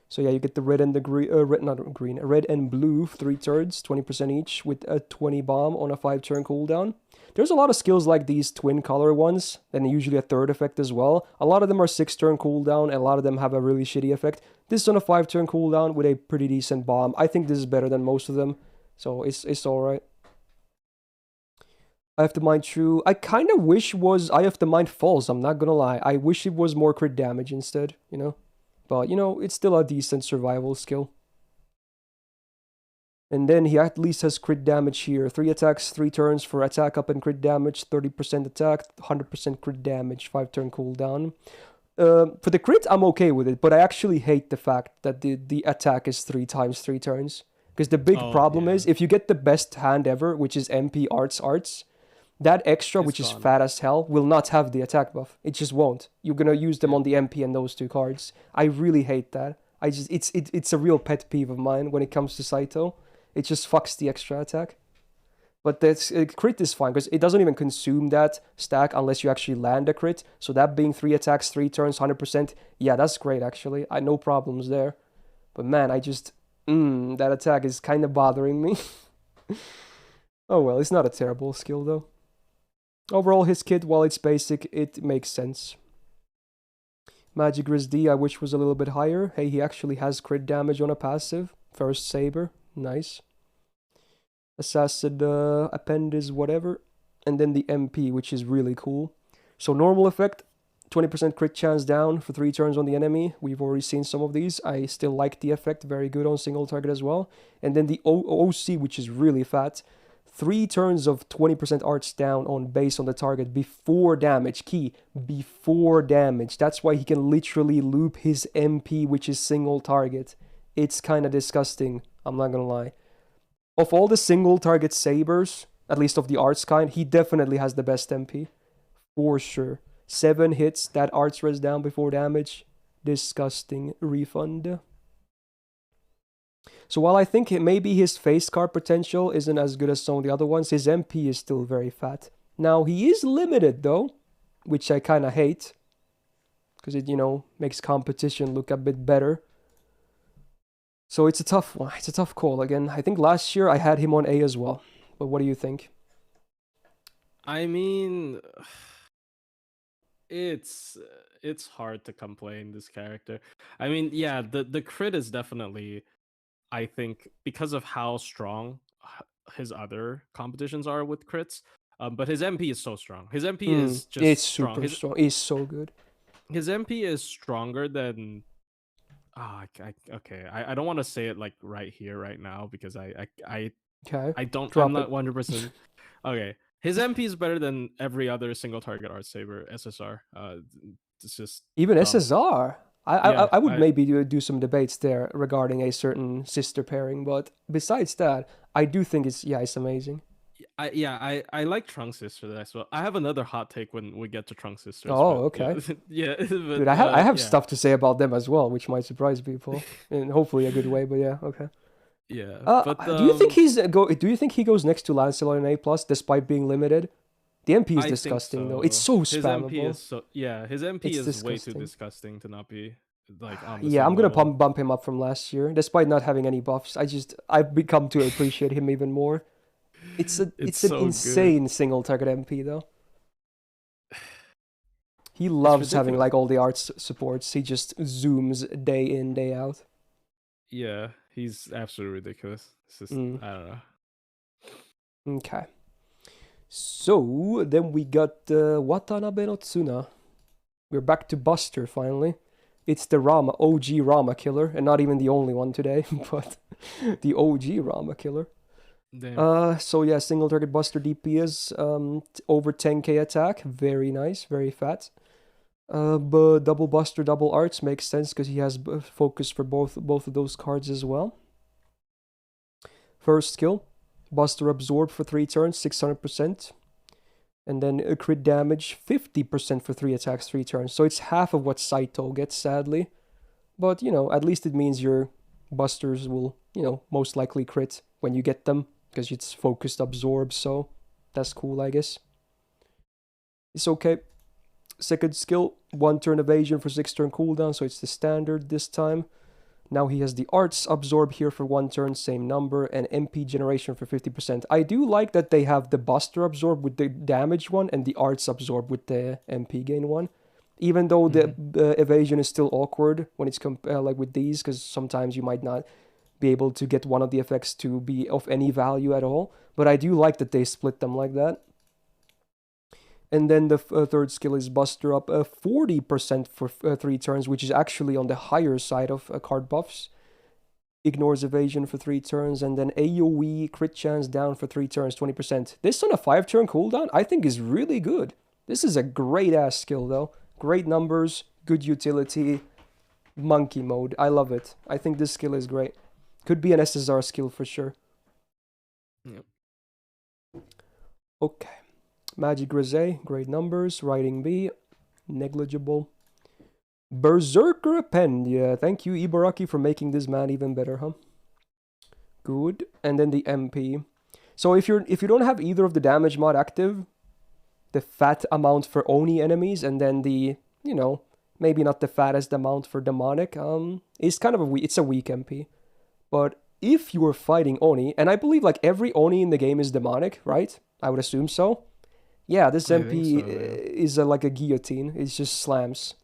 So yeah, you get the red and the green, red and blue 3 turns, 20% each with a 20 bomb on a 5-turn cooldown. There's a lot of skills like these twin color ones, and usually a third effect as well. A lot of them are 6-turn cooldown, and a lot of them have a really shitty effect. This is on a 5-turn cooldown with a pretty decent bomb. I think this is better than most of them, so it's alright. I have to mind true. I kind of wish was I have to mind false, I'm not gonna lie. I wish it was more crit damage instead, you know? But, you know, it's still a decent survival skill. And then he at least has crit damage here. 3 attacks, 3 turns for attack up and crit damage. 30% attack, 100% crit damage, 5-turn cooldown. For the crit, I'm okay with it. But I actually hate the fact that the attack is 3 times 3 turns. Because the big problem is, if you get the best hand ever, which is MP Arts, that extra, which is fat as hell, will not have the attack buff. It just won't. You're gonna use them on the MP and those 2 cards. I really hate that. It's a real pet peeve of mine when it comes to Saito. It just fucks the extra attack. But that's crit is fine because it doesn't even consume that stack unless you actually land a crit. So that being 3 attacks, 3 turns, 100%, yeah, that's great actually. I no problems there. But man, that attack is kind of bothering me. Oh well, it's not a terrible skill though. Overall, his kit, while it's basic, it makes sense. Magic Grizz D, I wish was a little bit higher. Hey, he actually has crit damage on a passive. First Saber, nice. Assassin Append is whatever. And then the MP, which is really cool. So normal effect, 20% crit chance down for 3 turns on the enemy. We've already seen some of these. I still like the effect, very good on single target as well. And then the OC, which is really fat. 3 turns of 20% arts down on base on the target before damage. Key, before damage. That's why he can literally loop his MP, which is single target. It's kind of disgusting, I'm not gonna lie. Of all the single target sabers, at least of the arts kind, he definitely has the best MP. For sure. 7 hits, that arts res down before damage. Disgusting refund. So while I think maybe his face card potential isn't as good as some of the other ones, his MP is still very fat. Now, he is limited though, which I kind of hate. Because it, makes competition look a bit better. So it's a tough one. It's a tough call. Again, I think last year I had him on A as well. But what do you think? I mean, it's hard to complain this character. I mean, yeah, the crit is definitely, I think, because of how strong his other competitions are with crits. But his MP is so strong. His MP is just it's strong. Super strong. It's so good. His MP is stronger than. Okay. I don't want to say it like right here, right now, because I don't. I'm not 100%. Okay, his MP is better than every other single target art saber SSR. it's just Even dumb. SSR. Yeah, I would maybe do some debates there regarding a certain sister pairing, but besides that, I do think it's amazing. I like Trunk Sister as well. I have another hot take when we get to Trunk Sisters, Oh, but okay. yeah, Dude, but I have yeah, stuff to say about them as well, which might surprise people, in hopefully a good way. But yeah, okay. yeah. But Do you think Do you think he goes next to Lancelot in A plus despite being limited? The MP is I think disgusting though. It's so. so His MP spammable. is his MP It's is way too disgusting. disgusting to not be like on the Yeah, same I'm gonna level. bump him up from last year, despite not having any buffs. I've become to appreciate him even more. It's It's an so good. insane single target MP though. He It's loves having ridiculous. like all the arts supports. He just zooms day in, day out. Yeah, he's absolutely ridiculous. It's just Mm, I don't know. okay. So then we got Watanabe no Tsuna. We're back to Buster finally. It's the OG Rama killer, and not even the only one today, but the OG Rama killer. Damn. So yeah, single target Buster DPS, over 10k attack, very nice, very fat. But double Buster, double Arts makes sense because he has focus for both of those cards as well. First skill, Buster Absorb for 3 turns, 600%. And then a crit damage, 50% for 3 attacks, 3 turns. So it's half of what Saito gets, sadly. But, at least it means your Busters will, most likely crit when you get them, because it's focused Absorb, so that's cool, I guess. It's okay. Second skill, 1 turn evasion for 6 turn cooldown, so it's the standard this time. Now he has the Arts Absorb here for 1 turn, same number, and MP Generation for 50%. I do like that they have the Buster Absorb with the damage one and the Arts Absorb with the MP gain one. Even though the evasion is still awkward when it's like with these, because sometimes you might not be able to get one of the effects to be of any value at all. But I do like that they split them like that. And then the third skill is Buster up 40% for 3 turns, which is actually on the higher side of card buffs. Ignores evasion for 3 turns, and then AoE crit chance down for 3 turns, 20%. This on a 5-turn cooldown, I think is really good. This is a great-ass skill, though. Great numbers, good utility, monkey mode. I love it. I think this skill is great. Could be an SSR skill for sure. Yep. Okay. Magic Grise, great numbers. Riding B, negligible. Berserker Append, yeah. Thank you, Ibaraki, for making this man even better, huh? Good. And then the MP. So if you don't have either of the damage mod active, the fat amount for Oni enemies, and then the, maybe not the fattest amount for demonic, is kind of it's a weak MP. But if you are fighting Oni, and I believe like every Oni in the game is demonic, right? I would assume so. Yeah, this MP is like a guillotine. It just slams.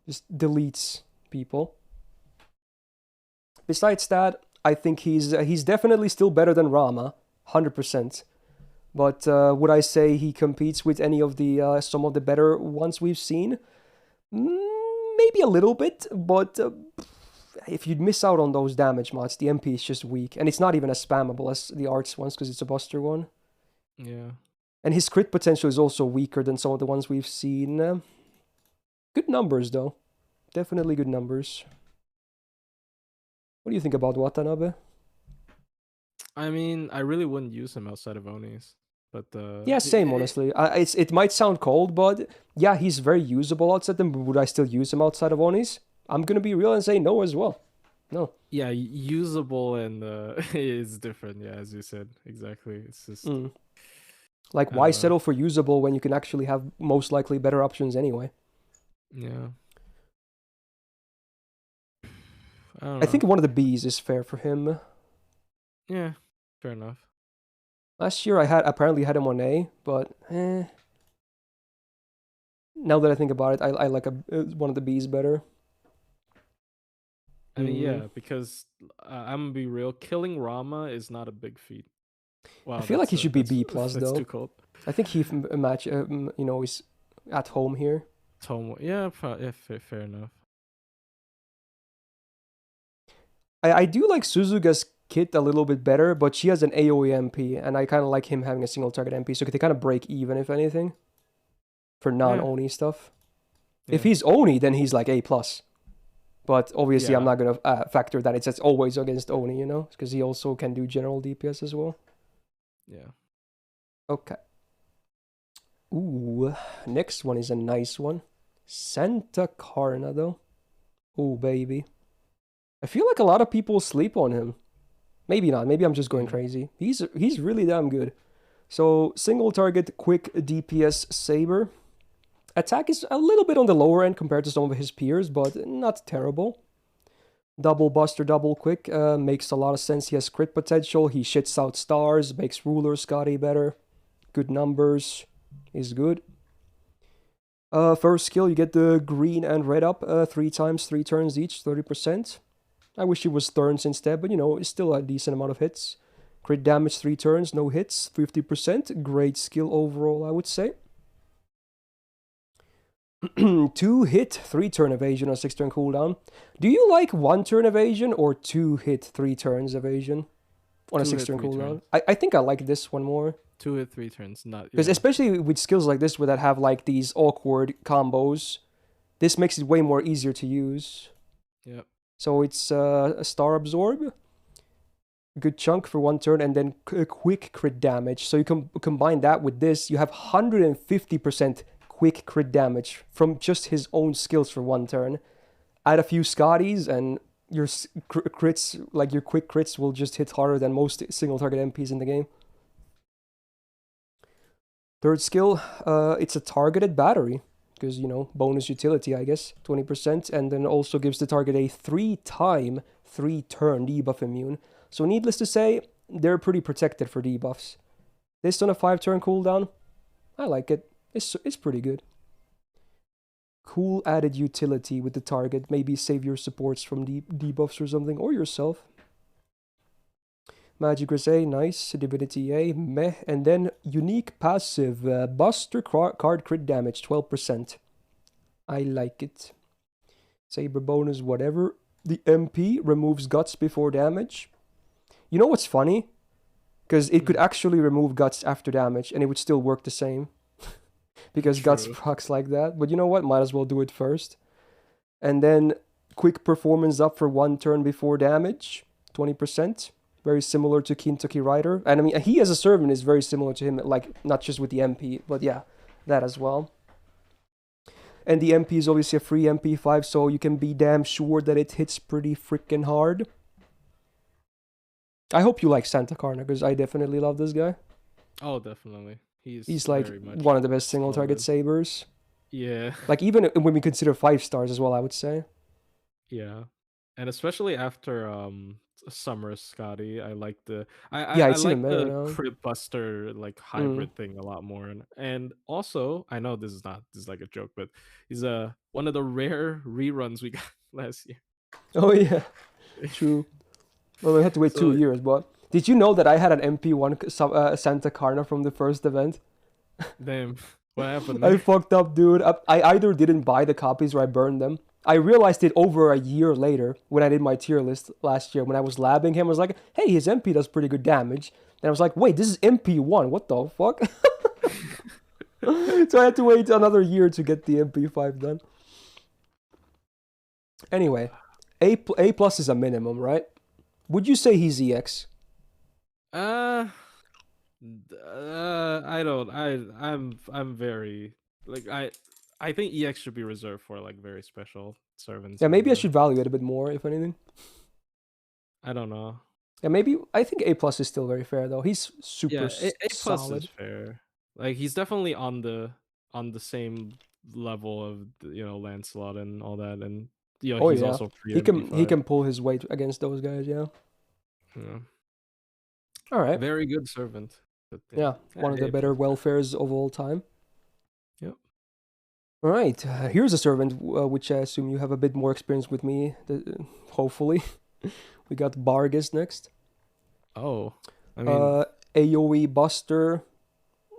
Just deletes people. Besides that, I think he's definitely still better than Rama, 100%. But would I say he competes with any of the some of the better ones we've seen? Maybe a little bit, but if you'd miss out on those damage mods, the MP is just weak, and it's not even as spammable as the Arts ones because it's a Buster one. Yeah. And his crit potential is also weaker than some of the ones we've seen. Good numbers, though. Definitely good numbers. What do you think about Watanabe? I mean, I really wouldn't use him outside of Onis, but yeah, same honestly. It might sound cold, but yeah, he's very usable outside them. But would I still use him outside of Onis? I'm gonna be real and say no as well. No. Yeah, usable and is different. Yeah, as you said, exactly. It's just like why settle for usable when you can actually have most likely better options anyway? Yeah. I think one of the Bs is fair for him. Yeah, fair enough. Last year I apparently had him on A, but now that I think about it, I like one of the Bs better. I mean, yeah, because I'm gonna be real. Killing Rama is not a big feat. Wow, I feel like he should be B plus though. That's too cold. I think he is at home here. Home, yeah, fair enough. I do like Suzuga's kit a little bit better, but she has an AoE MP, and I kind of like him having a single target MP, so they kind of break even, if anything, for non-Oni stuff. If Yeah. he's Oni, then he's like A+. But obviously, I'm Yeah. not going to factor that it's always against Oni, you know? Because he also can do general DPS as well. Yeah. Okay. Ooh, next one is a nice one. Santa Carna, though. Ooh, baby. I feel like a lot of people sleep on him. Maybe not. Maybe I'm just going crazy. He's really damn good. So, single target, quick DPS Saber. Attack is a little bit on the lower end compared to some of his peers, but not terrible. Double Buster, double quick, makes a lot of sense. He has crit potential, he shits out stars, makes Ruler Scotty better. Good numbers, is good. First skill, you get the green and red up 3 times, 3 turns each, 30%. I wish it was turns instead, but you know, it's still a decent amount of hits. Crit damage 3 turns, no hits, 50%. Great skill overall, I would say. 2 hit, 3 turn evasion on 6 turn cooldown. Do you like 1 turn evasion or 2 hit, 3 turns evasion on a 6 turn cooldown? I think I like this one more. 2 hit 3 turns, not Because especially with skills like this where that have like these awkward combos, this makes it way more easier to use. Yep. So it's a star absorb, good chunk for 1 turn, and then quick crit damage. So you can combine that with this, you have 150% quick crit damage from just his own skills for 1 turn. Add a few Scotties and your crits, like your quick crits, will just hit harder than most single target MPs in the game. Third skill, it's a targeted battery, because, you know, bonus utility, I guess, 20%, and then also gives the target a 3-time, 3-turn debuff immune. So needless to say, they're pretty protected for debuffs. This on a 5-turn cooldown, I like it. It's pretty good. Cool added utility with the target. Maybe save your supports from debuffs or something, or yourself. Magic A, nice. Divinity A, meh. And then unique passive, Buster card crit damage, 12%. I like it. Saber bonus, whatever. The MP removes guts before damage. You know what's funny? Because it could actually remove guts after damage, and it would still work the same. Because guts procs like that. But you know what? Might as well do it first. And then quick performance up for 1 turn before damage, 20%. Very similar to Kentucky Rider. And I mean, he as a servant is very similar to him, like, not just with the MP, but yeah, that as well. And the MP is obviously a free MP5, so you can be damn sure that it hits pretty freaking hard. I hope you like Santa Carna, because I definitely love this guy. Oh, definitely. He's like one of the best single target sabers. Yeah. Like, even when we consider 5 stars as well, I would say. Yeah. And especially after Summer Scotty, I like the I see like him better the now. Crit Buster like hybrid thing a lot more. And also, I know this is like a joke, but he's one of the rare reruns we got last year. Oh yeah, true. Well, we had to wait 2 years, but did you know that I had an MP1 Santa Carna from the first event? Damn, what happened? I fucked up, dude. I either didn't buy the copies or I burned them. I realized it over a year later when I did my tier list last year. When I was labbing him, I was like, hey, his MP does pretty good damage. And I was like, wait, this is MP1. What the fuck? So I had to wait another year to get the MP5 done. Anyway, A plus is a minimum, right? Would you say he's EX? I don't. I'm very like I think EX should be reserved for like very special servants. Yeah, maybe I should value it a bit more, if anything. I don't know. Yeah, maybe I think A plus is still very fair though. He's super A plus solid. is fair. Like he's definitely on the same level of, you know, Lancelot and all that, and you know, he's also free. He can pull his weight against those guys. Yeah. Yeah. All right. Very good servant. But, yeah, one of the better welfares of all time. Yep. All right. Here's a servant which I assume you have a bit more experience with me. Hopefully, we got Bargus next. Oh, I mean, AOE Buster,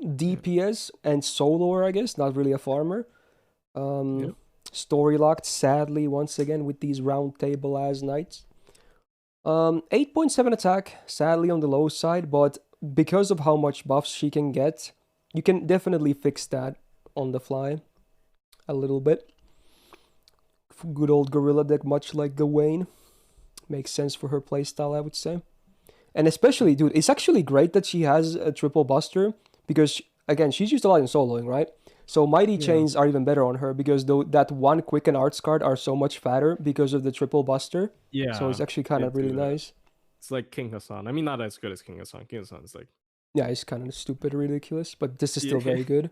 DPS and soloer, I guess. Not really a farmer. Story locked, sadly, once again with these round table as knights. 8.7 attack, sadly on the low side, but because of how much buffs she can get, you can definitely fix that on the fly a little bit. good old gorilla deck, much like Gawain. Makes sense for her playstyle, I would say. And especially, dude, it's actually great that she has a triple buster because, again, she's used a lot in soloing, right? So Mighty Yeah. Chains are even better on her because that one Quicken Arts card are so much fatter because of the triple buster. Yeah. So it's actually kind they of really do that. nice. It's like King Hassan. I mean, not as good as King Hassan. King Hassan is like. Yeah, it's kind of stupid, ridiculous, but this is still Yeah. very good.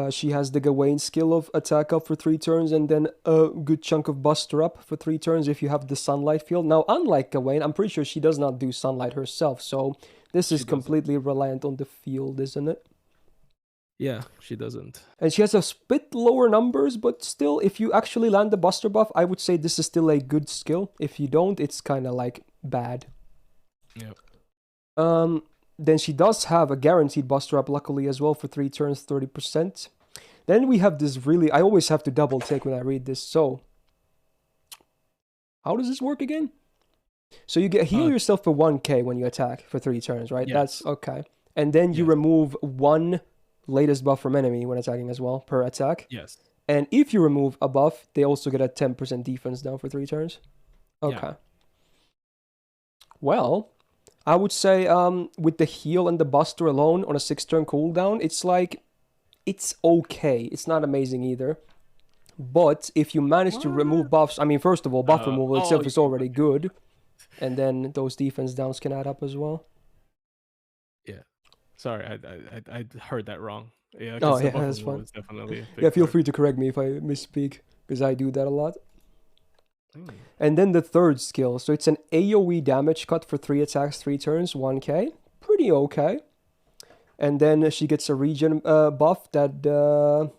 She has the Gawain skill of attack up for 3 turns and then a good chunk of buster up for 3 turns if you have the sunlight field. Now, unlike Gawain, I'm pretty sure she does not do sunlight herself, so this is completely reliant on the field, isn't it? Yeah, she doesn't. And she has a bit lower numbers, but still, if you actually land the buster buff, I would say this is still a good skill. If you don't, it's kind of like bad. Yeah. Then she does have a guaranteed buster up, luckily, as well, for 3 turns, 30%. Then we have this really... I always have to double take when I read this. So, how does this work again? So you get heal yourself for 1k when you attack for 3 turns, right? Yes. That's okay. And then you remove 1 latest buff from enemy when attacking as well, per attack. Yes. And if you remove a buff, they also get a 10% defense down for 3 turns. Okay. Yeah. Well... I would say with the heal and the buster alone on a 6-turn cooldown, it's like, it's okay. It's not amazing either. But if you manage to remove buffs, I mean, first of all, buff removal itself is already good. And then those defense downs can add up as well. Yeah. Sorry, I heard that wrong. Yeah. Oh, yeah, that's fine. Definitely Yeah, feel free to correct me if I misspeak, because I do that a lot. And then the third skill. So it's an AoE damage cut for 3 attacks, 3 turns, 1k. Pretty okay. And then she gets a regen buff that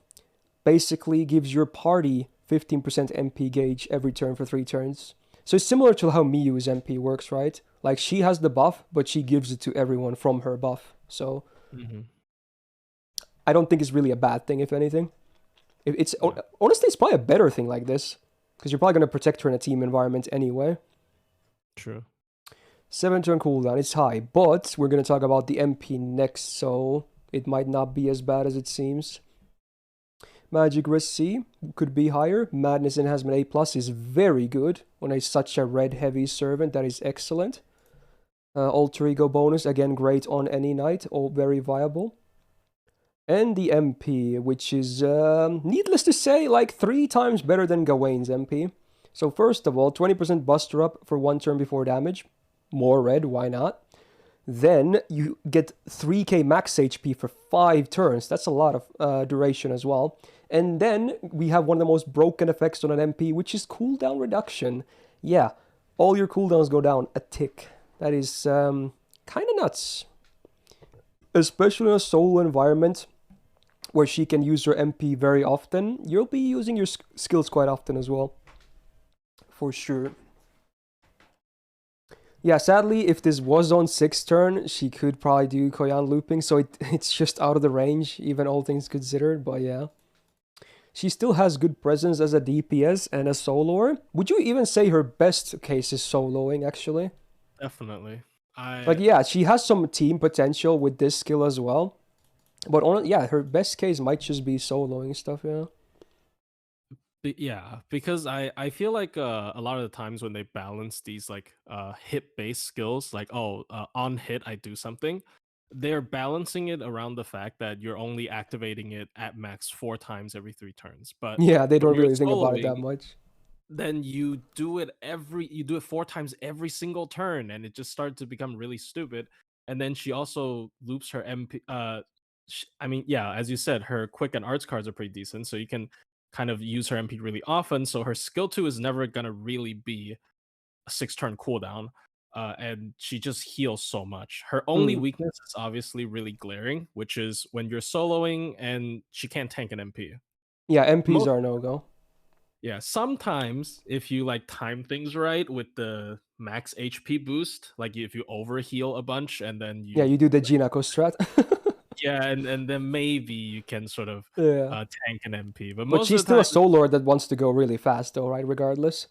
basically gives your party 15% MP gauge every turn for 3 turns. So it's similar to how Miyu's MP works, right? Like, she has the buff, but she gives it to everyone from her buff. So I don't think it's really a bad thing, if anything. Honestly, it's probably a better thing like this. Because you're probably going to protect her in a team environment anyway. True. 7-turn cooldown, it's high. But we're going to talk about the MP next, so it might not be as bad as it seems. Magic Risk C could be higher. Madness Enhancement A+ is very good on such a red-heavy servant. That is excellent. Alter Ego bonus, again, great on any knight. All very viable. And the MP, which is, needless to say, like 3 times better than Gawain's MP. So first of all, 20% buster up for 1 turn before damage. More red, why not? Then you get 3k max HP for 5 turns. That's a lot of duration as well. And then we have one of the most broken effects on an MP, which is cooldown reduction. Yeah, all your cooldowns go down a tick. That is kind of nuts. Especially in a solo environment, where she can use her MP very often, you'll be using your skills quite often as well. For sure. Yeah, sadly, if this was on 6th turn, she could probably do Koyan looping, so it's just out of the range, even all things considered, but yeah. She still has good presence as a DPS and a soloer. Would you even say her best case is soloing, actually? Definitely. Like, yeah, she has some team potential with this skill as well. But her best case might just be soloing stuff, yeah. Yeah, because I feel like a lot of the times when they balance these like hit-based skills, like on hit I do something, they're balancing it around the fact that you're only activating it at max 4 times every 3 turns. But yeah, they don't when you're really think about it that soloing, much. then you do it 4 times every single turn, and it just starts to become really stupid. And then she also loops her MP. I mean, yeah, as you said, her quick and arts cards are pretty decent, so you can kind of use her MP really often. So her skill 2 is never gonna really be a 6-turn cooldown, and she just heals so much. Her only weakness is obviously really glaring, which is when you're soloing and she can't tank an MP. Yeah, MPs are no-go. Yeah, sometimes if you like time things right with the max HP boost, like if you overheal a bunch and then you do the Jinako strat. Yeah, and then maybe you can sort of tank an MP. But she's still a soloer that wants to go really fast though, right? Regardless.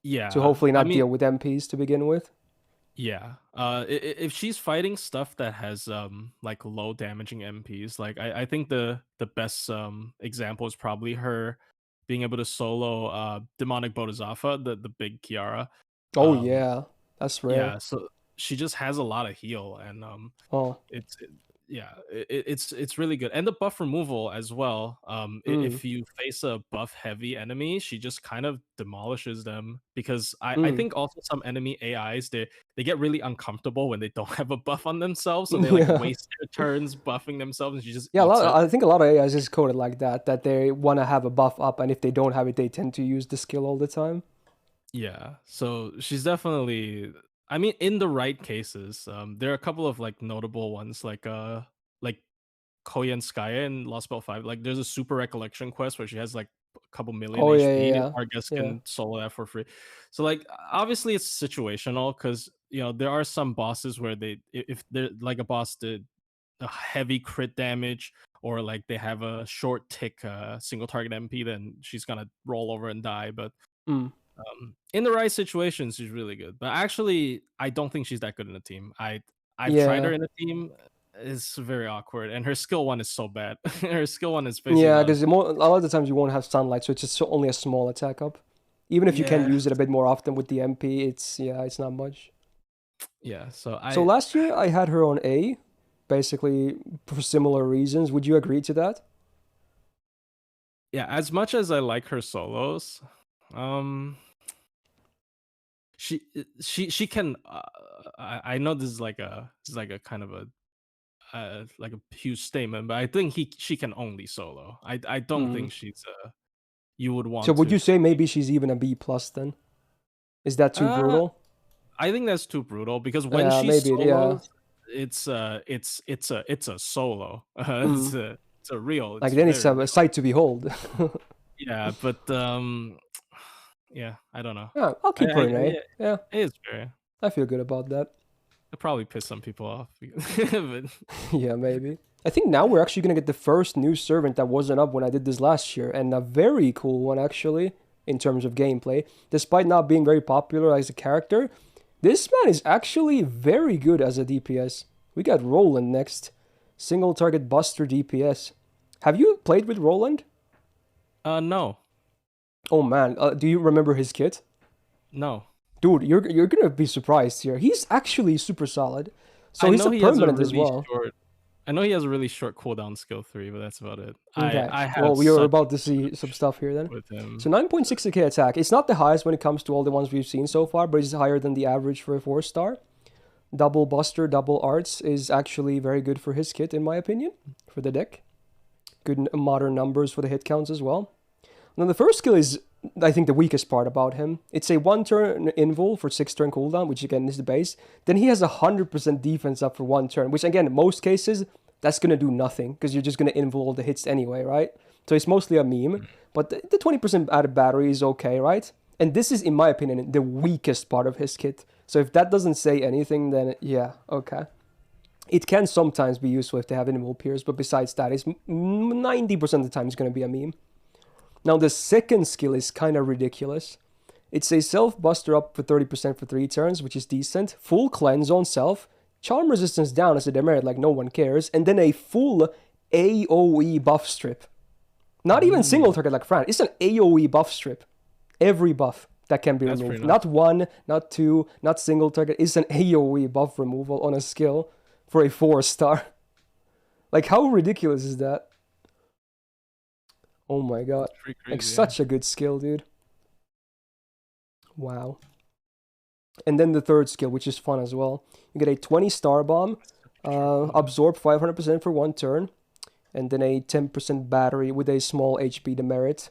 Yeah. So hopefully not deal with MPs to begin with. Yeah. If she's fighting stuff that has like low damaging MPs, like I think the best example is probably her being able to solo demonic Bodhisattva, the big Kiara. Oh Um yeah, that's rare. yeah, so she just has a lot of heal, and Oh. it's yeah, it's really good, and the buff removal as well. Mm. If you face a buff heavy enemy, she just kind of demolishes them, because I Mm. think also some enemy AIs, they get really uncomfortable when they don't have a buff on themselves, so they like Yeah. waste their turns buffing themselves, and she just Yeah, eats it. I think a lot of AIs is coded like that, that they want to have a buff up, and if they don't have it, they tend to use the skill all the time. Yeah, so she's definitely. I mean, in the right cases, there are a couple of like notable ones, like Koyanskaya in Lost Belt 5. Like, there's a super recollection quest where she has like a couple million Oh yeah, HP, and yeah, our guests yeah. can solo that for free. So, like, obviously, it's situational, because there are some bosses where if they're like a boss did a heavy crit damage, or like they have a short tick single target MP, then she's gonna roll over and die. But Mm. in the right situations, she's really good. But actually, I don't think she's that good in a team. I've tried her Yeah, in a team. It's very awkward, and her skill one is so bad. Her skill one is basically yeah, not. because a lot of the times you won't have sunlight, so it's just only a small attack up. Even if you can Yeah, use it a bit more often with the MP, it's not much. yeah. So So last year I had her on A, basically for similar reasons. Would you agree to that? yeah. As much as I like her solos, um, she can. I know this is like a kind of a like a huge statement, but I think she can only solo. I don't Mm. think she's you would So want would to. you say maybe she's even a B plus then? Is that too Uh, brutal? I think that's too brutal, because when Yeah, she maybe. Yeah. solos, it's a solo. Mm. It's a real. Like It's then it's very a real. sight to behold. Yeah, but yeah, I don't know. Yeah, I'll keep her in A. Yeah, Yeah, it is fair. I feel good about that. It probably piss some people off, but Yeah, maybe. I think now we're actually gonna get the first new servant that wasn't up when I did this last year, and a very cool one actually in terms of gameplay. Despite not being very popular as a character, this man is actually very good as a DPS. We got Roland next, single target buster DPS. Have you played with Roland? no, Oh man, do you remember his kit? no. Dude, you're gonna be surprised here. He's actually super solid. So I he's know a he has a permanent as really well. short. I know he has a really short cooldown skill 3, but that's about it. Okay. I Well, had we are such about to see some stuff here then. with him. So 9.60k attack. It's not the highest when it comes to all the ones we've seen so far, but it's higher than the average for a 4-star. Double Buster, double Arts is actually very good for his kit, in my opinion, for the deck. Good modern numbers for the hit counts as well. Now the first skill is, I think, the weakest part about him. It's a 1-turn invul for 6-turn cooldown, which again is the base. Then he has 100% defense up for 1 turn, which again, in most cases, that's going to do nothing, because you're just going to invul all the hits anyway, right? So it's mostly a meme, but the 20% added battery is okay, right? And this is, in my opinion, the weakest part of his kit. So if that doesn't say anything, then yeah, okay. It can sometimes be useful if they have invul peers, but besides that, it's 90% of the time it's going to be a meme. Now the second skill is kind of ridiculous. It's a self buster up for 30% for 3 turns, which is decent. Full cleanse on self. Charm resistance down as a demerit, like no one cares. And then a full AoE buff strip. Not even single target like Fran. It's an AoE buff strip. Every buff that can be That's removed. pretty nice. Not 1, not 2, not single target. It's an AoE buff removal on a skill for a 4-star. Like, how ridiculous is that? Oh my god. That's pretty Like, crazy. such a good skill, dude. Wow. And then the third skill, which is fun as well. You get a 20 star bomb, absorb 500% for 1 turn, and then a 10% battery with a small HP demerit.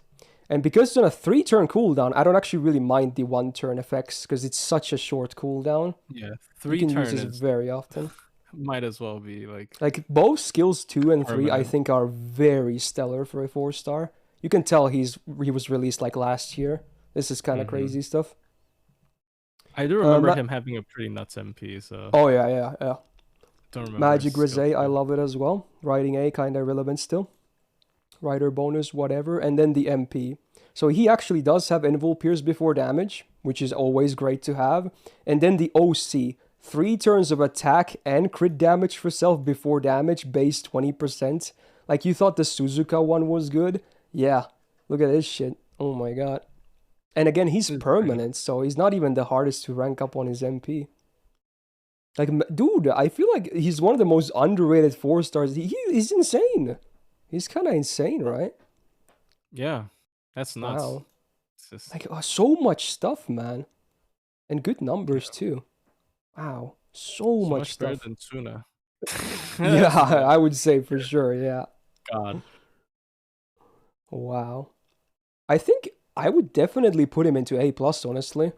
And because it's on a 3-turn cooldown, I don't actually really mind the 1-turn effects, because it's such a short cooldown. Yeah, You 3 can use turn this is very often. might as well be like Like, both skills 2 and 3, I permanent. think, are very stellar for a 4-star. You can tell he was released like last year. This is kind of crazy stuff. I do remember him having a pretty nuts MP, so Oh yeah, yeah, yeah. don't remember Magic his skill Grisey, I set. love it as well. Riding A, kind of relevant still. Rider bonus, whatever. And then the MP. So he actually does have Invul Pierce before damage, which is always great to have. And then the OC, 3 turns of attack and crit damage for self before damage, base 20%. Like, you thought the Suzuka one was good? Yeah, look at this shit. Oh my god. And again, he's permanent, so he's not even the hardest to rank up on his MP. Like, dude, I feel like he's one of the most underrated 4-stars. He's insane. He's kind of insane, right? Yeah, that's nuts. Wow. Just... Like, so much stuff, man. And good numbers, too. Wow. So much better stuff. than Tsuna. Yeah, I would say for sure, yeah. God. Wow. I think I would definitely put him into A+, honestly.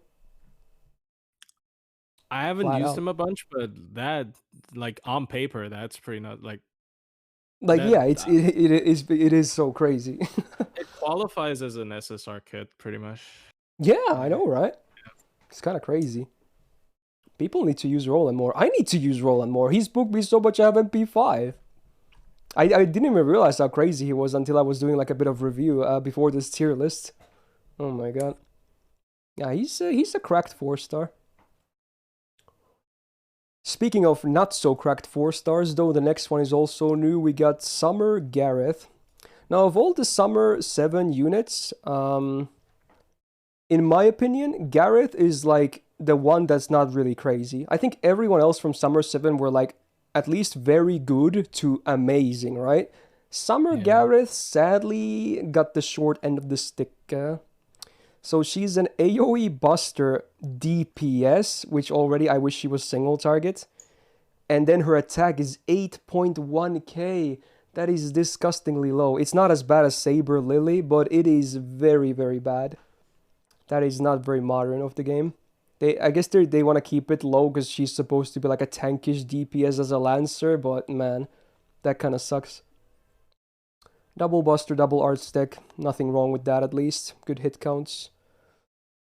I haven't Flat used out. him a bunch, but that, like, on paper, that's pretty not like Like, that, yeah, it is so crazy. it qualifies as an SSR kit, pretty much. Yeah, I know, right? It's kind of crazy. People need to use Roland more. I need to use Roland more. He's booked me so much I have MP5. I didn't even realize how crazy he was until I was doing like a bit of review before this tier list. Oh my god. Yeah, he's a cracked 4-star. Speaking of not so cracked 4-stars, though, the next one is also new. We got Summer Gareth. Now, of all the Summer 7 units, in my opinion, Gareth is like the one that's not really crazy. I think everyone else from Summer 7 were like at least very good to amazing, right? Summer Gareth sadly got the short end of the stick. So she's an AoE buster DPS, which already I wish she was single target. And then her attack is 8.1k. That is disgustingly low. It's not as bad as Saber Lily, but it is very, very bad. That is not very modern of the game. I guess they want to keep it low because she's supposed to be like a tankish DPS as a Lancer, but man, that kind of sucks. Double Buster, double Art Stack. Nothing wrong with that at least. Good hit counts.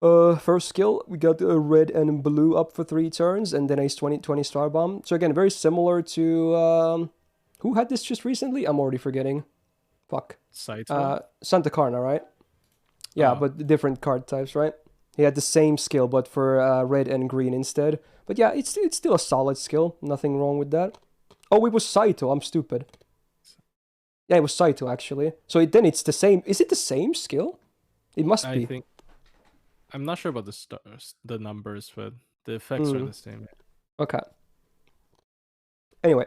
First skill, we got red and blue up for 3 turns, and then a 20 star bomb. So again, very similar to who had this just recently? I'm already forgetting. Fuck. Saito? Santa Carna, right? Yeah, but different card types, right? He had the same skill, but for red and green instead. But yeah, it's still a solid skill. Nothing wrong with that. Oh, it was Saito. I'm stupid. Yeah, it was Saito, actually. So then it's the same. Is it the same skill? It must be. I think... I'm not sure about the stars, the numbers, but the effects are the same. Okay. Anyway.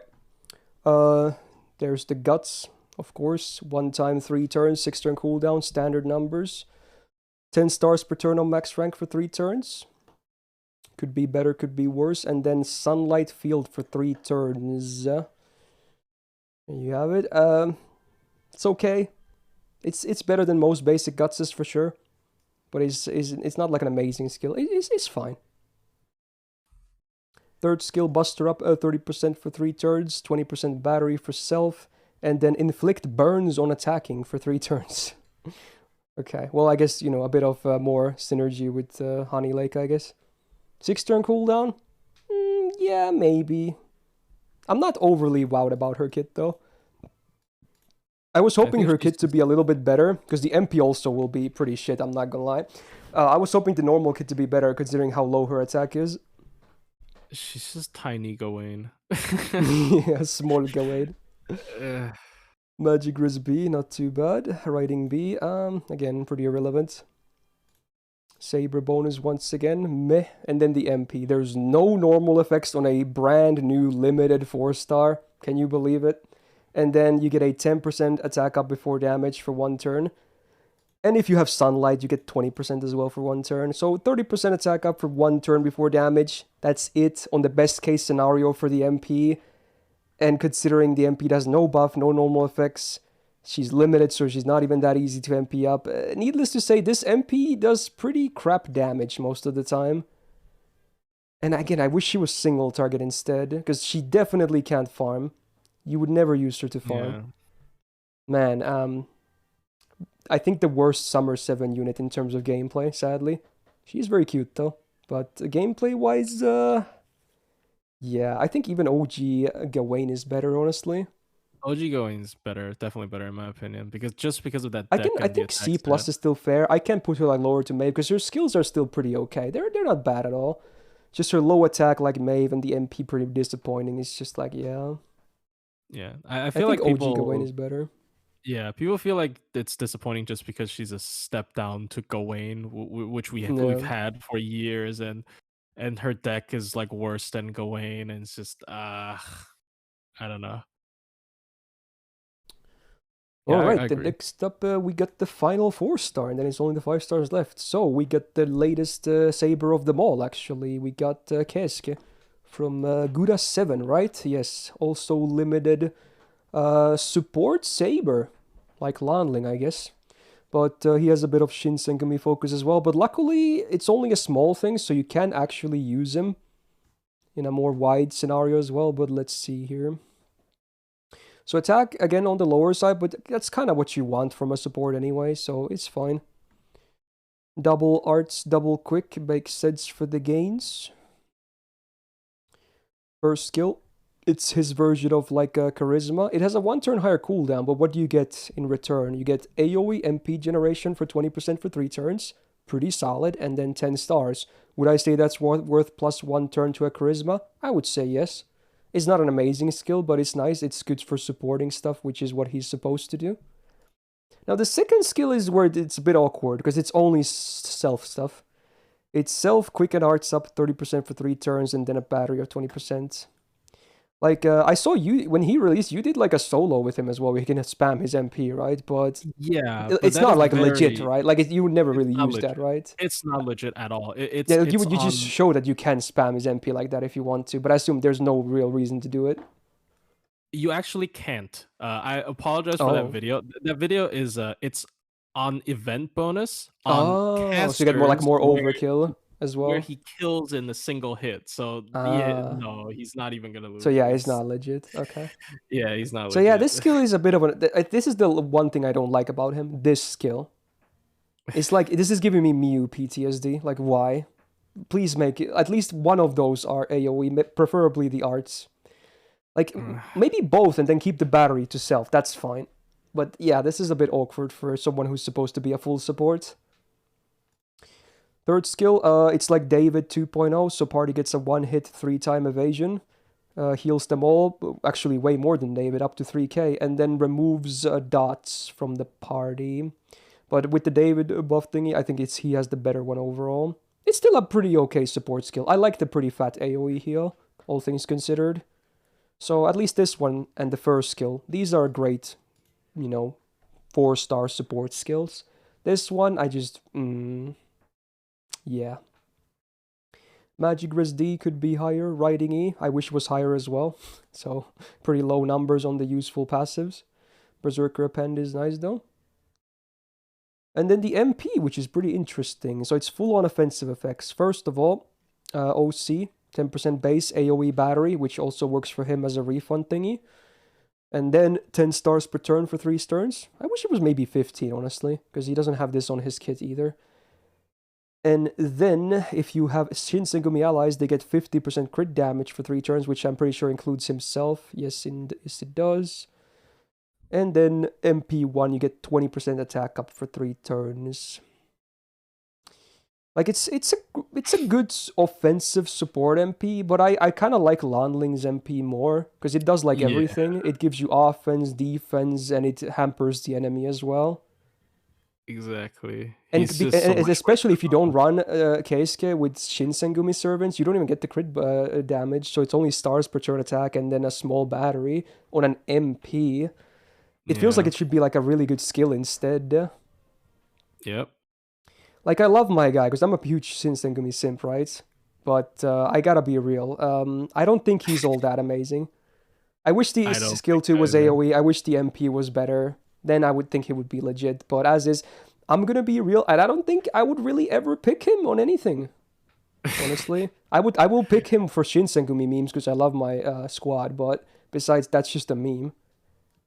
There's the Guts, of course. 1 time, 3 turns, 6 turn cooldown, standard numbers. 10 stars per turn on max rank for 3 turns. Could be better, could be worse. And then Sunlight Field for 3 turns. There you have it. It's okay. It's better than most basic Gutses for sure. But it's not like an amazing skill. It's fine. Third skill, Buster up 30% for 3 turns, 20% battery for self, and then inflict burns on attacking for 3 turns. Okay, well, I guess, a bit of more synergy with Honey Lake, I guess. 6 turn cooldown? Yeah, maybe. I'm not overly wowed about her kit, though. I was hoping her kit to be a little bit better, because the MP also will be pretty shit, I'm not gonna lie. I was hoping the normal kit to be better, considering how low her attack is. She's just tiny Gawain. Yeah, small Gawain. Magic Riz B, not too bad. Riding B, again, pretty irrelevant. Saber bonus once again, meh. And then the MP. There's no normal effects on a brand new limited 4-star. Can you believe it? And then you get a 10% attack up before damage for 1 turn. And if you have Sunlight, you get 20% as well for 1 turn. So 30% attack up for 1 turn before damage. That's it on the best case scenario for the MP. And considering the MP does no buff, no normal effects, she's limited, so she's not even that easy to MP up. Needless to say, this MP does pretty crap damage most of the time. And again, I wish she was single target instead, because she definitely can't farm. You would never use her to farm. Yeah. Man, I think the worst Summer 7 unit in terms of gameplay, sadly. She's very cute, though. But gameplay-wise, yeah, I think even OG Gawain is better, honestly. OG Gawain's better, definitely better in my opinion, because of that. I think C plus is still fair. I can't put her like lower to May because her skills are still pretty okay. They're not bad at all. Just her low attack like Maeve and the MP pretty disappointing. It's just like, yeah. Yeah, I I feel think like OG Gawain people. is better. Yeah, people feel like it's disappointing just because she's a step down to Gawain, which we've Yeah. had for years, and her deck is like worse than Gawain, and it's just I don't know. All Yeah, I right, then agree. next up we got the final 4-star, and then it's only the 5 stars left. So we got the latest Saber of them all, actually. We got Keske from Gura 7, right? Yes, also limited support Saber, like Landling, I guess. But he has a bit of Shinsengumi focus as well. But luckily, it's only a small thing, so you can actually use him in a more wide scenario as well. But let's see here. So attack, again, on the lower side, but that's kind of what you want from a support anyway, so it's fine. Double arts, double quick, makes sense for the gains. First skill, it's his version of like a charisma. It has a 1 turn higher cooldown, but what do you get in return? You get AoE MP generation for 20% for 3 turns, pretty solid, and then 10 stars. Would I say that's worth plus 1 turn to a charisma? I would say yes. It's not an amazing skill, but it's nice. It's good for supporting stuff, which is what he's supposed to do. Now, the second skill is where it's a bit awkward, because it's only self stuff. It's self, quicken arts up 30% for 3 turns, and then a battery of 20%. Like, I saw you, when he released, you did like a solo with him as well, where he can spam his MP, right? But Yeah, but it's that not is like legit, very. right? Like, you would never It's really not use that, legit. right? It's not legit at all. Yeah, like, It's you just on. show that you can spam his MP like that if you want to, but I assume there's no real reason to do it. You actually can't. I apologize for that Oh. video. That video is it's on event bonus on Oh, so you get more like casters more overkill as where well. he kills in a single hit. So yeah, Ah. no, he's not even gonna So lose yeah, it's this. not legit. Okay. Yeah, he's not So yeah, legit. this skill is a bit of this is the one thing I don't like about him. This skill. It's like this is giving me Mew PTSD. Like why? Please make it, at least one of those are AoE, preferably the arts. Like maybe both and then keep the battery to self. That's fine. But yeah, this is a bit awkward for someone who's supposed to be a full support. Third skill, it's like David 2.0, so party gets a 1-hit 3-time evasion. Heals them all, actually way more than David, up to 3k, and then removes dots from the party. But with the David buff thingy, I think he has the better one overall. It's still a pretty okay support skill. I like the pretty fat AoE heal, all things considered. So at least this one and the first skill, these are great, 4-star support skills. This one, I just, yeah. Magic Res D could be higher, Riding E, I wish was higher as well. So pretty low numbers on the useful passives. Berserker Append is nice though. And then the MP, which is pretty interesting. So it's full on offensive effects. First of all, OC, 10% base AoE battery, which also works for him as a refund thingy. And then 10 stars per turn for 3 turns. I wish it was maybe 15, honestly, because he doesn't have this on his kit either. And then, if you have Shinsengumi allies, they get 50% crit damage for 3 turns, which I'm pretty sure includes himself. Yes, it does. And then MP1, you get 20% attack up for 3 turns. Like, it's a good offensive support MP, but I kind of like Lanling's MP more, because it does like Yeah, everything. It gives you offense, defense, and it hampers the enemy as well. exactly. And, He's just so much more especially if you don't run Keisuke with Shinsengumi servants, you don't even get the crit damage, so it's only stars per turn attack and then a small battery on an MP. It feels like Yeah. it should be like a really good skill instead. Yep. Like, I love my guy, because I'm a huge Shinsengumi simp, right? But I gotta be real. I don't think he's all that amazing. I wish the I don't skill think 2 was either. AoE. I wish the MP was better. Then I would think he would be legit. But as is, I'm gonna be real, and I don't think I would really ever pick him on anything. Honestly, I will pick him for Shinsengumi memes because I love my squad. But besides, that's just a meme.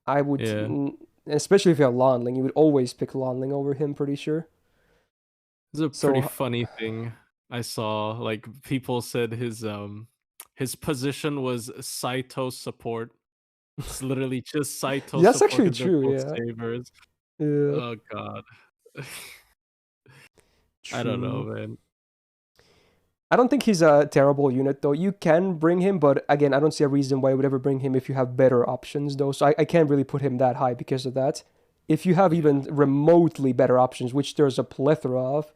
I would, Yeah. especially if you have Lonling, you would always pick Lonling over him. Pretty sure. It's a pretty So funny thing I saw. Like people said his position was Saito support. It's literally just Saito that's support actually because they're true. both Yeah. sabers. Yeah. Oh god. I don't know, True. man. I don't think he's a terrible unit, though. You can bring him, but again, I don't see a reason why I would ever bring him if you have better options, though. So I can't really put him that high because of that. If you have even remotely better options, which there's a plethora of,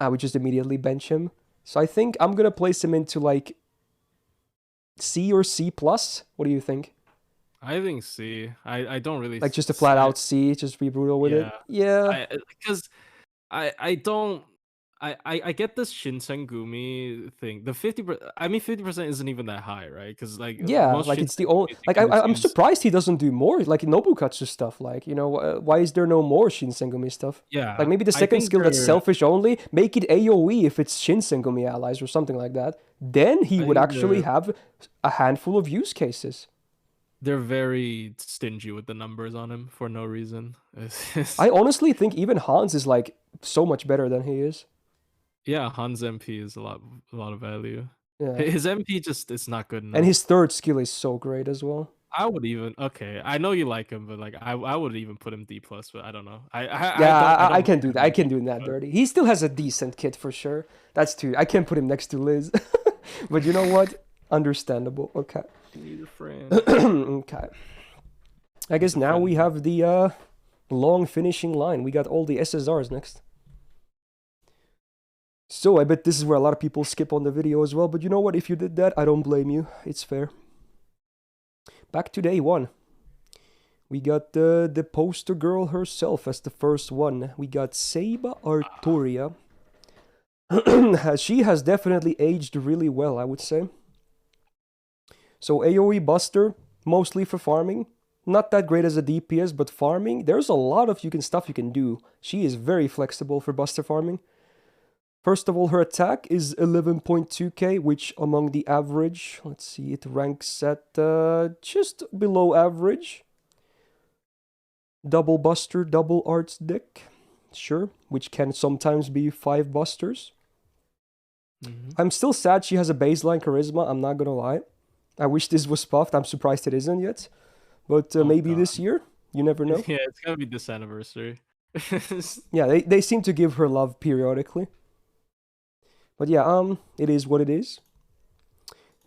I would just immediately bench him. So I think I'm going to place him into like C or C+. What do you think? I think C. I don't really Like just a flat out C, just be brutal with it. Yeah. Because I don't I get this Shinsengumi thing. The 50%, I mean 50% isn't even that high, right? Because like Yeah, most like it's the only Shinsengumis you like can just I'm use. surprised he doesn't do more like Nobukatsu stuff. Like why is there no more Shinsengumi stuff? Yeah, Like maybe the I second think skill that's they're selfish only, make it AOE if it's Shinsengumi allies or something like that. Then he I would think actually have a handful of use cases. they're very stingy with the numbers on him for no reason. I honestly think even Hans is like so much better than he is. Yeah, Hans MP is a lot of value. Yeah. His MP just is not good And enough. his third skill is so great as well. I would even I know you like him, but like I would even put him D plus, but I don't know. I don't can do that. I can do D+, that but dirty. He still has a decent kit for sure. That's too. I can't put him next to Liz. But you know what? Understandable. Okay. need a friend. Okay. I guess now Defend. we have the long finishing line. We got all the SSRs next. So I bet this is where a lot of people skip on the video as well. But you know what? If you did that, I don't blame you. It's fair. Back to day one. We got the poster girl herself as the first one. We got Saber Artoria. She has definitely aged really well, I would say. So AoE Buster, mostly for farming. Not that great as a DPS, but farming, there's a lot of stuff you can do. She is very flexible for Buster farming. First of all, her attack is 11.2k, which among the average, let's see, it ranks at just below average. Double Buster, double Arts deck, sure, which can sometimes be 5 Busters. I'm still sad she has a baseline charisma, I'm not gonna lie. I wish this was buffed, I'm surprised it isn't yet. But maybe God. this year, you never know. Yeah, it's gonna be this anniversary. Yeah, they seem to give her love periodically. But yeah, it is what it is.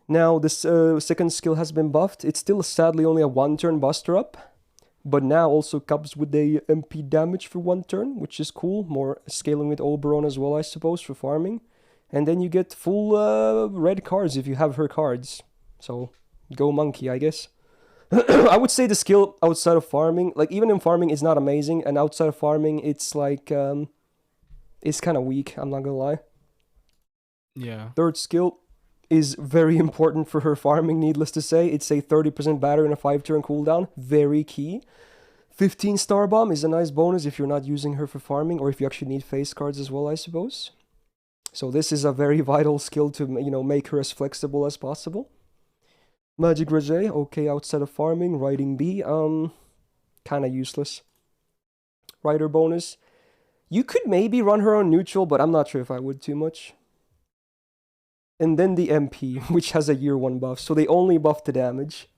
Now, this second skill has been buffed. It's still sadly only a 1-turn Buster up. But now also comes with a MP damage for 1 turn, which is cool. More scaling with Oberon as well, I suppose, for farming. And then you get full red cards if you have her cards. So, go monkey, I guess. I would say the skill outside of farming, like even in farming, is not amazing. And outside of farming, it's like, it's kind of weak, I'm not gonna lie. Yeah. Third skill is very important for her farming, needless to say. It's a 30% battery and a 5-turn cooldown. Very key. 15 Star Bomb is a nice bonus if you're not using her for farming, or if you actually need face cards as well, I suppose. So this is a very vital skill to, make her as flexible as possible. Magic Rage, okay, outside of farming. Riding B, kinda useless. Rider bonus. You could maybe run her on neutral, but I'm not sure if I would too much. And then the MP, which has a year 1 buff, so they only buff the damage.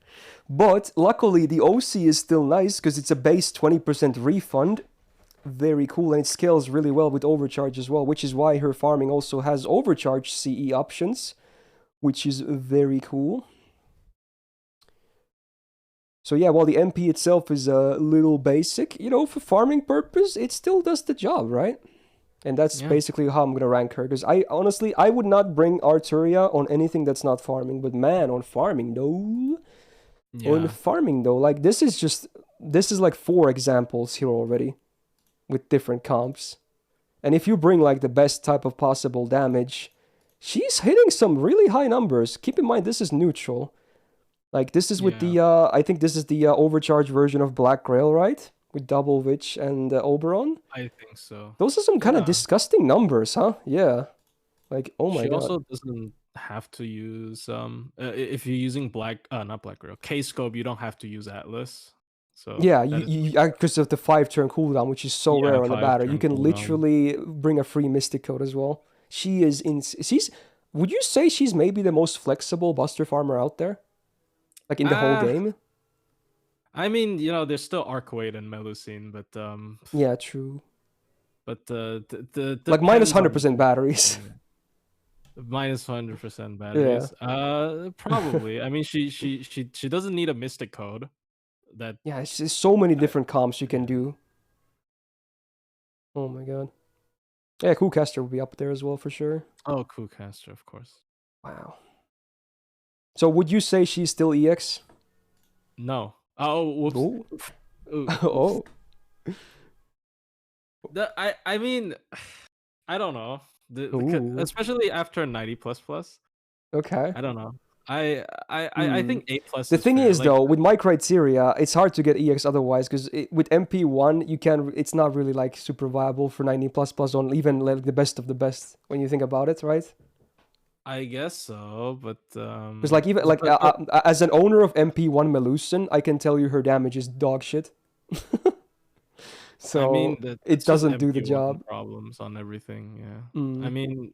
But luckily the OC is still nice because it's a base 20% refund. Very cool, and it scales really well with overcharge as well, which is why her farming also has overcharge CE options, which is very cool. So yeah, while the MP itself is a little basic, for farming purpose, it still does the job, right? And that's basically how I'm going to rank her. Because I would not bring Arturia on anything that's not farming. But man, on farming, no. Yeah. On farming, though, like, this is like 4 examples here already. With different comps. And if you bring, like, the best type of possible damage, she's hitting some really high numbers. Keep in mind, this is neutral. Like, this is with the, I think this is the overcharged version of Black Grail, right? With Double Witch and Oberon? I think so. Those are some kind of disgusting numbers, huh? Yeah. Like, oh my god. She also doesn't have to use, if you're using not Black Grail, K-Scope, you don't have to use Atlas. So yeah, because of the 5-turn cooldown, which is so rare on the battle. You can literally bring a free Mystic Code as well. She is would you say she's maybe the most flexible Buster farmer out there? Like in the whole game? I mean, there's still Arcuate and Melusine, but yeah, true. But the like minus 100% batteries. minus 100% Yeah. batteries. Probably. I mean, she doesn't need a mystic code. That Yeah, it's just so many I, different comps you can yeah. do. Oh my god. Yeah, Coolcaster will be up there as well for sure. Oh, cool caster, of course. Wow. So would you say she's still EX? No. Oh, whoops. Oh. Oops. Oh. I mean, I don't know. Ooh. Especially after 90 plus plus. Okay. I don't know. I Hmm. think A plus The is thing fair. is, Like, though, with my criteria, it's hard to get EX otherwise, because with MP1, you can. It's not really like super viable for 90 plus plus on even like the best of the best when you think about it, right? I guess so, but Because like even like as an owner of MP1 Melusen, I can tell you her damage is dog shit. I mean So it that's just doesn't do the MP1 job. problems on everything. Yeah. I Mm. mean,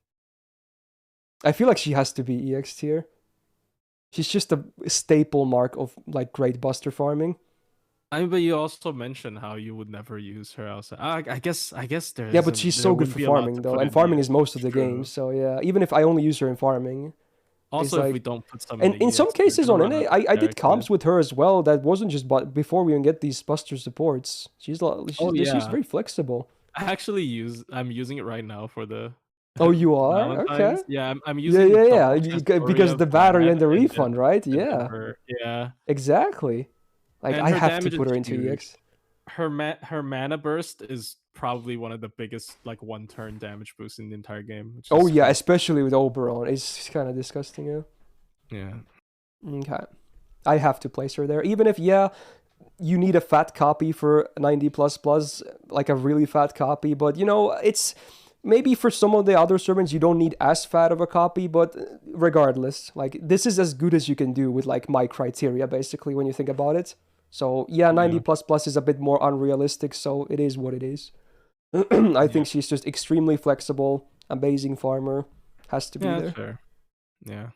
I feel like she has to be EX tier. She's just a staple mark of like great buster farming. but you also mentioned how you would never use her outside. I guess Yeah, but she's there so good wouldn't for be a lot farming to though, put and in the farming is EX. most of It's the game. true. So yeah, even if I only use her in farming, it's Also, if we like, don't put some in and the in some EX, we're cases gonna on run NA, out of I did characters. comps with her as well. That wasn't just but before we even get these buster supports. Oh She's yeah, very flexible. I'm using it right now for the Oh, you are? Okay. Valentine's. Yeah, I'm Yeah, using yeah, yeah. double chest Because Doria the for battery that, and the and refund, right? then Yeah, her. Yeah, exactly. Like and I her have to damage is put her into huge. EX. Her mana burst is probably one of the biggest like one turn damage boosts in the entire game, which Oh is yeah, crazy. especially with Oberon. It's kind of disgusting, yeah. Yeah. Okay. I have to place her there. Even if, yeah, you need a fat copy for 90 plus plus, like a really fat copy, but you know, it's maybe for some of the other servants you don't need as fat of a copy, but regardless, like this is as good as you can do with like my criteria basically when you think about it. So yeah, 90 Yeah. plus plus is a bit more unrealistic, so it is what it is. I Yeah. think she's just extremely flexible, amazing farmer, has to be Yeah, that's there. fair. Yeah.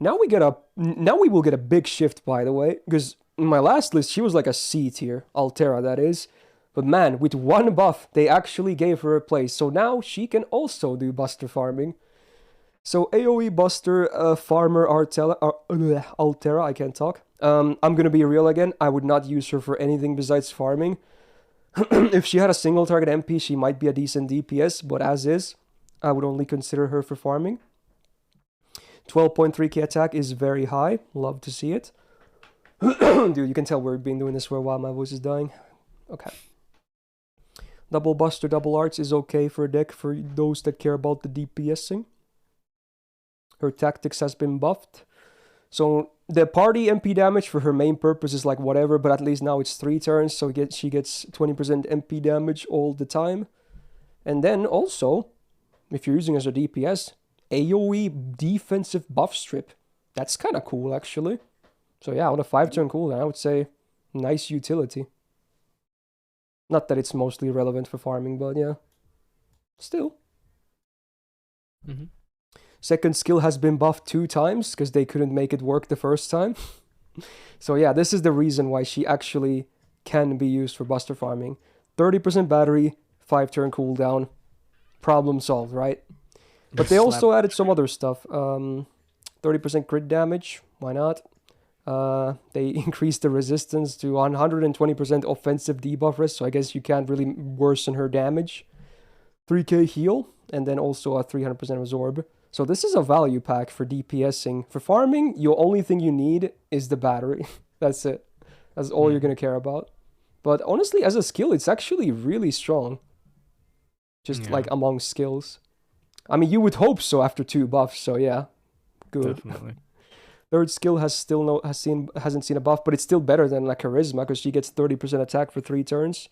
Now we will get a big shift, by the way, because in my last list she was like a C tier, Altera that is. But man, with one buff, they actually gave her a place, so now she can also do buster farming. So AoE buster, farmer Altera, I can't talk. I'm gonna be real again. I would not use her for anything besides farming. If she had a single target MP, she might be a decent DPS, but as is, I would only consider her for farming. 12.3k attack is very high. Love to see it. Dude, you can tell we've been doing this for a while. My voice is dying. Okay. Double Buster, Double Arts is okay for a deck for those that care about the DPSing. Her tactics has been buffed. So the party MP damage for her main purpose is like whatever, but at least now it's 3 turns, so she gets 20% MP damage all the time. And then also, if you're using as a DPS, AoE defensive buff strip. That's kind of cool, actually. So yeah, on a 5-turn cooldown, I would say nice utility. Not that it's mostly relevant for farming, but yeah. Still. Mm-hmm. Second skill has been buffed 2 times, because they couldn't make it work the first time. So yeah, this is the reason why she actually can be used for buster farming. 30% battery, 5-turn cooldown. Problem solved, right? But they also added some other stuff. 30% crit damage. Why not? They increased the resistance to 120% offensive debuff risk, so I guess you can't really worsen her damage. 3k heal, and then also a 300% absorb. So this is a value pack for DPSing. For farming, the only thing you need is the battery. That's it. That's all you're going to care about. But honestly, as a skill, it's actually really strong. Just like among skills. I mean, you would hope so after 2 buffs, so yeah. Good. Definitely. Third skill hasn't seen a buff, but it's still better than like charisma because she gets 30% attack for 3 turns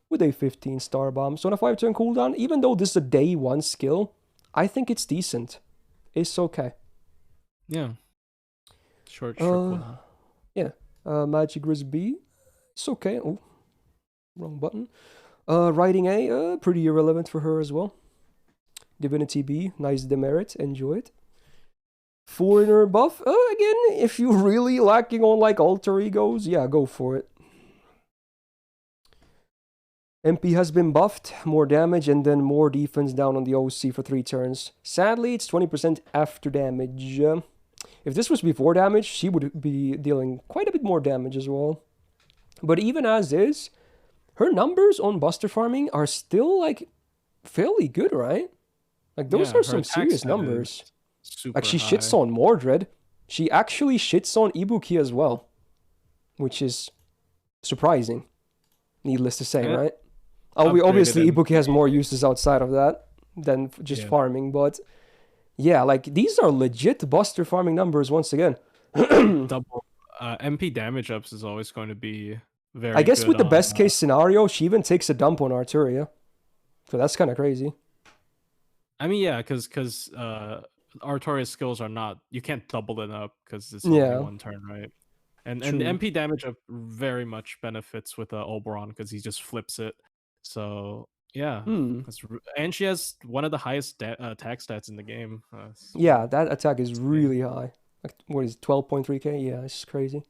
with a 15 star bomb. So on a 5-turn cooldown, even though this is a day 1 skill, I think it's decent. It's okay. Yeah. Short cooldown. Yeah. Magic Riz B. It's okay. Oh, wrong button. Riding A, pretty irrelevant for her as well. Divinity B, nice demerit, enjoy it. Foreigner buff, again, if you're really lacking on like alter egos, yeah, go for it. MP has been buffed, more damage, and then more defense down on the OC for 3 turns. Sadly, it's 20% after damage. If this was before damage, she would be dealing quite a bit more damage as well. But even as is, her numbers on Buster farming are still, like, fairly good, right? Like, those Yeah, are her some attack serious stat numbers. is super Like, she high. shits on Mordred. She actually shits on Ibuki as well, which is surprising, needless to say, And right? upgraded Obviously, MP. Ibuki has more uses outside of that than just Yeah. farming, but yeah, like, these are legit Buster farming numbers once again. Double MP damage ups is always going to be very I guess good with the on best case scenario, she even takes a dump on Arturia. So that's kind of crazy. I mean, yeah, because Artorias skills are not, you can't double it up because it's Yeah. only 1 turn, right? And True. MP damage up very much benefits with Oberon because he just flips it. So yeah, and she has one of the highest attack stats in the game. Yeah, that attack is really high. Like, what is it, 12.3k? Yeah, it's crazy.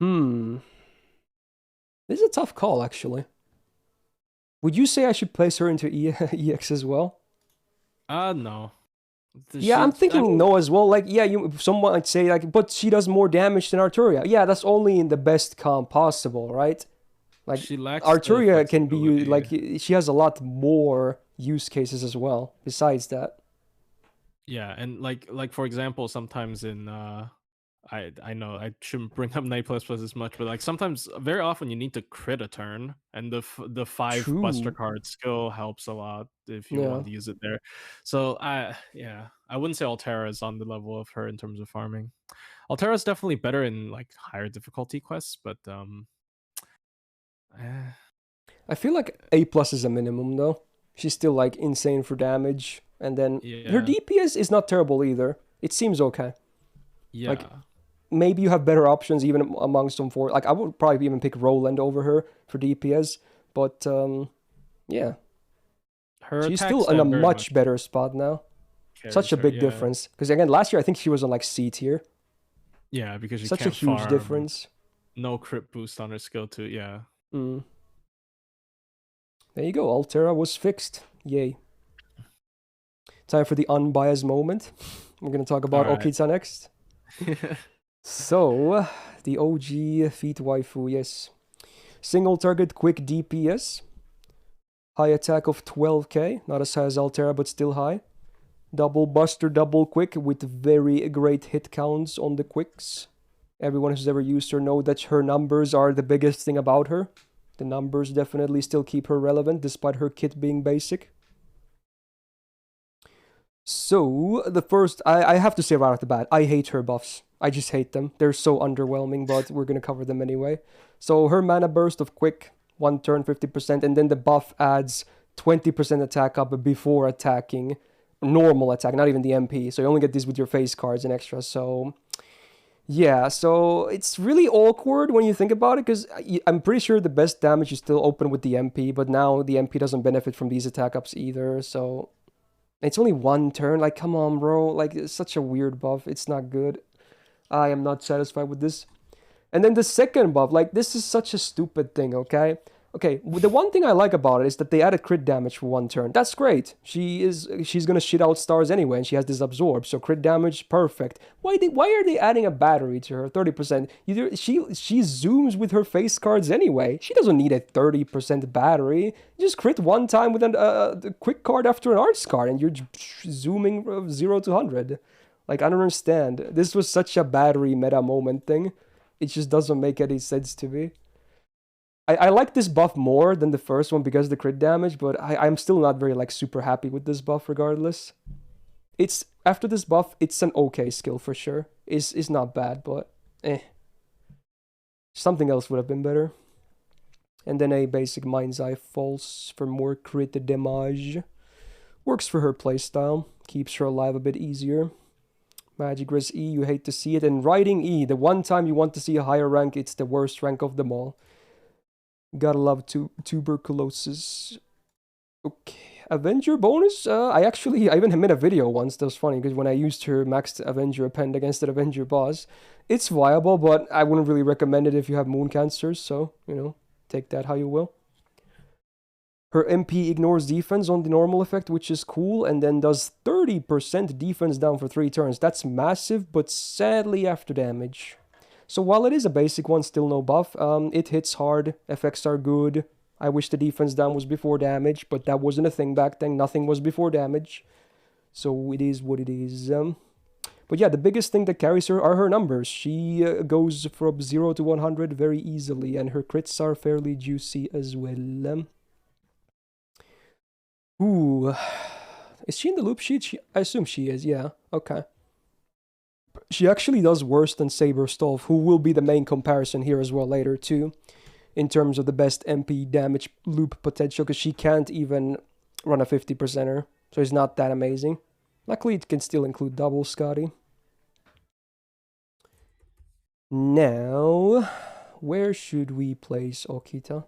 This is a tough call, actually. Would you say I should place her into EX as well? No. Yeah, I'm thinking no as well. Like, yeah, someone might say, like, but she does more damage than Arturia. Yeah, that's only in the best comp possible, right? Like, she lacks Arturia can be flexibility. used, like, she has a lot more use cases as well, besides that. Yeah, and like for example, sometimes in I know I shouldn't bring up Night Plus Plus as much, but like sometimes, very often, you need to crit a turn, and the 5 Buster True. card skill helps a lot if you Yeah. want to use it there. So I wouldn't say Altera is on the level of her in terms of farming. Altera is definitely better in like higher difficulty quests, but I feel like A plus is a minimum though. She's still like insane for damage, and then her yeah, DPS is not terrible either. It seems okay. yeah. Like, maybe you have better options even amongst them for, like, I would probably even pick Roland over her for DPS, but yeah, Her she's attack still in stat a very much better spot now. Such carries a her, big yeah. difference, because again, last year I think she was on like C tier. Yeah, because she Such a can't huge farm, difference. no crit boost on her skill too. Yeah. There you go, Altera was fixed. Yay. Time for the unbiased moment. We're gonna talk about Alright. Okita next. So, the OG feat waifu, yes. Single target quick DPS. High attack of 12k, not as high as Altera, but still high. Double buster, double quick with very great hit counts on the quicks. Everyone who's ever used her know that her numbers are the biggest thing about her. The numbers definitely still keep her relevant despite her kit being basic. So, the first, I have to say right off the bat, I hate her buffs. I just hate them. They're so underwhelming, but we're gonna cover them anyway. So, her mana burst of quick, 1 turn, 50%, and then the buff adds 20% attack up before attacking. Normal attack, not even the MP. So, you only get these with your face cards and extras, so... Yeah, so it's really awkward when you think about it, because I'm pretty sure the best damage is still open with the MP, but now the MP doesn't benefit from these attack ups either, so... It's only 1 turn, like, come on, bro. Like, it's such a weird buff. It's not good. I am not satisfied with this. And then the second buff, like, this is such a stupid thing, okay? Okay, the one thing I like about it is that they added crit damage for 1 turn. That's great. She's gonna shit out stars anyway, and she has this absorb, so crit damage, perfect. Why are they adding a battery to her? 30%. She zooms with her face cards anyway. She doesn't need a 30% battery. Just crit 1 time with a quick card after an arts card, and you're zooming 0 to 100. Like, I don't understand. This was such a battery meta moment thing. It just doesn't make any sense to me. I like this buff more than the first one because of the crit damage, but I'm still not very, like, super happy with this buff regardless. It's, after this buff, it's an okay skill for sure. It's not bad, but something else would have been better. And then a basic Mind's Eye False for more crit damage. Works for her playstyle, keeps her alive a bit easier. Magic Res E, you hate to see it. And Riding E, the one time you want to see a higher rank, it's the worst rank of them all. Gotta love tuberculosis. Okay, Avenger bonus? I even made a video once. That was funny because when I used her maxed Avenger append against an Avenger boss, it's viable, but I wouldn't really recommend it if you have moon cancers. So, you know, take that how you will. Her MP ignores defense on the normal effect, which is cool, and then does 30% defense down for 3 turns. That's massive, but sadly after damage. So while it is a basic one, still no buff. It hits hard, effects are good. I wish the defense down was before damage, but that wasn't a thing back then. Nothing was before damage. So it is what it is. But yeah, the biggest thing that carries her are her numbers. She goes from 0 to 100 very easily, and her crits are fairly juicy as well. Ooh. Is she in the loop sheet? I assume she is, yeah. Okay. She actually does worse than Saber Stolf, who will be the main comparison here as well later too, in terms of the best MP damage loop potential, because she can't even run a 50%er, so it's not that amazing. Luckily, it can still include double Scotty. Now, where should we place Okita?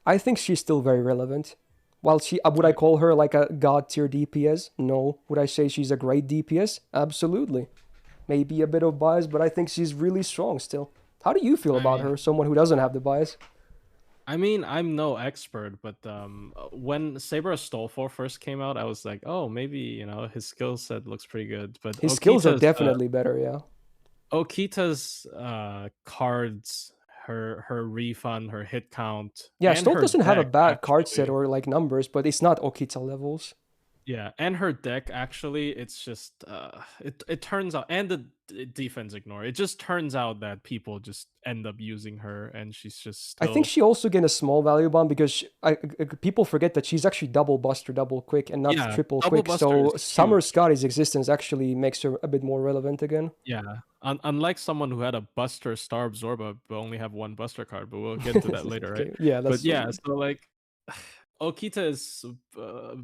I think she's still very relevant. While she, would I call her like a god tier DPS? No. Would I say she's a great DPS? Absolutely. Maybe a bit of bias, but I think she's really strong still. How do you feel about her, someone who doesn't have the bias? I mean, I'm no expert, but when Saber Stolfor first came out, I was like, oh, maybe, you know, his skill set looks pretty good. But his skills are definitely better, yeah. Okita's cards, her refund, her hit count. Yeah, Stolf doesn't have a bad card set or like numbers, but it's not Okita levels. Yeah, and her deck actually, it's just it turns out, and the defense ignore. It just turns out that people just end up using her, and she's just still... I think she also gained a small value bomb because people forget that she's actually double buster, double quick, and not triple quick. So Summer Scotty's existence actually makes her a bit more relevant again. Yeah, unlike someone who had a Buster Star Absorber but only have 1 Buster card, but we'll get to that later, okay. right? Yeah, that's but yeah, so like Okita is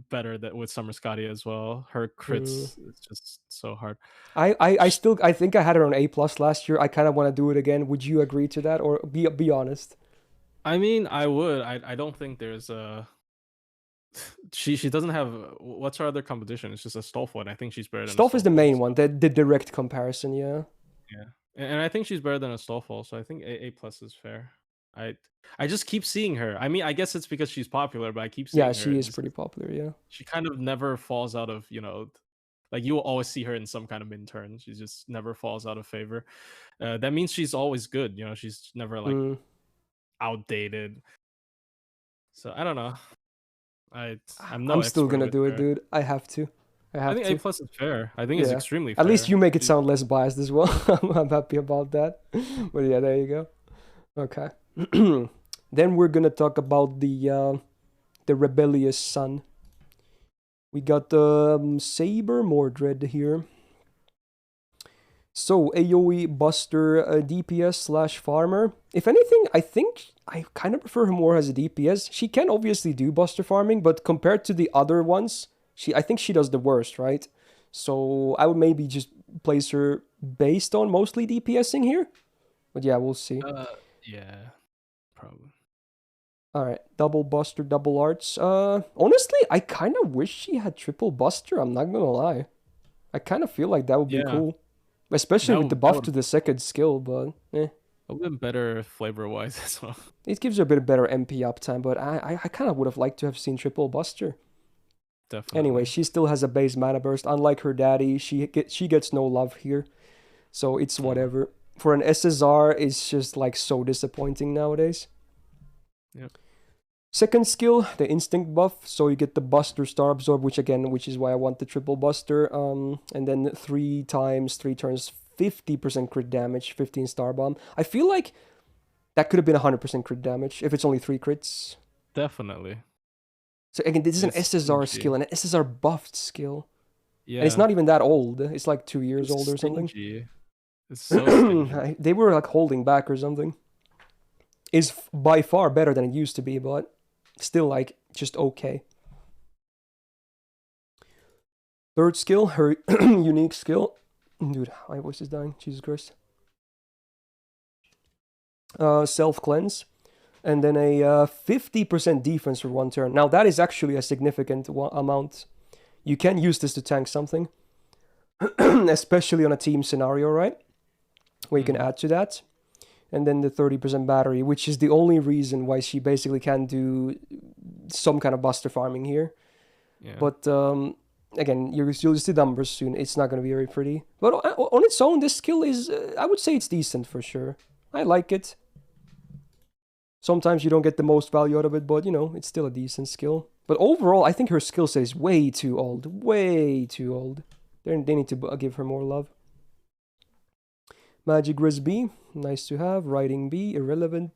better with Summer Scotty as well. Her crits is just so hard. I think I had her on A+ last year. I kind of want to do it again. Would you agree to that, or be honest? I mean, I would. I don't think there's a... She doesn't have... What's her other competition? It's just a Stolf one. I think she's better than Stolf is the main one, the direct comparison, yeah. Yeah, and I think she's better than a Stolfol, so I think A+ is fair. I just keep seeing her. I mean, I guess it's because she's popular, but I keep seeing her. Yeah, she is pretty popular, yeah. She kind of never falls out of, you know, like you will always see her in some kind of min-turn. She just never falls out of favor. That means she's always good, you know, she's never like outdated. So I don't know. I'm still gonna do it, dude. I have to. I think A+ is fair. I think it's extremely fair. At least you make it sound less biased as well. I'm happy about that. But yeah, there you go. Okay. Then we're gonna talk about the rebellious son. We got the Saber Mordred here. So AoE Buster DPS / farmer. If anything, I think I kind of prefer her more as a DPS. She can obviously do Buster farming, but compared to the other ones, I think she does the worst, right? So I would maybe just place her based on mostly DPSing here. But yeah, we'll see. Yeah, probably. All right, double Buster, double arts. Honestly, I kind of wish she had triple Buster. I'm not gonna lie. I kind of feel like that would be cool, especially with the buff to the second skill. But it would have been better flavor-wise as well. It gives her a bit better MP uptime, but I kind of would have liked to have seen triple Buster. Definitely. Anyway, she still has a base mana burst. Unlike her daddy, she gets no love here, so it's whatever. For an SSR, it's just like so disappointing nowadays. Yep. Second skill, the instinct buff, so you get the Buster Star Absorb, which is why I want the triple Buster. And then 3 times 3 turns, 50% crit damage, 15 Star Bomb. I feel like that could have been 100% crit damage if it's only 3 crits. Definitely. So again, this is an SSR skill, an SSR buffed skill. Yeah. And it's not even that old. It's like 2 years old or something. It's so they were like holding back or something. Is by far better than it used to be, but still like just okay. Third skill, her unique skill. Dude, my voice is dying. Jesus Christ. Self-cleanse. And then a 50% defense for 1 turn. Now that is actually a significant amount. You can use this to tank something. Especially on a team scenario, right? Where you can add to that. And then the 30% battery, which is the only reason why she basically can do some kind of buster farming here. Yeah. But again, you'll see numbers soon. It's not going to be very pretty. But on its own, this skill is, I would say it's decent for sure. I like it. Sometimes you don't get the most value out of it, but, it's still a decent skill. But overall, I think her skill set is way too old. Way too old. They need to give her more love. Magic Grizz B, nice to have. Riding B, irrelevant.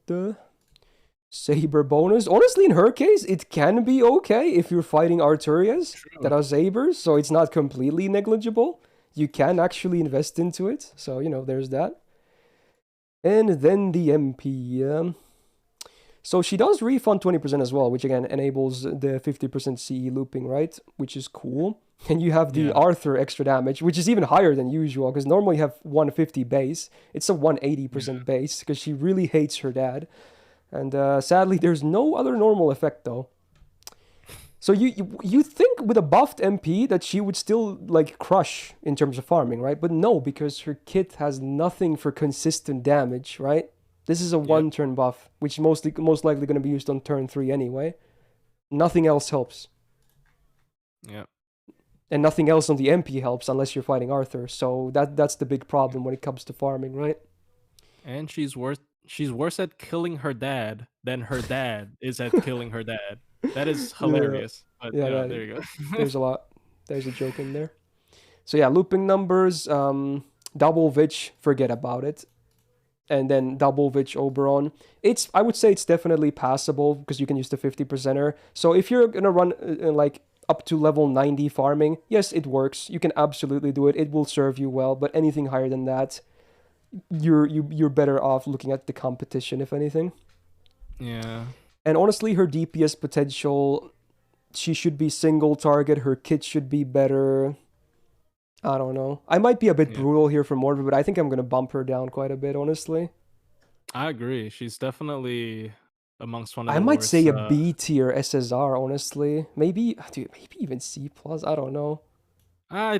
Saber bonus. Honestly, in her case, it can be okay if you're fighting Arturias that are Sabers, so it's not completely negligible. You can actually invest into it, so, there's that. And then the MP. So she does refund 20% as well, which again enables the 50% CE looping, right? Which is cool. And you have the Arthur extra damage, which is even higher than usual, because normally you have 150 base. It's a 180% base, because she really hates her dad. And sadly, there's no other normal effect, though. So you think with a buffed MP that she would still, like, crush in terms of farming, right? But no, because her kit has nothing for consistent damage, right? This is a one-turn buff, which most likely going to be used on turn 3 anyway. Nothing else helps. Yeah. And nothing else on the MP helps unless you're fighting Arthur. So that's the big problem when it comes to farming, right? And she's worse at killing her dad than her dad is at killing her dad. That is hilarious. But there you go. There's a lot. There's a joke in there. So yeah, looping numbers, double Vich, forget about it. And then double Vich Oberon. I would say it's definitely passable because you can use the 50%er. So if you're gonna run like up to level 90 farming, yes, it works. You can absolutely do it. It will serve you well. But anything higher than that, you're better off looking at the competition, if anything. Yeah. And honestly, her DPS potential, she should be single target. Her kit should be better. I don't know. I might be a bit brutal here for Morva, but I think I'm going to bump her down quite a bit, honestly. I agree. She's definitely amongst one of the I might worst, say a B tier SSR, honestly. Maybe even C+. I don't know. I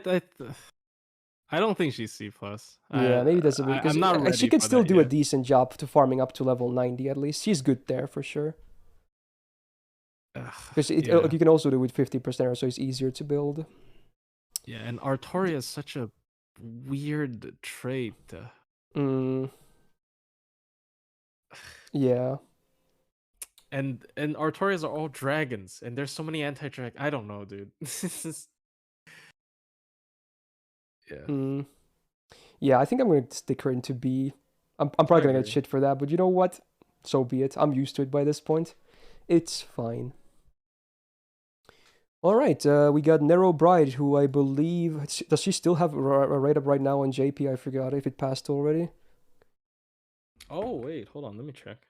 don't think she's C+. Yeah, maybe that's a bit, I'm not ready she can for still that do yet. a decent job to farming up to level 90 at least. She's good there for sure. Because you can also do it with 50%, so it's easier to build. Yeah, and Artoria is such a weird trait. Yeah. And Artorias are all dragons, and there's so many anti-drag. I don't know, dude. Yeah. Yeah, I think I'm going to stick her into B. I'm probably going to get shit for that, but you know what? So be it. I'm used to it by this point. It's fine. All right, we got Narrow Bride, who I believe... Does she still have a write-up right now on JP? I forgot if it passed already. Oh, wait, hold on. Let me check.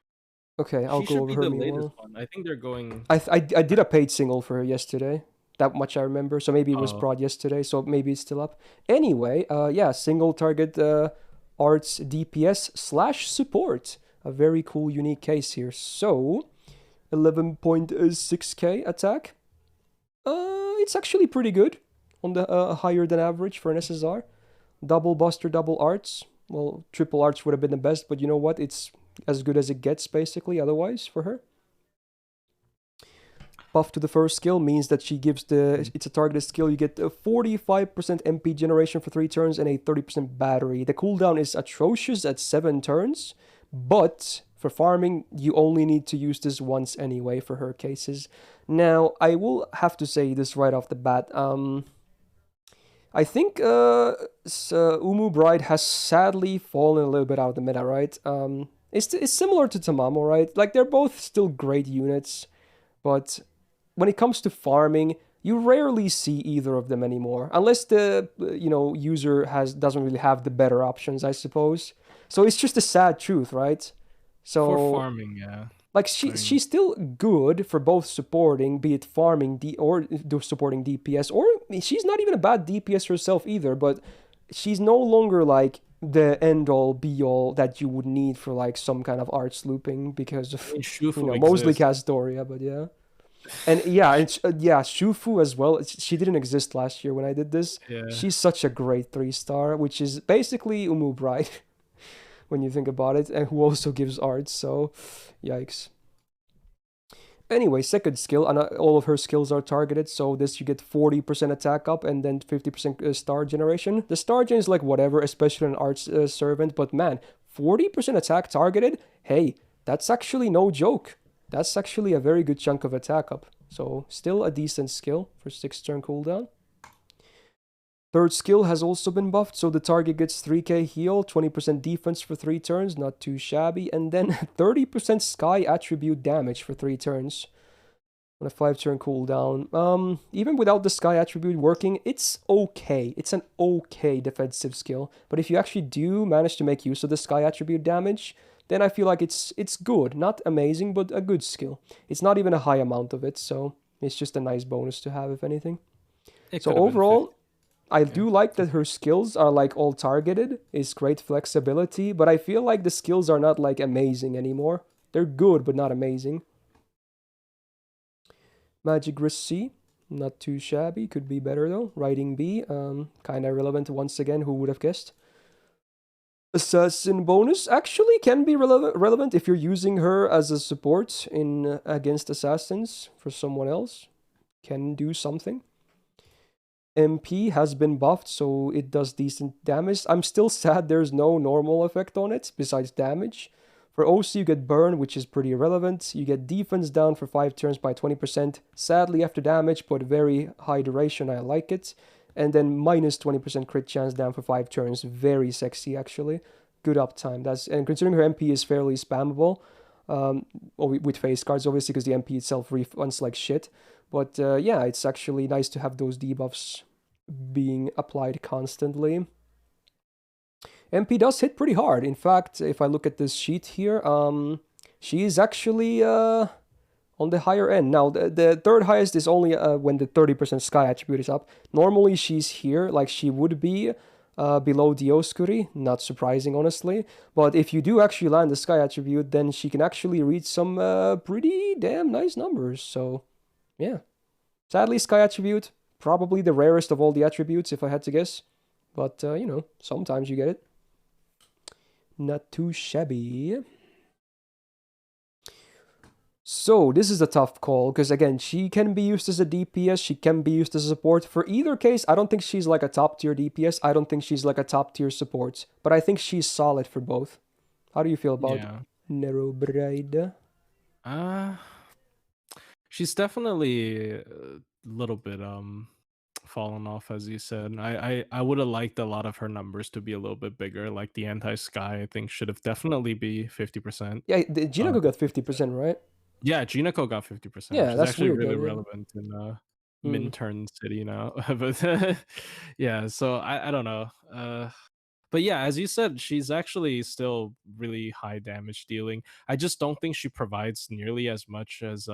Okay, I'll go over her meanwhile. I think they're going... I did a paid single for her yesterday. That much I remember. So maybe it was prod yesterday, so maybe it's still up. Anyway, yeah, single target arts DPS / support. A very cool, unique case here. So, 11.6k attack. It's actually pretty good on the higher than average for an SSR. Double buster, double arts. Well, triple arts would have been the best, but you know what? It's as good as it gets, basically, otherwise, for her. Buff to the first skill means that she gives it's a targeted skill. You get a 45% MP generation for 3 turns and a 30% battery. The cooldown is atrocious at 7 turns, but for farming, you only need to use this once anyway for her cases. Now, I will have to say this right off the bat. I think Umu Bride has sadly fallen a little bit out of the meta, right? It's similar to Tamamo, right? Like, they're both still great units, but when it comes to farming, you rarely see either of them anymore, unless the user doesn't really have the better options, I suppose. So it's just a sad truth, right? So for farming, yeah. Like she's still good for both supporting, be it farming or supporting DPS, or she's not even a bad DPS herself either, but she's no longer like the end all be all that you would need for like some kind of arts looping because of mostly Castoria, but yeah. And yeah, Shufu as well. She didn't exist last year when I did this. Yeah. She's such a great 3-star, which is basically Umu Bride when you think about it, and who also gives arts, so yikes. Anyway, second skill, and all of her skills are targeted, so this you get 40% attack up and then 50% star generation. The star gen is like whatever, especially an arts servant, but man, 40% attack targeted? Hey, that's actually no joke. That's actually a very good chunk of attack up. So still a decent skill for 6-turn cooldown. Third skill has also been buffed, so the target gets 3k heal, 20% defense for 3 turns, not too shabby, and then 30% sky attribute damage for 3 turns on a 5-turn cooldown. Even without the sky attribute working, it's okay. It's an okay defensive skill, but if you actually do manage to make use of the sky attribute damage, then I feel like it's good. Not amazing, but a good skill. It's not even a high amount of it, so it's just a nice bonus to have, if anything. So overall, I do like that her skills are like all targeted. It's great flexibility, but I feel like the skills are not like amazing anymore. They're good, but not amazing. Magic Wrist C, not too shabby. Could be better though. Riding B, kind of irrelevant once again. Who would have guessed? Assassin bonus actually can be relevant if you're using her as a support in against assassins for someone else. Can do something. MP has been buffed, so it does decent damage. I'm still sad there's no normal effect on it, besides damage. For OC, you get burn, which is pretty irrelevant. You get defense down for 5 turns by 20%. Sadly, after damage, but very high duration, I like it. And then minus 20% crit chance down for 5 turns. Very sexy, actually. Good uptime. And considering her MP is fairly spammable, with face cards, obviously, because the MP itself refunds like shit. But yeah, it's actually nice to have those debuffs being applied constantly. MP does hit pretty hard. In fact, if I look at this sheet here, she is actually on the higher end. Now, the third highest is only when the 30% sky attribute is up. Normally, she's here, like she would be below Dioscuri. Not surprising, honestly. But if you do actually land the sky attribute, then she can actually reach some pretty damn nice numbers. So, yeah. Sadly, sky attribute, probably the rarest of all the attributes, if I had to guess. But, you know, sometimes you get it. Not too shabby. So, this is a tough call, because again, she can be used as a DPS, she can be used as a support. For either case, I don't think she's like a top-tier DPS, I don't think she's like a top-tier support. But I think she's solid for both. How do you feel about Narrow Bride? She's definitely a little bit fallen off, as you said. I would have liked a lot of her numbers to be a little bit bigger. Like the anti-sky, I think should have definitely be 50%. Yeah, Jinako got 50%, right? Yeah, Jinako got 50%. Yeah, which that's is actually weird, really though, yeah. relevant in Minturn City now. But yeah, so I don't know. But yeah, as you said, she's actually still really high damage dealing. I just don't think she provides nearly as much as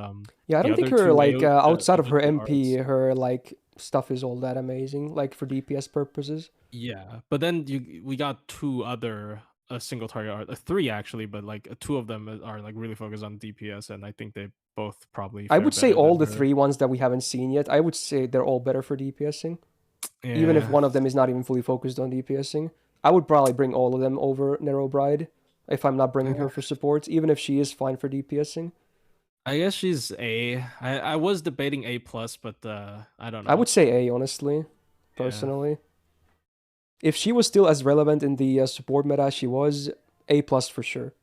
yeah, I don't think other her two like outside of other her two MP, arts. her like stuff is all that amazing, like for DPS purposes. Yeah, but then we got 2 other single target art, 3 actually, but like 2 of them are like really focused on DPS, and I think they both probably I fare would say better all than the her. 3 ones that we haven't seen yet, I would say they're all better for DPSing. Even if Yeah. one of them is not even fully focused on DPSing. I would probably bring all of them over Narrow Bride if I'm not bringing her for support, even if she is fine for DPSing. I guess she's A. I was debating A plus, but I don't know. I would say A, honestly, personally. If she was still as relevant in the support meta as she was, A plus for sure.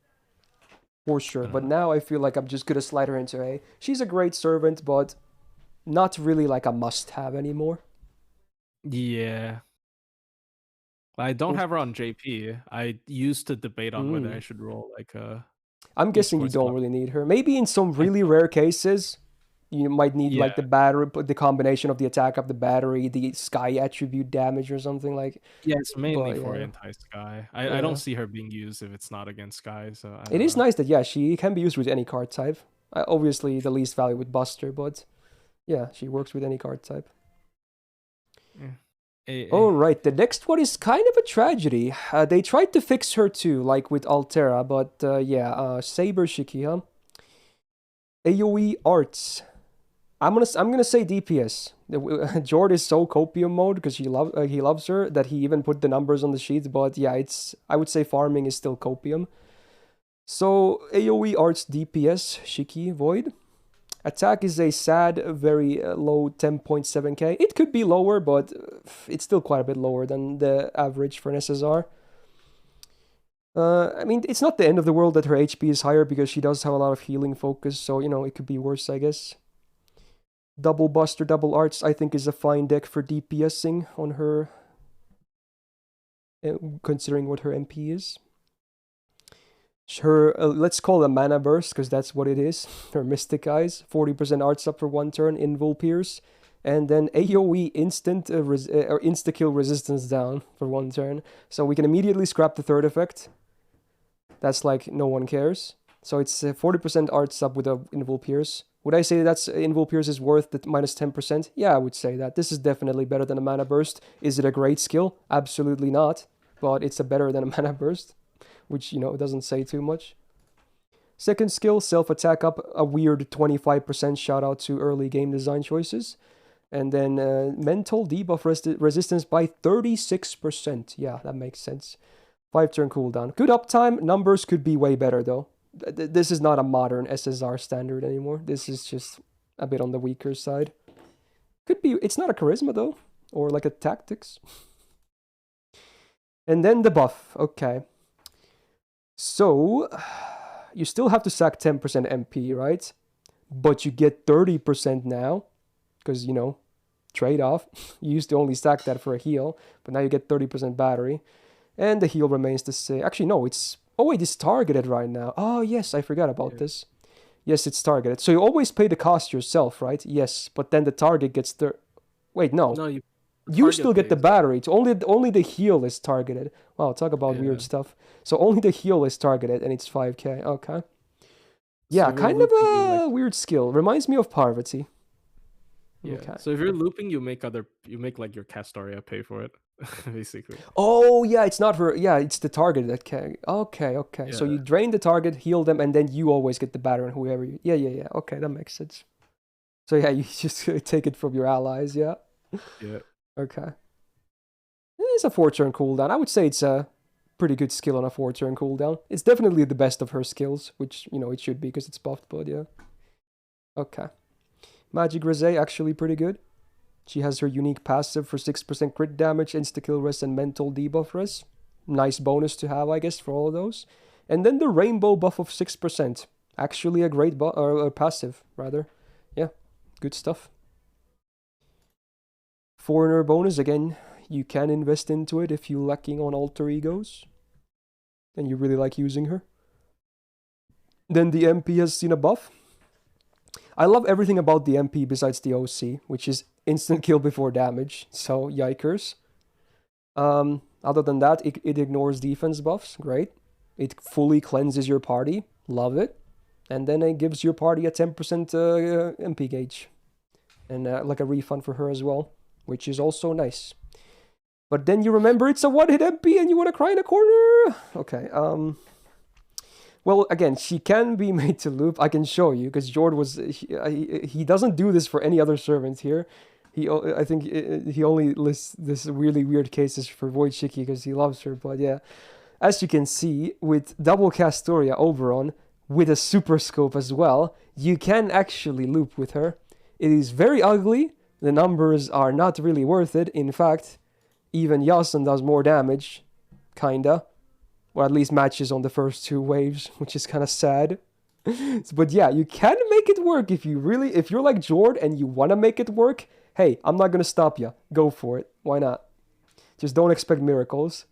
For sure. But now I feel like I'm just gonna slide her into A. She's a great servant, but not really like a must-have anymore. Yeah. I don't have her on JP. I used to debate on whether I should roll like a. I'm guessing you don't really need her. Maybe in some really rare cases, you might need like the battery, the combination of the attack of the battery, the sky attribute damage or something like. Yeah, it's mainly for anti-sky. I don't see her being used if it's not against sky. So it is nice that she can be used with any card type. Obviously, the least value with Buster, but yeah, she works with any card type. All right, the next one is kind of a tragedy. They tried to fix her too, like with Altera, but Saber Shikiha. AoE arts. I'm gonna say DPS. Jord is so copium mode because he loves her that he even put the numbers on the sheet. But yeah, I would say farming is still copium. So AoE arts DPS Shiki Void. Attack is a sad, very low 10.7k. It could be lower, but it's still quite a bit lower than the average for an SSR. I mean, it's not the end of the world that her HP is higher because she does have a lot of healing focus, so, you know, it could be worse, I guess. Double Buster, Double Arts, I think, is a fine deck for DPSing on her, considering what her MP is. Her, let's call it a Mana Burst, because that's what it is. Her Mystic Eyes, 40% Arts up for 1 turn, Invul Pierce, and then AoE instant or insta-kill resistance down for 1 turn. So we can immediately scrap the third effect. That's like no one cares. So it's 40% Arts up with a Invul Pierce. Would I say that's Invul Pierce is worth the minus 10%? Yeah, I would say that. This is definitely better than a Mana Burst. Is it a great skill? Absolutely not. But it's better than a Mana Burst, which, you know, doesn't say too much. Second skill, self-attack up, a weird 25% shout out to early game design choices. And then mental debuff resistance by 36%. Yeah, that makes sense. 5-turn cooldown. Good uptime. Numbers could be way better, though. This is not a modern SSR standard anymore. This is just a bit on the weaker side. Could be... It's not a charisma, though. Or like a tactics. And then the buff. Okay. So, you still have to sack 10% MP, right? But you get 30% now. Because, you know, trade-off. You used to only sack that for a heal. But now you get 30% battery. And the heal remains the same. Actually, no, it's... Oh, wait, it's targeted right now. Oh, yes, I forgot about this. Yes, it's targeted. So you always pay the cost yourself, right? Yes, but then the target gets... Wait, no. No, you still get the battery. It's only the heal is targeted. Wow, talk about weird stuff. So only the heal is targeted, and it's 5k. Okay. Yeah, so kind of a weird skill. Reminds me of Parvati. Yeah. Okay. So if you're looping, you make like your Castoria pay for it, basically. Oh yeah, it's not for it's the target that can. Okay. Yeah. So you drain the target, heal them, and then you always get the battery on whoever you. Yeah. Okay, that makes sense. So yeah, you just take it from your allies. Yeah. Yeah. Okay. It's a 4-turn cooldown. I would say it's a pretty good skill on a 4-turn cooldown. It's definitely the best of her skills, which, you know, it should be because it's buffed, but yeah. Okay. Magic Rosé, actually pretty good. She has her unique passive for 6% crit damage, insta-kill res, and mental debuff res. Nice bonus to have, I guess, for all of those. And then the rainbow buff of 6%. Actually a great passive, rather. Yeah, good stuff. Foreigner bonus, again, you can invest into it if you're lacking on alter egos. And you really like using her. Then the MP has seen a buff. I love everything about the MP besides the OC, which is instant kill before damage, so yikers. Other than that, it ignores defense buffs, great. It fully cleanses your party, love it. And then it gives your party a 10% MP gauge. And like a refund for her as well, which is also nice. But then you remember it's a one-hit MP and you want to cry in a corner? Okay, well, again, she can be made to loop. I can show you, because Jord he doesn't do this for any other servant here. I think he only lists this really weird cases for Void Shiki because he loves her. But yeah, as you can see, with double Castoria Oberon, with a super scope as well, you can actually loop with her. It is very ugly. The numbers are not really worth it. In fact, even Yasun does more damage, kinda. Or at least matches on the first 2 waves, which is kind of sad. But yeah, you can make it work if you're like Jord and you want to make it work. Hey, I'm not going to stop you. Go for it. Why not? Just don't expect miracles.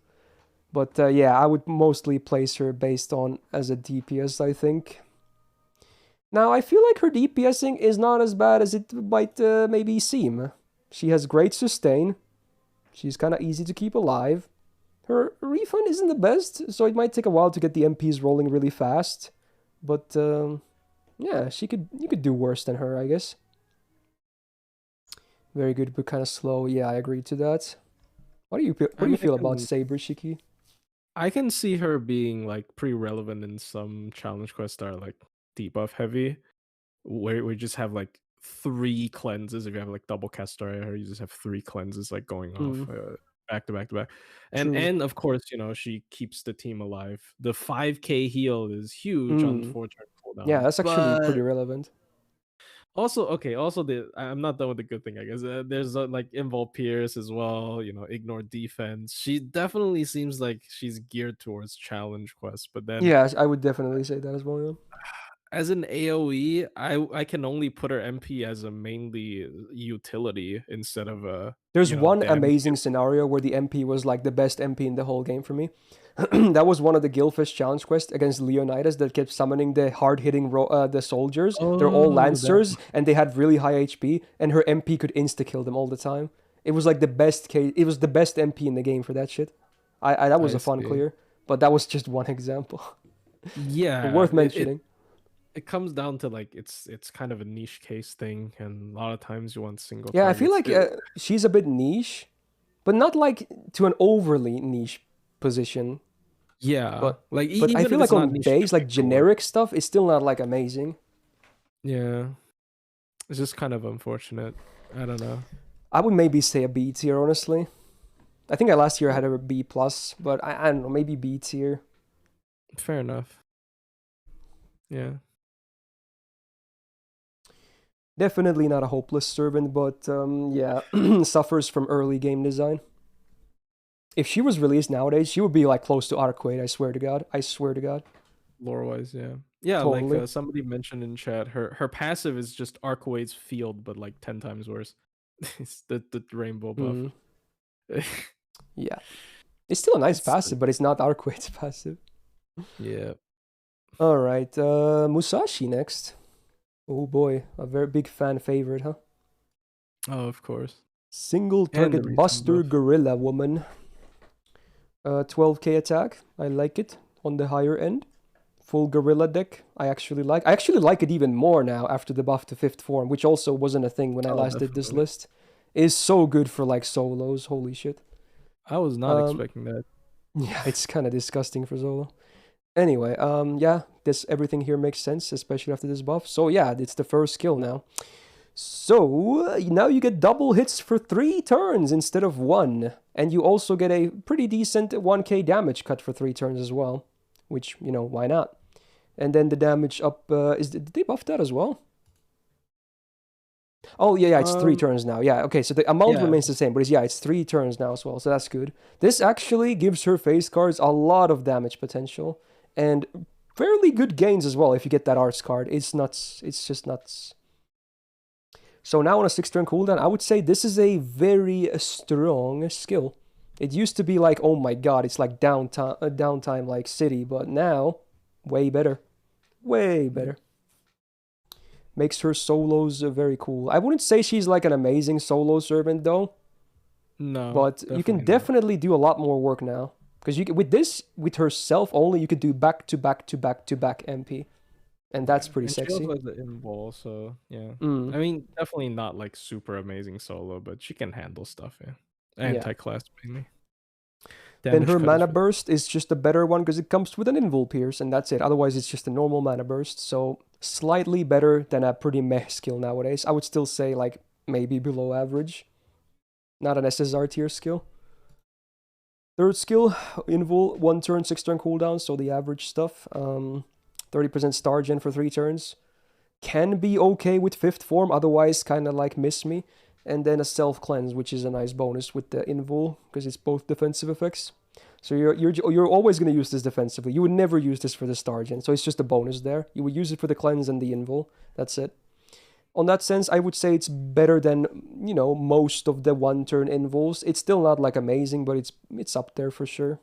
But yeah, I would mostly place her based on as a DPS, I think. Now, I feel like her DPSing is not as bad as it might maybe seem. She has great sustain. She's kind of easy to keep alive. Her refund isn't the best, so it might take a while to get the MPs rolling really fast. But yeah, you could do worse than her, I guess. Very good, but kind of slow. Yeah, I agree to that. What do you feel about Saber, Shiki? I can see her being like pretty relevant in some challenge quests that are like debuff heavy, where we just have like 3 cleanses. If you have like double Castoria, you just have 3 cleanses like going off back to back to back. And of course, you know, she keeps the team alive. The 5k heal is huge on 4-turn cooldown. Yeah, that's actually pretty relevant. Also, okay. Also, I'm not done with the good thing. I guess there's like Invol Pierce as well. You know, ignore defense. She definitely seems like she's geared towards challenge quests. But then, Yeah, I would definitely say that as well. Yeah. as an AOE, I can only put her MP as a mainly utility instead of a There's one damage. amazing scenario where the MP was like the best MP in the whole game for me. That was one of the Guildfish challenge quests against Leonidas that kept summoning the hard-hitting the soldiers. They're all Oh, that lancers and they had really high HP, and her MP could insta-kill them all the time. It was like the best case. It was the best MP in the game for that shit. That was I a fun see. clear, but that was just one example. But Yeah, worth mentioning. it comes down to like it's kind of a niche case thing, and a lot of times you want single Yeah, I feel targets. like she's a bit niche, but not like to an overly niche position. Yeah, But like but I even feel if it's like not on niche, base, just like people like generic stuff, is still not like amazing. yeah, it's just kind of unfortunate. I don't know. I would maybe say a B tier, honestly. I think I last year I had a B plus, but I don't know, maybe B tier. Fair enough. Yeah. Definitely not a hopeless servant, but yeah, suffers from early game design. If she was released nowadays, she would be like close to Arcade. I swear to God. I swear to God. Lore wise, yeah. Yeah, like Totally. somebody mentioned in chat, her passive is just Arcwade's field, but like 10 times worse. It's the rainbow buff. Mm, yeah. It's still a nice It's passive, but it's not Arcade's passive. yeah. All right, Musashi next. Oh boy, a very big fan favorite, huh? Oh, of course. Single And the target recent buster buff. gorilla woman. 12k attack. I like it on the higher end. Full gorilla deck. I actually like it even more now after the buff to fifth form, which also wasn't a thing when I Oh, last did this definitely. list. Is so good for like solos. Holy shit. I was not Um, expecting that. yeah, it's kind of disgusting for solo. Anyway, yeah, this everything here makes sense, especially after this buff. So yeah, it's the first skill now. So now you get double hits for 3 turns instead of 1. And you also get a pretty decent 1k damage cut for 3 turns as well. Which, why not? And then the damage up, did they buff that as well? Oh, yeah, it's 3 Um, turns now. Yeah, okay, so the amount yeah. remains the same, but it's 3 turns now as well, so that's good. This actually gives her face cards a lot of damage potential. And fairly good gains as well if you get that arts card. It's nuts. It's just nuts. So now on a 6-turn cooldown, I would say this is a very strong skill. It used to be like, oh my god, it's like downtime like City, but now, way better. Way better. Makes her solos very cool. I wouldn't say she's like an amazing solo servant though, No, but you can definitely not. definitely do a lot more work now. Because with herself only, you could do back to back to back to back MP. And that's Yeah. pretty And she sexy. also has the invul, so yeah. Mm, I mean, definitely not like super amazing solo, but she can handle stuff, yeah. yeah. Anti-class mainly. Then Damage her cut is mana burst is just a better one because it comes with an invul pierce, and that's it. Otherwise, it's just a normal mana burst. So slightly better than a pretty meh skill nowadays. I would still say like maybe below average. Not an SSR tier skill. Third skill, invul, 1 turn, 6-turn cooldown, so the average stuff. 30% star gen for 3 turns. Can be okay with 5th form, otherwise kind of like miss me. And then a self cleanse, which is a nice bonus with the invul because it's both defensive effects. So you're always going to use this defensively. You would never use this for the star gen, so it's just a bonus there. You would use it for the cleanse and the invul. That's it. On that sense, I would say it's better than most of the 1-turn invuls. It's still not like amazing, but it's up there for sure.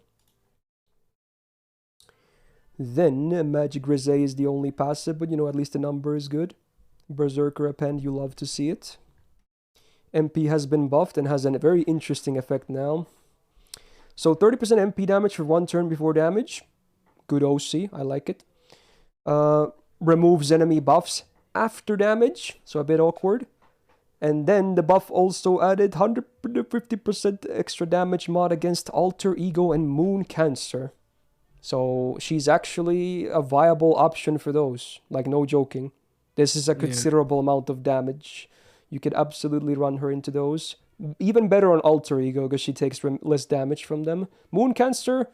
Then Magic Grisey is the only passive, but at least the number is good. Berserker Append, you love to see it. MP has been buffed and has a very interesting effect now. So 30% MP damage for 1 turn before damage. Good OC, I like it. Removes enemy buffs after damage, so a bit awkward. And then the buff also added 150% extra damage mod against Alter Ego and Moon Cancer. So she's actually a viable option for those, like no joking. This is a yeah. considerable amount of damage. You could absolutely run her into those. Even better on Alter Ego because she takes less damage from them. Moon Cancer,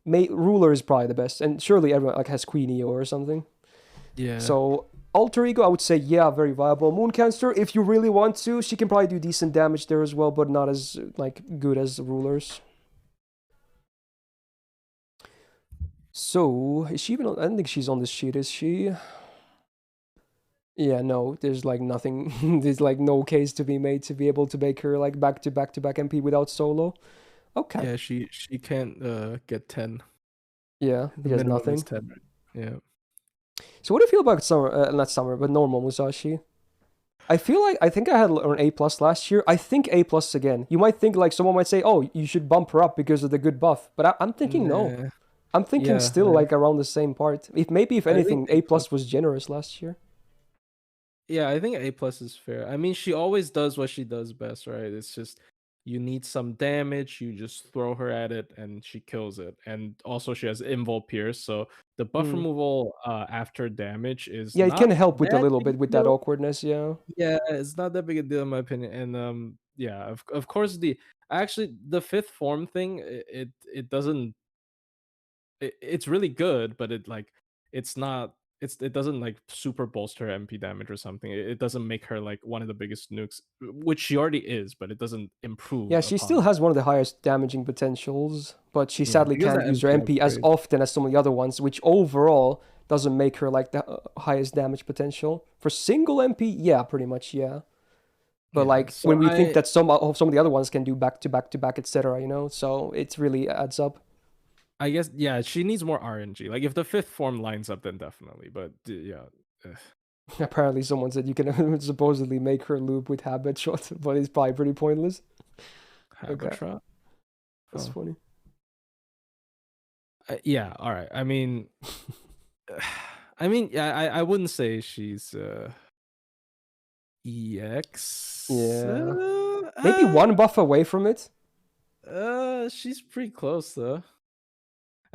Ruler is probably the best, and surely everyone like has Queen EO or something. Yeah. So Alter Ego, I would say, yeah, very viable. Moon Cancer, if you really want to, she can probably do decent damage there as well, but not as, like, good as the rulers. So, is she even on, I don't think she's on this sheet, is she? Yeah, no, there's, like, nothing, there's, like, no case to be made to be able to make her, like, back-to-back-to-back MP without solo. Okay. Yeah, she can't get 10. Yeah, The because minimum is nothing. 10, right? Yeah. So what do you feel about summer, not summer, but normal Musashi? I feel like, I think I had an A plus last year. I think A plus again. You might think, like, someone might say, oh, you should bump her up because of the good buff. But I'm thinking no. Nah. I'm thinking Yeah, still, like, around the same part. If I think anything, A plus was generous last year. Yeah, I think A plus is fair. I mean, she always does what she does best, right? It's just you need some damage, you just throw her at it, and she kills it. And also, she has Invul Pierce, so the buff Hmm. removal after damage is Yeah, it can not help with a that little big bit a with that deal. awkwardness, yeah. Yeah, it's not that big a deal in my opinion. And yeah, of course the fifth form thing it doesn't it's really good, but it's not it doesn't like super bolster MP damage or something. It doesn't make her like one of the biggest nukes, which she already is, but it doesn't improve Yeah, she upon still that. has one of the highest damaging potentials, but she Yeah, sadly because can't that use her MP MP as upgrade. often as some of the other ones, which overall doesn't make her like the highest damage potential. For single MP, yeah, pretty much, yeah. But Yeah, like so when we think that some of the other ones can do back to back to back, etc., you know, so it really adds up. I guess yeah, she needs more RNG. Like if the fifth form lines up, then definitely. But yeah, ugh, Apparently, someone said you can supposedly make her loop with habit shot, but it's probably pretty pointless. Okay, Habitrot. that's Oh, funny. yeah. All right. I mean, yeah. I wouldn't say she's EX. Yeah, maybe one buff away from it. She's pretty close though.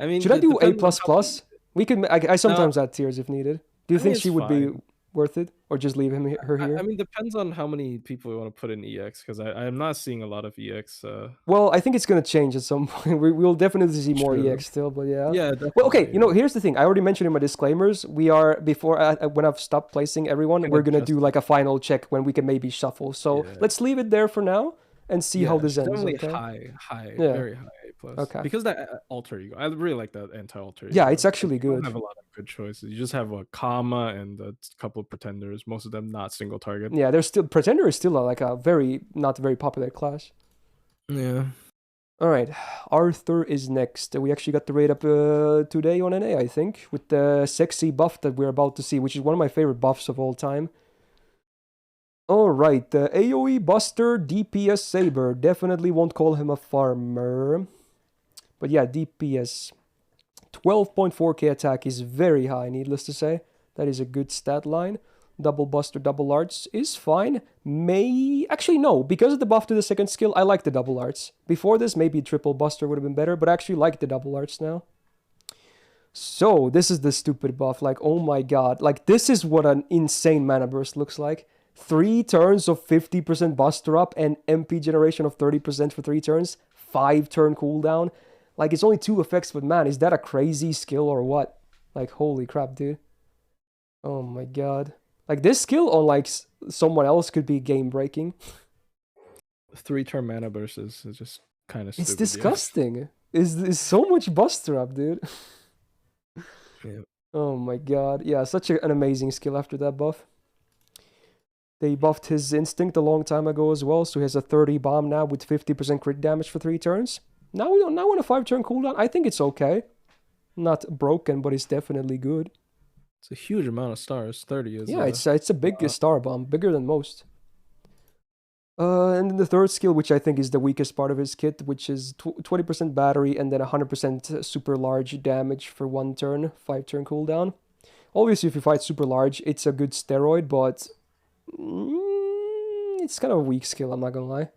I mean, Should I it do A depends on plus how many. plus? We could. I No, sometimes add tiers if needed. Do you I mean think it's she would be fine. worth it, or just leave her I here? mean, depends on how many people you want to put in EX because I'm not seeing a lot of EX. Well, I think it's gonna change at some point. We'll definitely see more True. EX still, but yeah. Yeah, Well, okay. definitely. You know, here's the thing. I already mentioned in my disclaimers. We are before when I've stopped placing everyone, Can we're gonna adjust. do like a final check when we can maybe shuffle. So Yeah. let's leave it there for now and see how Yeah, this she's ends. definitely Okay. high, Yeah. very high A plus. Okay. Because that alter ego, I really like that anti-alter Yeah, ego. it's Like actually you don't good. have a lot of good choices. You just have a comma and a couple of pretenders. Most of them not single target. Yeah, there's still Pretender is still like a very not very popular class. Yeah. All right, Arthur is next. We actually got the raid up today on NA, I think, with the sexy buff that we're about to see, which is one of my favorite buffs of all time. All right, the AoE Buster DPS Saber. Definitely won't call him a farmer. But yeah, DPS. 12.4k attack is very high, needless to say. That is a good stat line. Double Buster, double arts is fine. Actually, no, because of the buff to the second skill, I like the double arts. Before this, maybe triple Buster would have been better, but I actually like the double arts now. So, this is the stupid buff. Like, oh my god. Like, this is what an insane mana burst looks like. 3 turns of 50% Buster up and MP generation of 30% for 3 turns. 5 turn cooldown. Like, it's only 2 effects, but man, is that a crazy skill or what? Like, holy crap, dude. Oh my god. Like, this skill on, like, someone else could be game-breaking. 3-turn mana burst is just kind of stupid. It's disgusting. It's so much Buster up, dude. Yeah. Oh my god. Yeah, such an amazing skill after that buff. They buffed his instinct a long time ago as well, so he has a 30 bomb now with 50% crit damage for 3 turns. Now on a 5-turn cooldown, I think it's okay. Not broken, but it's definitely good. It's a huge amount of stars. 30 is Yeah, it's a big star bomb, bigger than most. And then the third skill, which I think is the weakest part of his kit, which is 20% battery and then 100% super large damage for 1 turn, 5-turn cooldown. Obviously, if you fight super large, it's a good steroid, but it's kind of a weak skill, I'm not gonna lie.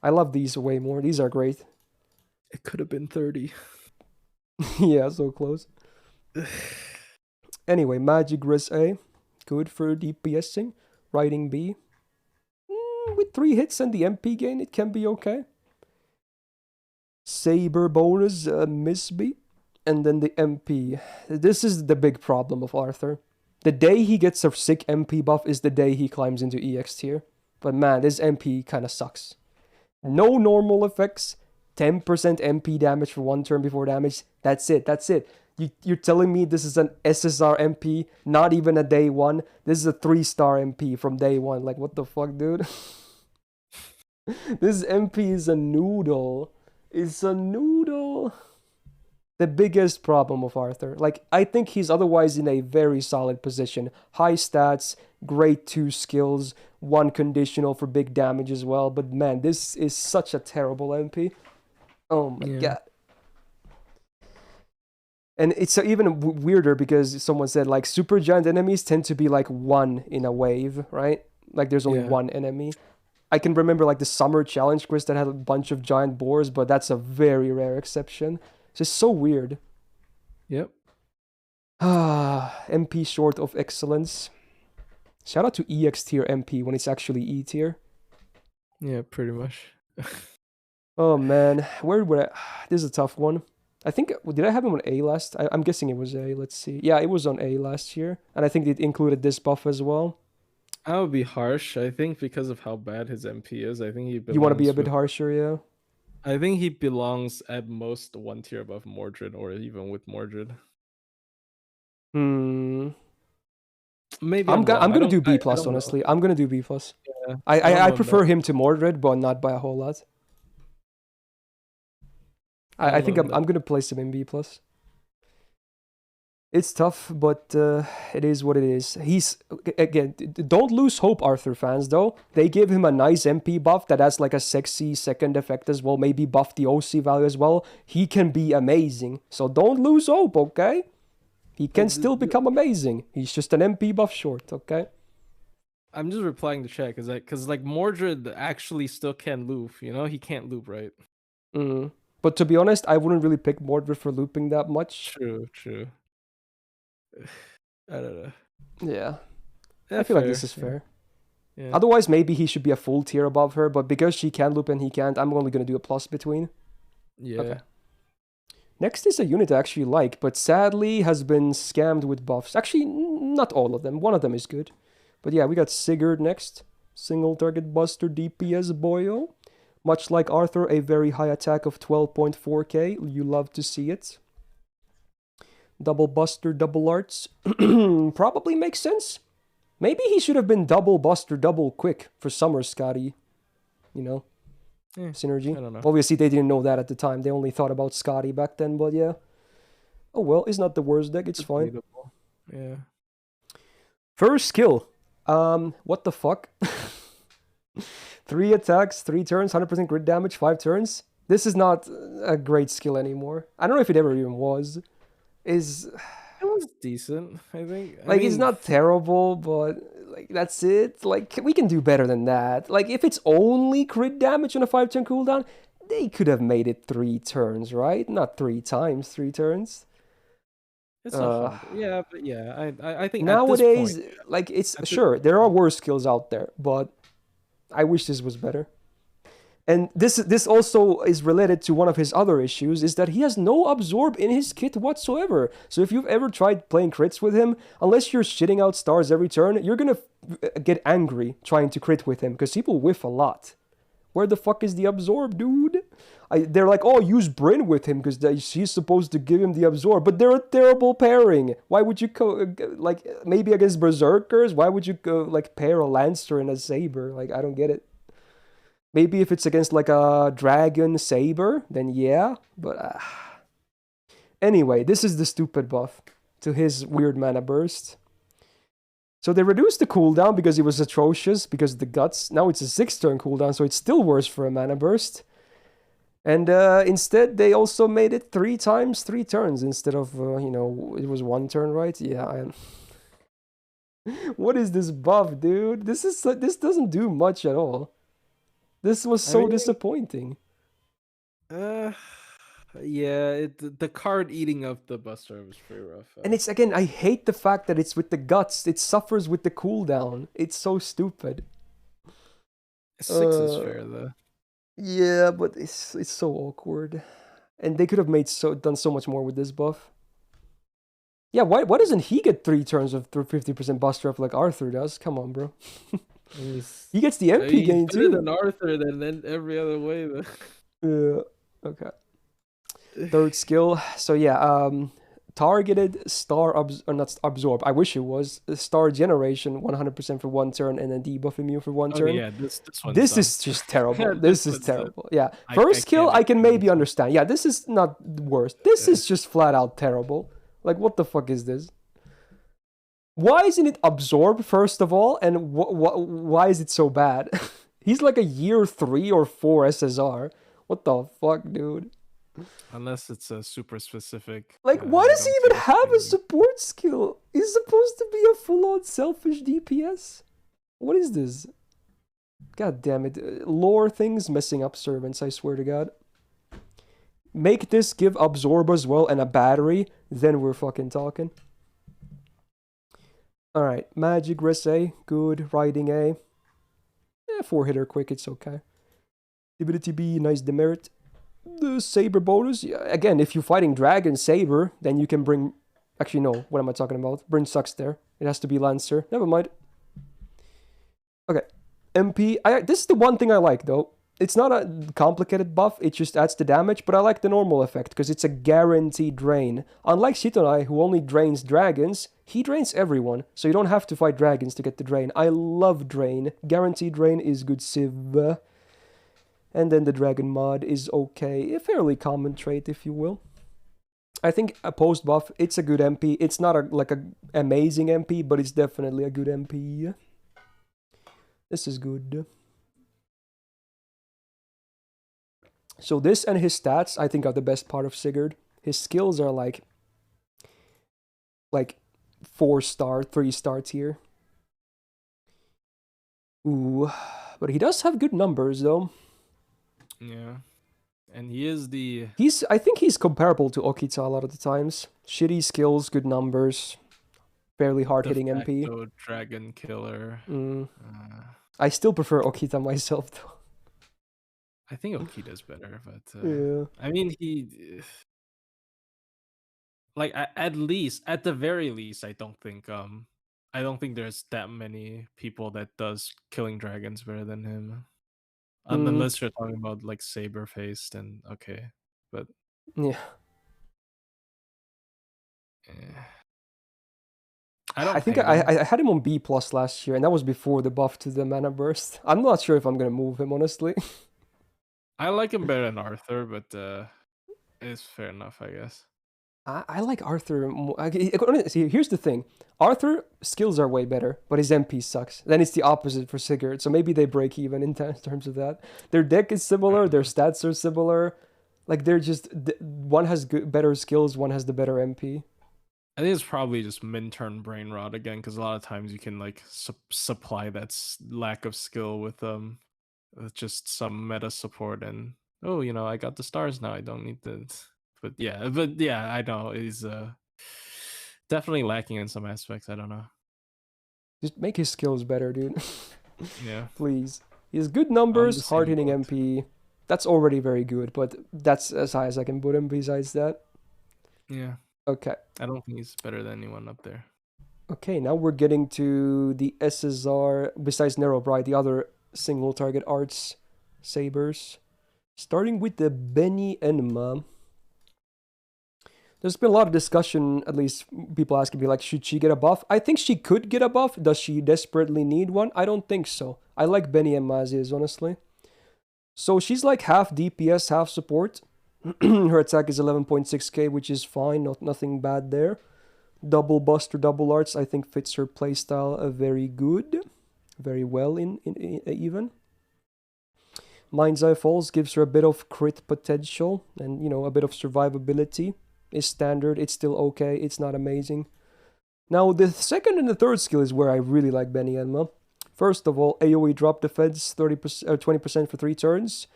I love these way more. These are great. It could have been 30. Yeah, so close. Anyway, Magic Res A. Good for DPSing. Riding B. With 3 hits and the MP gain, it can be okay. Saber bonus, Myst B. And then the MP. This is the big problem of Arthur. The day he gets a sick MP buff is the day he climbs into EX tier. But man, this MP kind of sucks. No normal effects, 10% MP damage for 1 turn before damage. That's it. You're telling me this is an SSR MP, not even a day 1. This is a 3-star MP from day 1. Like, what the fuck, dude? This MP is a noodle. It's a noodle. The biggest problem of Arthur. Like, I think he's otherwise in a very solid position. High stats, great 2 skills, 1 conditional for big damage as well. But man, this is such a terrible MP. Oh my god. And it's even weirder because someone said, like, super giant enemies tend to be like 1 in a wave, right? Like, there's only 1 enemy. I can remember, like, the summer challenge quiz that had a bunch of giant boars, but that's a very rare exception. It's just so weird. Yep. MP short of excellence. Shout out to EX tier MP when it's actually E tier. Yeah, pretty much. Oh man, where would I? This is a tough one. I think, did I have him on A last? I'm guessing it was A. Let's see. Yeah, it was on A last year, and I think it included this buff as well. I would be harsh. I think because of how bad his MP is, I think he belongs. You want to be a bit harsher, yeah? I think he belongs at most 1 tier above Mordred, or even with Mordred. Maybe I'm gonna do B plus, honestly. I'm gonna do B plus. Yeah, I prefer him to Mordred, but not by a whole lot. I think I'm gonna place him in B plus. It's tough, but it is what it is. He's, again, don't lose hope, Arthur fans, though. They give him a nice MP buff that has like a sexy second effect as well. Maybe buff the OC value as well. He can be amazing. So don't lose hope, okay? He can still become amazing. He's just an MP buff short, okay? I'm just replying to chat because like Mordred actually still can loop. You know, he can't loop, right? But to be honest, I wouldn't really pick Mordred for looping that much. True. I don't know. Yeah. I feel like this is fair. Yeah. Otherwise, maybe he should be a full tier above her, but because she can loop and he can't, I'm only going to do a plus between. Yeah. Okay. Next is a unit I actually like, but sadly has been scammed with buffs. Actually, not all of them. One of them is good. But yeah, we got Sigurd next. Single target buster DPS boyo. Much like Arthur, a very high attack of 12.4k. You love to see it. Double buster, double arts. Probably makes sense. Maybe he should have been double buster, double quick for summer Scotty. You know? Synergy. I don't know. Obviously, they didn't know that at the time. They only thought about Scotty back then, but yeah. Oh well, it's not the worst deck. It's fine. Yeah. First skill. What the fuck? 3 attacks, 3 turns, 100% crit damage, 5 turns. This is not a great skill anymore. I don't know if it ever even was. It was decent, I think. I mean, it's not terrible, but like that's it. Like, we can do better than that. Like, if it's only crit damage on a 5-turn cooldown, they could have made it 3 turns, right? Not 3 times 3 turns. It's not fun. Yeah, but yeah, I think nowadays, at this point, like, it's sure there are worse skills out there, but I wish this was better. And this also is related to one of his other issues, is that he has no absorb in his kit whatsoever. So if you've ever tried playing crits with him, unless you're shitting out stars every turn, you're gonna get angry trying to crit with him, because people whiff a lot. Where the fuck is the absorb, dude? They're like, oh, use Bryn with him, because she's supposed to give him the absorb, but they're a terrible pairing. Why would you like, maybe against Berserkers? Why would you like, pair a Lancer and a Saber? Like, I don't get it. Maybe if it's against like a Dragon Saber, then yeah, but anyway, this is the stupid buff to his weird mana burst. So they reduced the cooldown because it was atrocious, because of the guts. Now it's a 6-turn cooldown, so it's still worse for a mana burst. And instead, they also made it 3 times 3 turns instead of, you know, it was 1 turn, right? Yeah, What is this buff, dude? This doesn't do much at all. This was so disappointing. Yeah, the card eating of the buster was pretty rough. And it's, again, I hate the fact that it's with the guts. It suffers with the cooldown. It's so stupid. 6 is fair though. Yeah, but it's so awkward. And they could have done so much more with this buff. Yeah, why doesn't he get 3 turns of 50% buster up like Arthur does? Come on, bro. He gets the MP He's gain better too. than Arthur than every other way. Though. Yeah. Okay. Third skill. So yeah, targeted star or not absorb. I wish it was star generation 100% for 1 turn and then debuff immune for 1 Okay, turn. yeah, this one's This dumb. is just terrible. This This is one's terrible. Yeah. I First skill can't I can explain maybe this one. understand. Yeah, this is not worse. This is just flat out terrible. Like what the fuck is this? Why isn't it absorb first of all, and why is it so bad? He's like a year 3 or 4 SSR. What the fuck, dude? Unless it's a super specific. Like, why I does he don't see even this have a being- support skill? He's supposed to be a full-on selfish DPS. What is this? God damn it. Lore things messing up servants, I swear to God. Make this give absorb as well and a battery, then we're fucking talking. Alright, magic res A, good, riding A. 4-hitter quick, it's okay. Ability B, nice demerit. The Saber bonus, yeah, again, if you're fighting Dragon Saber, then you can bring... Actually, no, what am I talking about? Bryn sucks there. It has to be Lancer. Never mind. Okay, MP. This is the one thing I like, though. It's not a complicated buff, it just adds the damage, but I like the normal effect, because it's a guaranteed drain. Unlike Shitonai, who only drains dragons, he drains everyone, so you don't have to fight dragons to get the drain. I love drain. Guaranteed drain is good civ. And then the dragon mod is okay. A fairly common trait, if you will. I think a post buff, it's a good MP. It's not like a amazing MP, but it's definitely a good MP. This is good. So this and his stats, I think, are the best part of Sigurd. His skills are like 4-star, 3-star tier. Ooh, but he does have good numbers though. Yeah, and he is the. I think he's comparable to Okita a lot of the times. Shitty skills, good numbers, fairly hard-hitting MP. Dragon killer. I still prefer Okita myself though. I think Okita's better, but Yeah. I mean like at the very least, I don't think there's that many people that does killing dragons better than him. Unless you're talking about like Saber faced and okay, but yeah. I think I had him on B+ last year, and that was before the buff to the mana burst. I'm not sure if I'm gonna move him, honestly. I like him better than Arthur, but it's fair enough, I guess. I like Arthur more. See, here's the thing. Arthur skills are way better, but his MP sucks. Then it's the opposite for Sigurd, so maybe they break even in terms of that. Their deck is similar, their stats are similar. Like, they're just... One has better skills, one has the better MP. I think it's probably just min-turn brain rot again, because a lot of times you can like supply that lack of skill with just some meta support, and oh, I got the stars now. I don't need the. But yeah, I know he's definitely lacking in some aspects. I don't know. Just make his skills better, dude. Yeah. Please. He has good numbers, hard-hitting MP. That's already very good, but that's as high as I can put him besides that. Yeah. Okay. I don't think he's better than anyone up there. Okay, now we're getting to the SSR, besides Narrowbright, the other single target arts sabers. Starting with the Benny Enma. There's been a lot of discussion, at least people asking me, like, should she get a buff? I think she could get a buff. Does she desperately need one? I don't think so. I like Benny Enma as is, honestly. So she's like half DPS, half support. Her attack is 11.6k, which is fine, nothing bad there. Double Buster, double arts, I think fits her playstyle very good. Very well in even. Mind's Eye Falls gives her a bit of crit potential and, a bit of survivability. Is standard, it's still okay, it's not amazing. Now, the second and the third skill is where I really like Benny Enma. First of all, AoE drop defense, 20% for 3 turns.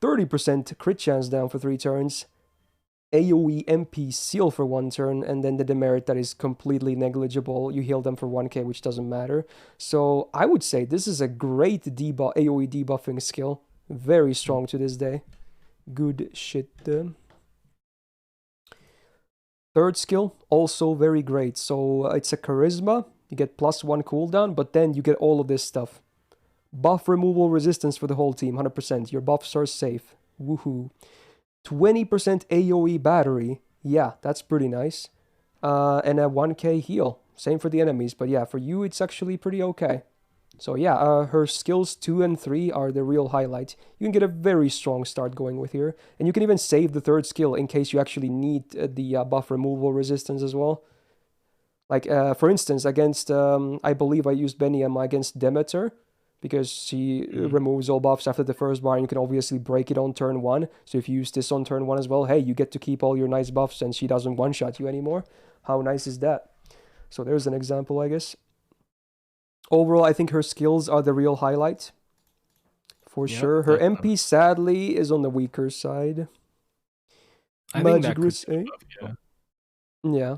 30% crit chance down for 3 turns. AoE MP seal for 1 turn, and then the demerit that is completely negligible. You heal them for 1k, which doesn't matter. So I would say this is a great AoE debuffing skill. Very strong to this day. Good shit. Third skill, also very great. So it's a charisma. You get +1 cooldown, but then you get all of this stuff. Buff removal resistance for the whole team, 100%. Your buffs are safe. Woohoo. 20% AoE battery. Yeah, that's pretty nice. And a 1k heal. Same for the enemies, but yeah, for you it's actually pretty okay. So yeah, her skills 2 and 3 are the real highlight. You can get a very strong start going with here. And you can even save the third skill in case you actually need the buff removal resistance as well. Like, for instance, against, I believe I used Beniam against Demeter, because she removes all buffs after the first bar, and you can obviously break it on turn 1. So if you use this on turn 1 as well, hey, you get to keep all your nice buffs, and she doesn't one-shot you anymore. How nice is that? So there's an example, I guess. Overall, I think her skills are the real highlight. For sure. Her MP, sadly, is on the weaker side. I think that could be buff, yeah.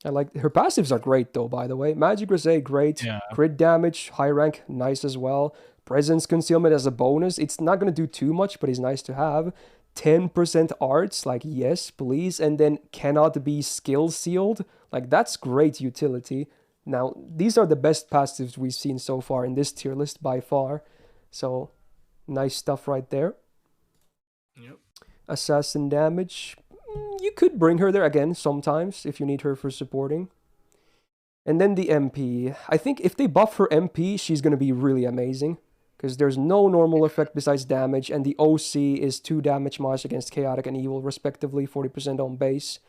I like her passives are great though, by the way. Magic Crusade, great. Yeah. Crit damage, high rank, nice as well. Presence concealment as a bonus. It's not gonna do too much, but it's nice to have. 10% arts, like yes, please. And then cannot be skill sealed. Like that's great utility. Now, these are the best passives we've seen so far in this tier list by far. So, nice stuff right there. Yep. Assassin damage. You could bring her there again sometimes if you need her for supporting. And then the MP. I think if they buff her MP, she's going to be really amazing. Because there's no normal effect besides damage. And the OC is 2 damage mods against Chaotic and Evil, respectively. 40% on base.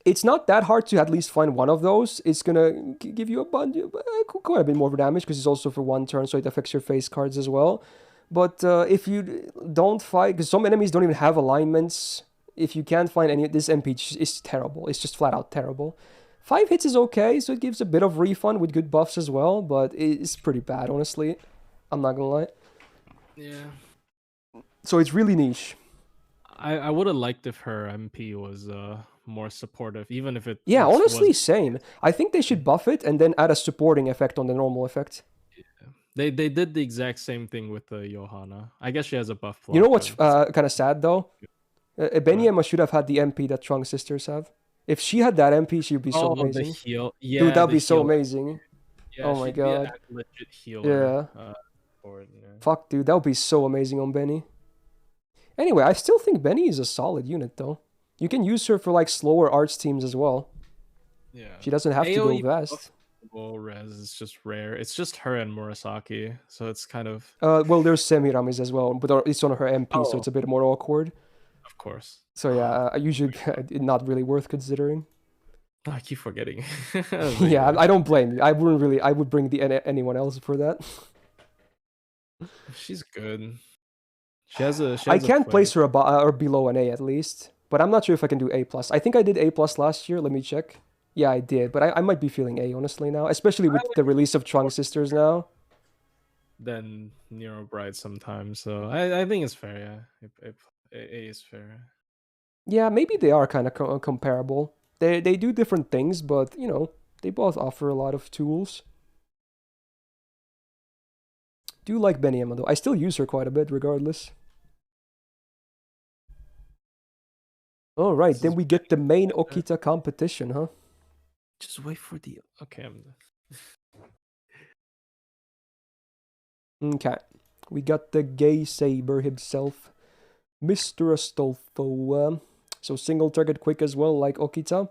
It's not that hard to at least find one of those. It's going to give you a bunch, quite a bit more damage because it's also for 1 turn, so it affects your face cards as well. But if you don't fight, because some enemies don't even have alignments, if you can't find any, this MP is terrible. It's just flat out terrible. 5 hits is okay, so it gives a bit of refund with good buffs as well, but it's pretty bad, honestly. I'm not gonna lie. Yeah. So it's really niche. I would have liked if her MP was more supportive, even if it. Yeah, honestly, same. I think they should buff it and then add a supporting effect on the normal effect. Yeah. They did the exact same thing with Johanna. I guess she has a buff. You know what's kind of sad though? Beniema should have had the MP that Trunk sisters have. If she had that MP, she'd be so amazing. The heal. Yeah, dude, that'd be so amazing. Yeah, oh my god. Legit healer. Yeah. Fuck, dude, that would be so amazing on Benny. Anyway, I still think Benny is a solid unit though. You can use her for like slower arts teams as well. Yeah. She doesn't have to go vast. Res is just rare. It's just her and Murasaki, so it's kind of. Well, there's Semiramis as well, but it's on her MP, so it's a bit more awkward. Of course. So yeah, usually not really worth considering. I keep forgetting. Yeah, I don't blame you. I would bring anyone else for that. She's good. I can't place her above or below an A at least, but I'm not sure if I can do A+. I think I did A+ last year. Let me check. Yeah, I did, but I might be feeling A honestly now, especially with the release of Trunk Sisters now. Then Nero Bride sometimes, so I think it's fair. Yeah, A is fair. Yeah, maybe they are kind of comparable. They do different things, but you know they both offer a lot of tools. Do like Beniema though. I still use her quite a bit, regardless. All right, then we get the main Okita competition, huh? Just wait for the. Okay, Okay, we got the gay Saber himself, Mr. Astolfo. So single target quick as well, like Okita.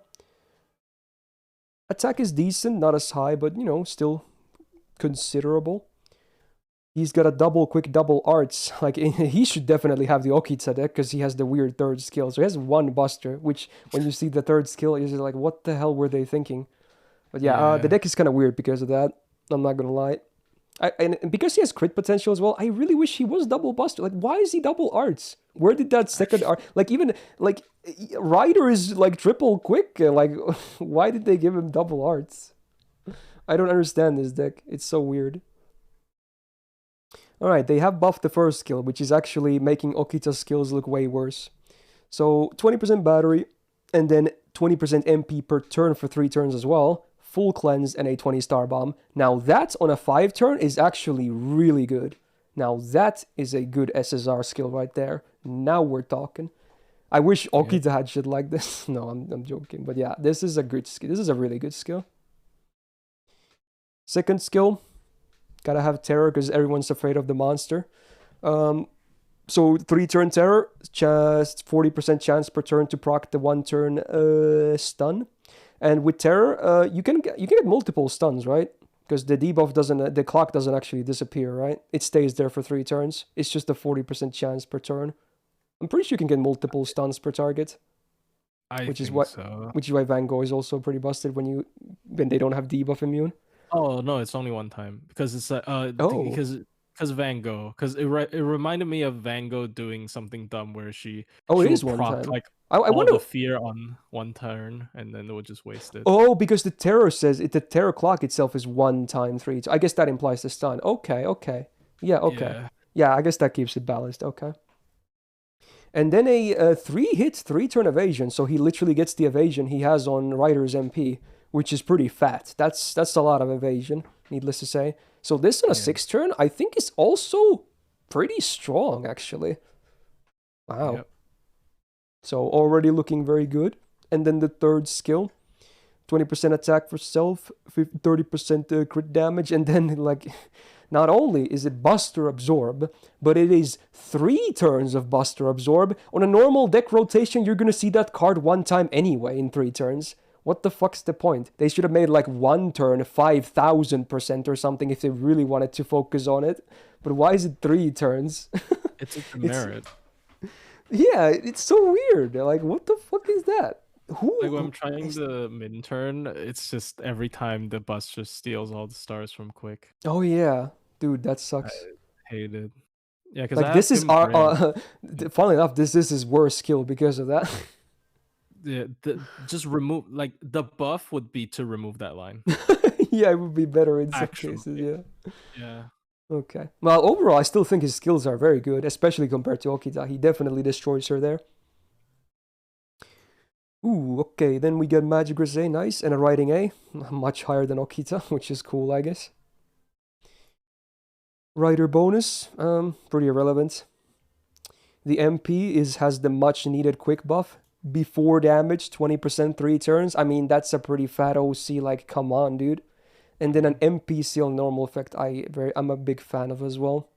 Attack is decent, not as high, but you know, still considerable. He's got a double quick, double arts. Like, he should definitely have the Okita deck because he has the weird third skill. So he has 1 buster, which when you see the third skill, you're just like, what the hell were they thinking? But yeah, the deck is kind of weird because of that. I'm not gonna lie. And because he has crit potential as well, I really wish he was double buster. Like, why is he double arts? Where did that second art... Like, even, like, Ryder is, like, triple quick. Like, why did they give him double arts? I don't understand this deck. It's so weird. Alright, they have buffed the first skill, which is actually making Okita's skills look way worse. So, 20% battery, and then 20% MP per turn for 3 turns as well. Full cleanse and a 20 star bomb. Now that on a 5 turn is actually really good. Now that is a good SSR skill right there. Now we're talking. I wish Yeah. Okita had shit like this. No, I'm joking. But yeah, this is a good skill. This is a really good skill. Second skill, gotta have terror because everyone's afraid of the monster. So 3-turn terror, just 40% chance per turn to proc the 1-turn stun. And with terror, you can get multiple stuns, right? Because the debuff doesn't, the clock doesn't actually disappear, right? It stays there for 3 turns. It's just a 40% chance per turn. I'm pretty sure you can get multiple stuns per target. Which is why Van Gogh is also pretty busted when they don't have debuff immune. Oh no, it's only one time because it's because Van Gogh, because it reminded me of Van Gogh doing something dumb where she it is would one proc time. like I all wonder the fear on one turn and then it would just waste it. Oh, because the terror says the terror clock itself is 1 time 3. I guess that implies the stun. Okay. Yeah, okay. Yeah, I guess that keeps it balanced. Okay. And then a 3-hit, 3-turn evasion. So he literally gets the evasion he has on Ryder's MP, which is pretty fat. That's a lot of evasion, needless to say. So this on a 6-turn, I think is also pretty strong, actually. Wow. Yep. So already looking very good. And then the third skill, 20% attack for self, 30% crit damage, and then like, not only is it Buster Absorb, but it is 3 turns of Buster Absorb. On a normal deck rotation, you're gonna see that card 1 time anyway in 3 turns. What the fuck's the point? They should have made like 1 turn 5,000% or something if they really wanted to focus on it. But why is it 3 turns? It's a demerit. Yeah, it's so weird. Like, what the fuck is that? Like when I'm trying the min turn, it's just every time the Buster steals all the stars from Quick. Oh yeah, dude, that sucks. I hate it. Yeah, because like this is our. Funnily enough, this is his worst skill because of that. Yeah, just remove like the buff would be to remove that line. Yeah, it would be better in some cases. Yeah. Yeah. Okay. Well, overall, I still think his skills are very good, especially compared to Okita. He definitely destroys her there. Ooh, okay. Then we get Magic Grisey, nice, and a Riding A, much higher than Okita, which is cool, I guess. Rider bonus, pretty irrelevant. The MP has the much needed quick buff. Before damage, 20% 3 turns. I mean, that's a pretty fat OC, like, come on, dude. And then an MP seal normal effect I'm a big fan of as well.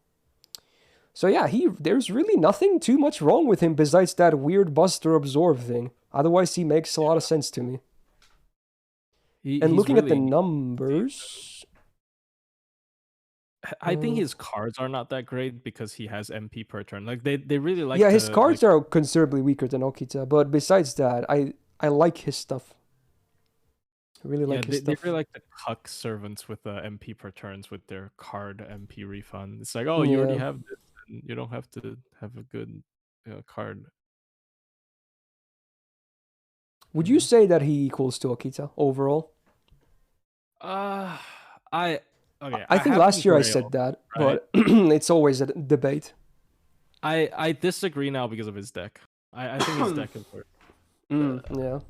So yeah, there's really nothing too much wrong with him besides that weird Buster Absorb thing. Otherwise, he makes a lot of sense to me. And looking at the numbers, I think his cards are not that great because he has MP per turn. Like they really like. Yeah, his cards are considerably weaker than Okita, but besides that, I like his stuff. I really like his stuff. They really like to cuck servants with MP per turns with their card MP refund. It's like, oh, you already have this, and you don't have to have a good card. Would you say that he equals to Okita overall? I think last year I said that, right? But it's always a debate. I disagree now because of his deck. I think his deck is worse. Yeah.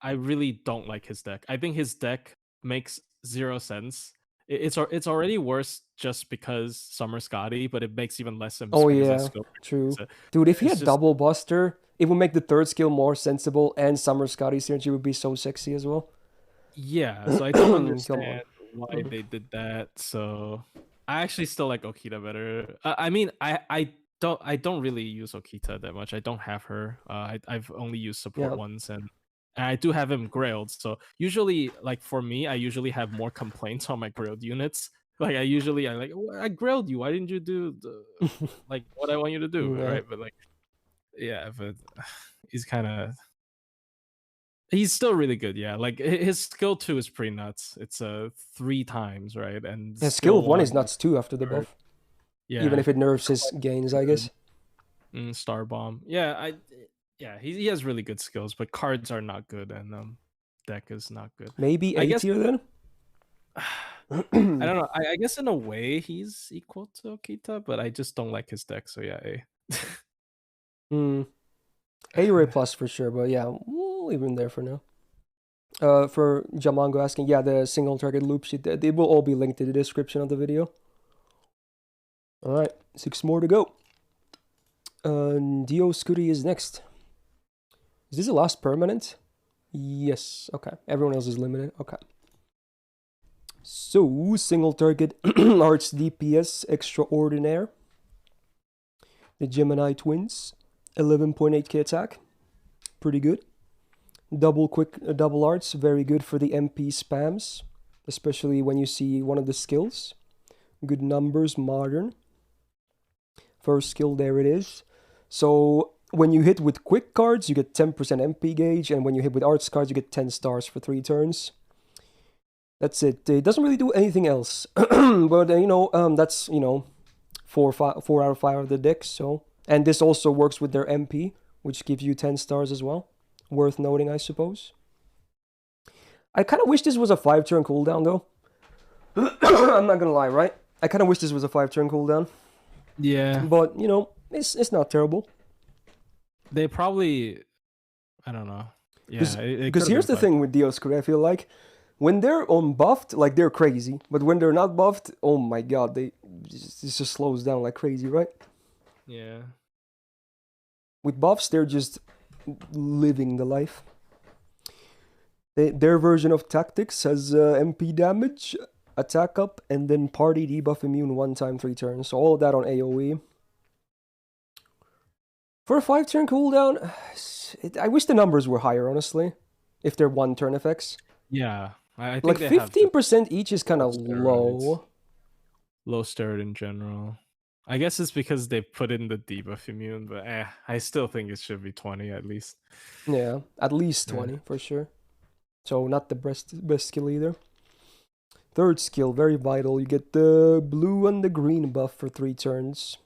I really don't like his deck. I think his deck makes 0 sense. It's already worse just because Summer Scotty, but it makes even less sense. Oh yeah, true. Dude, if he had double Buster, it would make the third skill more sensible, and Summer Scotty synergy would be so sexy as well. Yeah, so I don't understand why they did that. So I actually still like Okita better. I mean, I don't really use Okita that much. I don't have her. I've only used support once, and I do have him grailed. So usually, like for me, I usually have more complaints on my grailed units. Like I like, I grailed you. Why didn't you do like what I want you to do? Yeah. Right? But like, yeah, but he's kind of. He's still really good, yeah. Like his skill 2 is pretty nuts. It's 3 times, right? And yeah, skill 1 is nuts too after the buff. Yeah, even if it nerfs his gains, I guess. Star Bomb, yeah. He has really good skills, but cards are not good, and deck is not good. Maybe A tier then. I don't know. I guess in a way he's equal to Okita, but I just don't like his deck. So yeah, A. A-Ray plus for sure, but yeah, we'll leave him there for now. For Jamango asking, yeah, the single target loop sheet, they will all be linked in the description of the video. Alright, 6 more to go. Dio Scooty is next. Is this the last permanent? Yes. Okay. Everyone else is limited. Okay. So, single target arts DPS extraordinaire. The Gemini twins. 11.8k attack. Pretty good. Double arts. Very good for the MP spams. Especially when you see one of the skills. Good numbers, modern. First skill, there it is. So, when you hit with quick cards, you get 10% MP gauge. And when you hit with arts cards, you get 10 stars for 3 turns. That's it. It doesn't really do anything else. But, that's, 4 out of 5 of the decks. So, and this also works with their MP, which gives you 10 stars as well. Worth noting, I suppose. I kind of wish this was a 5-turn cooldown, though. I'm not gonna lie, right? I kind of wish this was a 5-turn cooldown. Yeah. But, it's not terrible. They probably... I don't know. Yeah, because here's the thing with Dioscuri, I feel like. When they're unbuffed, like, they're crazy. But when they're not buffed, oh my god, it just slows down like crazy, right? Yeah. With buffs, they're just living the life. Their version of tactics has MP damage, attack up, and then party debuff immune 1 time 3 turns. So all of that on AoE. For a 5-turn cooldown, I wish the numbers were higher, honestly. If they're 1-turn effects. Yeah. I think like they 15% each is kind of low. Low steroid in general. I guess it's because they put in the debuff immune, but I still think it should be 20 at least. Yeah, at least 20 for sure. So not the best skill either. Third skill, very vital. You get the blue and the green buff for 3 turns.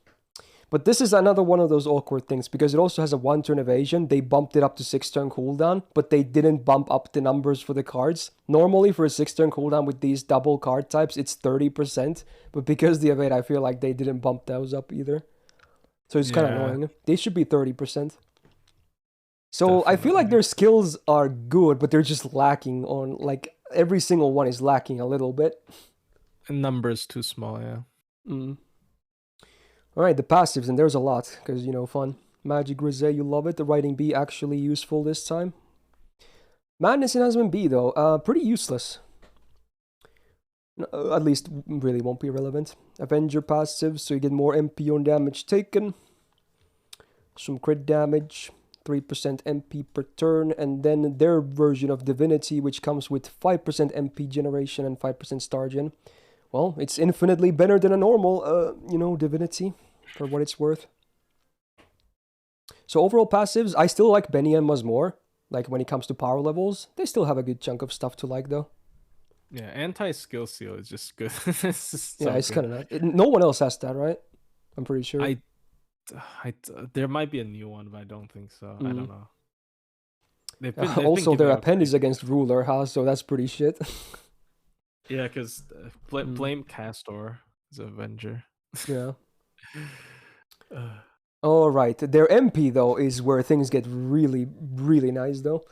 But this is another one of those awkward things because it also has a 1-turn evasion. They bumped it up to 6-turn cooldown, but they didn't bump up the numbers for the cards. Normally for a 6-turn cooldown with these double card types, it's 30%. But because the evade, I feel like they didn't bump those up either. So it's kind of annoying. They should be 30%. So definitely. I feel like their skills are good, but they're just lacking on, like, every single one is lacking a little bit. And numbers too small, yeah. Alright, the passives, and there's a lot, because, fun. Magic Grise, you love it. The Writing Bee actually useful this time. Madness Enhancement B, though, pretty useless. At least, really won't be relevant. Avenger passive, so you get more MP on damage taken. Some crit damage. 3% MP per turn, and then their version of Divinity, which comes with 5% MP generation and 5% star gen. Well, it's infinitely better than a normal, Divinity, for what it's worth. So overall passives, I still like Benny and Muzz more. Like, when it comes to power levels, they still have a good chunk of stuff to like, though. Yeah, anti-skill seal is just good. It's kind of nice. No one else has that, right? I'm pretty sure. There might be a new one, but I don't think so. I don't know. They've also, their append is against ruler, so that's pretty shit. Yeah, because blame Castor as Avenger. Yeah. All right, their MP though is where things get really, really nice though.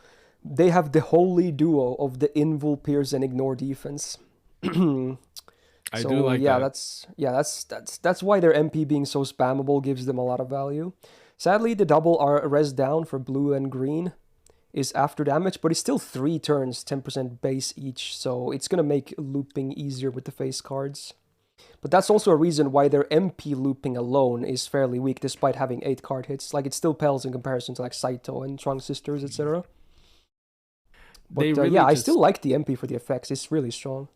They have the holy duo of the Invul, Pierce, and Ignore defense. I do like that. That's why their MP being so spammable gives them a lot of value. Sadly, the double res down for blue and green is after damage, but it's still 3 turns, 10% base each, so it's gonna make looping easier with the face cards. But that's also a reason why their MP looping alone is fairly weak, despite having 8 card hits. Like, it still pales in comparison to like Saito and Trunk Sisters, etc. But I still like the MP for the effects. It's really strong.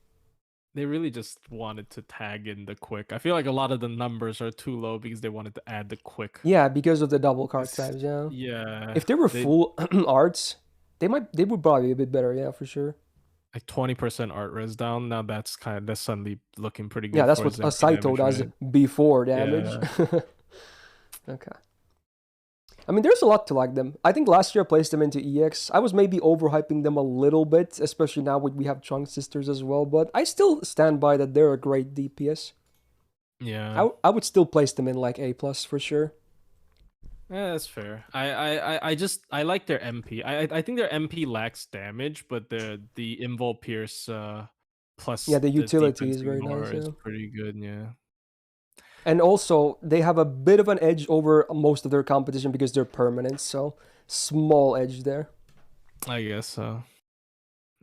They really just wanted to tag in the quick. I feel like a lot of the numbers are too low because they wanted to add the quick. Yeah, because of the double card types, yeah. Yeah. If they were full arts, they would probably be a bit better, yeah, for sure. Like 20% art res down, now that's suddenly looking pretty good. Yeah, that's what a Saito does before damage. Yeah. Okay. I mean, there's a lot to like them. I think last year I placed them into EX. I was maybe overhyping them a little bit, especially now we have Trunk Sisters as well, but I still stand by that they're a great DPS. Yeah. I would still place them in like A+ for sure. Yeah, that's fair. I like their MP. I think their MP lacks damage, but the Invul Pierce plus the utility is very nice. Is pretty good, yeah. And also, they have a bit of an edge over most of their competition because they're permanent, so small edge there. I guess so.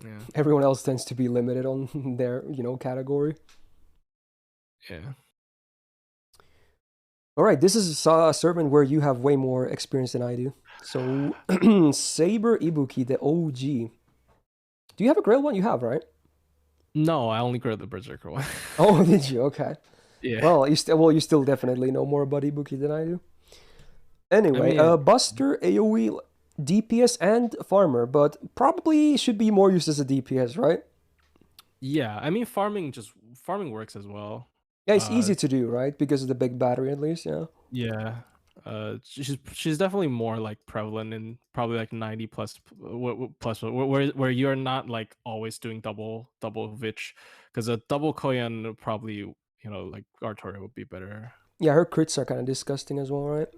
Yeah. Everyone else tends to be limited on their, category. Yeah. All right, this is a servant where you have way more experience than I do. So, Saber Ibuki, the OG. Do you have a Grail one? You have, right? No, I only grabbed the Berserker one. Oh, did you? Okay. Yeah. Well, you still definitely know more about Ibuki than I do. Anyway, Buster, AoE, DPS, and Farmer, but probably should be more used as a DPS, right? Yeah, I mean farming works as well. Yeah, it's easy to do, right? Because of the big battery, at least, yeah. Yeah. She's definitely more like prevalent in probably like 90 plus where you're not like always doing double Vich, because a double Koyan probably, like Artoria would be better. Yeah, her crits are kind of disgusting as well, right?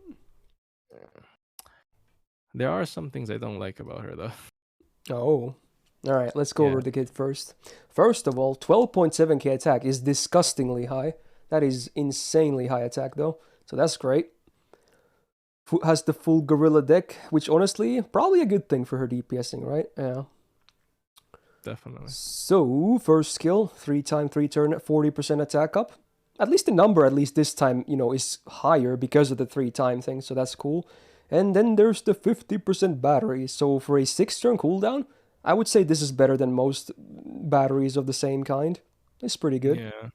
There are some things I don't like about her though. Oh. Alright, let's go over the kit first. First of all, 12.7k attack is disgustingly high. That is insanely high attack though, so that's great. Has the full gorilla deck, which honestly, probably a good thing for her DPSing, right? Yeah. Definitely. So, first skill, 3x 3 turn, 40% attack up. At least the number, at least this time, is higher because of the 3-time thing, so that's cool. And then there's the 50% battery. So for a 6-turn cooldown, I would say this is better than most batteries of the same kind. It's pretty good. Yeah.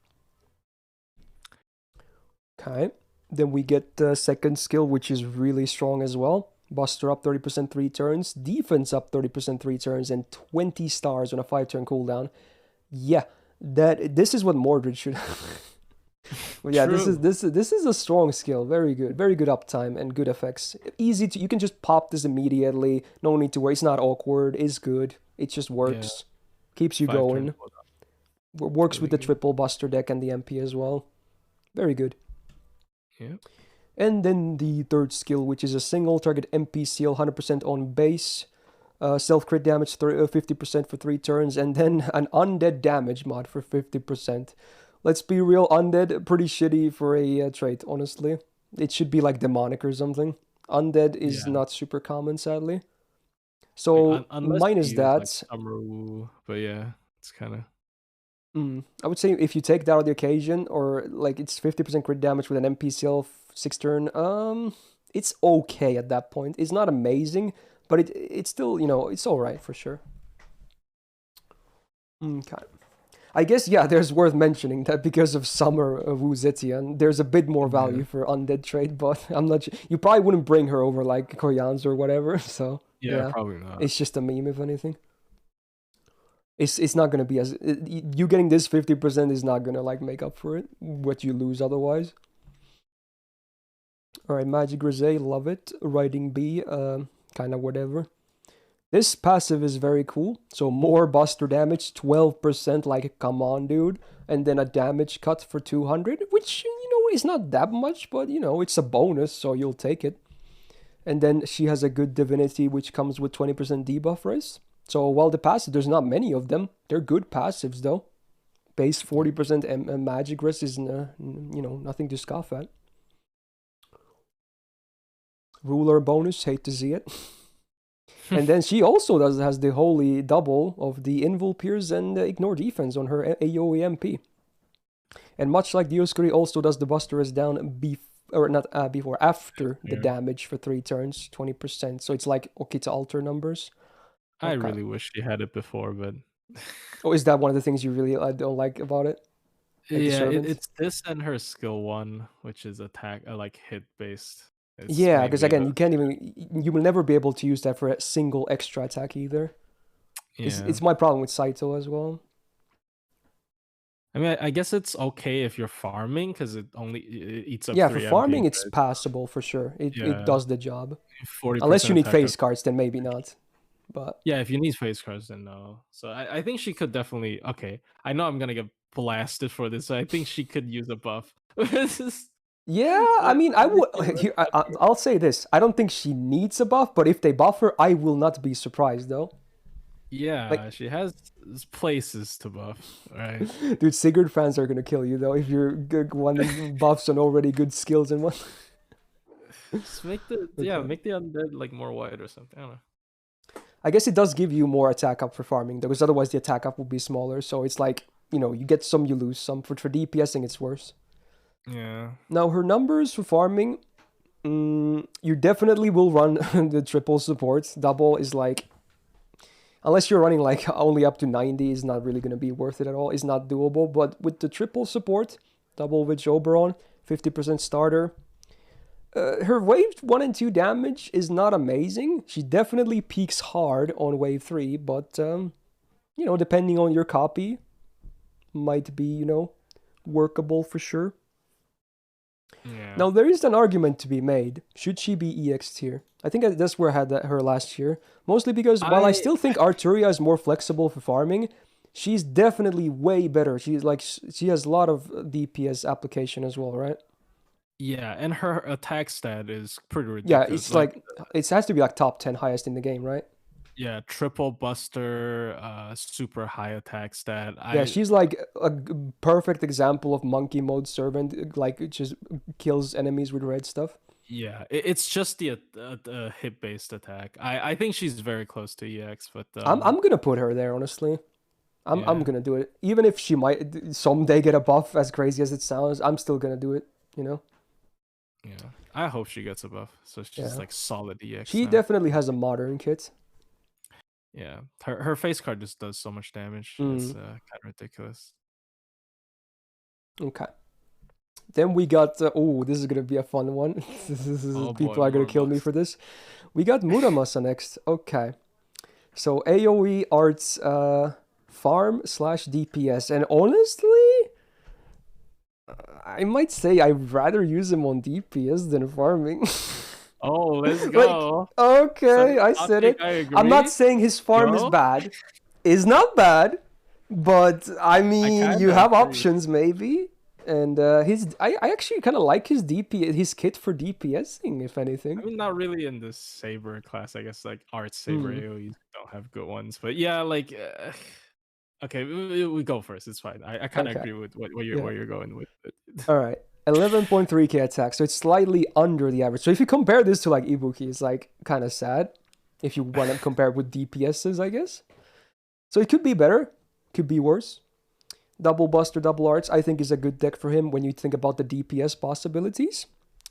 Okay. Then we get the second skill, which is really strong as well. Buster up 30% 3 turns, defense up 30% 3 turns, and 20 stars on a 5-turn cooldown. Yeah, this is what Mordred should But yeah, True. this is a strong skill. Very good uptime and good effects. Easy to, you can just pop this immediately. No need to worry. It's not awkward. It's good. It just works. Keeps you going. Works with the triple Buster deck and the MP as well. Very good. Yeah. And then the third skill, which is a single target MP seal, 100% on base. Self crit damage 50% for 3 turns, and then an undead damage mod for 50%. Let's be real, undead, pretty shitty for a trait, honestly. It should be like demonic or something. Undead is not super common, sadly. So, like, minus that... Like but yeah, it's kind of... I would say if you take that on the occasion, or like it's 50% crit damage with an MP seal 6 turn, it's okay at that point. It's not amazing, but it's still, it's alright for sure. Okay. I guess, yeah, there's worth mentioning that because of Summer of Wu Zetian, there's a bit more value for undead trade, but I'm not sure. You probably wouldn't bring her over like Koyans or whatever, so... Yeah, probably not. It's just a meme, if anything. It's not gonna be as... You getting this 50% is not gonna, like, make up for it, what you lose otherwise. Alright, Magic Grisé, love it. Riding Bee, kinda whatever. This passive is very cool. So more Buster damage, 12%, like, come on, dude. And then a damage cut for 200, which, is not that much, but, it's a bonus, so you'll take it. And then she has a good Divinity, which comes with 20% debuff raise. So while the passive, there's not many of them. They're good passives, though. Base 40% magic res is, nothing to scoff at. Ruler bonus, hate to see it. And then she also has the holy double of the Invul Pierce and Ignore Defense on her AoE MP. And much like Dioscuri, also does the Buster is down after the damage for 3 turns, 20%. So it's like Okita Alter numbers. I really wish she had it before, but... Oh, is that one of the things you really don't like about it? Like it's this and her skill 1, which is attack, like hit-based. Yeah, because again, you will never be able to use that for a single extra attack either. Yeah. It's my problem with Saito as well. I mean, I guess it's okay if you're farming, because it eats up 3 for farming, it's passable for sure. It does the job. Unless you need face cards, then maybe not. But yeah, if you need face cards, then no. So I think she could definitely... Okay, I know I'm going to get blasted for this, so I think she could use a buff. Yeah, I mean, I'll say this. I don't think she needs a buff, but if they buff her, I will not be surprised, though. Yeah, like, she has places to buff, right? Dude, Sigurd fans are gonna kill you, though, if you're wanting buffs on already good skills and what. Just make the Okay. make the undead like more white or something. I don't know. I guess it does give you more attack up for farming, though, because otherwise the attack up will be smaller. So it's like, you get some, you lose some. For DPSing, it's worse. Yeah. Now, her numbers for farming, you definitely will run the triple support. Double is like, unless you're running like only up to 90, is not really going to be worth it at all. It's not doable. But with the triple support, double with Oberon, 50% starter. Her wave 1 and 2 damage is not amazing. She definitely peaks hard on wave 3, but, depending on your copy, might be, workable for sure. Yeah. Now, there is an argument to be made. Should she be EX tier? I think that's where I had her last year. Mostly because while I still think Arturia is more flexible for farming, she's definitely way better. She has a lot of DPS application as well, right? Yeah, and her attack stat is pretty Yeah, ridiculous. it's like it has to be like top 10 highest in the game, right? yeah, triple buster, super high attack stat. Yeah, she's like a perfect example of monkey mode servant, like it just kills enemies with red stuff. Yeah, it's just the hit based attack. I think she's very close to EX, but I'm gonna put her there, honestly. I'm yeah. gonna do it, even if she might someday get a buff. As crazy as it sounds, I'm still gonna do it. Yeah, I hope she gets a buff, so she's Yeah. like solid EX. She now. definitely has a modern kit. Yeah, her face card just does so much damage. It's kind of ridiculous. Okay. Then we got this is gonna be a fun one. People are gonna kill me for this. We got Muramasa next. Okay. So AoE arts farm / DPS, and honestly, I might say I'd rather use him on DPS than farming. Oh, let's go. Okay, I said it. I'm not saying his farm is bad. It's not bad, but I mean, you have options maybe. And I actually kind of like his kit for DPSing, if anything. I mean, not really in the Saber class. I guess like Art Saber AoEs don't have good ones, but yeah, like okay, we go first. It's fine. I kind of agree with what you're going with. All right, 11.3k attack, so it's slightly under the average. So if you compare this to like Ibuki, it's like kind of sad. If you want to compare it with DPSs, I guess. So it could be better, could be worse. Double Buster, Double Arts, I think is a good deck for him when you think about the DPS possibilities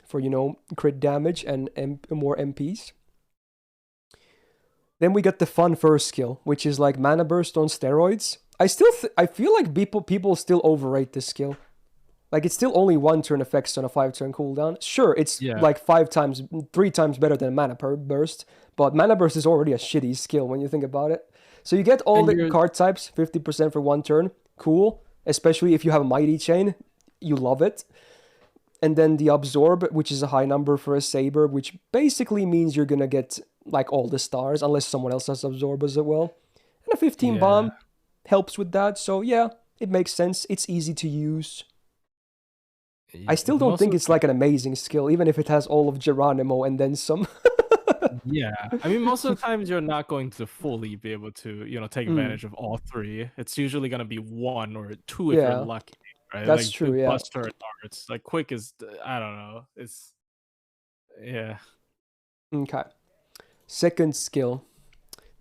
for, crit damage and more MPs. Then we got the fun first skill, which is like Mana Burst on steroids. I feel like people still overrate this skill. Like, it's still only 1 turn effects on a 5-turn cooldown. Sure, it's like 3 times better than Mana Burst, but Mana Burst is already a shitty skill when you think about it. So you get all the card types, 50% for 1 turn. Cool, especially if you have a Mighty Chain, you love it. And then the Absorb, which is a high number for a Saber, which basically means you're gonna get like all the stars, unless someone else has Absorb as well. And a 15 bomb helps with that, so yeah, it makes sense. It's easy to use. I still don't think it's like an amazing skill, even if it has all of Geronimo and then some. Yeah, I mean, most of the times you're not going to fully be able to, take advantage of all 3. It's usually going to be 1 or 2 if you're lucky, right? That's like true, yeah. Buster and Arts, like Quick is, I don't know. It's, yeah. Okay. Second skill.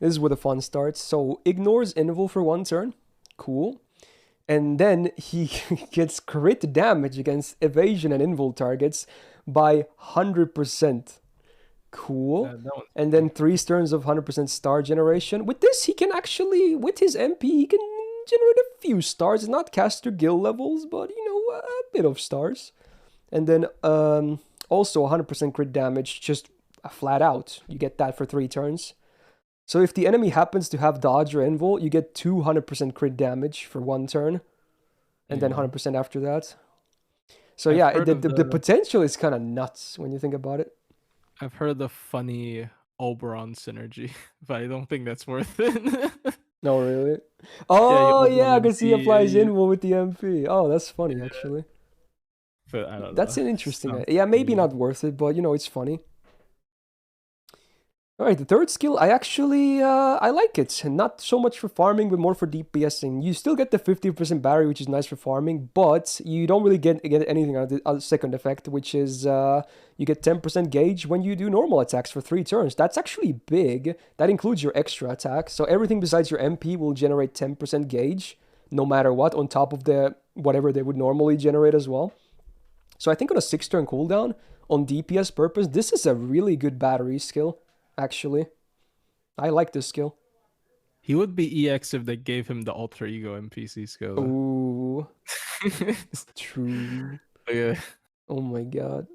This is where the fun starts. So, ignores Invul for 1 turn. Cool. And then he gets crit damage against evasion and invul targets by 100%. Cool. And then 3 turns of 100% star generation. With this, he can actually, with his MP, he can generate a few stars. It's not caster guild levels, but, a bit of stars. And then also 100% crit damage, just flat out. You get that for 3 turns. So if the enemy happens to have dodge or invul, you get 200% crit damage for 1 turn, and then 100% after that. So the potential is kind of nuts when you think about it. I've heard the funny Oberon synergy, but I don't think that's worth it. No, really? Oh, yeah, because he applies invul with the MP. Oh, that's funny, actually. But I don't know. That's an interesting... Yeah, maybe not worth it, but, it's funny. All right, the third skill, I actually I like it. Not so much for farming, but more for DPSing. You still get the 50% battery, which is nice for farming, but you don't really get anything out of the second effect, which is you get 10% gauge when you do normal attacks for 3 turns. That's actually big. That includes your extra attack. So everything besides your MP will generate 10% gauge, no matter what, on top of the whatever they would normally generate as well. So I think on a 6-turn cooldown, on DPS purpose, this is a really good battery skill. Actually, I like this skill. He would be EX if they gave him the alter ego NPC skill. Ooh, true. Yeah, Oh my god.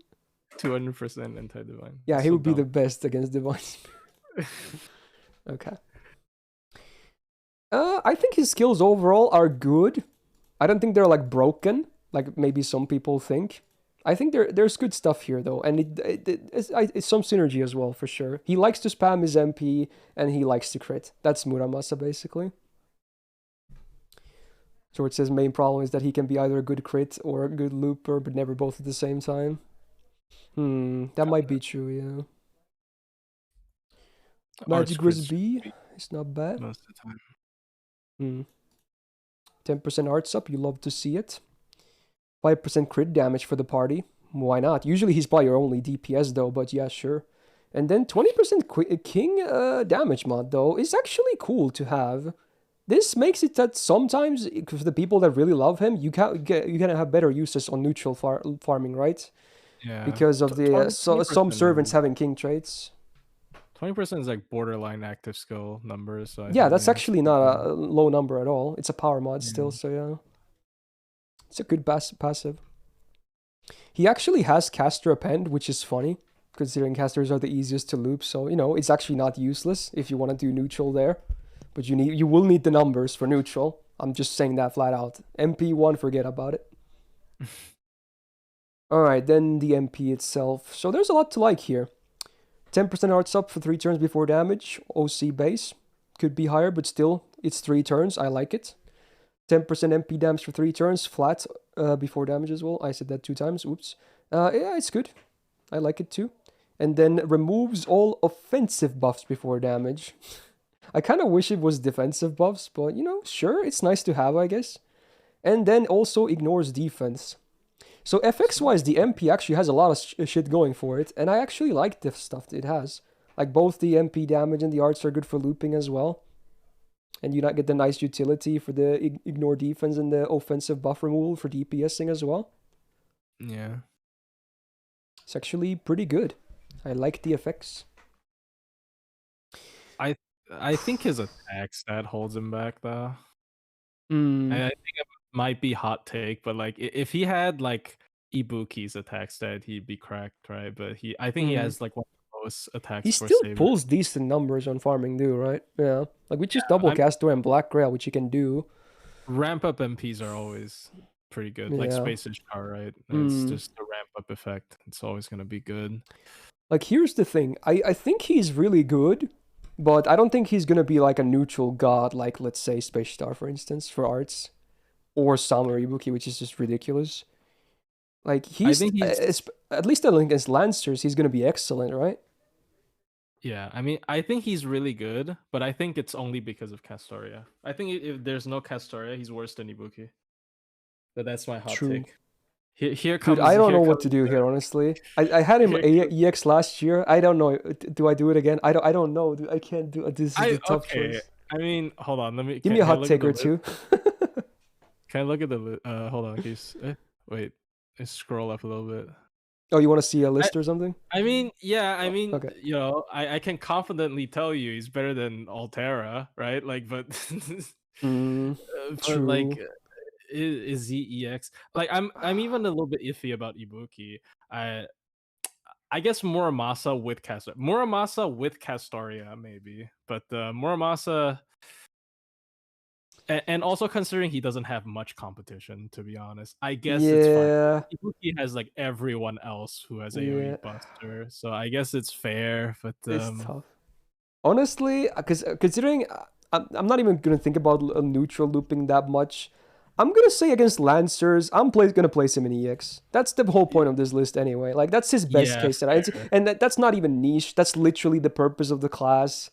200% anti-divine. Yeah, That's he so would be dumb. the best against Divine Spirit. Okay. I think his skills overall are good. I don't think they're like broken, like maybe some people think. I think there's good stuff here though, and it's some synergy as well for sure. He likes to spam his MP, and he likes to crit. That's Muramasa basically. So it says main problem is that he can be either a good crit or a good looper, but never both at the same time. That might be true, yeah. Magic Grizz B, it's not bad. Most of the time. 10% arts up, you love to see it. 5% crit damage for the party. Why not? Usually he's probably your only DPS though, but yeah, sure. And then 20% king damage mod though is actually cool to have. This makes it that sometimes, for the people that really love him, you can have better uses on neutral farming, right? Yeah. Because of the some servants having king traits. 20% is like borderline active skill numbers. So yeah, that's actually not a low number at all. It's a power mod still, so yeah. It's a good passive. He actually has caster append, which is funny, considering casters are the easiest to loop. So, you know, it's actually not useless if you want to do neutral there. But you will need the numbers for neutral. I'm just saying that flat out. MP1, forget about it. Alright, then the MP itself. So there's a lot to like here. 10% arts up for 3 turns before damage. OC base. Could be higher, but still, it's 3 turns. I like it. 10% MP damage for 3 turns. Flat before damage as well. I said that 2 times. Oops. Yeah, it's good. I like it too. And then removes all offensive buffs before damage. I kind of wish it was defensive buffs, but you know, sure, it's nice to have, I guess. And then also ignores defense. So FX-wise, the MP actually has a lot of shit going for it, and I actually like the stuff it has. Like both the MP damage and the arts are good for looping as well. And you not get the nice utility for the ignore defense and the offensive buff removal for DPSing as well. Yeah. It's actually pretty good. I like the effects. I think his attack stat holds him back though. Mm. I think it might be hot take, but like if he had like Ibuki's attack stat, he'd be cracked, right? But I think he has like one of the lowest attacks. He for still Saber. pulls decent numbers on farming, do right? Yeah, like we just double caster and black grail, which you can do. Ramp up MPs are always pretty good, like Space Ishtar, right? It's just the ramp up effect. It's always gonna be good. Like here's the thing, I think he's really good, but I don't think he's gonna be like a neutral god, like let's say Space Star, for instance, for arts, or Samurai Ibuki, which is just ridiculous. Like he's at least against Lancers, he's gonna be excellent, right? Yeah, I mean, I think he's really good, but I think it's only because of Castoria. I think if there's no Castoria, he's worse than Ibuki. But that's my hot take. Here comes. Dude, I don't know what to do here, honestly. I had him EX last year. I don't know. Do I do it again? I don't know. Dude, I can't do it. This is a tough choice. I mean, hold on. Let me give me a hot take or two. Can I look at the hold on, wait. Let's scroll up a little bit. Oh, you want to see a list or something? I mean, yeah. I mean, okay. You know, I can confidently tell you he's better than Altera, right? Like, but, true. Like, is he EX? Like, I'm even a little bit iffy about Ibuki. I guess Muramasa with Castoria maybe, but Muramasa. And also considering he doesn't have much competition, to be honest, I guess it's fine. Ibuki has like everyone else who has AoE buster, so I guess it's fair. But it's tough. Honestly, because considering I'm not even gonna think about neutral looping that much. I'm gonna say against Lancers, I'm gonna place him in EX. That's the whole point of this list anyway. Like, that's his best Yeah, case scenario. fair. And that's not even niche. That's literally the purpose of the class.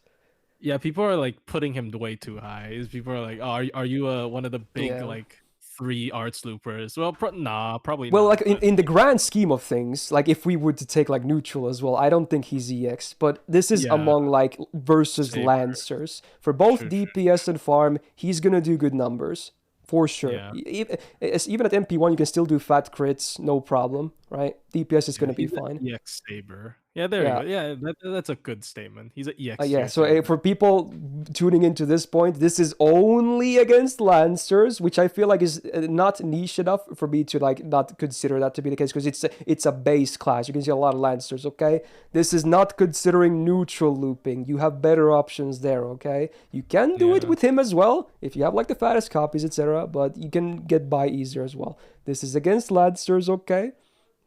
Yeah, people are like putting him way too high. People are like, "Oh, are you one of the big Yeah. like 3 arts loopers?" Well, nah, probably Well, not. like But in the grand scheme of things, like if we were to take like neutral as well, I don't think he's EX. But this is yeah, among like versus Saber. Lancers. For both True, DPS and farm, he's gonna do good numbers. For sure. Yeah. Even at MP1, you can still do fat crits, no problem, right? DPS is Yeah, gonna be he's an fine. EX Saber. Yeah, there Yeah. you go. Yeah, that's a good statement. He's an EX Yeah, tier so Saber. for people tuning into this point, this is only against Lancers, which I feel like is not niche enough for me to like not consider that to be the case, because it's a base class. You can see a lot of Lancers, okay? This is not considering neutral looping. You have better options there, okay? You can do it Yeah. with him as well, if you have like the fattest copies, etc., but you can get by easier as well. This is against Lancers, okay?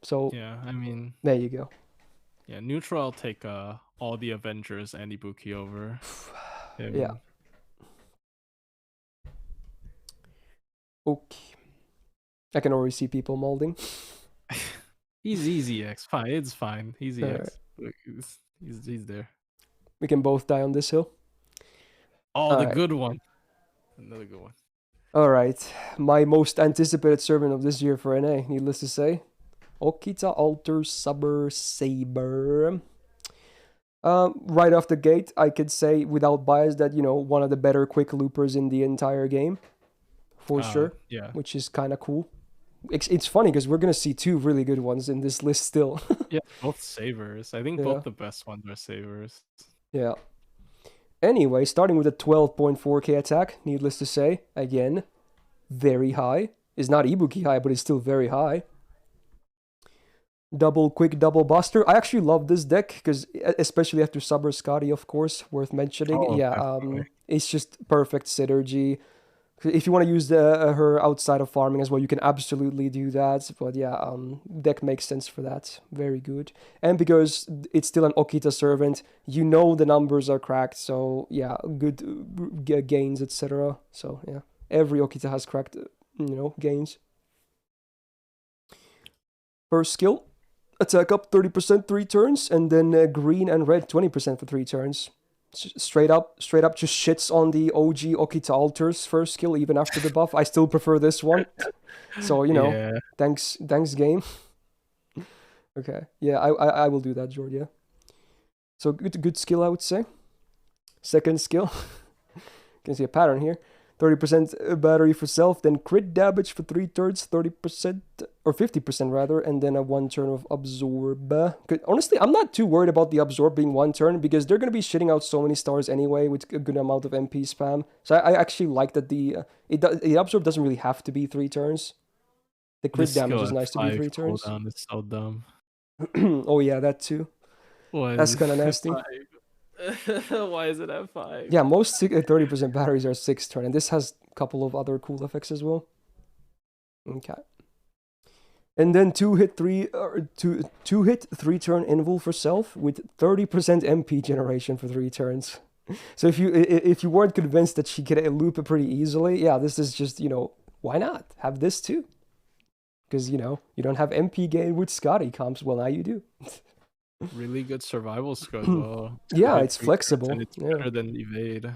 So, Yeah, I mean, there you go. yeah, neutral, I'll take all the Avengers and Ibuki over him. Yeah. Okay. I can already see people molding. He's EX. Fine, it's fine. He's Alright. EX. Look, he's there. We can both die on this hill. Oh, the Alright. good one. Another good one. All right, my most anticipated servant of this year for NA, needless to say. Okita Alter Saber. Right off the gate, I could say without bias that, one of the better quick loopers in the entire game. For sure. Yeah. Which is kind of cool. It's funny because we're going to see 2 really good ones in this list still. Yeah, both Sabers. I think Yeah. both the best ones are Sabers. Yeah. Anyway, starting with a 12.4k attack, needless to say, again, very high. Is not Ibuki high, but it's still very high. Quick double buster. I actually love this deck because, especially after Saber Scotty, of course, worth mentioning. Oh, Yeah, definitely. it's just perfect synergy. If you want to use her outside of farming as well, you can absolutely do that. But yeah, deck makes sense for that. Very good. And because it's still an Okita servant, the numbers are cracked. So yeah, good gains, etc. So yeah, every Okita has cracked, gains. First skill, attack up 30% 3 turns, and then green and red 20% for 3 turns. Straight up just shits on the OG Okita Alter's first skill even after the buff. I still prefer this one. So, Yeah. thanks game. Okay. Yeah, I will do that, Jord, yeah. So good skill, I would say. Second skill. You can see a pattern here. 30% battery for self, then crit damage for 3 turns, 30%, or 50% rather, and then a 1 turn of absorb. Honestly, I'm not too worried about the absorb being 1 turn, because they're going to be shitting out so many stars anyway with a good amount of MP spam. So I actually like that the absorb doesn't really have to be 3 turns. The crit damage is nice to be 3 turns. Cooldown is so dumb. Oh yeah, that too. That's kind of nasty. Why is it at 5? Yeah, most 30% batteries are 6 turn, and this has a couple of other cool effects as well. Okay. And then 2 hit 3 turn invul for self with 30% MP generation for 3 turns. So if you weren't convinced that she could loop it pretty easily, yeah, this is just, why not have this too? Because you don't have MP gain with Scotty comps. Well, now you do. Really good survival score though. Yeah, it's flexible. And it's better than evade.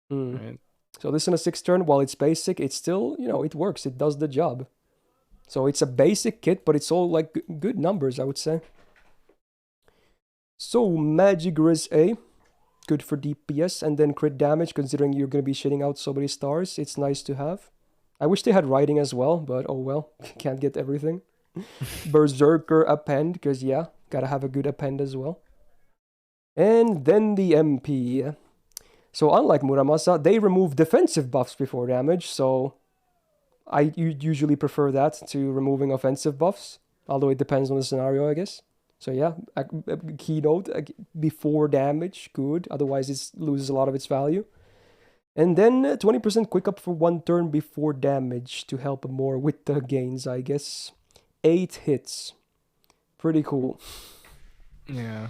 Right? So this on a 6 turn, while it's basic, it's still, it works. It does the job. So it's a basic kit, but it's all like good numbers, I would say. So Magic Res A, good for DPS, and then crit damage, considering you're going to be shitting out so many stars. It's nice to have. I wish they had writing as well, but oh well, can't get everything. Berserker append, because yeah, gotta have a good append as well. And then the MP. So unlike Muramasa, they remove defensive buffs before damage, so I usually prefer that to removing offensive buffs, although it depends on the scenario, I guess. So yeah, a keynote before damage, good, otherwise it loses a lot of its value. And then 20% quick up for 1 turn before damage to help more with the gains, I guess. 8 hits. Pretty cool. Yeah.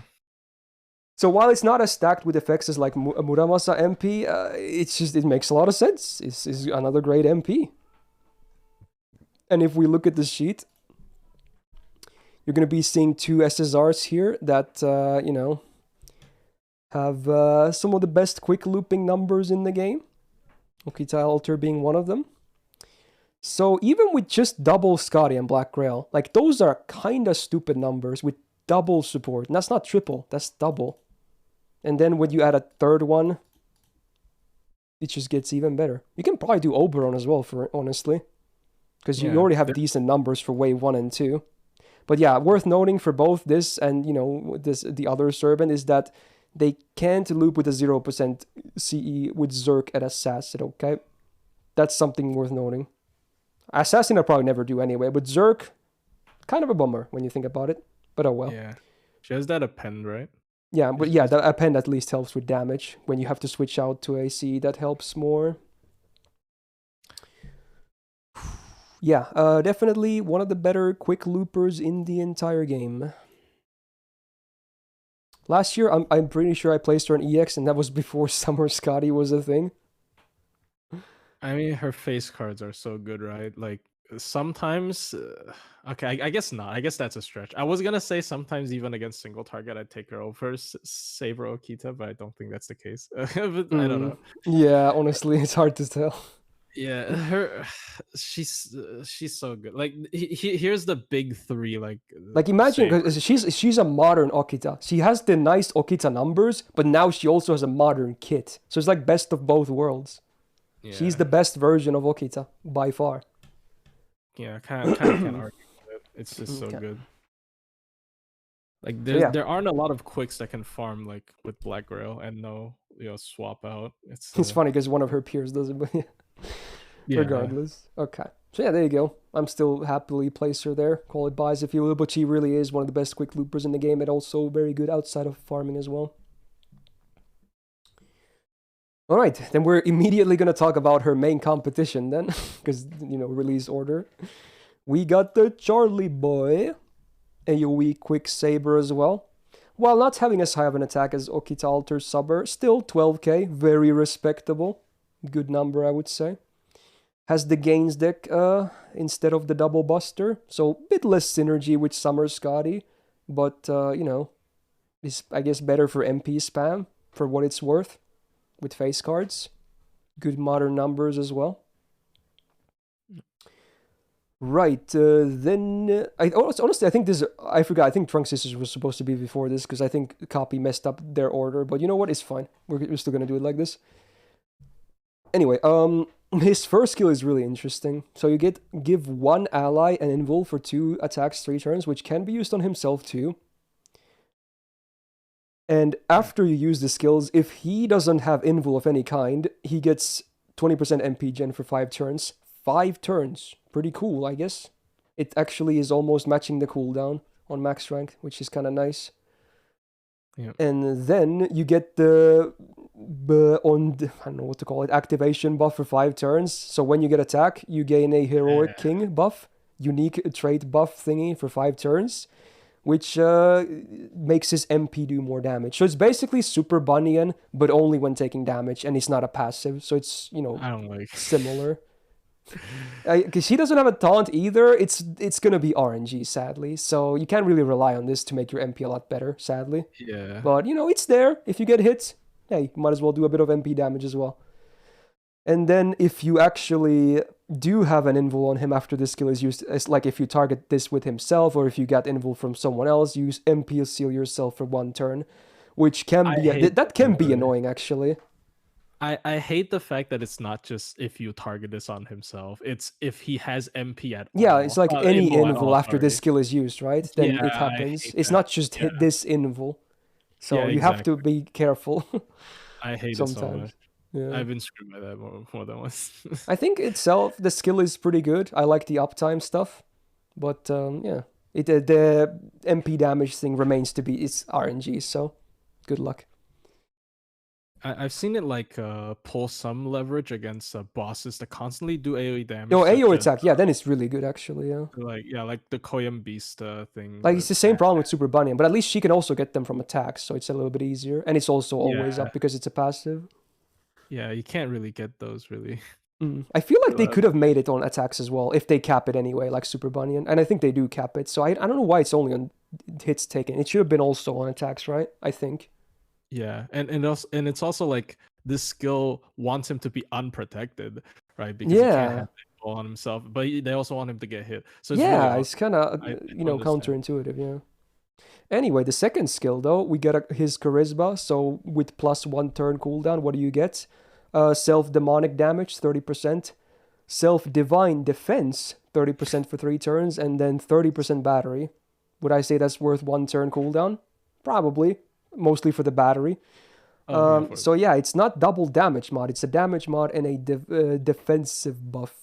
So while it's not as stacked with effects as like Muramasa MP, it makes a lot of sense. It's another great MP. And if we look at the sheet, you're going to be seeing two SSRs here that, have some of the best quick looping numbers in the game. Okita Alter being one of them. So even with just double Scotty and Black Grail, like those are kind of stupid numbers with double support. And that's not triple, that's double. And then when you add a third one, it just gets even better. You can probably do Oberon as well, for honestly. Because you already have decent numbers for wave 1 and 2. But yeah, worth noting for both this and, the other Servant is that they can't loop with a 0% CE with Zerk at Assassin, okay? That's something worth noting. Assassin I'll probably never do anyway, but Zerk, kind of a bummer when you think about it. But oh well. Yeah. She has that append, right? Yeah, but yeah, the append at least helps with damage. When you have to switch out to a CE, that helps more. Yeah, definitely one of the better quick loopers in the entire game. Last year, I'm pretty sure I placed her on EX, and that was before Summer Scotty was a thing. I mean, her face cards are so good, right? Like, sometimes... okay, I guess not. I guess that's a stretch. I was gonna say sometimes even against single target, I'd take her over Saber Okita, but I don't think that's the case. But I don't know. Yeah, honestly, it's hard to tell. Yeah, she's so good. Like, here's the big three. Like imagine, Saber. 'cause she's a modern Okita. She has the nice Okita numbers, but now she also has a modern kit. So it's like best of both worlds. Yeah. She's the best version of Okita by far. Yeah, kind of can't argue with it. It's just so good. Like there aren't a lot of quicks that can farm like with Black Grail and no swap out. It's funny because one of her peers does it, but yeah. Regardless. Okay. So yeah, there you go. I'm still happily place her there. Call it buys if you will, but she really is one of the best quick loopers in the game and also very good outside of farming as well. All right, then we're immediately going to talk about her main competition then, because, release order. We got the Charlie Boy, AoE Quick Saber as well. While not having as high of an attack as Okita Alter Saber, still 12k, very respectable. Good number, I would say. Has the Gains deck instead of the Double Buster, so a bit less synergy with Summer Scotty, but, is, I guess, better for MP spam, for what it's worth. With face cards. Good modern numbers as well. Right, then... honestly, I think this... I forgot, I think Trunk Sisters was supposed to be before this, because I think Copy messed up their order, but you know what? It's fine. We're still going to do it like this. Anyway, his first skill is really interesting. So you give one ally an invul for 2 attacks 3 turns, which can be used on himself too. And after you use the skills, if he doesn't have invul of any kind, he gets 20% MP gen for 5 turns. 5 turns. Pretty cool, I guess. It actually is almost matching the cooldown on max rank, which is kind of nice. Yeah. And then you get the I don't know what to call it, activation buff for 5 turns. So when you get attack, you gain a Heroic King buff, unique trait buff thingy for 5 turns. Which makes his MP do more damage. So it's basically Super Bunyan, but only when taking damage, and it's not a passive, so it's, I don't like similar. Because he doesn't have a taunt either, it's gonna be RNG, sadly, so you can't really rely on this to make your MP a lot better, sadly. Yeah. But, it's there. If you get hit, hey, you might as well do a bit of MP damage as well. And then if you actually do have an invul on him after this skill is used, it's like if you target this with himself or if you get invul from someone else, use MP seal yourself for 1 turn, which can be that can be annoying actually. I hate the fact that it's not just if you target this on himself, it's if he has MP at all. Yeah, it's like any invul after this skill is used, right? Then it happens. It's not just hit this invul. So you have to be careful. I hate sometimes. It so much. Yeah. I've been screwed by that more than once. I think itself, the skill is pretty good. I like the uptime stuff. But yeah, the MP damage thing remains to be, it's RNG, so good luck. I've seen it like pull some leverage against bosses that constantly do AoE damage. No, AoE attack, yeah, then it's really good actually, yeah. Like the Koyam Beast thing. Like it's the same problem with Super Bunyan, but at least she can also get them from attacks, so it's a little bit easier. And it's also always up because it's a passive. Yeah, you can't really get those really. I feel like they Uh, could have made it on attacks as well if they cap it anyway, like Super Bunny, and I think they do cap it. So I don't know why it's only on hits taken. It should have been also on attacks, right? I think. Yeah, and it's also like this skill wants him to be unprotected, right? Because he can't Yeah, have it all on himself, but they also want him to get hit. So it's really yeah, hard. it's kind of I don't understand. counterintuitive. Yeah. Anyway, the second skill though, we get his charisma. So with +1 turn cooldown, what do you get? Self demonic damage 30%, self divine defense 30% for 3 turns, and then 30% battery. Would I say that's worth 1 turn cooldown? Probably, mostly for the battery. Oh yeah, for So yeah, it's not double damage mod. It's a damage mod and a defensive buff.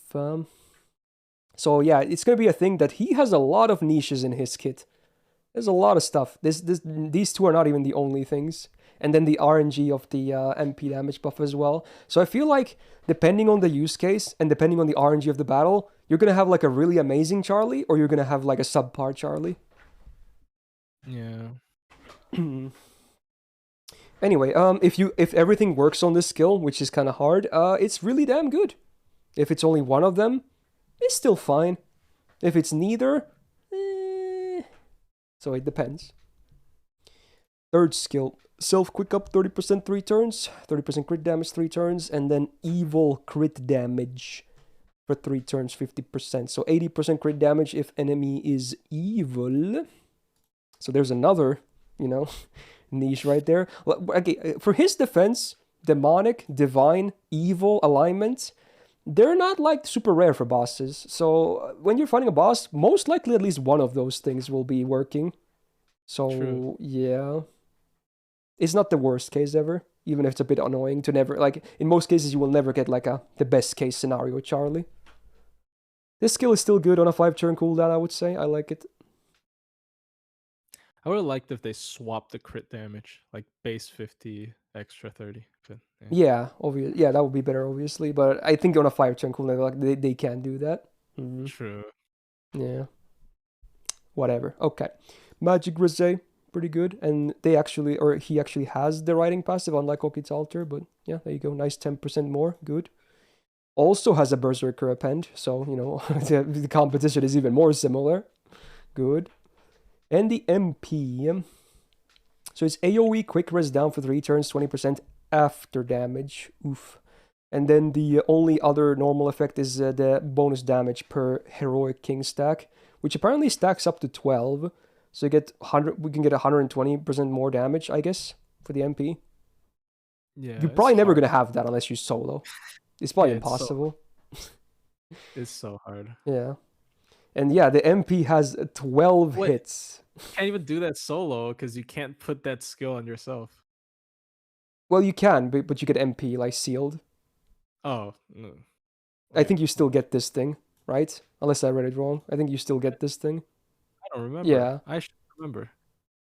So yeah, it's gonna be a thing that he has a lot of niches in his kit. There's a lot of stuff. These two are not even the only things. And then the RNG of the MP damage buff as well. So I feel like depending on the use case and depending on the RNG of the battle, you're gonna have like a really amazing Charlie or you're gonna have like a subpar Charlie. yeah. Anyway, if everything works on this skill, which is kind of hard, it's really damn good. If it's only one of them, it's still fine. If it's neither, so it depends. Third skill, self quick up 30% 3 turns, 30% crit damage 3 turns, and then evil crit damage for 3 turns 50%. So 80% crit damage if enemy is evil. So there's another, niche right there. Okay, for his defense, demonic, divine, evil alignment, they're not like super rare for bosses. So when you're fighting a boss, most likely at least one of those things will be working. So True. yeah, it's not the worst case ever, even if it's a bit annoying to never, like, in most cases you will never get like the best case scenario Charlie. This skill is still good on a 5-turn cooldown, I would say. I like it. I would have liked if they swapped the crit damage, like base 50, extra 30. But, Yeah, yeah, that would be better, obviously. But I think on a 5-turn cooldown, like they can do that. True. Yeah. Whatever. Okay. Magic Rosé, pretty good. And he actually has the riding passive, unlike Okit's Altar. But yeah, there you go. Nice 10% more. Good. Also has a Berserker append, so, the competition is even more similar. Good. And the MP. So it's AoE quick res down for 3 turns, 20% after damage. Oof. And then the only other normal effect is the bonus damage per Heroic King stack, which apparently stacks up to 12. So we can get 120% more damage, I guess, for the MP. Yeah. You're probably never going to have that unless you solo. It's probably impossible. It's so hard. Yeah. And yeah, the MP has 12 hits. You can't even do that solo because you can't put that skill on yourself. Well, you can, but you get MP, like, sealed. Oh. No. I think you still get this thing, right? Unless I read it wrong. I think you still get this thing. I don't remember. Yeah. I should remember.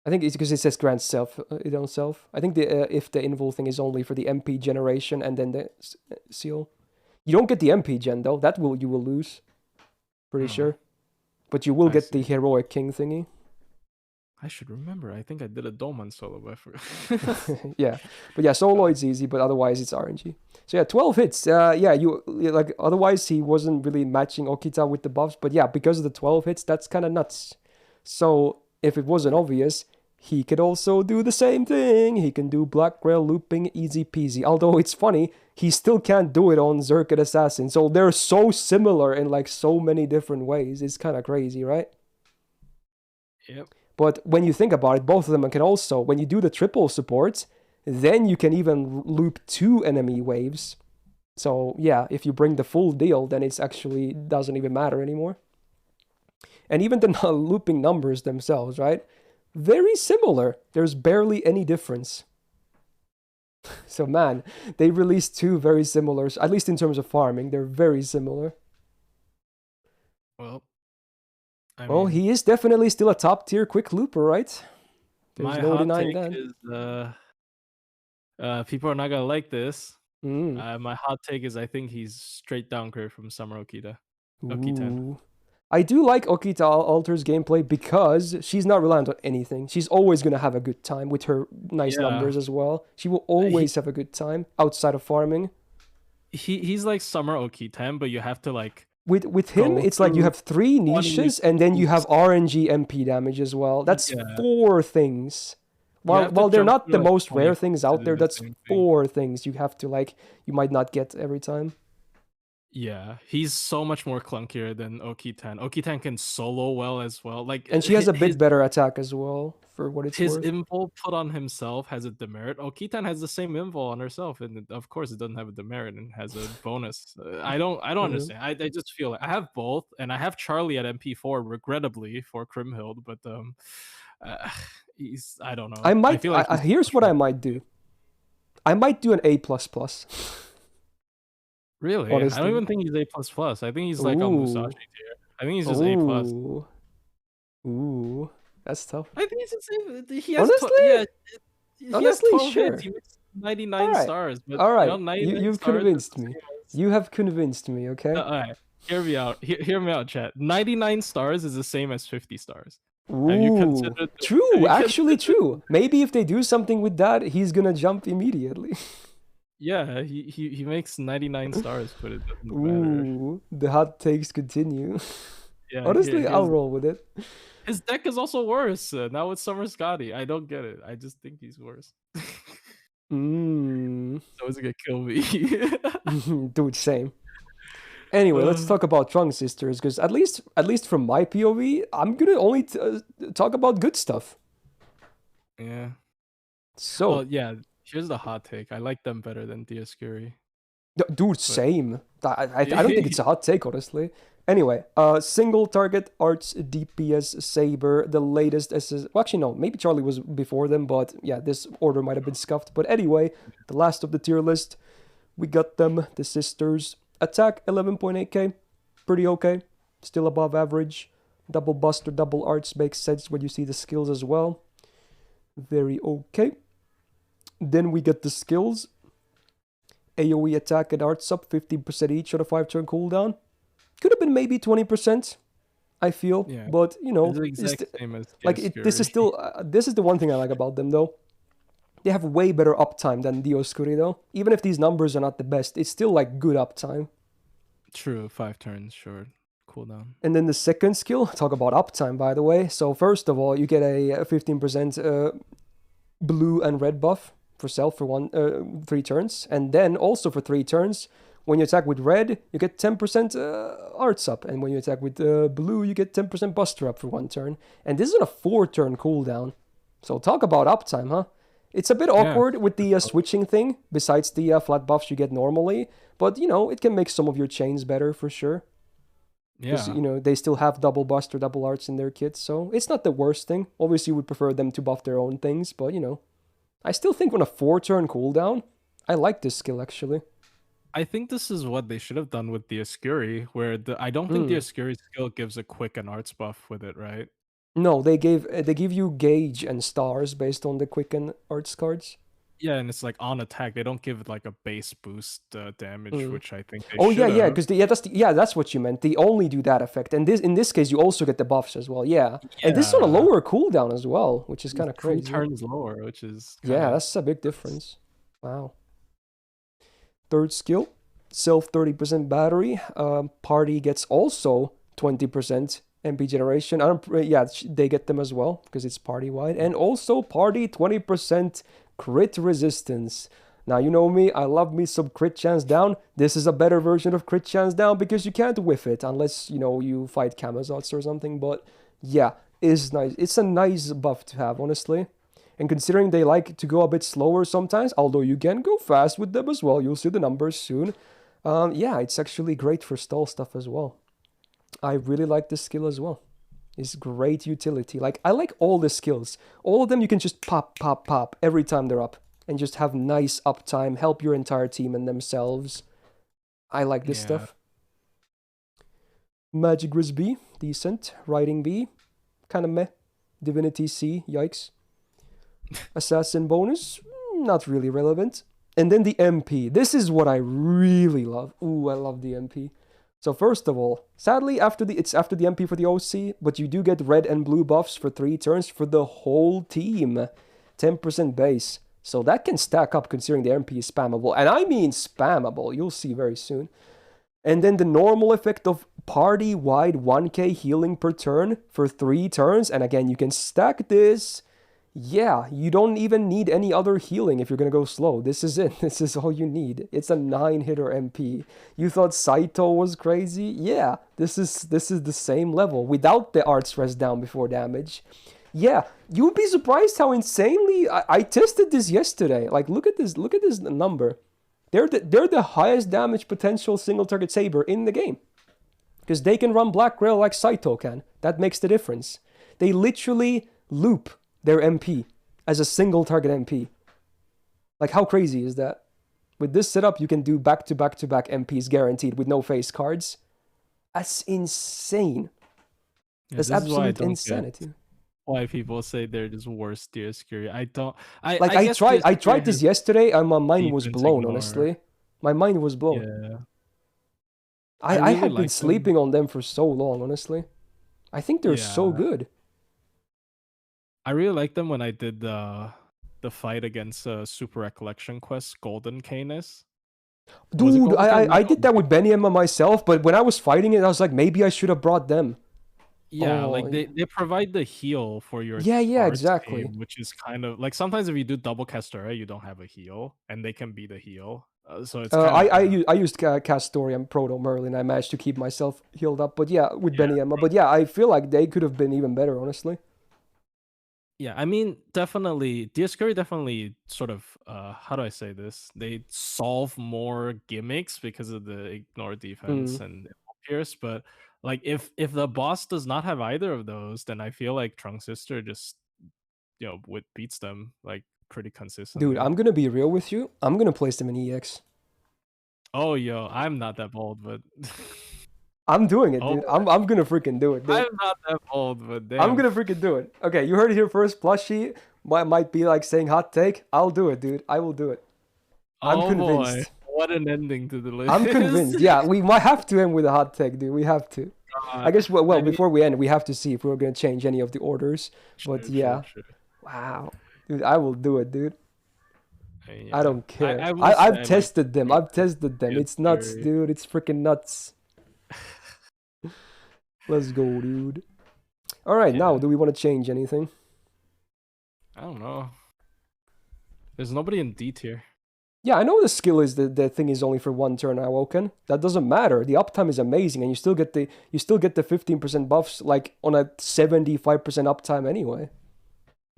I think it's because it says grant self, its own self. I think if the invul thing is only for the MP generation and then the seal. You don't get the MP gen, though. You will lose. Pretty sure. But you will get the Heroic King thingy. I should remember. I think I did a Dolman solo, but I forgot. Yeah. But yeah, solo it's easy, but otherwise it's RNG. So yeah, 12 hits. Yeah, otherwise he wasn't really matching Okita with the buffs, but yeah, because of the 12 hits, that's kind of nuts. So if it wasn't obvious, he could also do the same thing. He can do Black Grail looping easy peasy. Although it's funny, he still can't do it on Zerkid Assassin. So they're so similar in like so many different ways. It's kind of crazy, right? Yep. But when you think about it, both of them can also, when you do the triple support, then you can even loop 2 enemy waves. So yeah, if you bring the full deal, then it's actually doesn't even matter anymore. And even the looping numbers themselves, right? Very similar. There's barely any difference. So man, they released 2 very similar, at least in terms of farming, they're very similar. Well, he is definitely still a top tier quick looper, right? There's no denying that. People are not gonna like this. My hot take is I think he's straight downgrade from Summer Okita. Okita. I do like Okita Alter's gameplay because she's not reliant on anything. She's always going to have a good time with her nice numbers as well. She will always have a good time outside of farming. he's like Summer Oki-ten, but you have to like With him, go it's like you through have 3 20 niches, and then you have moves. RNG MP damage as well. That's Yeah, 4 things. you While have to while they're jump not through the like most 20 rare hoops things to out do there, the that's same thing. 4 things you have to like you might not get every time. Yeah, he's so much more clunkier than Oki-ten. Oki-ten can solo well as well. Like And she has a bit better attack as well, for what it's his worth. invul put on himself has a demerit. Oki-ten has the same invul on herself, and of course it doesn't have a demerit and has a bonus. I don't Yeah. understand. I just feel like I have both, and I have Charlie at MP4, regrettably for Crimhild, but uh, he's I don't know. I feel like he's Here's much what more I might do. I might do an A++. Really? I don't Honestly. even think he's A plus plus. I think he's like on Musashi Ooh. tier. I think he's just A plus. Ooh. Ooh. That's tough. I think he's the same. He has Honestly? he has Honestly, 12 hits. sure. He makes All 99 right. stars, but All you know, right. 99 You've stars is convinced the me. same as You have convinced me, okay? all right. Hear me out. Hear me out, chat. 99 stars is the same as 50 stars. Have you Ooh. considered have True, you actually considered true. Maybe if they do something with that, he's gonna jump immediately. Yeah, he makes 99 stars, but it doesn't matter. Ooh. The hot takes continue. Yeah, Honestly, I'll roll with it. his deck is also worse. Now with Summer Scotty. I don't get it. I just think he's worse. Mmm. So it's gonna kill me. Dude, same. Anyway, let's talk about Trunk Sisters, because at least from my POV, I'm gonna only talk about good stuff. Yeah. So, Well, yeah. Here's the hot take. I like them better than Dioscuri. dude, same. I don't think it's a hot take, honestly. Anyway, single target arts DPS Saber, the latest SS. Well, actually, no, maybe Charlie was before them, but yeah, this order might have been scuffed. But anyway, the last of the tier list, we got them, the sisters. Attack 11.8k, pretty okay, still above average. Double Buster, double arts makes sense when you see the skills as well. Very okay. Then we get the skills. AoE attack and arts up 15% each on a 5-turn cooldown. Could have been maybe 20%, I feel. Yeah. But, you know, It's the exact same as this is still, this is the one thing I like about them, though. They have way better uptime than Dioscuri, though. Even if these numbers are not the best, it's still, like, good uptime. True, 5 turns short cooldown. And then the second skill, talk about uptime, by the way. So first of all, you get a 15% blue and red buff for self for 3 turns. And then also for 3 turns, when you attack with red, you get 10% arts up. And when you attack with blue, you get 10% buster up for 1 turn. And this is on a 4-turn cooldown. So talk about uptime, huh? It's a bit awkward with the switching thing, besides the flat buffs you get normally. But, you know, it can make some of your chains better for sure. Yeah. You know, they still have double buster, double arts in their kits, so it's not the worst thing. Obviously, would prefer them to buff their own things, but, you know. I still think on a 4-turn cooldown, I like this skill, actually. I think this is what they should have done with Dioscuri, where I don't think Dioscuri's skill gives a quick and arts buff with it, right? No, they give you gauge and stars based on the quicken arts cards. Yeah, and it's like on attack. They don't give it like a base boost damage, which I think they Oh should yeah, have. because that's what you meant. They only do that effect, and in this case, you also get the buffs as well. Yeah, and this is on a lower cooldown as well, which is kind of crazy. 2 turns lower, which is yeah, that's a big difference. Wow. Third skill, self 30% battery. Party gets also 20% MP generation. They get them as well because it's party wide, and also party 20% crit resistance. Now, you know me, I love me some crit chance down. This is a better version of crit chance down because you can't whiff it unless, you know, you fight Kamazots or something. But yeah, it's nice. It's a nice buff to have, honestly. And considering they like to go a bit slower sometimes, although you can go fast with them as well, you'll see the numbers soon. Yeah, it's actually great for stall stuff as well. I really like this skill as well. It's great utility. Like, I like all the skills. All of them you can just pop, pop, pop every time they're up. And just have nice uptime, help your entire team and themselves. I like this stuff. Magic Grizz B, decent. Riding B, kind of meh. Divinity C, yikes. Assassin bonus, not really relevant. And then the MP. This is what I really love. Ooh, I love the MP. So first of all, sadly, it's after the MP for the OC, but you do get red and blue buffs for 3 turns for the whole team. 10% base. So that can stack up considering the MP is spammable. And I mean spammable, you'll see very soon. And then the normal effect of party-wide 1k healing per turn for 3 turns. And again, you can stack this. Yeah, you don't even need any other healing if you're gonna go slow. This is it. This is all you need. It's a 9-hitter MP. You thought Saito was crazy? Yeah, this is the same level without the art stress down before damage. Yeah, you'd be surprised how insanely I tested this yesterday. Like, look at this number. They're the highest damage potential single target Saber in the game. Because they can run Black Rail like Saito can. That makes the difference. They literally loop their MP as a single target MP. Like, how crazy is that? With this setup, you can do back-to-back-to-back MPs guaranteed with no face cards. That's insane. Yeah, That's absolute insanity. Why people say they're just worse Dioscuri. I don't. I tried this yesterday and my mind was blown. Honestly, my mind was blown. Yeah. I had been sleeping on them for so long. Honestly, I think they're so good. I really like them when I did the fight against Super Recollection Quest Golden Canis. Dude, I did that with Benny Emma myself, but when I was fighting it, I was like, maybe I should have brought them. Yeah, like they provide the heal for your exactly team, which is kind of like sometimes if you do double Castoria, you don't have a heal, and they can be the heal. So it's I used Castoria and Proto Merlin. I managed to keep myself healed up, but yeah, with Benny Emma. But yeah, I feel like they could have been even better, honestly. Yeah, I mean, definitely, Dioscuri definitely sort of, how do I say this? They solve more gimmicks because of the ignore defense and pierce, but like if the boss does not have either of those, then I feel like Trunk Sister just, beats them like pretty consistently. Dude, I'm gonna be real with you. I'm gonna place them in EX. Oh, yo, I'm not that bold, but I'm doing it, dude. I'm gonna freaking do it, dude. I'm not that bold, but damn. I'm gonna freaking do it. Okay, you heard it here first. Plushie might be like saying hot take. I'll do it, dude. I will do it. I'm convinced. Boy. What an ending to the list. I'm convinced. Yeah, we might have to end with a hot take, dude. We have to. I guess, well, before we end, we have to see if we're going to change any of the orders. But yeah. Sure. Wow. Dude, I will do it, dude. Yeah. I don't care. I've tested them. I've tested them. It's nuts, dude. It's freaking nuts. Let's go, dude. All right, now, do we want to change anything? I don't know. There's nobody in D tier. Yeah, I know the skill is the thing is only for 1 turn awoken. That doesn't matter. The uptime is amazing, and you still get the 15% buffs like on a 75% uptime anyway.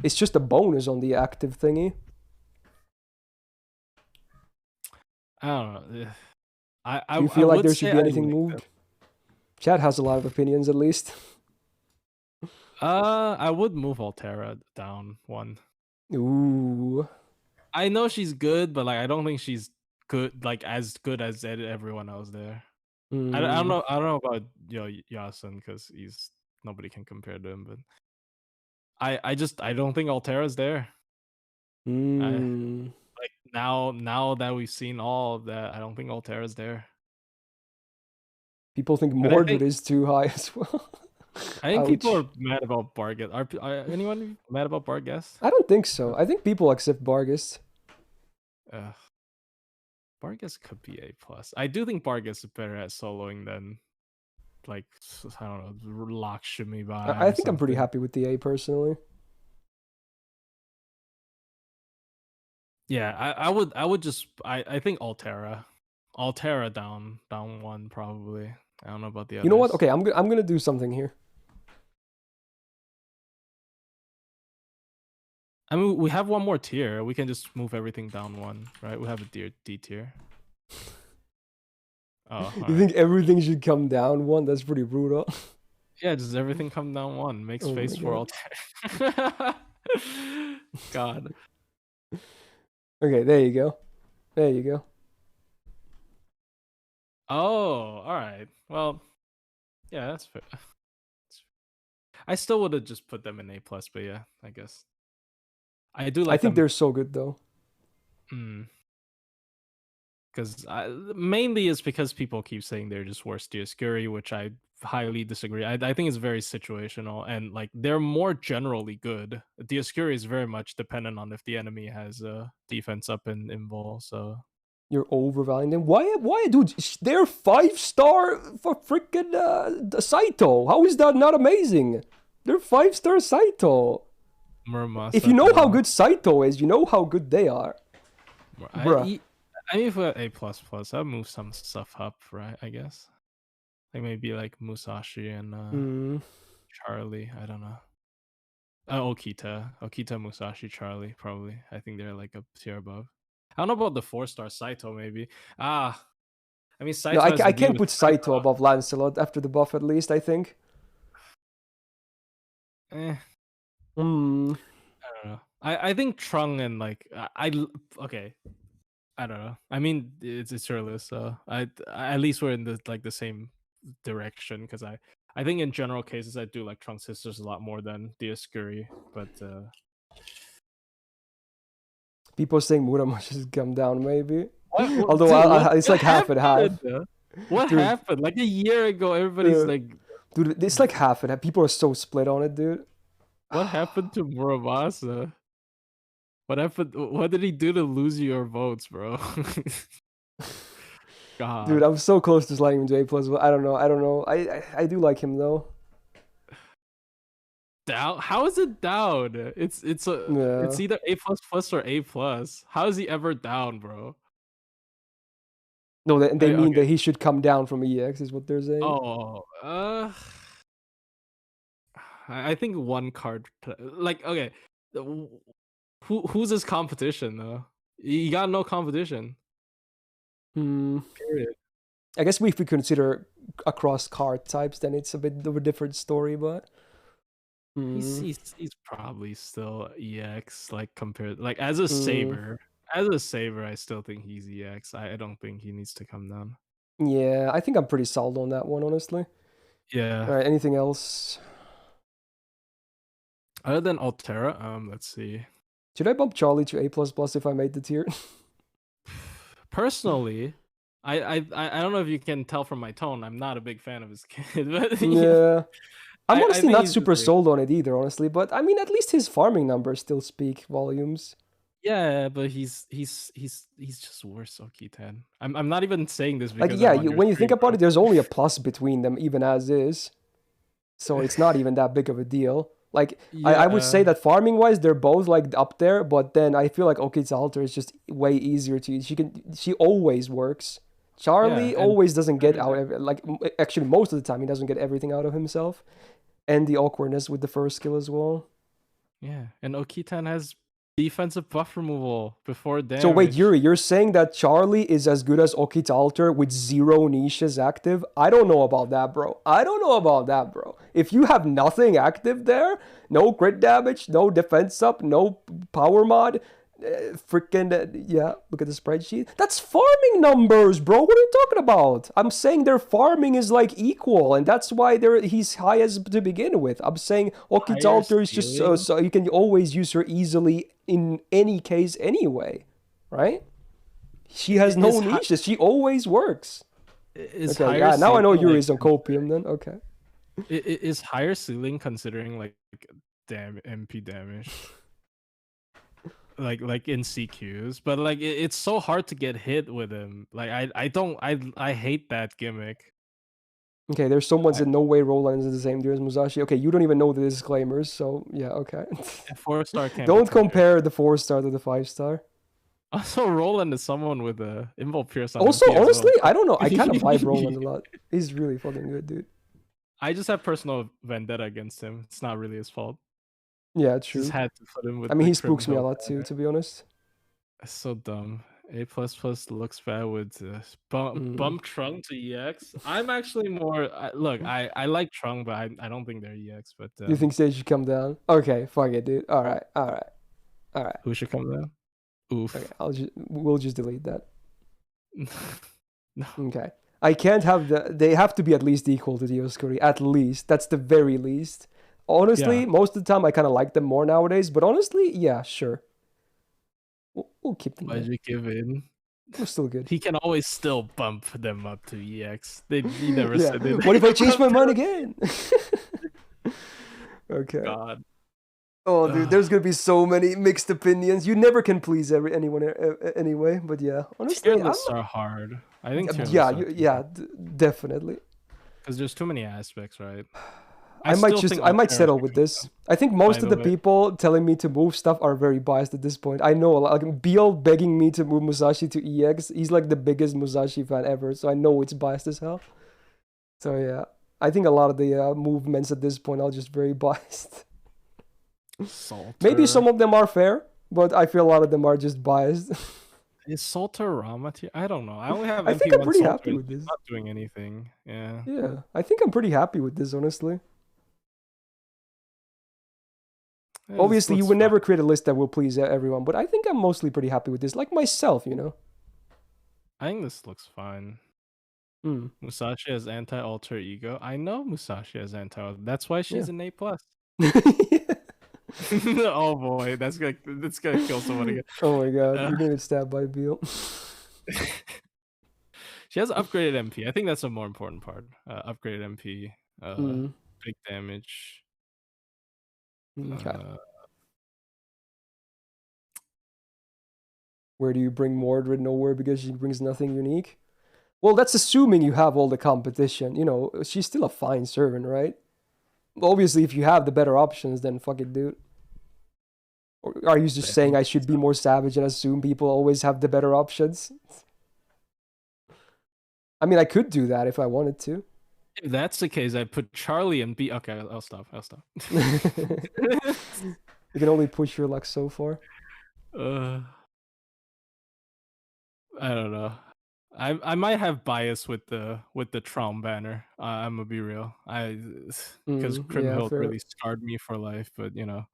It's just a bonus on the active thingy. I don't know. Do you feel like there should be anything moved? Chad has a lot of opinions, at least. I would move Altera down 1. Ooh. I know she's good, but like I don't think she's good, like as good as everyone else there. I don't know. I don't know about Yasun because nobody can compare to him. But I don't think Altera's there. Like now that we've seen all of that, I don't think Altera's there. People think Mordred is too high as well. I think people are mad about Barghest. Are anyone mad about Barghest? I don't think so. I think people accept Barghest. Barghest could be A+. I do think Barghest is better at soloing than, like, I don't know, Lakshmi vibes. I think I'm pretty happy with the A personally. Yeah, I would just I think Altera down 1 probably. I don't know about the others. You know what? Okay, I'm gonna do something here. I mean, we have 1 more tier. We can just move everything down 1, right? We have a D tier. Oh, you think everything should come down 1? That's pretty brutal. Yeah, just everything come down 1. Make space for Altera. God. Okay, there you go. There you go. Oh, all right. Well, yeah, that's fair. I still would have just put them in A+, but yeah, I guess. I do like. I think they're so good though. Because mainly is because people keep saying they're just worse Dioscuri, which I highly disagree. I think it's very situational, and like they're more generally good. Dioscuri is very much dependent on if the enemy has defense up and involved. So You're overvaluing them. Why, dude? They're 5-star for freaking Saito. How is that not amazing? They're 5-star Saito. Muramasa, If you know how good Saito is, you know how good they are. Bruh. I mean, if we had A++, I'd move some stuff up, right? I guess. Like maybe like Musashi and Charlie. I don't know. Okita, Musashi, Charlie, probably. I think they're like a tier above. I don't know about the 4-star Saito, maybe. I mean, Saito. No, has to I be can't with put Saito above Lancelot after the buff, at least, I think. I Hmm. don't know. I think Trung and like okay. I don't know. I mean, it's your list, so at least we're in the same direction, because I think in general cases I do like Trunk's sisters a lot more than Dioscuri, but People saying Murama should come down, maybe. what, Although dude, it's like half and half. What Dude. happened? Like a year ago, everybody's like, dude, it's like half and half. People are so split on it, dude. what happened to Muramasa? What happened? What did he do to lose your votes, bro? God. Dude, I'm so close to sliding him to A+. But I don't know. I do like him though. Down? How is it down? It's either A++ or A+. How is he ever down, bro? No, they mean that he should come down from EX, is what they're saying. Oh, I think one card. Like, okay, who's his competition though? You got no competition. Period. I guess if we consider across card types, then it's a bit of a different story, but he's probably still EX, like compared, like as a Saber. As a Saber, I still think he's EX. I don't think he needs to come down. Yeah, I think I'm pretty solid on that one, honestly. Yeah. All right, anything else? Other than Altera, let's see. Should I bump Charlie to A++ if I made the tier? Personally, I don't know if you can tell from my tone, I'm not a big fan of his kid. But yeah. I'm honestly not super like, sold on it either, honestly. But I mean, at least his farming numbers still speak volumes. Yeah, but he's just worse, Okitan. I'm not even saying this like because when you think about it, there's only a plus between them, even as is. So it's not even that big of a deal. Like I would say that farming wise, they're both like up there, but then I feel like Okit's is just way easier to use. She always works. Charlie always doesn't get out like actually most of the time he doesn't get everything out of himself, and the awkwardness with the first skill as well. Yeah, and Okitan has defensive buff removal before damage. So wait, Yuri, you're saying that Charlie is as good as Okita with 0 niches active? I don't know about that, bro. If you have nothing active there, no crit damage, no defense up, no power mod, yeah, look at the spreadsheet. That's farming numbers, bro. What are you talking about? I'm saying their farming is like equal, and that's why he's high as to begin with. I'm saying Okita is just so you can always use her easily in any case anyway, right? She has no niches. She always works. Okay, yeah, now I know Yuri's on copium then. Okay. Is higher ceiling considering like MP damage? like in CQs, but like it's so hard to get hit with him. Like I hate that gimmick. Okay, there's someone that no way Roland is the same tier as Musashi. Okay, you don't even know the disclaimers, so yeah, okay. 4-star can't. Don't compare the 4-star to the 5-star. Also, Roland is someone with a Invul Pierce on Also, MP honestly, well. I don't know. I kind of vibe Roland a lot. He's really fucking good, dude. I just have personal vendetta against him. It's not really his fault. Yeah, true. Just had to put him with. I mean, he spooks me a lot too, to be honest. It's so dumb. A++ looks bad with bump Trung to EX. I'm actually more look. I like Trung, but I don't think they're EX. But you think they should come down? Okay, fuck it, dude. All right. Who should come down? Oof. Okay, we'll just delete that. No. Okay. I can't have they have to be at least equal to Dioscuri. At least. That's the very least. Honestly, most of the time I kind of like them more nowadays, but honestly, yeah, sure. We'll keep them. Why'd you give in? It was still good. He can always still bump them up to EX. He never Yeah. said they What if I change my mind again? Okay. God. Oh, dude, there's gonna be so many mixed opinions. You never can please anyone anyway. But yeah, honestly, Tier I'm lists not. are hard. I think tier Yeah, lists are yeah, definitely. because there's too many aspects, right? I might still think I might Altera settle should with go this. up, I think by most of the the way. people telling me to move stuff are very biased at this point. I know a lot. Like Beal begging me to move Musashi to EX. He's like the biggest Musashi fan ever, so I know it's biased as hell. So yeah, I think a lot of the movements at this point are just very biased. Salter. Maybe some of them are fair, but I feel a lot of them are just biased. Is Salter Rama tier? I don't know. I only have I think I'm MP1 pretty Salter. happy And with he's this. not doing anything. Yeah. Yeah, I think I'm pretty happy with this, honestly. Yeah, this Obviously, you looks would fine. never create a list that will please everyone, but I think I'm mostly pretty happy with this. Like myself, you know. I think this looks fine. Hmm. Musashi has anti-alter ego. I know Musashi has That's why she's Yeah. an A+. Yeah. Oh boy, that's gonna kill someone again. Oh my god, you're gonna get stabbed by Beal. She has upgraded MP. I think that's a more important part. Upgraded MP, big damage. Okay. Where do you bring Mordred? Nowhere, because she brings nothing unique. Well, that's assuming you have all the competition. You know, she's still a fine servant, right? Obviously, if you have the better options, then fuck it, dude. Or are you just saying I should be more savage and assume people always have the better options? I mean, I could do that if I wanted to. If that's the case, I put Charlie and B. Okay, I'll stop. You can only push your luck so far. I don't know. I might have bias with the Traum banner. I'm gonna be real. Because Crimhild really scarred me for life, but you know.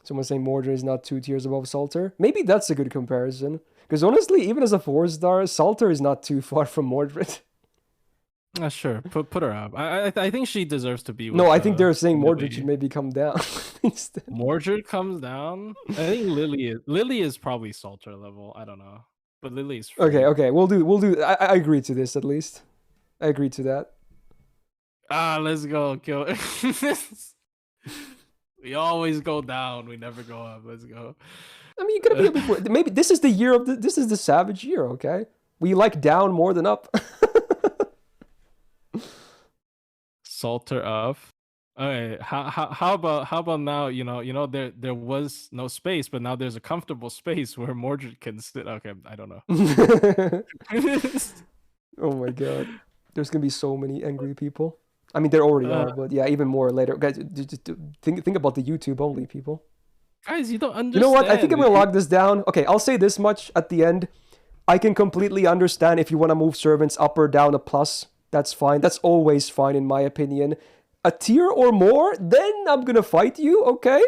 Someone saying Mordred is not 2 tiers above Salter. Maybe that's a good comparison. Because honestly, even as a 4-star, Salter is not too far from Mordred. Sure, put her up. I think she deserves to be. No, I think they're saying Mordred should maybe come down instead. Mordred comes down. I think Lily is probably Salter level. I don't know, but Lily is free. Okay. We'll do. I agree to this at least. I agree to that. Let's go kill. We always go down. We never go up. Let's go. I mean, you gotta be able to, maybe this is the year of this is the savage year. Okay, we like down more than up. Salter up. Okay, how about now? You know there was no space, but now there's a comfortable space where Mordred can sit. Okay, I don't know. Oh my god, there's gonna be so many angry people. I mean, there already are, but yeah, even more later. Guys, just think about the YouTube only people. Guys, you don't understand. You know what? I think I'm gonna log this down. Okay, I'll say this much at the end. I can completely understand if you want to move servants up or down a plus. That's fine. That's always fine in my opinion. A tier or more, then I'm gonna fight you, okay?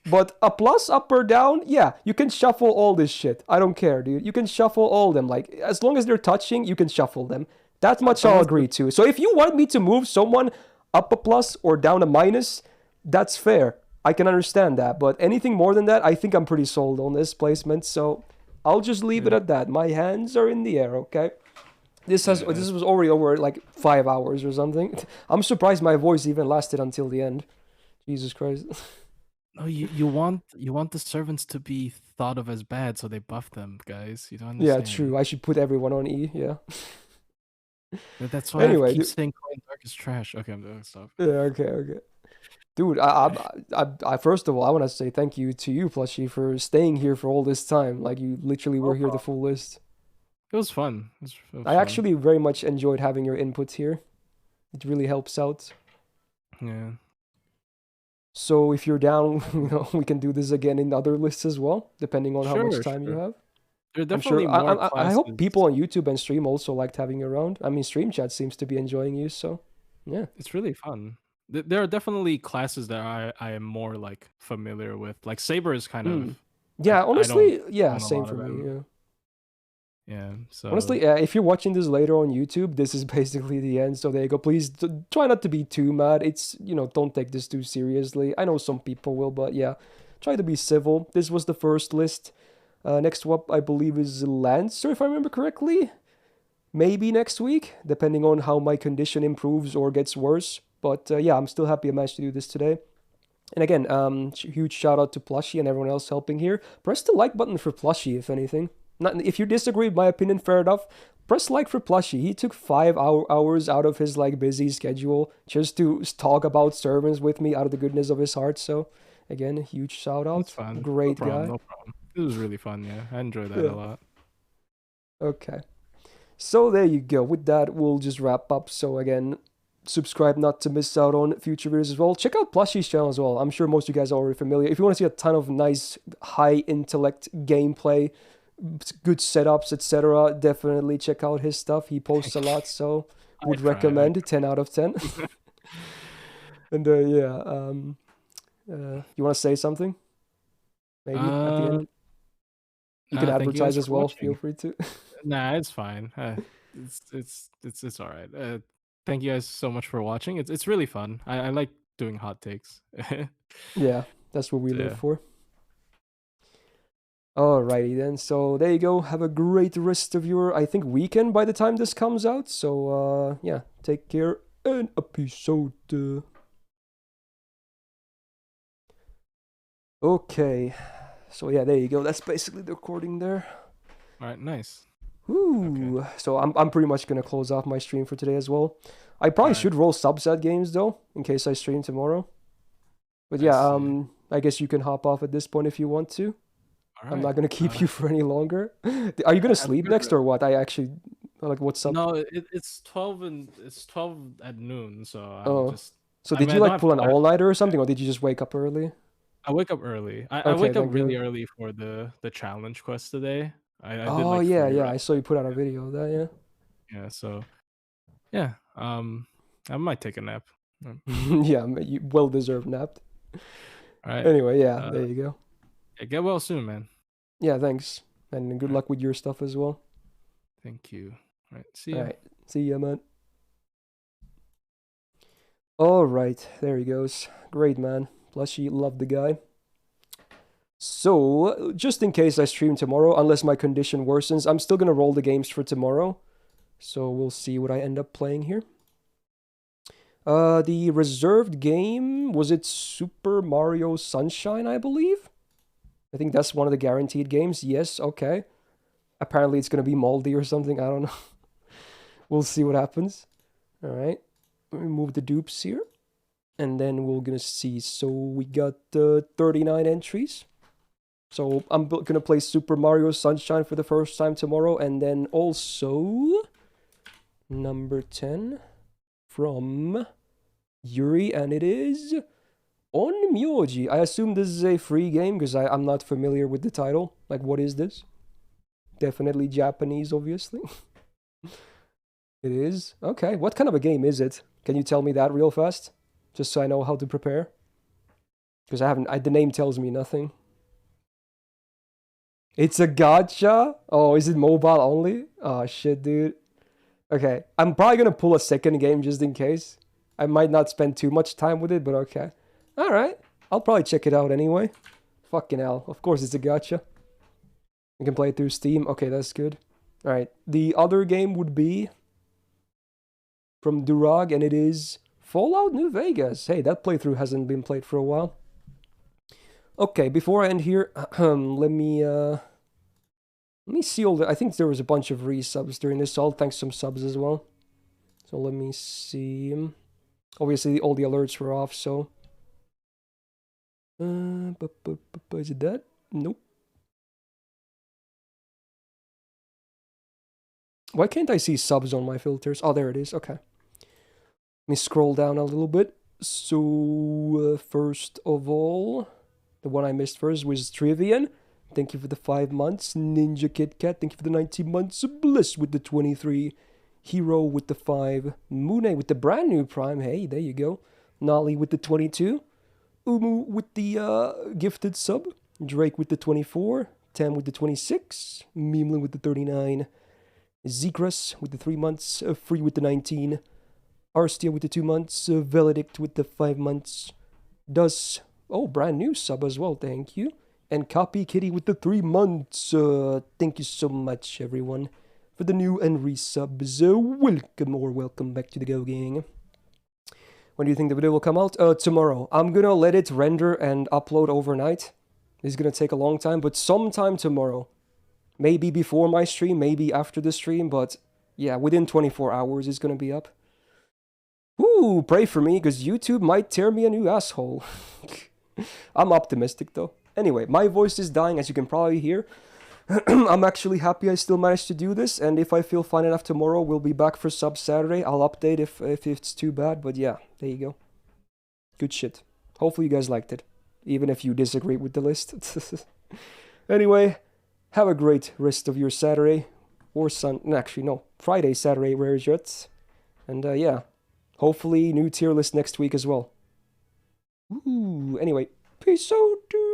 But a plus, up or down, yeah, you can shuffle all this shit. I don't care, dude. You can shuffle all of them. Like, as long as they're touching, you can shuffle them. That much I'll agree to. So if you want me to move someone up a plus or down a minus, that's fair. I can understand that. But anything more than that, I think I'm pretty sold on this placement. So I'll just leave it at that. My hands are in the air, okay? This was already over like 5 hours or something. I'm surprised my voice even lasted until the end. Jesus Christ. No, you want the servants to be thought of as bad, so they buff them, guys. You don't understand. Yeah, true. I should put everyone on E. Yeah. That's why Anyway, I keep saying Coin Dark is trash. Okay, I'm doing stuff. Yeah. Okay. Dude, I first of all, I want to say thank you to you, Plushie, for staying here for all this time. Like, you literally were here the full list. It was fun. It was I actually very much enjoyed having your input here. It really helps out. Yeah. So if you're down, we can do this again in other lists as well, depending on how much time you have. There are definitely more classes. I hope people on YouTube and stream also liked having you around. I mean, Stream Chat seems to be enjoying you, so yeah. It's really fun. There are definitely classes that I am more like familiar with. Like Saber is kind of. Yeah, honestly, yeah, same for me. Yeah. Yeah. So honestly, if you're watching this later on YouTube, this is basically the end. So there you go. Please try not to be too mad. It's don't take this too seriously. I know some people will, but yeah, try to be civil. This was the first list. Next up, I believe, is Lancer, if I remember correctly. Maybe next week, depending on how my condition improves or gets worse. But yeah, I'm still happy I managed to do this today. And again, huge shout out to Plushie and everyone else helping here. Press the like button for Plushie, if anything. Not, if you disagree with my opinion, fair enough. Press like for Plushie. He took 5 hours out of his like busy schedule just to talk about servants with me out of the goodness of his heart. So again, a huge shout out. That's fun. Great no problem, guy. No problem. It was really fun. Yeah, I enjoyed that Yeah. a lot. Okay. So there you go. With that, we'll just wrap up. So again, subscribe not to miss out on future videos as well. Check out Plushie's channel as well. I'm sure most of you guys are already familiar. If you want to see a ton of nice, high intellect gameplay, good setups, etc., definitely check out his stuff. He posts a lot, so would recommend. 10 out of 10. And yeah, you want to say something? Maybe at the end. You can advertise as well. Feel free to. Nah, it's fine. It's all right. Thank you guys so much for watching. It's really fun. I like doing hot takes. Yeah, that's what we live for. Alrighty then. So there you go. Have a great rest of your, I think, weekend by the time this comes out. So yeah, take care and a peace out. Okay. So yeah, there you go. That's basically the recording there. All right, nice. Ooh. Okay. So I'm pretty much gonna close off my stream for today as well. I probably should roll subset games though, in case I stream tomorrow. But yeah, I guess you can hop off at this point if you want to. All right. I'm not gonna keep you for any longer. Are you gonna sleep next or what? I actually like what's up? No, it's 12 at noon, so I'm just. So did you like pull an all-nighter or something, or did you just wake up early? I wake up early. I wake up really early for the challenge quest today. I did like yeah. I saw you put out a video of that. Yeah. So, yeah. I might take a nap. Yeah, you well-deserved nap. All right. Anyway, yeah, there you go. Yeah, get well soon, man. Yeah, thanks, and good luck with your stuff as well. Thank you. All right, see ya. All right, see ya, man. All right, there he goes. Great, man. Plushie, love the guy. So, just in case I stream tomorrow, unless my condition worsens, I'm still gonna roll the games for tomorrow. So we'll see what I end up playing here. The reserved game, was it Super Mario Sunshine, I believe? I think that's one of the guaranteed games. Yes, okay. Apparently it's gonna be moldy or something, I don't know. We'll see what happens. All right, let me move the dupes here. And then we're gonna see. So we got 39 entries. So I'm gonna play Super Mario Sunshine for the first time tomorrow, and then also number 10 from Yuri, and it is on Myoji. I assume this is a free game because I'm not familiar with the title. Like, what is this? Definitely Japanese, obviously. It is? Okay, what kind of a game is it? Can you tell me that real fast? Just so I know how to prepare. Because the name tells me nothing. It's a gacha? Oh, is it mobile only? Oh, shit, dude. Okay, I'm probably gonna pull a second game just in case. I might not spend too much time with it, but okay. Alright, I'll probably check it out anyway. Fucking hell, of course it's a gacha. You can play it through Steam. Okay, that's good. Alright, the other game would be from Durag, and it is Fallout New Vegas. Hey, that playthrough hasn't been played for a while. Okay, before I end here, let me see all the... I think there was a bunch of resubs during this, so I'll thank some subs as well. So let me see. Obviously, all the alerts were off, so... is it that? Nope. Why can't I see subs on my filters? Oh, there it is. Okay. Let me scroll down a little bit. So, first of all, the one I missed first was Trivian. Thank you for the 5 months. Ninja Kit Kat, thank you for the 19 months. Bliss with the 23. Hero with the 5. Mune with the brand new Prime. Hey, there you go. Nolly with the 22. Umu with the gifted sub. Drake with the 24. Tam with the 26. Mimlin with the 39. Zekras with the 3 months. Free with the 19. Arstia with the 2 months. Veledict with the 5 months. Dus Oh, brand new sub as well, thank you. And Copy Kitty with the 3 months. Thank you so much, everyone, for the new and resubs. Welcome back to the Go Gang. When do you think the video will come out? Tomorrow. I'm gonna let it render and upload overnight. It's gonna take a long time, but sometime tomorrow. Maybe before my stream, maybe after the stream, but yeah, within 24 hours it's gonna be up. Ooh, pray for me, because YouTube might tear me a new asshole. I'm optimistic, though. Anyway, my voice is dying, as you can probably hear. I'm actually happy I still managed to do this, and if I feel fine enough tomorrow, we'll be back for Sub Saturday. I'll update if it's too bad, but yeah, there you go. Good shit. Hopefully you guys liked it, even if you disagree with the list. Anyway, have a great rest of your Saturday, or Friday, Saturday, where is it? And yeah, hopefully new tier list next week as well. Ooh, anyway, peace out, dude.